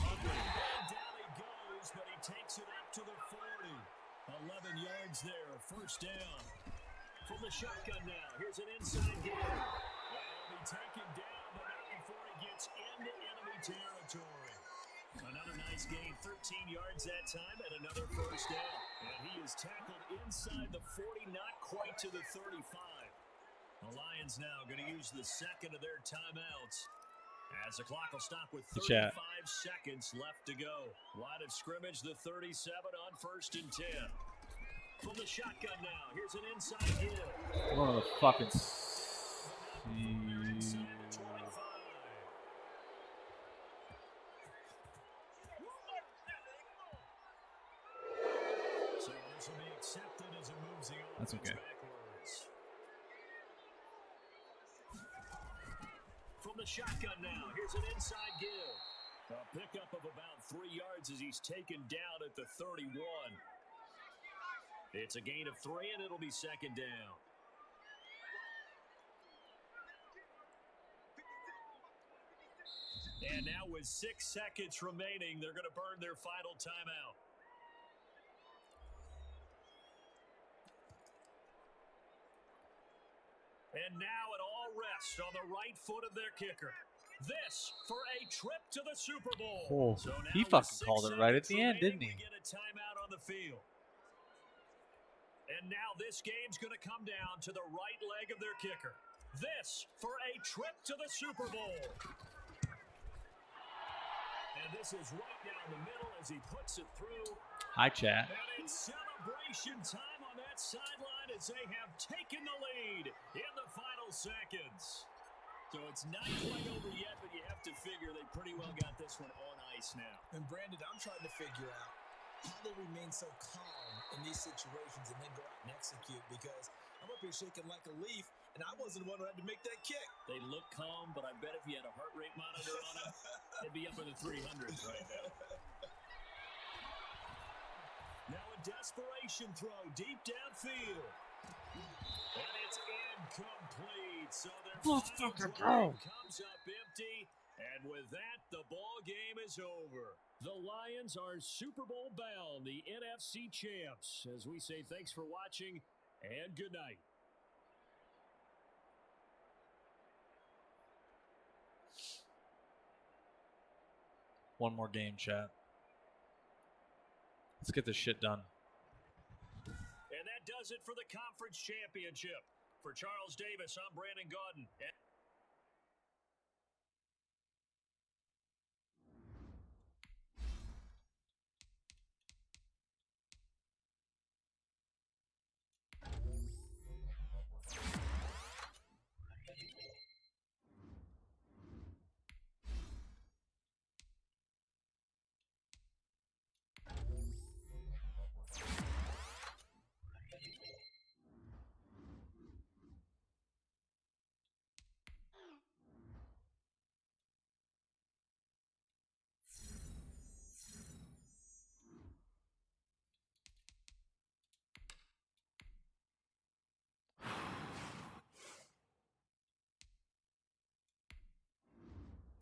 down he goes, but he takes it up to the 40. 11 yards there, first down. From the shotgun now, here's an inside game. And he'll be taken down, but not before he gets into enemy territory. Another nice gain, 13 yards that time, and another first down. And he is tackled inside the 40, not quite to the 35. The Lions now going to use the second of their timeouts as the clock will stop with 35 seconds left to go. Line of scrimmage, the 37 on 1st and 10. From the shotgun now, here's an inside hit. one of the fucking. That's okay. From the shotgun now, here's an inside give. A pickup of about 3 yards as he's taken down at the 31. It's a gain of 3, and it'll be second down. And now with 6 seconds remaining, they're going to burn their final timeout. And now it all rests on the right foot of their kicker. This for a trip to the Super Bowl. Oh, so now he fucking called it right at the end, didn't he? We get a timeout on the field. And now this game's going to come down to the right leg of their kicker. This for a trip to the Super Bowl. And this is right down the middle as he puts it through. Hi, chat. And it's celebration time on that sideline as they have taken the lead in the final seconds. So it's not quite over yet, but you have to figure they pretty well got this one on ice now. And Brandon, I'm trying to figure out how they remain so calm in these situations and then go out and execute, because I'm up here shaking like a leaf, and I wasn't the one who had to make that kick. They look calm, but I bet if you had a heart rate monitor on them, they'd be up in the 300s right now. Now a desperation throw deep downfield. And it's incomplete. So their final drive comes up empty. And with that, the ball game is over. The Lions are Super Bowl bound, the NFC champs. As we say, thanks for watching and good night. One more game, chat. Let's get this shit done. And that does it for the conference championship. For Charles Davis, I'm Brandon Gaudin.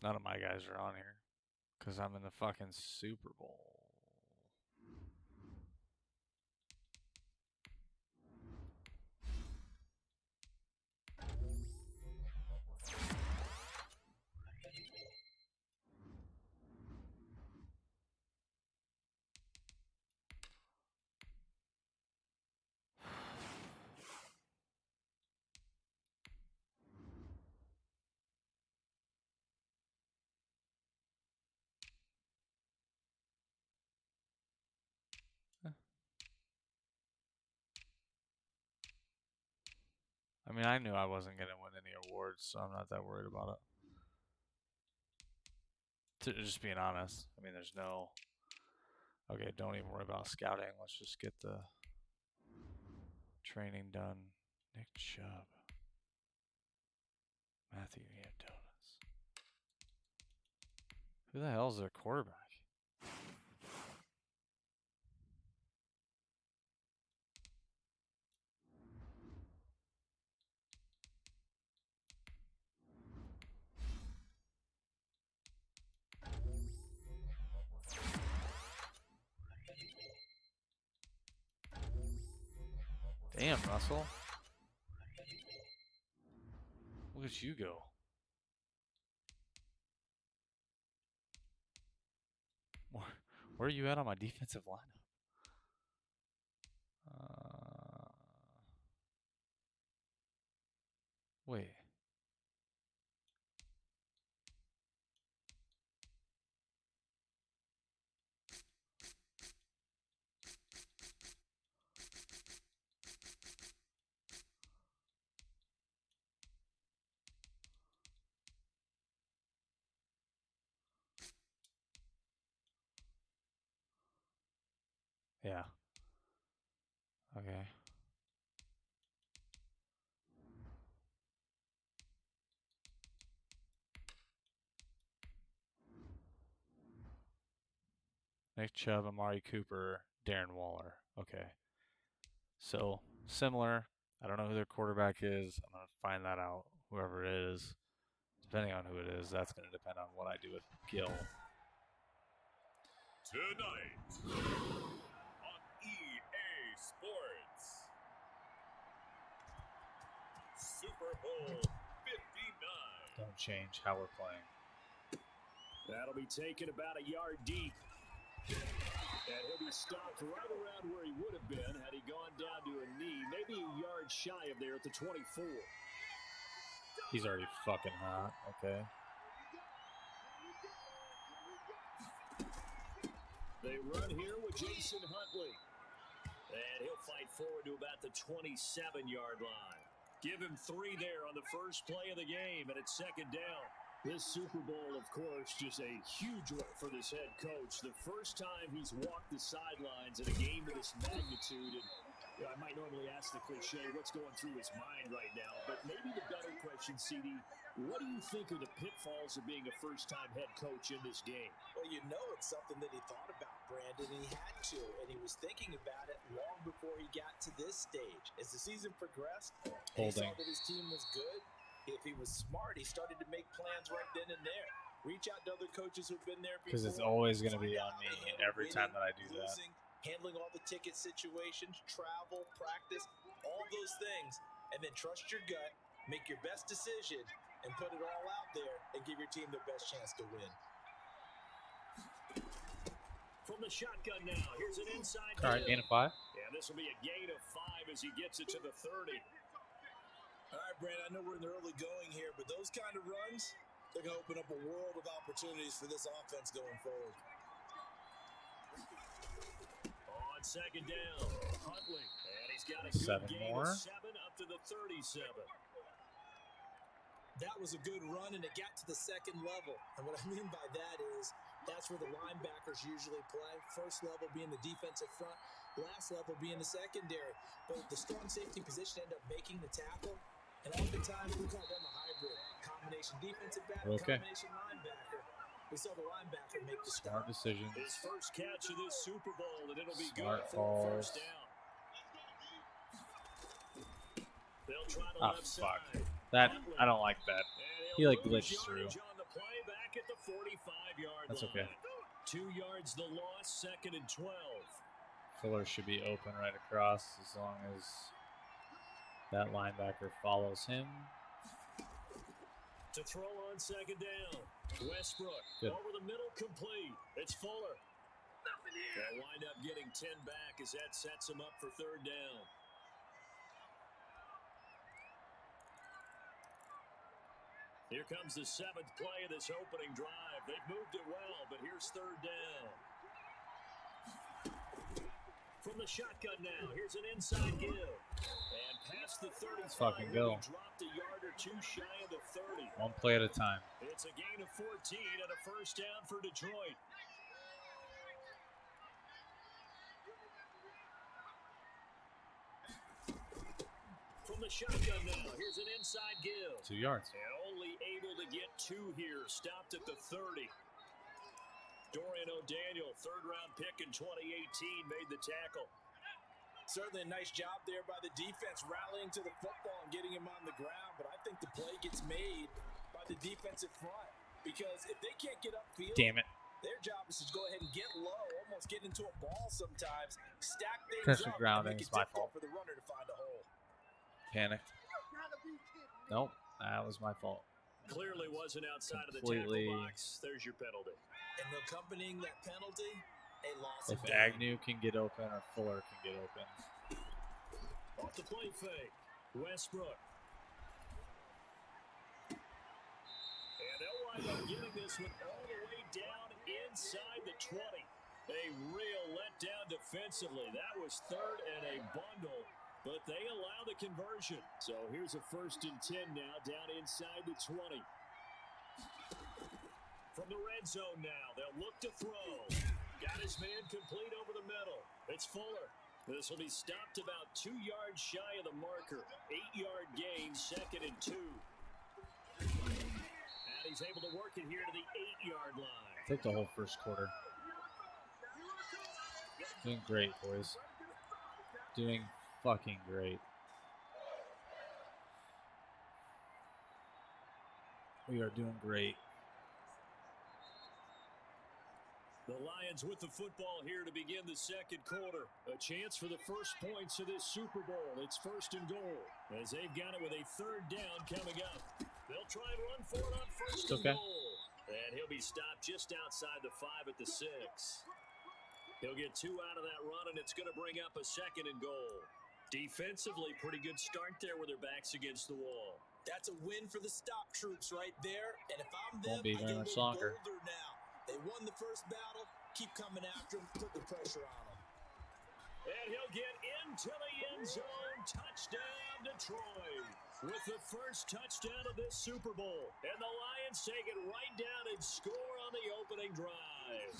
None of my guys are on here because I'm in the fucking Super Bowl. I mean, I knew I wasn't going to win any awards, so I'm not that worried about it. Just being honest. I mean, there's no... Okay, don't even worry about scouting. Let's just get the training done. Nick Chubb. Matthew Donuts. Who the hell is their quarterback? Damn, Russell. Look at you go. Where are you at on my defensive lineup? Wait. Yeah. Okay. Nick Chubb, Amari Cooper, Darren Waller. Okay. So, similar. I don't know who their quarterback is. I'm going to find that out, whoever it is. Depending on who it is, that's going to depend on what I do with Gil. Tonight on EA Sports, Superbowl 59. Don't change how we're playing. That'll be taken about a yard deep. And he'll be stopped right around where he would have been had he gone down to a knee, maybe a yard shy of there at the 24. He's already fucking hot. Okay. They run here with Jason Huntley. And he'll fight forward to about the 27-yard line. Give him 3 there on the first play of the game, and it's second down. This Super Bowl, of course, just a huge one for this head coach. The first time he's walked the sidelines in a game of this magnitude. And you know, I might normally ask the cliche, what's going through his mind right now? But maybe the better question, CD, what do you think are the pitfalls of being a first-time head coach in this game? Well, you know it's something that he thought about, Brandon, and he had to. And he was thinking about it long before he got to this stage. As the season progressed, he saw that his team was good. If he was smart, he started to make plans right then and there. Reach out to other coaches who've been there before. Because it's always going to be on me every time that I do that. Handling all the ticket situations, travel, practice, all those things. And then trust your gut, make your best decision, and put it all out there and give your team the best chance to win. From the shotgun now, here's an inside. All right, gain of 5. Yeah, this will be a gain of 5 as he gets it to the 30. All right, Brandon, I know we're in the early going here, but those kind of runs, they're going to open up a world of opportunities for this offense going forward. On second down, Huntley, and he's got a Seven good gain more. of 7 up to the 37. That was a good run, and it got to the second level. And what I mean by that is that's where the linebackers usually play. First level being the defensive front, last level being the secondary. But the strong safety position ended up making the tackle. And oftentimes we call them a hybrid. Combination defensive back, combination linebacker. We saw the linebacker make the Smart decision. His first catch of this Super Bowl, and it'll be Smart good for a first balls. down. They'll try the left Fuck. side. That, I don't like that. And He, he'll like, lose glitched through. yardage on the play back at the 45-yard That's line. okay. 2 yards the loss, second and 12. Fuller should be open right across as long as that linebacker follows him. To throw on second down. Westbrook Good. over the middle, complete. It's Fuller. They'll wind up getting 10 back as that sets him up for third down. Here comes the 7th play of this opening drive. They've moved it well, but here's third down. From the shotgun now, here's an inside give. And past the 35, Fucking go. dropped a yard or 2 shy of the 30. One play at a time. It's a gain of 14 and a first down for Detroit. From the shotgun now, here's an inside give. 2 yards. And only able to get 2 here, stopped at the 30. Dorian O'Daniel, third-round pick in 2018, made the tackle. Certainly a nice job there by the defense, rallying to the football and getting him on the ground. But I think the play gets made by the defensive front. Because if they can't get upfield, Damn it. their job is to go ahead and get low, almost get into a ball sometimes, stack things Pressure up, grounding and make is it my difficult fault. for the runner to find a hole. Panicked. Nope, that was my fault. Clearly wasn't outside Completely. of the tackle box. There's your penalty. And accompanying that penalty, a loss If of down. Agnew can get open or Fuller can get open. Off the play fake. Westbrook. And they'll wind up getting this one all the way down inside the 20. A real letdown defensively. That was third and a bundle, but they allow the conversion. So here's a 1st and 10 now down inside the 20. From the red zone now, they'll look to throw. Got his man complete over the middle. It's Fuller. This will be stopped about 2 yards shy of the marker. 8-yard gain, 2nd and 2. And he's able to work it here to the 8-yard line. Take the whole first quarter. Doing great, boys. Doing fucking great. We are doing great. The Lions with the football here to begin the second quarter. A chance for the first points of this Super Bowl. It's 1st and goal as they've got it with a 3rd down coming up. They'll try and run for it on 1st and goal. And he'll be stopped just outside the 5 at the 6. He'll get 2 out of that run, and it's going to bring up a 2nd and goal. Defensively, pretty good start there with their backs against the wall. That's a win for the stop troops right there. And if I'm them, Won't be I very get a much little longer. bolder now. They won the first battle. Keep coming after him. Put the pressure on him. And he'll get into the end zone. Touchdown, Detroit. With the first touchdown of this Super Bowl. And the Lions take it right down and score on the opening drive.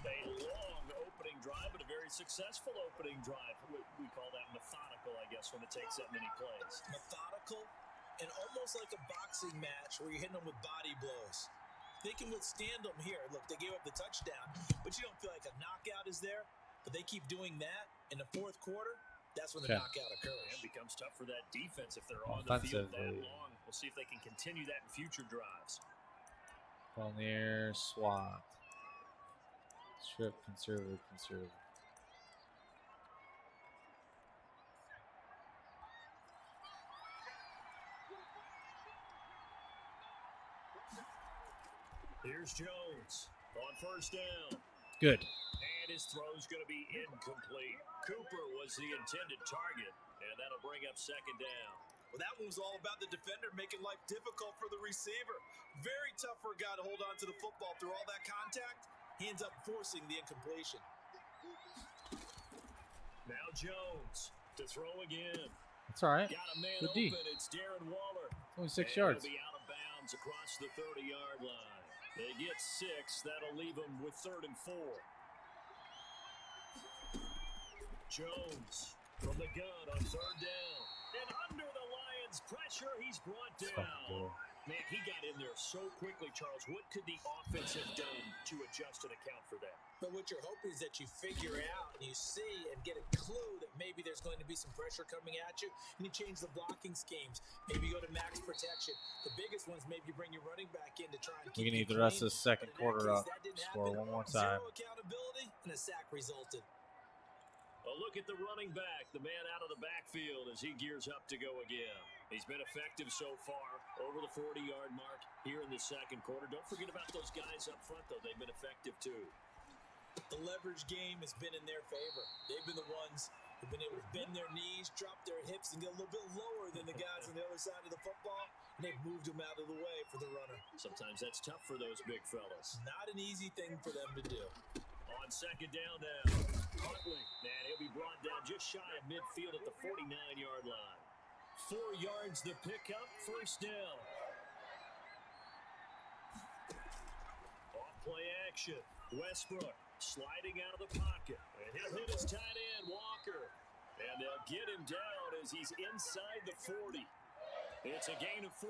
A long opening drive, but a very successful opening drive. We call that methodical, I guess, when it takes that many plays. Methodical and almost like a boxing match where you're hitting them with body blows. They can withstand them here. Look, they gave up the touchdown, but you don't feel like a knockout is there. But they keep doing that in the 4th quarter. That's when the knockout occurs. And it becomes tough for that defense if they're on the field that long. We'll see if they can continue that in future drives. Ball in the air, swat. Strip, conservative. Here's Jones on 1st down. Good. And his throw's going to be incomplete. Cooper was the intended target, and that'll bring up 2nd down. Well, that one was all about the defender making life difficult for the receiver. Very tough for a guy to hold on to the football through all that contact. He ends up forcing the incompletion. Now Jones to throw again. That's all right. Got a man Good D. open. It's Darren Waller. Only 6 yards. He'll be out of bounds across the 30-yard line. They get 6. That'll leave them with 3rd and 4. Jones from the gun on 3rd down. And under the Lions' pressure, he's brought down. Man, he got in there so quickly, Charles. What could the offense have done to adjust and account for that? But what you're hoping is that you figure out and you see and get a clue that maybe there's going to be some pressure coming at you, and you change the blocking schemes. Maybe you go to max protection. The biggest ones, maybe you bring your running back in to try and keep We need you the rest clean. of the second quarter up. Score one more time. Zero accountability, and a sack resulted. A look at the running back, the man out of the backfield as he gears up to go again. He's been effective so far, over the 40-yard mark here in the second quarter. Don't forget about those guys up front, though. They've been effective, too. The leverage game has been in their favor. They've been the ones who've been able to bend their knees, drop their hips, and get a little bit lower than the guys on the other side of the football, and they've moved them out of the way for the runner. Sometimes that's tough for those big fellas. Not an easy thing for them to do. On 2nd down now, Huntley, and he'll be brought down just shy of midfield at the 49-yard line. 4 yards the pickup, 1st down. Off play action, Westbrook sliding out of the pocket, and he'll hit his tight end, Walker. And they'll get him down as he's inside the 40. It's a gain of 14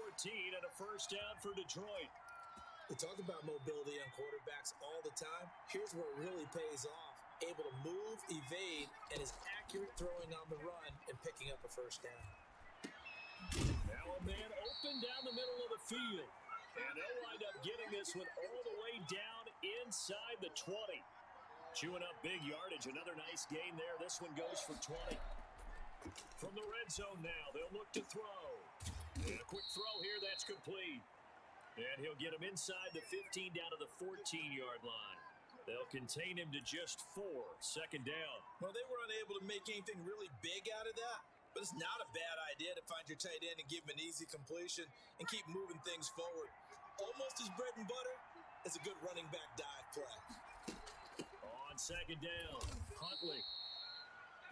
and a 1st down for Detroit. We talk about mobility on quarterbacks all the time. Here's where it really pays off. Able to move, evade, and is accurate throwing on the run and picking up a 1st down. Now a man open down the middle of the field. And they'll wind up getting this one all the way down inside the 20. Chewing up big yardage. Another nice gain there. This one goes for 20. From the red zone now, they'll look to throw. And a quick throw here. That's complete. And he'll get him inside the 15 down to the 14-yard line. They'll contain him to just 4. 2nd down. Well, they were unable to make anything really big out of that, but it's not a bad idea to find your tight end and give him an easy completion and keep moving things forward. Almost as bread and butter as a good running back dive play. On 2nd down, Huntley.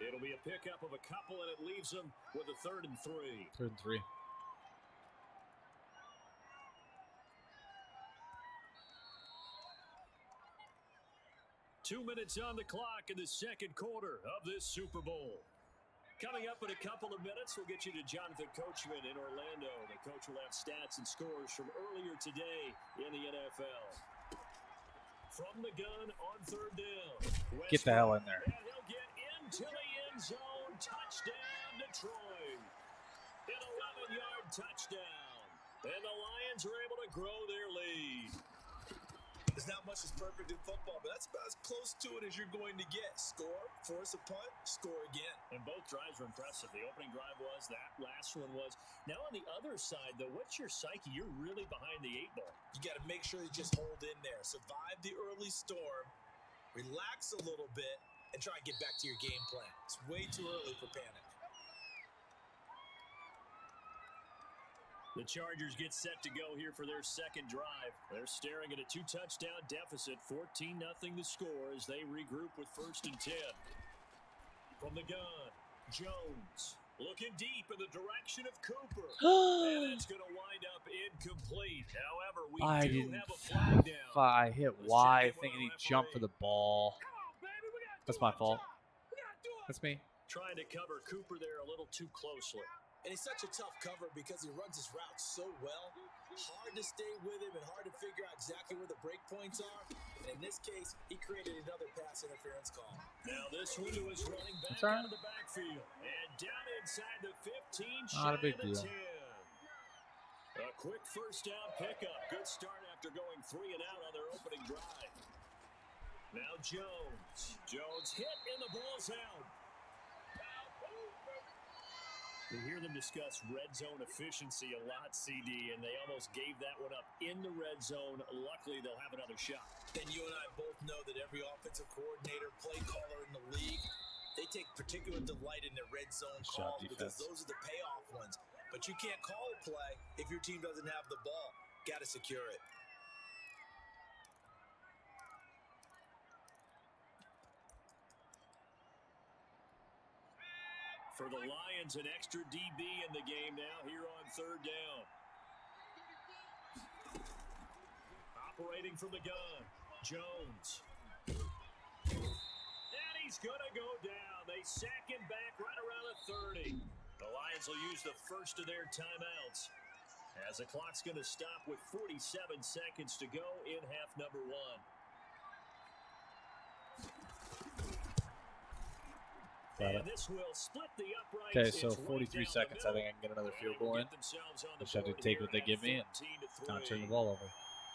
It'll be a pickup of a couple, and it leaves them with a 3rd and 3. 3rd and 3. 2 minutes on the clock in the second quarter of this Super Bowl. Coming up in a couple of minutes, we'll get you to Jonathan Coachman in Orlando. The coach will have stats and scores from earlier today in the NFL. From the gun on third down. Get the hell in there. And he'll get into the end zone. Touchdown, Detroit. An 11-yard touchdown. And the Lions are able to grow their lead. There's not much that's perfect in football, but that's about as close to it as you're going to get. Score, force a punt, score again. And both drives were impressive. The opening drive was, that last one was. Now on the other side, though, what's your psyche? You're really behind the 8-ball. You got to make sure you just hold in there. Survive the early storm, relax a little bit, and try and get back to your game plan. It's way too early for panic. The Chargers get set to go here for their second drive. They're staring at a 2-touchdown deficit, 14-0 the score as they regroup with 1st and 10. From the gun, Jones looking deep in the direction of Cooper. And it's going to wind up incomplete. However, we do have a flag down. I hit Y thinking he jumped for the ball. That's my fault. That's me. Trying to cover Cooper there a little too closely. And he's such a tough cover because he runs his route so well. Hard to stay with him and hard to figure out exactly where the break points are. And in this case, he created another pass interference call. Now this one was running back out of the backfield. And down inside the 15, Not a big deal. 10. A quick first down pickup. Good start after going 3 and out on their opening drive. Now Jones. Jones hit and the ball's out. We hear them discuss red zone efficiency a lot, CD, and they almost gave that one up in the red zone. Luckily, they'll have another shot. And you and I both know that every offensive coordinator, play caller in the league, they take particular delight in their red zone calls because those are the payoff ones. But you can't call a play if your team doesn't have the ball. Got to secure it. For the Lions, an extra DB in the game now here on third down. Operating from the gun, Jones. And he's going to go down. They sack him back right around the 30. The Lions will use the first of their timeouts as the clock's going to stop with 47 seconds to go in half number 1. And this will split the uprights. Okay, so 43 seconds. I think I can get another field goal in. Just have to take what they give me and not turn the ball over.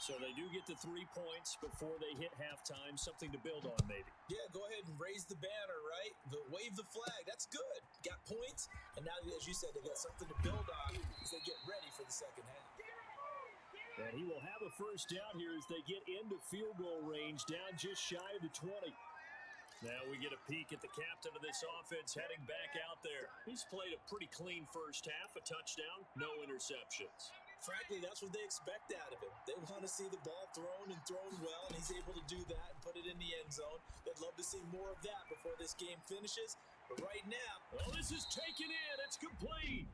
So they do get the 3 points before they hit halftime. Something to build on, maybe. Yeah, go ahead and raise the banner, right? Wave the flag. That's good. Got points. And now, as you said, they got something to build on as they get ready for the second half. And he will have a first down here as they get into field goal range, down just shy of the 20. Now we get a peek at the captain of this offense heading back out there. He's played a pretty clean first half, a touchdown, no interceptions. Frankly, that's what they expect out of him. They want to see the ball thrown and thrown well, and he's able to do that and put it in the end zone. They'd love to see more of that before this game finishes. But right now... well, this is taken in. It's complete.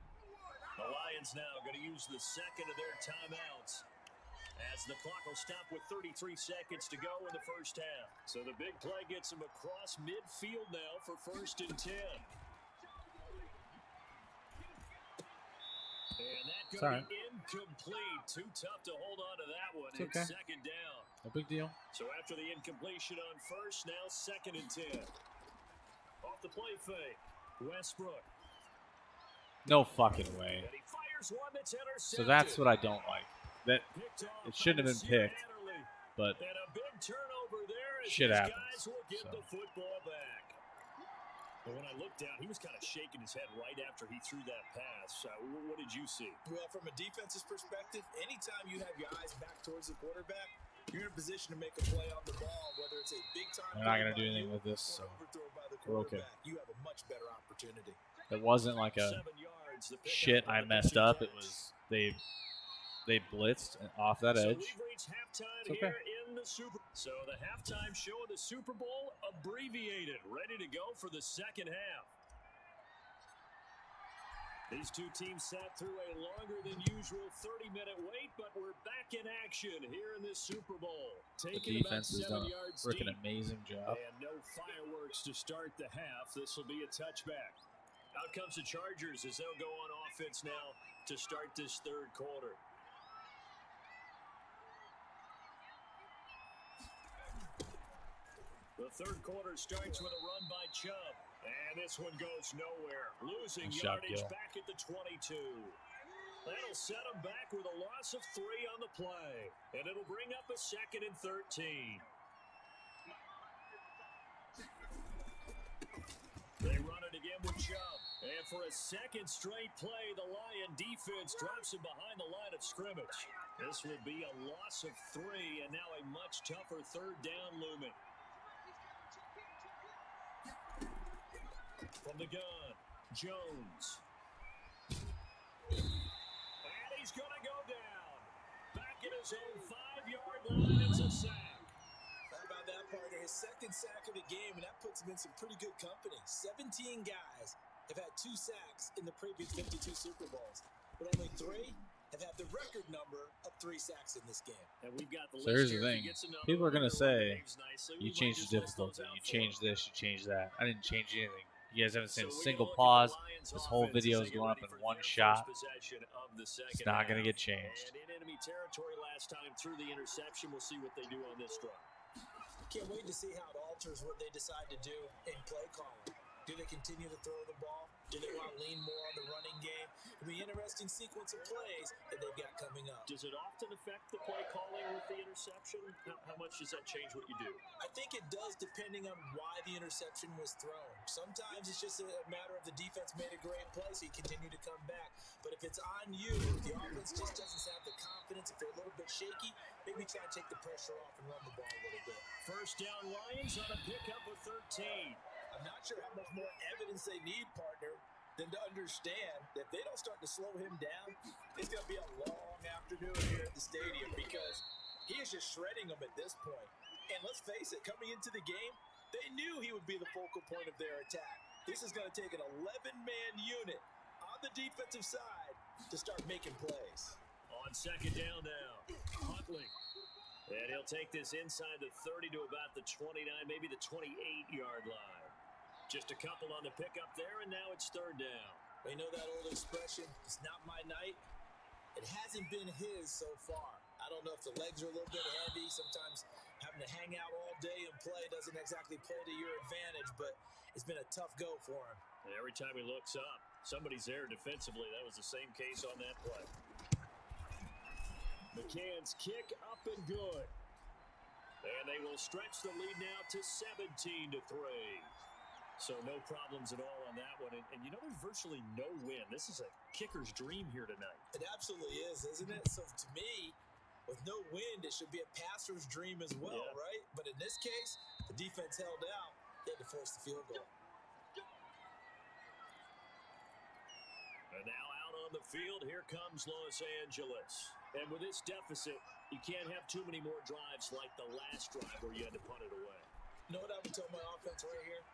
The Lions now going to use the second of their timeouts, as the clock will stop with 33 seconds to go in the first half. So the big play gets him across midfield now for 1st and 10. And that going to be incomplete. Too tough to hold on to that one. It's okay. Second down. No big deal. So after the incompletion on first, now 2nd and 10. Off the play fake, Westbrook. No fucking way. And he fires one that's intercepted. So that's what I don't like. That it shouldn't have been picked, but and a big turnover there as shit happens. Guys will get the football back. But when I looked down, he was kind of shaking his head right after he threw that pass. What did you see? Well, from a defense's perspective, anytime you have your eyes back towards the quarterback, you're in a position to make a play on the ball, whether it's a big time. They're not going to do anything with this, so we're okay. You have a much better opportunity. It wasn't like a shit I messed up. It was they blitzed off that edge. So we've reached halftime okay. here in the So the halftime show of the Super Bowl abbreviated, ready to go for the second half. These two teams sat through a longer than usual 30-minute wait, but we're back in action here in this Super Bowl. The defense has done a freaking amazing job. And no fireworks to start the half. This will be a touchback. Out comes the Chargers as they'll go on offense now to start this third quarter. The third quarter starts with a run by Chubb. And this one goes nowhere. Losing Good shot, yardage Gil. back at the 22. That'll set him back with a loss of 3 on the play. And it'll bring up a 2nd and 13. They run it again with Chubb. And for a second straight play, the Lion defense drops him behind the line of scrimmage. This will be a loss of 3, and now a much tougher 3rd down looming. From the gun, Jones. And he's going to go down. Back at his own 5-yard line, it's a sack. How about that, partner? His 2nd sack of the game, and that puts him in some pretty good company. 17 guys have had 2 sacks in the previous 52 Super Bowls, but only 3 have had the record number of 3 sacks in this game. And we've got the So here's the thing. People are going to say, you changed the difficulty, you changed this, you changed that. I didn't change anything. You guys haven't seen a single pause. This whole video is going up in one shot. It's not going to get changed. And in enemy territory last time through the interception, we'll see what they do on this drive. Can't wait to see how it alters what they decide to do in play calling. Do they continue to throw the ball? Do they want to lean more on the running game? It'll be an interesting sequence of plays that they've got coming up. Does it often affect the play calling with the interception? How much does that change what you do? I think it does, depending on why the interception was thrown. Sometimes it's just a matter of the defense made a great play, so you continue to come back. But if it's on you, if the offense just doesn't have the confidence, if they're a little bit shaky, maybe try to take the pressure off and run the ball a little bit. First down Lions on a pickup of 13. I'm not sure how much more evidence they need, partner, than to understand that if they don't start to slow him down, it's going to be a long afternoon here at the stadium because he is just shredding them at this point. And let's face it, coming into the game, they knew he would be the focal point of their attack. This is going to take an 11-man unit on the defensive side to start making plays. On 2nd down now, Huntley. And he'll take this inside the 30 to about the 29, maybe the 28-yard line. Just a couple on the pickup there, and now it's 3rd down. We know that old expression, it's not my night. It hasn't been his so far. I don't know if the legs are a little bit heavy. Sometimes having to hang out all day and play doesn't exactly play to your advantage, but it's been a tough go for him. And every time he looks up, somebody's there defensively. That was the same case on that play. McCann's kick up and good. And they will stretch the lead now to 17-3. So no problems at all on that one. And you know, there's virtually no wind. This is a kicker's dream here tonight. It absolutely is, isn't it? So to me, with no wind, it should be a passer's dream as well, right? But in this case, the defense held out. They had to force the field goal. And now out on the field, here comes Los Angeles. And with this deficit, you can't have too many more drives like the last drive where you had to punt it away. You know what I would tell my offense right here?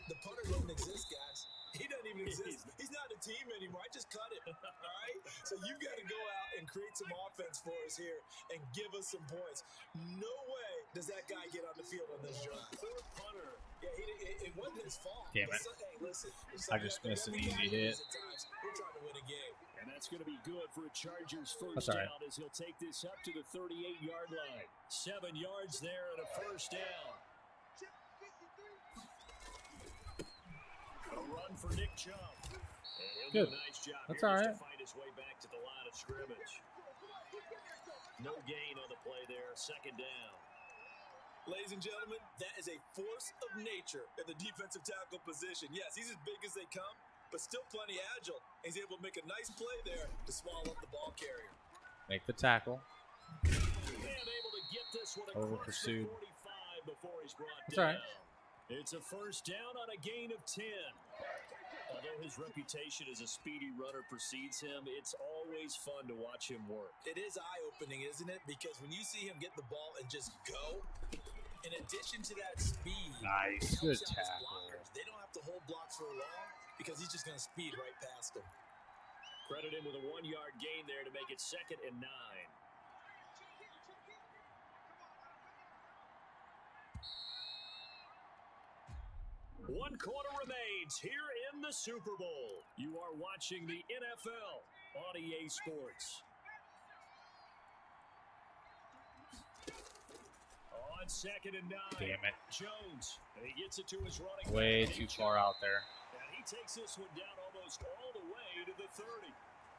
The punter doesn't exist, guys. He doesn't even exist. He's not a team anymore. I just cut it, all right? So you've got to go out and create some offense for us here and give us some points. No way does that guy get on the field on this drive. Poor punter. Yeah, it wasn't his fault. Damn it. Hey, listen. I just missed an easy hit. We're trying to win a game. And that's going to be good for a Chargers That's first all right. down as he'll take this up to the 38-yard line. 7 yards there and a first down. A run for Nick Chubb. And he'll Good. do a nice job That's here all just right. to find his way back to the line of scrimmage. No gain on the play there. 2nd down. Ladies and gentlemen, that is a force of nature in the defensive tackle position. Yes, he's as big as they come, but still plenty agile. He's able to make a nice play there to swallow up the ball carrier. Make the tackle. And able to get this one Over across pursued. the 45 before he's brought That's down. all right. It's a first down on a gain of 10. Although his reputation as a speedy runner precedes him, it's always fun to watch him work. It is eye-opening, isn't it? Because when you see him get the ball and just go, in addition to that speed, Nice. it Good helps out his tackle. blockers. They don't have to hold blocks for long because he's just going to speed right past them. Credit him with a 1-yard gain there to make it 2nd and 9. One quarter remains here in the Super Bowl. You are watching the NFL on EA Sports. On on 2nd and 9. Damn it. Jones, and he gets it to his running Way back. too far out there. And he takes this one down almost all the way to the 30.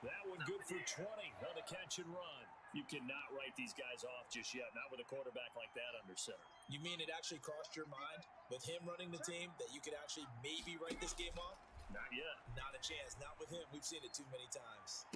That one good for 20 on the catch and run. You cannot write these guys off just yet, not with a quarterback like that under center. You mean it actually crossed your mind with him running the team that you could actually maybe write this game off? Not yet. Not a chance. Not with him. We've seen it too many times.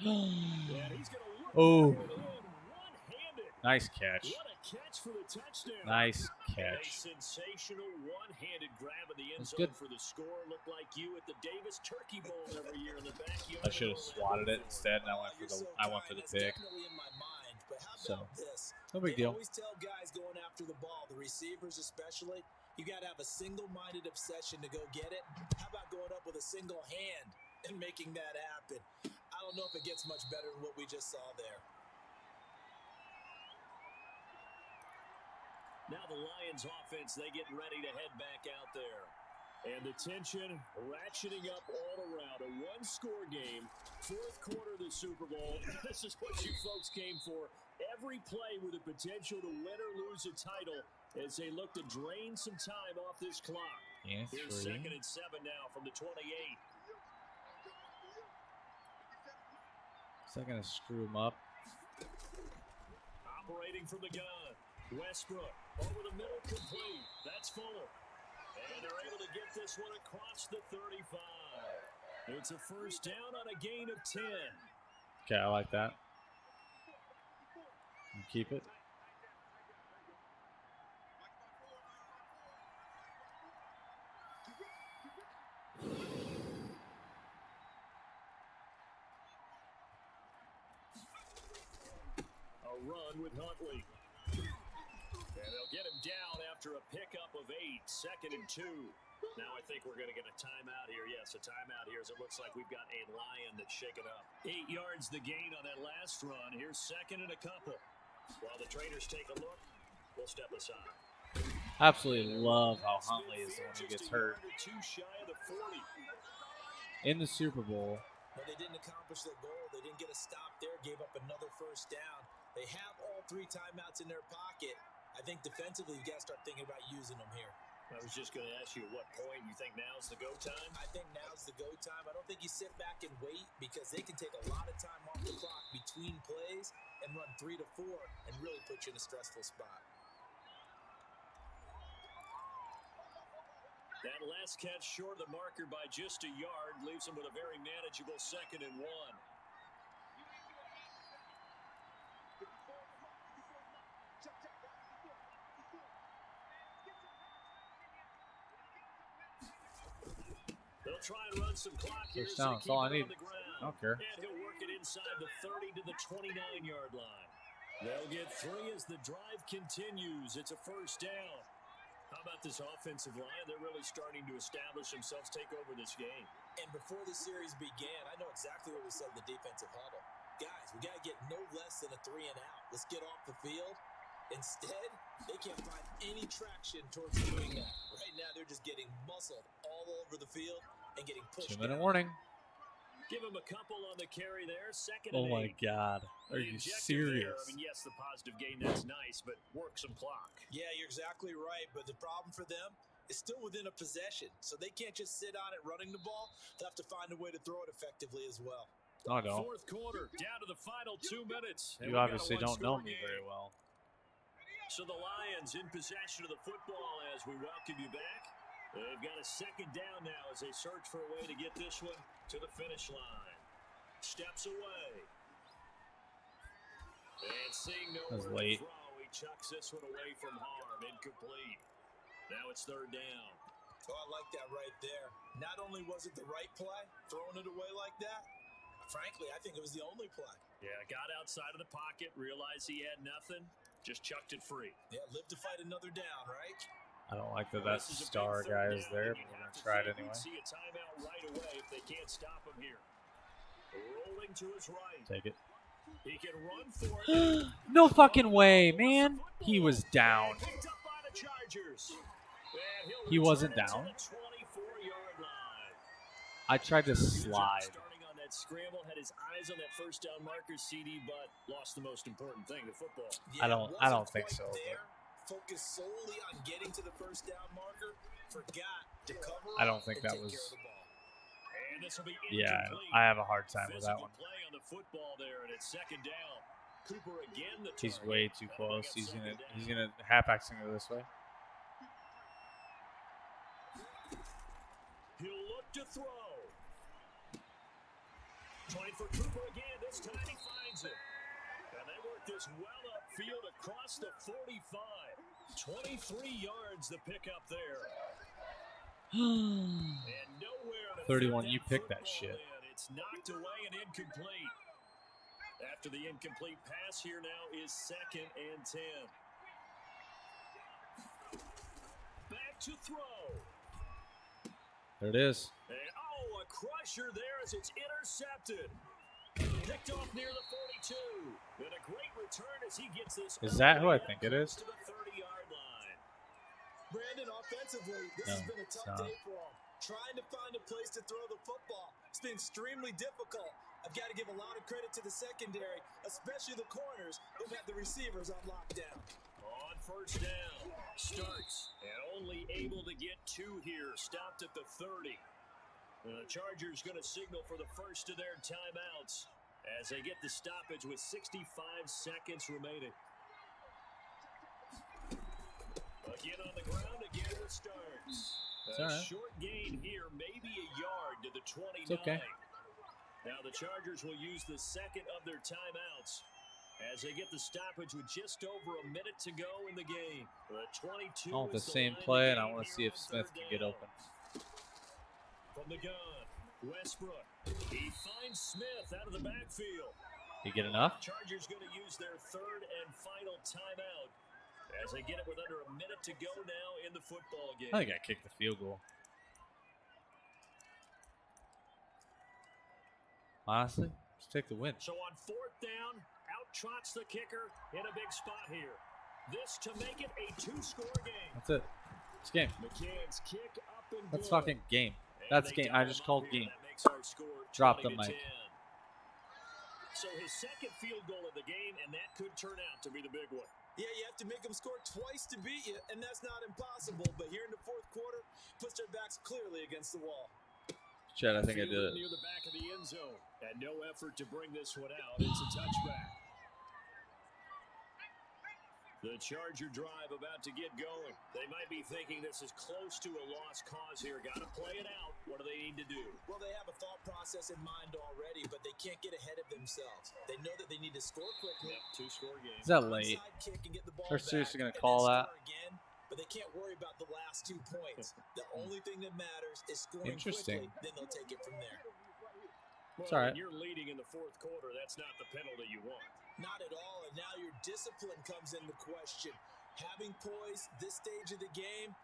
And he's going to look Oh. for it in one-handed. Nice catch. What a catch for the touchdown. Nice A catch. sensational one-handed grab of the end That's zone good. for the score. Looked like you at the Davis Turkey Bowl every year in the backyard. I should have swatted it instead, and I went for You're the so kind. That's pick. definitely in my mind. But how So, about this? no big They deal. always tell guys going after the ball, the receivers especially, you got to have a single-minded obsession to go get it. How about going up with a single hand and making that happen? I don't know if it gets much better than what we just saw there. Now the Lions offense, they get ready to head back out there. And the tension ratcheting up all around. A one-score game, 4th quarter of the Super Bowl. This is what you folks came for. Every play with the potential to win or lose a title as they look to drain some time off this clock. Yeah, Here's 2nd and 7 now from the 28. Second to screw him up. Operating from the gun. Westbrook over the middle, complete. That's Fuller. And they're able to get this one across the 35. It's a first down on a gain of 10. Okay, I like that. You keep it. A run with Huntley. And they'll get him down after a pickup of 8, 2nd and 2. Now I think we're going to get a timeout here. Yes, a timeout here as it looks like we've got a Lion that's shaken up. 8 yards the gain on that last run. Here's 2nd and a couple. While the traders take a look, we'll step aside. Absolutely love how Huntley is the one who gets hurt Just a yard or two shy of the 40. in the Super Bowl. But they didn't accomplish their goal. They didn't get a stop there, gave up another first down. They have all 3 timeouts in their pocket. I think defensively, you got to start thinking about using them here. I was just going to ask you at what point you think now's the go time? I think now's the go time. I don't think you sit back and wait because they can take a lot of time off the clock between plays and run 3 to 4 and really put you in a stressful spot. That last catch short of the marker by just a yard leaves them with a very manageable 2nd and 1. They'll try and run some clock here. First down, that's all I need. I don't care. And he'll work it inside the 30 to the 29-yard line. They'll get 3 as the drive continues. It's a first down. How about this offensive line? They're really starting to establish themselves, take over this game. And before the series began, I know exactly what we said in the defensive huddle. Guys, we got to get no less than a 3 and out. Let's get off the field. Instead, they can't find any traction towards doing that. Right now, they're just getting muscled all over the field and getting pushed 2-minute down. warning. Give him a couple on the carry there. 2nd Oh and my 8. God. Are The you objective serious? there, I mean, yes, the positive gain, that's nice, but work some clock. Yeah, you're exactly right. But the problem for them is still within a possession. So they can't just sit on it running the ball. They'll have to find a way to throw it effectively as well. No, I don't. 4th quarter, down to the final 2 minutes. And You we've got a obviously don't know one-score me game. very well. So the Lions in possession of the football as we welcome you back. They've got a 2nd down now as they search for a way to get this one to the finish line. Steps away. And seeing That was nowhere to late. throw, he chucks this one away from harm. Incomplete. Now it's 3rd down. Oh, I like that right there. Not only was it the right play, throwing it away like that, frankly, I think it was the only play. Yeah, got outside of the pocket, realized he had nothing, just chucked it free. Yeah, live to fight another down, right? I don't like that that This is a big star 3rd guy is down, there, and but you we're have going to to try it think anyway. we'd see a timeout right away if they can't stop him here. Rolling to his right. Take it. He can run for it. No fucking way, man. He was down. Picked up by the Chargers. And he'll He wasn't return it to down. the 24-yard line. I tried to slide. Starting on that scramble, had his eyes on that first down marker, CD, but lost the most important thing, the football. I don't wasn't think quite so, but- There. focused solely on getting to the first down marker, forgot to cover I don't think and that take was. care of the ball. And this will be Yeah, incomplete. I have a hard time with that Physical one. play on the football there, and it's second down. Cooper again the He's target. way too That'll close. make it He's second gonna down. halfback singer this way. He'll look to throw. Trying for Cooper again. This time he finds it. And they work this well upfield across the 45. 23 yards the pickup there. And nowhere to 31, fit you picked that football shit. in. It's knocked away and incomplete. After the incomplete pass, here now is 2nd and 10. Back to throw. There it is. And, a crusher there as it's intercepted. Picked off near the 42. And a great return as he gets this. Is that who I think it is? To the 30-yard line. Brandon, offensively, this has been a tough day for him. Trying to find a place to throw the football. It's been extremely difficult. I've got to give a lot of credit to the secondary, especially the corners who've had the receivers on lockdown. On first down, starts, and only able to get 2 here, stopped at the 30. The Chargers going to signal for the first of their timeouts as they get the stoppage with 65 seconds remaining. Again on the ground, again it starts. It's all right. Short gain here, maybe a yard to the 29. It's okay. Now the Chargers will use the second of their timeouts as they get the stoppage with just over a minute to go in the game. The 22 I want the is same line play, to and I gain want to here see if on Smith third can get down. open. From the gun, Westbrook. He finds Smith out of the backfield. You get enough? Chargers going to use their third and final timeout as they get it with under a minute to go now in the football game. I think I kicked the field goal. Honestly, just take the win. So on fourth down, out trots the kicker in a big spot here. This to make it a 2-score game. That's it. It's game. McCann's kick up and That's good. fucking game. And That's they game. I double just him called up here. game. That makes our score Drop the 20 to mic. 10. So his second field goal of the game, and that could turn out to be the big one. Yeah, you have to make them score twice to beat you, and that's not impossible. But here in the fourth quarter, puts their backs clearly against the wall. Chad, I think I did Fielded it. near the back of the end zone, and no effort to bring this one out. It's a touchback. The Charger drive about to get going. They might be thinking this is close to a lost cause here. Got to play it out. What do they need to do? Well, they have a thought process in mind already, but they can't get ahead of themselves. They know that they need to score quickly. Yep, 2-score game. Is that late? Onside kick and get the ball They're back, seriously going to and call then that? score again, but they can't worry about the last 2 points. The only thing that matters is scoring Interesting. quickly, then they'll take it from there. Well, It's all right. when you're leading in the fourth quarter, that's not the penalty you want. Not at all, and now your discipline comes into question. Having poise this stage of the game,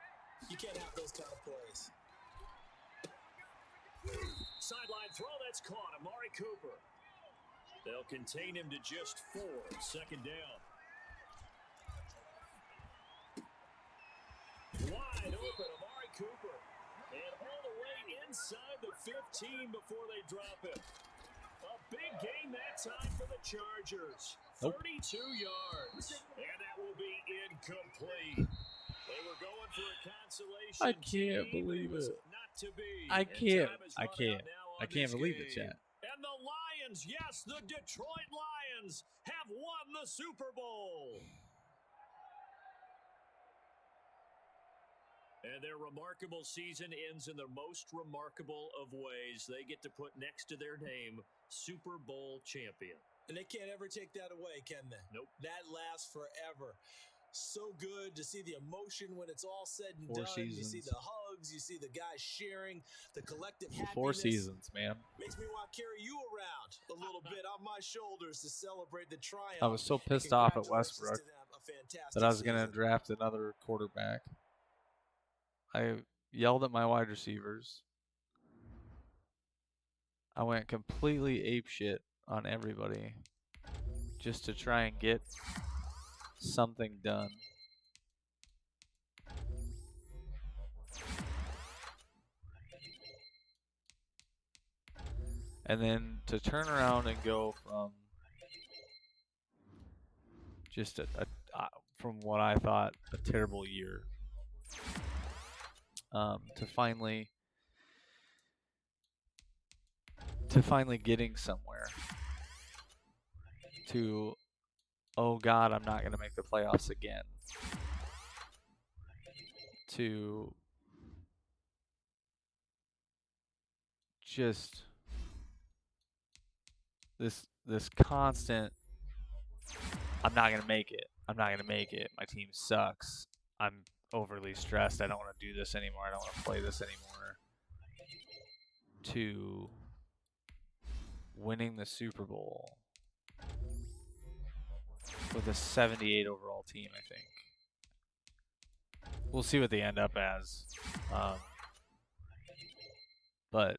you can't have those kind of plays. Sideline throw, that's caught. Amari Cooper. They'll contain him to just 4. Second down. Wide open, Amari Cooper. And all the way inside the 15 before they drop it. A big gain that time for the Chargers. Nope. 32 yards. And that will be incomplete. They were going for a consolation. I can't game. believe was it. Not to be. I And can't. time has I run can't. out now I on can't this believe it, game. chat. And the Lions, yes, the Detroit Lions have won the Super Bowl. And their remarkable season ends in the most remarkable of ways. They get to put next to their name, Super Bowl champion. And they can't ever take that away, can they? Nope. That lasts forever. So good to see the emotion when it's all said and 4 done. You see seasons. the hugs, you see the guys sharing, the collective happiness. 4 seasons, man. Makes me want to carry you around a little bit on my shoulders to celebrate the triumph. I was so And pissed off at congratulations Westbrook to them. A fantastic that I was going to season. draft another quarterback. I yelled at my wide receivers. I went completely apeshit on everybody just to try and get something done. And then to turn around and go from just from what I thought a terrible year to finally getting somewhere. To, oh God, I'm not going to make the playoffs again. To just this constant, I'm not going to make it. I'm not going to make it. My team sucks. I'm overly stressed. I don't want to do this anymore. I don't want to play this anymore. To winning the Super Bowl with a 78 overall team, I think. We'll see what they end up as. But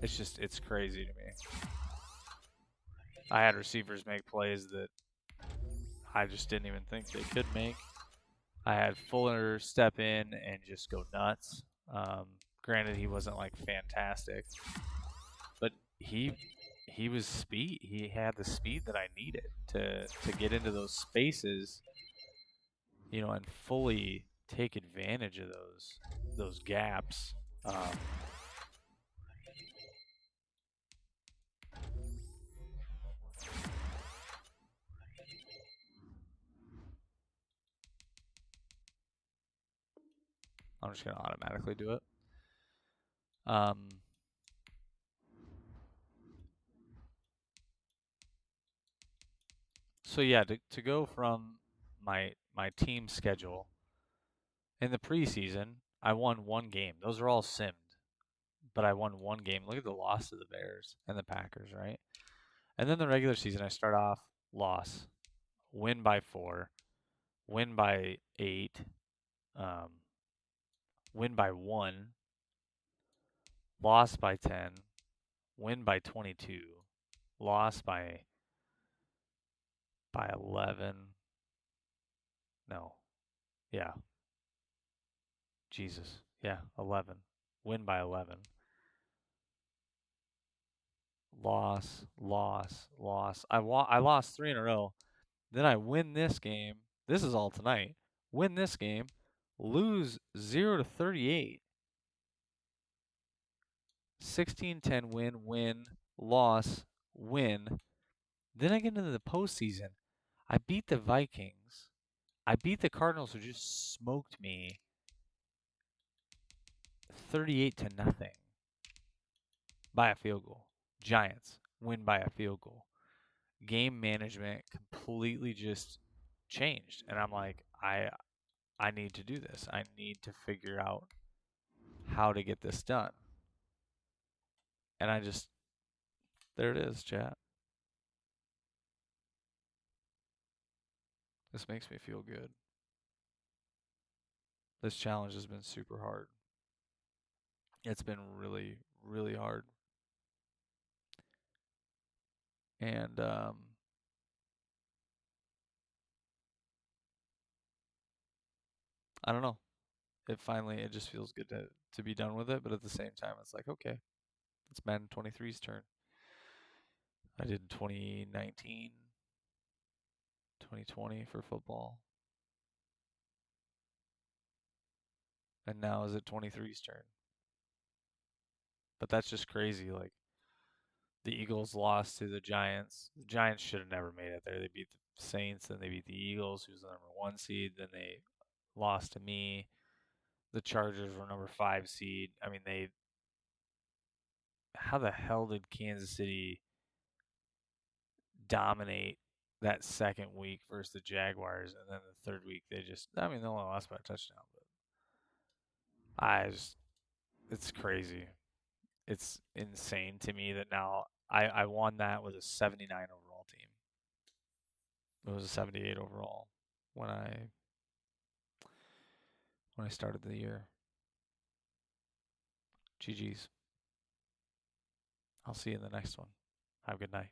it's crazy to me. I had receivers make plays that I just didn't even think they could make. I had Fuller step in and just go nuts. Granted, he wasn't like fantastic, but he was speed. He had the speed that I needed to get into those spaces, and fully take advantage of those gaps. I'm just gonna automatically do it. So yeah, to go from my team schedule in the preseason, I won one game. Those are all simmed, but I won one game. Look at the loss to the Bears and the Packers, right? And then the regular season, I start off loss, win by 4, win by 8, win by 1, loss by 10, win by 22, loss by 11. No. Yeah. Jesus. Yeah, 11. Win by 11. Loss, loss, loss. I lost 3 in a row. Then I win this game. This is all tonight. Win this game, lose 0-38. 16-10 win, loss, win. Then I get into the postseason. I beat the Vikings. I beat the Cardinals, who just smoked me 38-0 by a field goal. Giants win by a field goal. Game management completely just changed, and I'm like, I need to do this. I need to figure out how to get this done. And there it is, chat. This makes me feel good. This challenge has been super hard. It's been really, really hard. And I don't know. It just feels good to be done with it, but at the same time, it's like, okay, it's Madden 23's turn. I did 2019, 2020 for football. And now is it 23's turn. But that's just crazy. Like, the Eagles lost to the Giants. The Giants should have never made it there. They beat the Saints, then they beat the Eagles, who's the number 1 seed. Then they lost to me. The Chargers were number 5 seed. I mean, how the hell did Kansas City dominate that second week versus the Jaguars, and then the third week they only lost by a touchdown, but it's crazy. It's insane to me that now I won that with a 79 overall team. It was a 78 overall when I started the year. GG's. I'll see you in the next one. Have a good night.